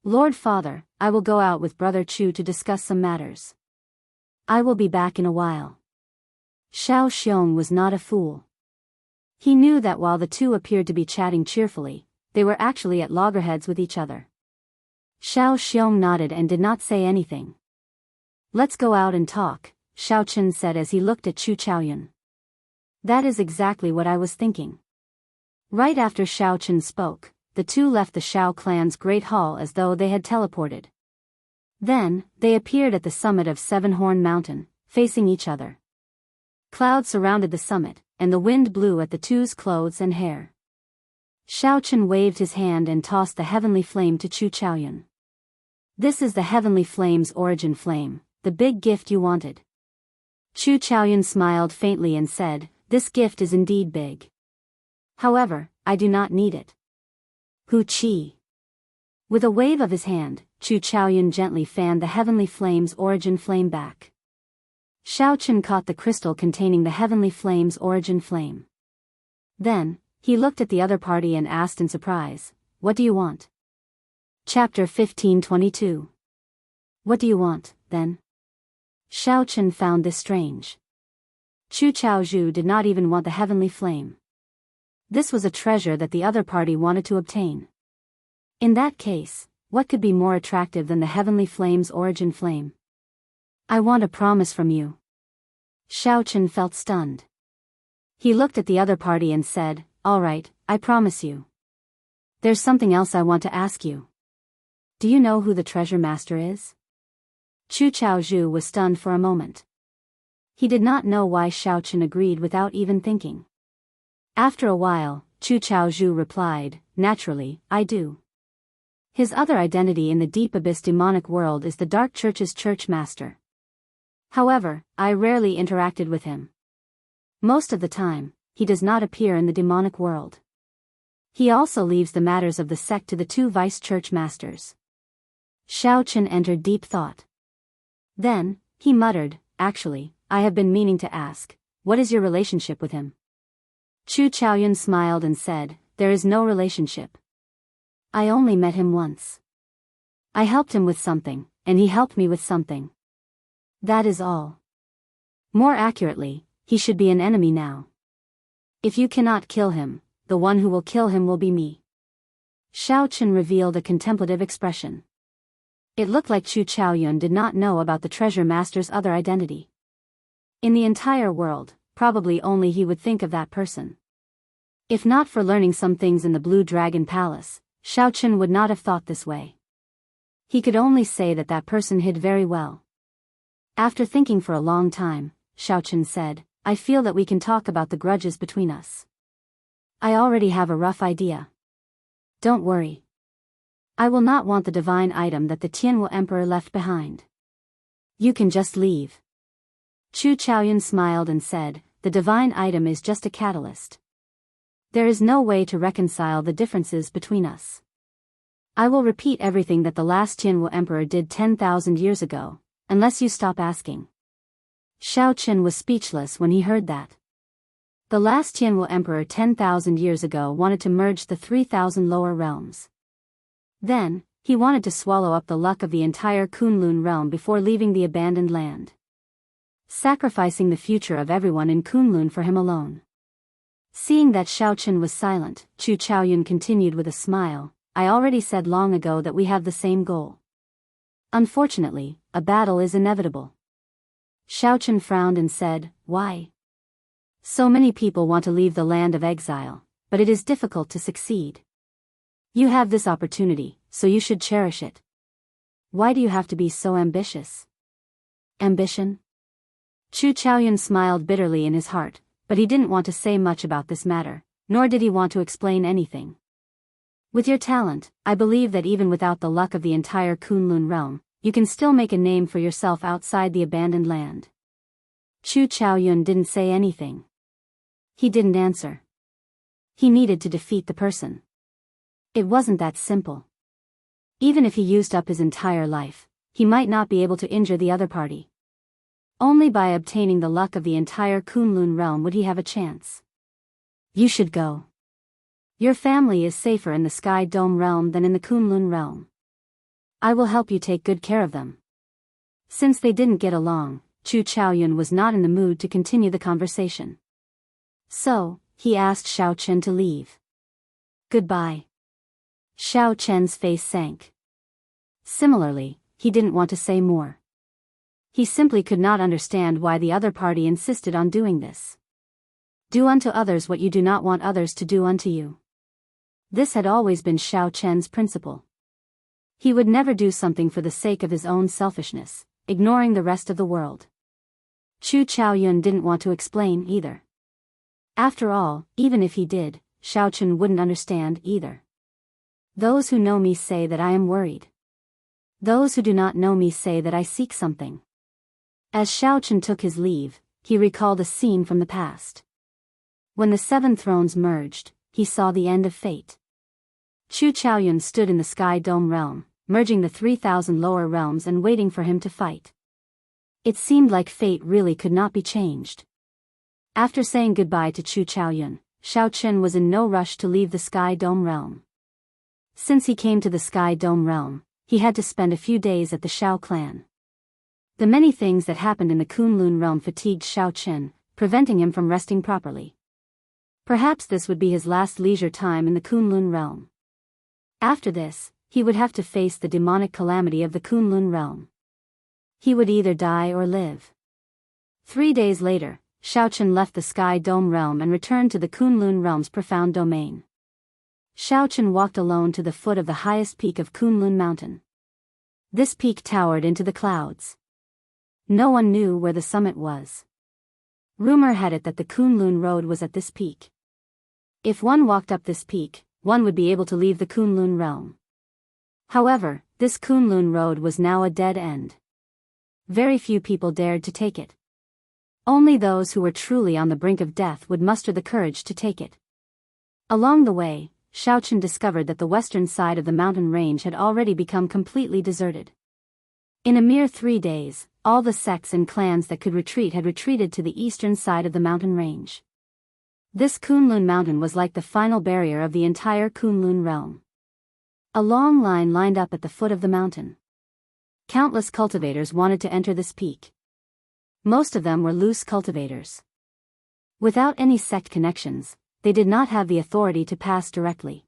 Lord Father, I will go out with Brother Chu to discuss some matters. I will be back in a while." Xiao Xiong was not a fool. He knew that while the two appeared to be chatting cheerfully, they were actually at loggerheads with each other. Xiao Xiong nodded and did not say anything. "Let's go out and talk," Xiao Chen said as he looked at Chu Chaoyun. "That is exactly what I was thinking." Right after Xiao Chen spoke, the two left the Xiao clan's great hall as though they had teleported. Then, they appeared at the summit of Seven-Horn Mountain, facing each other. Clouds surrounded the summit, and the wind blew at the two's clothes and hair. Xiao Chen waved his hand and tossed the heavenly flame to Chu Chaoyun. "This is the heavenly flame's origin flame, the big gift you wanted." Chu Chaoyun smiled faintly and said, "This gift is indeed big. However, I do not need it." Hu Qi. With a wave of his hand, Chu Chaoyun gently fanned the heavenly flame's origin flame back. Xiao Chen caught the crystal containing the heavenly flame's origin flame. Then, he looked at the other party and asked in surprise, "What do you want?" Chapter 15:22. "What do you want, then?" Xiao Chen found this strange. Chu Chaozhu did not even want the heavenly flame. This was a treasure that the other party wanted to obtain. In that case, what could be more attractive than the heavenly flame's origin flame? "I want a promise from you." Xiao Chen felt stunned. He looked at the other party and said, "All right, I promise you. There's something else I want to ask you. Do you know who the treasure master is?" Chu Chaozhu was stunned for a moment. He did not know why Xiao Chen agreed without even thinking. After a while, Chu Chaozhu replied, "Naturally, I do. His other identity in the deep abyss demonic world is the Dark Church's church master. However, I rarely interacted with him. Most of the time, he does not appear in the demonic world. He also leaves the matters of the sect to the two vice church masters." Xiao Chen entered deep thought. Then, he muttered, "Actually, I have been meaning to ask, what is your relationship with him?" Chu Chaoyun smiled and said, "There is no relationship. I only met him once. I helped him with something, and he helped me with something. That is all. More accurately, he should be an enemy now. If you cannot kill him, the one who will kill him will be me." Xiao Chen revealed a contemplative expression. It looked like Chu Chaoyun did not know about the treasure master's other identity. In the entire world, probably only he would think of that person. If not for learning some things in the Blue Dragon Palace, Xiao Chen would not have thought this way. He could only say that that person hid very well. After thinking for a long time, Xiao Chen said, "I feel that we can talk about the grudges between us. I already have a rough idea. Don't worry. I will not want the divine item that the Tianwu Emperor left behind. You can just leave." Chu Chaoyun smiled and said, "The divine item is just a catalyst. There is no way to reconcile the differences between us. I will repeat everything that the last Tianwu Emperor did 10,000 years ago, unless you stop asking." Shao Chen was speechless when he heard that. The last Tianwu emperor 10,000 years ago wanted to merge the 3,000 lower realms. Then, he wanted to swallow up the luck of the entire Kunlun realm before leaving the abandoned land, sacrificing the future of everyone in Kunlun for him alone. Seeing that Shao Chen was silent, Chu Chaoyun continued with a smile, I already said long ago that we have the same goal. Unfortunately, a battle is inevitable. Shao Chen frowned and said, why? So many people want to leave the land of exile, but it is difficult to succeed. You have this opportunity, so you should cherish it. Why do you have to be so ambitious? Ambition? Chu Chaoyun smiled bitterly in his heart, but he didn't want to say much about this matter, nor did he want to explain anything. With your talent, I believe that even without the luck of the entire Kunlun realm, you can still make a name for yourself outside the abandoned land. Chu Chaoyun didn't say anything. He didn't answer. He needed to defeat the person. It wasn't that simple. Even if he used up his entire life, he might not be able to injure the other party. Only by obtaining the luck of the entire Kunlun realm would he have a chance. You should go. Your family is safer in the Sky Dome realm than in the Kunlun realm. I will help you take good care of them. Since they didn't get along, Chu Chaoyun was not in the mood to continue the conversation. So, he asked Shao Chen to leave. Goodbye. Shao Chen's face sank. Similarly, he didn't want to say more. He simply could not understand why the other party insisted on doing this. Do unto others what you do not want others to do unto you. This had always been Shao Chen's principle. He would never do something for the sake of his own selfishness, ignoring the rest of the world. Chu Chaoyun didn't want to explain either. After all, even if he did, Shao Chen wouldn't understand either. Those who know me say that I am worried. Those who do not know me say that I seek something. As Shao Chen took his leave, he recalled a scene from the past. When the seven thrones merged, he saw the end of fate. Chu Chaoyun stood in the Sky Dome realm, merging the 3,000 lower realms and waiting for him to fight. It seemed like fate really could not be changed. After saying goodbye to Chu Chaoyun, Shao Chen was in no rush to leave the Sky Dome realm. Since he came to the Sky Dome realm, he had to spend a few days at the Shao clan. The many things that happened in the Kunlun realm fatigued Shao Chen, preventing him from resting properly. Perhaps this would be his last leisure time in the Kunlun realm. After this, he would have to face the demonic calamity of the Kunlun realm. He would either die or live. 3 days later, Shao Chen left the Sky Dome realm and returned to the Kunlun realm's profound domain. Shao Chen walked alone to the foot of the highest peak of Kunlun Mountain. This peak towered into the clouds. No one knew where the summit was. Rumor had it that the Kunlun Road was at this peak. If one walked up this peak, one would be able to leave the Kunlun realm. However, this Kunlun Road was now a dead end. Very few people dared to take it. Only those who were truly on the brink of death would muster the courage to take it. Along the way, Shao Chen discovered that the western side of the mountain range had already become completely deserted. In a mere 3 days, all the sects and clans that could retreat had retreated to the eastern side of the mountain range. This Kunlun mountain was like the final barrier of the entire Kunlun realm. A long line lined up at the foot of the mountain. Countless cultivators wanted to enter this peak. Most of them were loose cultivators. Without any sect connections, they did not have the authority to pass directly.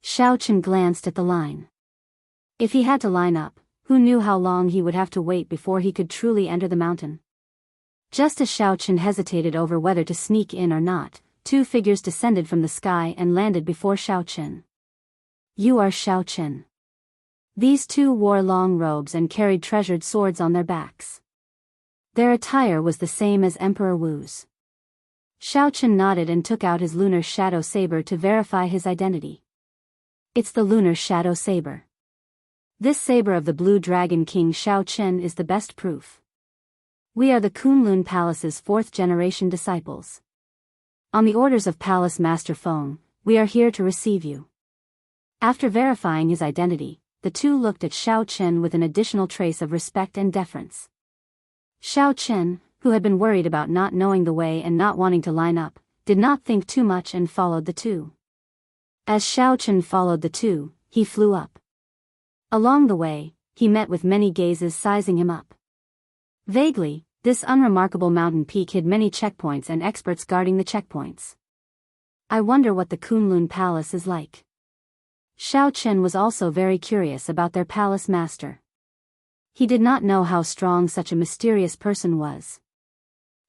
Shao Chen glanced at the line. If he had to line up, who knew how long he would have to wait before he could truly enter the mountain? Just as Shao Chen hesitated over whether to sneak in or not, 2 figures descended from the sky and landed before Shao Chen. You are Shao Chen. These 2 wore long robes and carried treasured swords on their backs. Their attire was the same as Emperor Wu's. Shao Chen nodded and took out his lunar shadow saber to verify his identity. It's the lunar shadow saber. This saber of the Blue Dragon King Shao Chen is the best proof. We are the Kunlun Palace's 4th-generation disciples. On the orders of Palace Master Feng, we are here to receive you. After verifying his identity, the 2 looked at Shao Chen with an additional trace of respect and deference. Shao Chen, who had been worried about not knowing the way and not wanting to line up, did not think too much and followed the two. As Xiao Chen followed the two, he flew up. Along the way, he met with many gazes sizing him up. Vaguely, this unremarkable mountain peak hid many checkpoints and experts guarding the checkpoints. I wonder what the Kunlun Palace is like. Xiao Chen was also very curious about their palace master. He did not know how strong such a mysterious person was.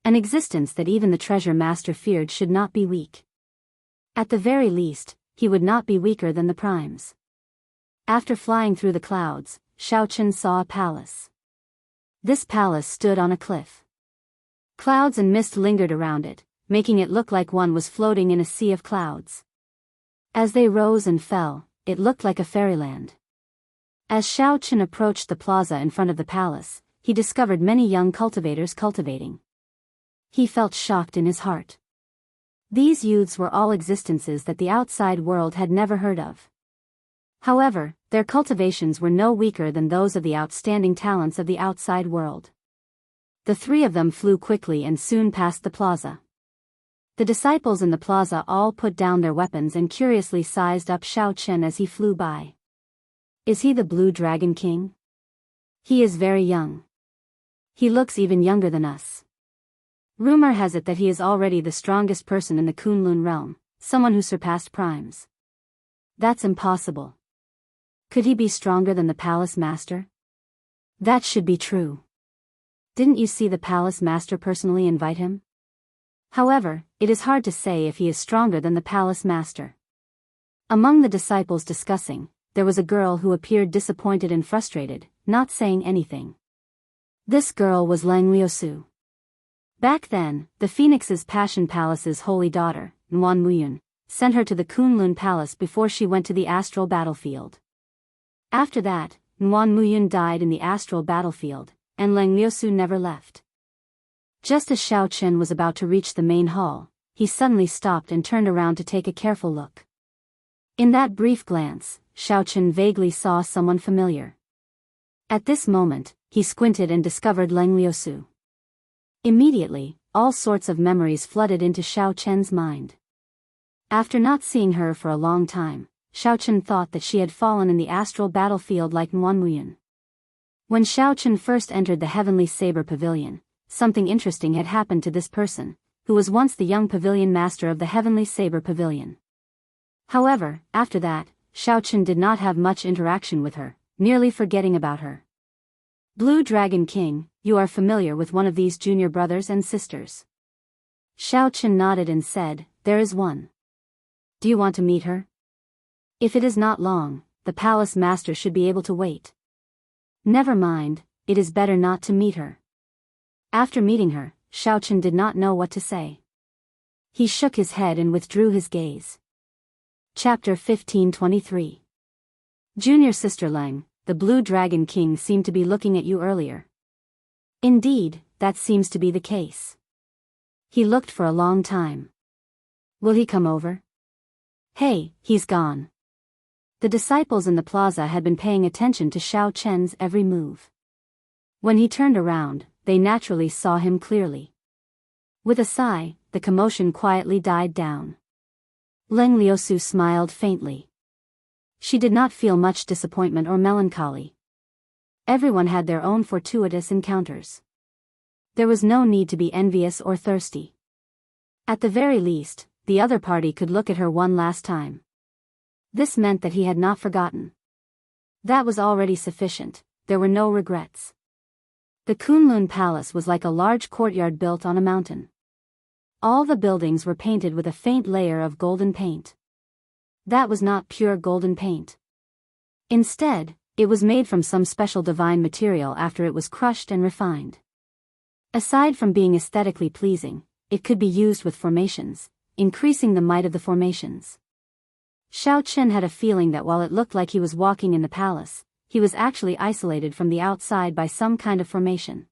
An existence that even the treasure master feared should not be weak. At the very least, he would not be weaker than the primes. After flying through the clouds, Xiao Chen saw a palace. This palace stood on a cliff. Clouds and mist lingered around it, making it look like one was floating in a sea of clouds. As they rose and fell, it looked like a fairyland. As Xiao Chen approached the plaza in front of the palace, he discovered many young cultivators cultivating. He felt shocked in his heart. These youths were all existences that the outside world had never heard of. However, their cultivations were no weaker than those of the outstanding talents of the outside world. The three of them flew quickly and soon passed the plaza. The disciples in the plaza all put down their weapons and curiously sized up Xiao Chen as he flew by. Is he the Blue Dragon King? He is very young. He looks even younger than us. Rumor has it that he is already the strongest person in the Kunlun realm, someone who surpassed primes. That's impossible. Could he be stronger than the palace master? That should be true. Didn't you see the palace master personally invite him? However, it is hard to say if he is stronger than the palace master. Among the disciples discussing, there was a girl who appeared disappointed and frustrated, not saying anything. This girl was Lang Liusu. Back then, the Phoenix's Passion Palace's holy daughter, Nguan Muyun, sent her to the Kunlun Palace before she went to the astral battlefield. After that, Nguan Muyun died in the astral battlefield, and Lang Liusu never left. Just as Xiao Chen was about to reach the main hall, he suddenly stopped and turned around to take a careful look. In that brief glance, Xiao Chen vaguely saw someone familiar. At this moment, he squinted and discovered Lang Liusu. Immediately, all sorts of memories flooded into Xiao Chen's mind. After not seeing her for a long time, Xiao Chen thought that she had fallen in the astral battlefield like Nguan Muyun. When Xiao Chen first entered the Heavenly Saber Pavilion, something interesting had happened to this person, who was once the young pavilion master of the Heavenly Saber Pavilion. However, after that, Xiao Chen did not have much interaction with her, nearly forgetting about her. Blue Dragon King, you are familiar with one of these junior brothers and sisters? Xiao Chen nodded and said, there is one. Do you want to meet her? If it is not long, the palace master should be able to wait. Never mind, it is better not to meet her. After meeting her, Xiao Chen did not know what to say. He shook his head and withdrew his gaze. Chapter 1523. Junior Sister Lang, the Blue Dragon King seemed to be looking at you earlier. Indeed, that seems to be the case. He looked for a long time. Will he come over? Hey, he's gone. The disciples in the plaza had been paying attention to Xiao Chen's every move. When he turned around, they naturally saw him clearly. With a sigh, the commotion quietly died down. Lang Liusu smiled faintly. She did not feel much disappointment or melancholy. Everyone had their own fortuitous encounters. There was no need to be envious or thirsty. At the very least, the other party could look at her one last time. This meant that he had not forgotten. That was already sufficient, there were no regrets. The Kunlun Palace was like a large courtyard built on a mountain. All the buildings were painted with a faint layer of golden paint. That was not pure golden paint. Instead, it was made from some special divine material after it was crushed and refined. Aside from being aesthetically pleasing, it could be used with formations, increasing the might of the formations. Xiao Chen had a feeling that while it looked like he was walking in the palace, he was actually isolated from the outside by some kind of formation.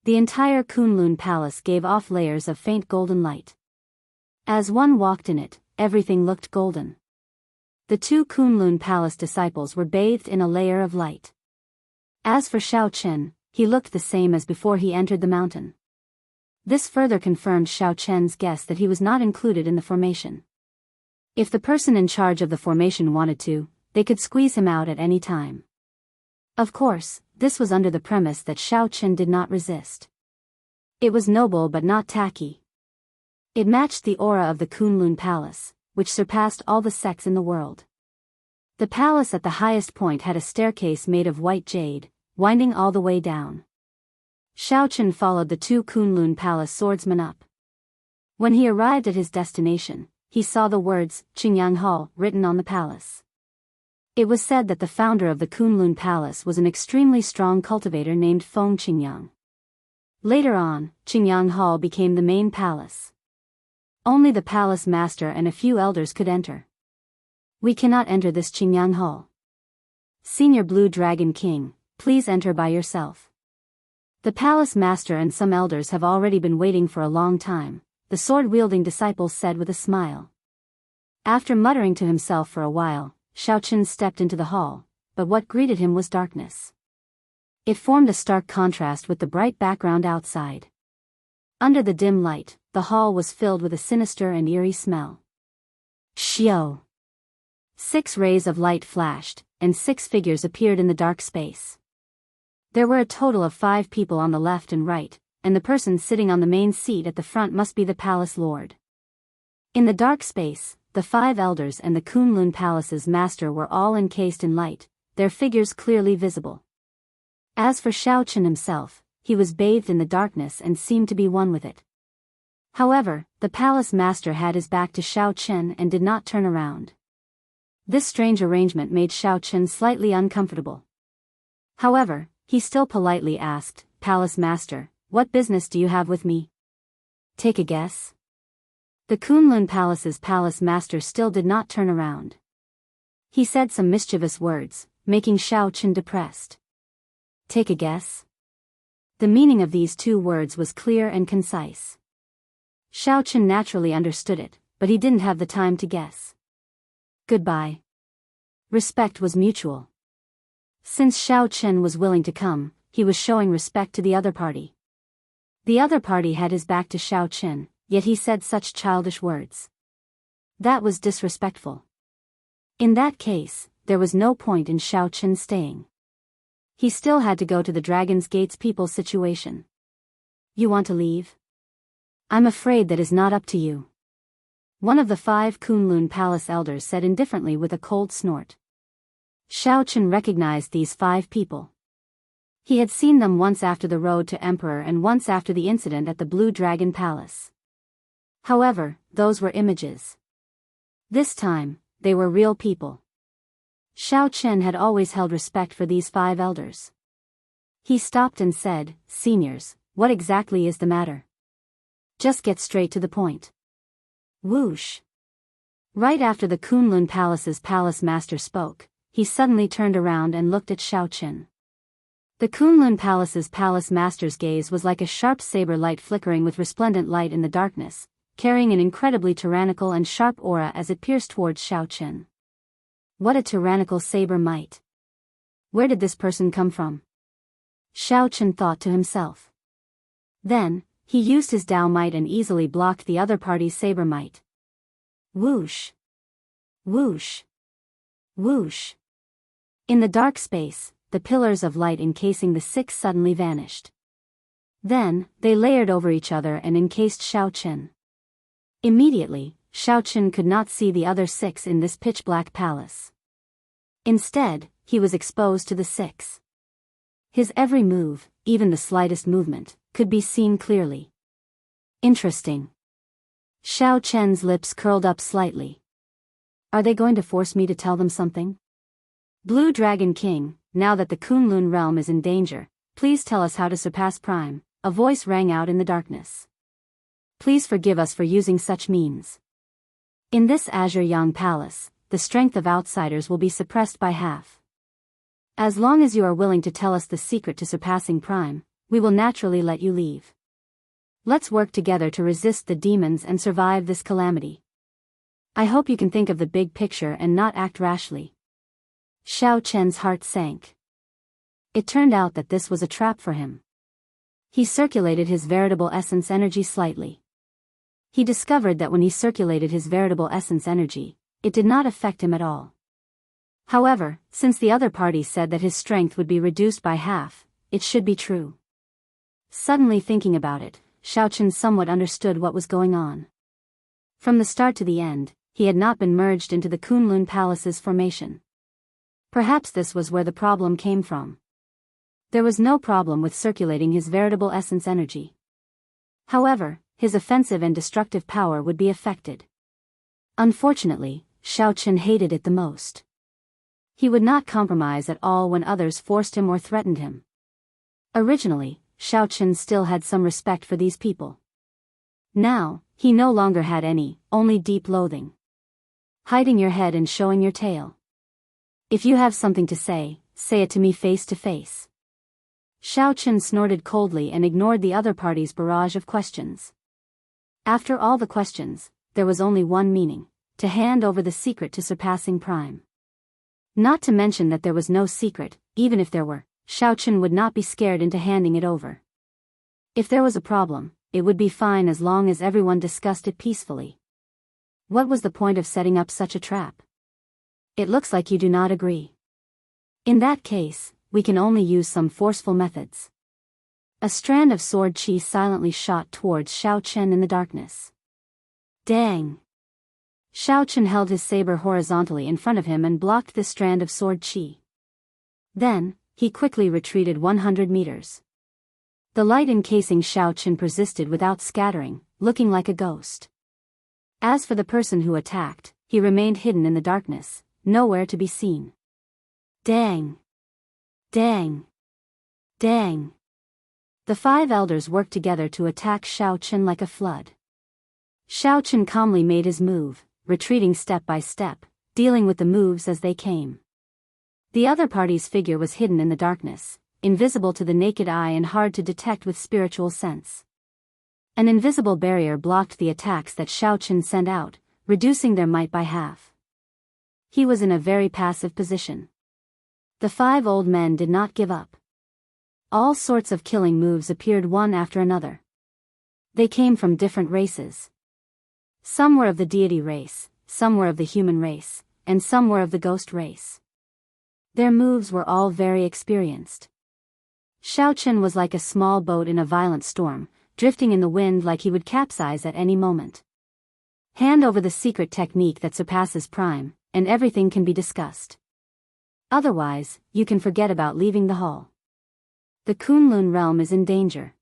The entire Kunlun Palace gave off layers of faint golden light. As one walked in it, everything looked golden. The two Kunlun Palace disciples were bathed in a layer of light. As for Xiao Chen, he looked the same as before he entered the mountain. This further confirmed Xiao Chen's guess that he was not included in the formation. If the person in charge of the formation wanted to, they could squeeze him out at any time. Of course, this was under the premise that Xiao Chen did not resist. It was noble but not tacky. It matched the aura of the Kunlun Palace, which surpassed all the sects in the world. The palace at the highest point had a staircase made of white jade, winding all the way down. Xiao Chen followed the two Kunlun Palace swordsmen up. When he arrived at his destination, he saw the words, Qingyang Hall, written on the palace. It was said that the founder of the Kunlun Palace was an extremely strong cultivator named Feng Qingyang. Later on, Qingyang Hall became the main palace. Only the palace master and a few elders could enter. We cannot enter this Qingyang Hall. Senior Blue Dragon King, please enter by yourself. The palace master and some elders have already been waiting for a long time, the sword-wielding disciple said with a smile. After muttering to himself for a while, Xiao Chen stepped into the hall, but what greeted him was darkness. It formed a stark contrast with the bright background outside. Under the dim light, the hall was filled with a sinister and eerie smell. Xiao! 6 rays of light flashed, and 6 figures appeared in the dark space. There were a total of 5 people on the left and right, and the person sitting on the main seat at the front must be the palace lord. In the dark space, the 5 elders and the Kunlun Palace's master were all encased in light, their figures clearly visible. As for Xiao Chen himself, he was bathed in the darkness and seemed to be one with it. However, the palace master had his back to Xiao Chen and did not turn around. This strange arrangement made Xiao Chen slightly uncomfortable. However, he still politely asked, "Palace master, what business do you have with me?" Take a guess. The Kunlun Palace's palace master still did not turn around. He said some mischievous words, making Xiao Chen depressed. Take a guess. The meaning of these 2 words was clear and concise. Xiao Chen naturally understood it, but he didn't have the time to guess. Goodbye. Respect was mutual. Since Xiao Chen was willing to come, he was showing respect to the other party. The other party had his back to Xiao Chen, yet he said such childish words. That was disrespectful. In that case, there was no point in Xiao Chen staying. He still had to go to the Dragon's Gate's people's situation. You want to leave? I'm afraid that is not up to you. One of the 5 Kunlun Palace elders said indifferently with a cold snort. Xiao Chen recognized these 5 people. He had seen them once after the road to Emperor and once after the incident at the Blue Dragon Palace. However, those were images. This time, they were real people. Xiao Chen had always held respect for these 5 elders. He stopped and said, "Seniors, what exactly is the matter? Just get straight to the point." Whoosh! Right after the Kunlun Palace's palace master spoke, he suddenly turned around and looked at Xiao Chen. The Kunlun Palace's palace master's gaze was like a sharp saber light flickering with resplendent light in the darkness, carrying an incredibly tyrannical and sharp aura as it pierced towards Xiao Chen. What a tyrannical saber might! Where did this person come from? Xiao Chen thought to himself. Then, he used his Dao might and easily blocked the other party's saber might. Whoosh! Whoosh! Whoosh! In the dark space, the pillars of light encasing the 6 suddenly vanished. Then, they layered over each other and encased Xiao Chen. Immediately, Xiao Chen could not see the other 6 in this pitch-black palace. Instead, he was exposed to the 6. His every move, even the slightest movement, could be seen clearly. Interesting. Xiao Chen's lips curled up slightly. Are they going to force me to tell them something? Blue Dragon King, now that the Kunlun realm is in danger, please tell us how to surpass Prime, a voice rang out in the darkness. Please forgive us for using such means. In this Azure Yang Palace, the strength of outsiders will be suppressed by half. As long as you are willing to tell us the secret to surpassing Prime, we will naturally let you leave. Let's work together to resist the demons and survive this calamity. I hope you can think of the big picture and not act rashly. Xiao Chen's heart sank. It turned out that this was a trap for him. He circulated his veritable essence energy slightly. He discovered that when he circulated his veritable essence energy, it did not affect him at all. However, since the other party said that his strength would be reduced by half, it should be true. Suddenly thinking about it, Xiaochen somewhat understood what was going on. From the start to the end, he had not been merged into the Kunlun Palace's formation. Perhaps this was where the problem came from. There was no problem with circulating his veritable essence energy. However, his offensive and destructive power would be affected. Unfortunately, Xiaochen hated it the most. He would not compromise at all when others forced him or threatened him. Originally, Xiaochen still had some respect for these people. Now, he no longer had any, only deep loathing. Hiding your head and showing your tail. If you have something to say it to me face to face. Xiaochen snorted coldly and ignored the other party's barrage of questions. After all the questions, there was only one meaning: to hand over the secret to surpassing prime. Not to mention that there was no secret, even if there were, Xiaochen would not be scared into handing it over. If there was a problem, it would be fine as long as everyone discussed it peacefully. What was the point of setting up such a trap? It looks like you do not agree. In that case, we can only use some forceful methods. A strand of sword qi silently shot towards Xiaochen in the darkness. Dang! Xiaochen held his saber horizontally in front of him and blocked this strand of sword qi. Then, he quickly retreated 100 meters. The light encasing Xiaochen persisted without scattering, looking like a ghost. As for the person who attacked, he remained hidden in the darkness, nowhere to be seen. Dang! Dang! Dang! The 5 elders worked together to attack Xiaochen like a flood. Xiaochen calmly made his move, retreating step by step, dealing with the moves as they came. The other party's figure was hidden in the darkness, invisible to the naked eye and hard to detect with spiritual sense. An invisible barrier blocked the attacks that Xiaochen sent out, reducing their might by half. He was in a very passive position. The 5 old men did not give up. All sorts of killing moves appeared one after another. They came from different races. Some were of the deity race, some were of the human race, and some were of the ghost race. Their moves were all very experienced. Xiaochen was like a small boat in a violent storm, drifting in the wind like he would capsize at any moment. Hand over the secret technique that surpasses prime, and everything can be discussed. Otherwise, you can forget about leaving the hall. The Kunlun realm is in danger.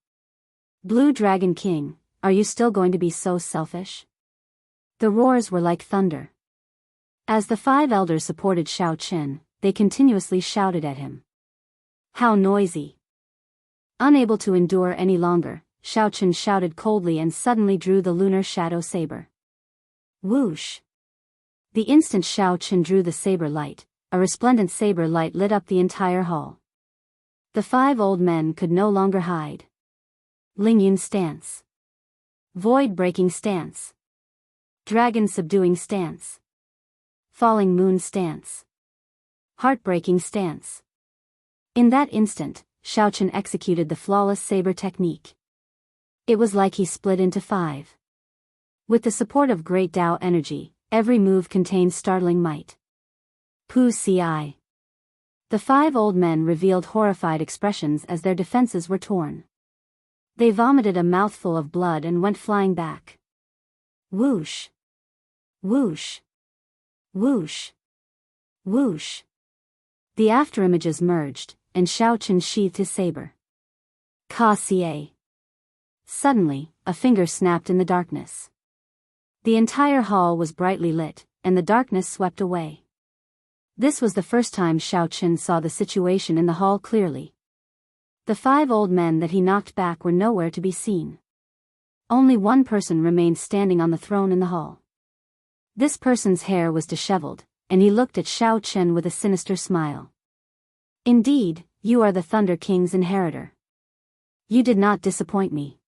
Blue Dragon King, are you still going to be so selfish? The roars were like thunder. As the 5 elders supported Xiaochen, they continuously shouted at him. How noisy! Unable to endure any longer, Xiaochen shouted coldly and suddenly drew the lunar shadow saber. Whoosh! The instant Xiaochen drew the saber light, a resplendent saber light lit up the entire hall. The 5 old men could no longer hide. Lingyun stance. Void-breaking stance. Dragon-subduing stance. Falling moon stance. Heartbreaking stance. In that instant, Xiaochen executed the flawless saber technique. It was like he split into 5. With the support of great Tao energy, every move contained startling might. Pu Ci. The 5 old men revealed horrified expressions as their defenses were torn. They vomited a mouthful of blood and went flying back. Whoosh! Whoosh! Whoosh! Whoosh! The afterimages merged, and Xiaochen sheathed his saber. Ka Xie. Suddenly, a finger snapped in the darkness. The entire hall was brightly lit, and the darkness swept away. This was the first time Xiaochen saw the situation in the hall clearly. The 5 old men that he knocked back were nowhere to be seen. Only one person remained standing on the throne in the hall. This person's hair was disheveled, and he looked at Xiaochen with a sinister smile. Indeed, you are the Thunder King's inheritor. You did not disappoint me.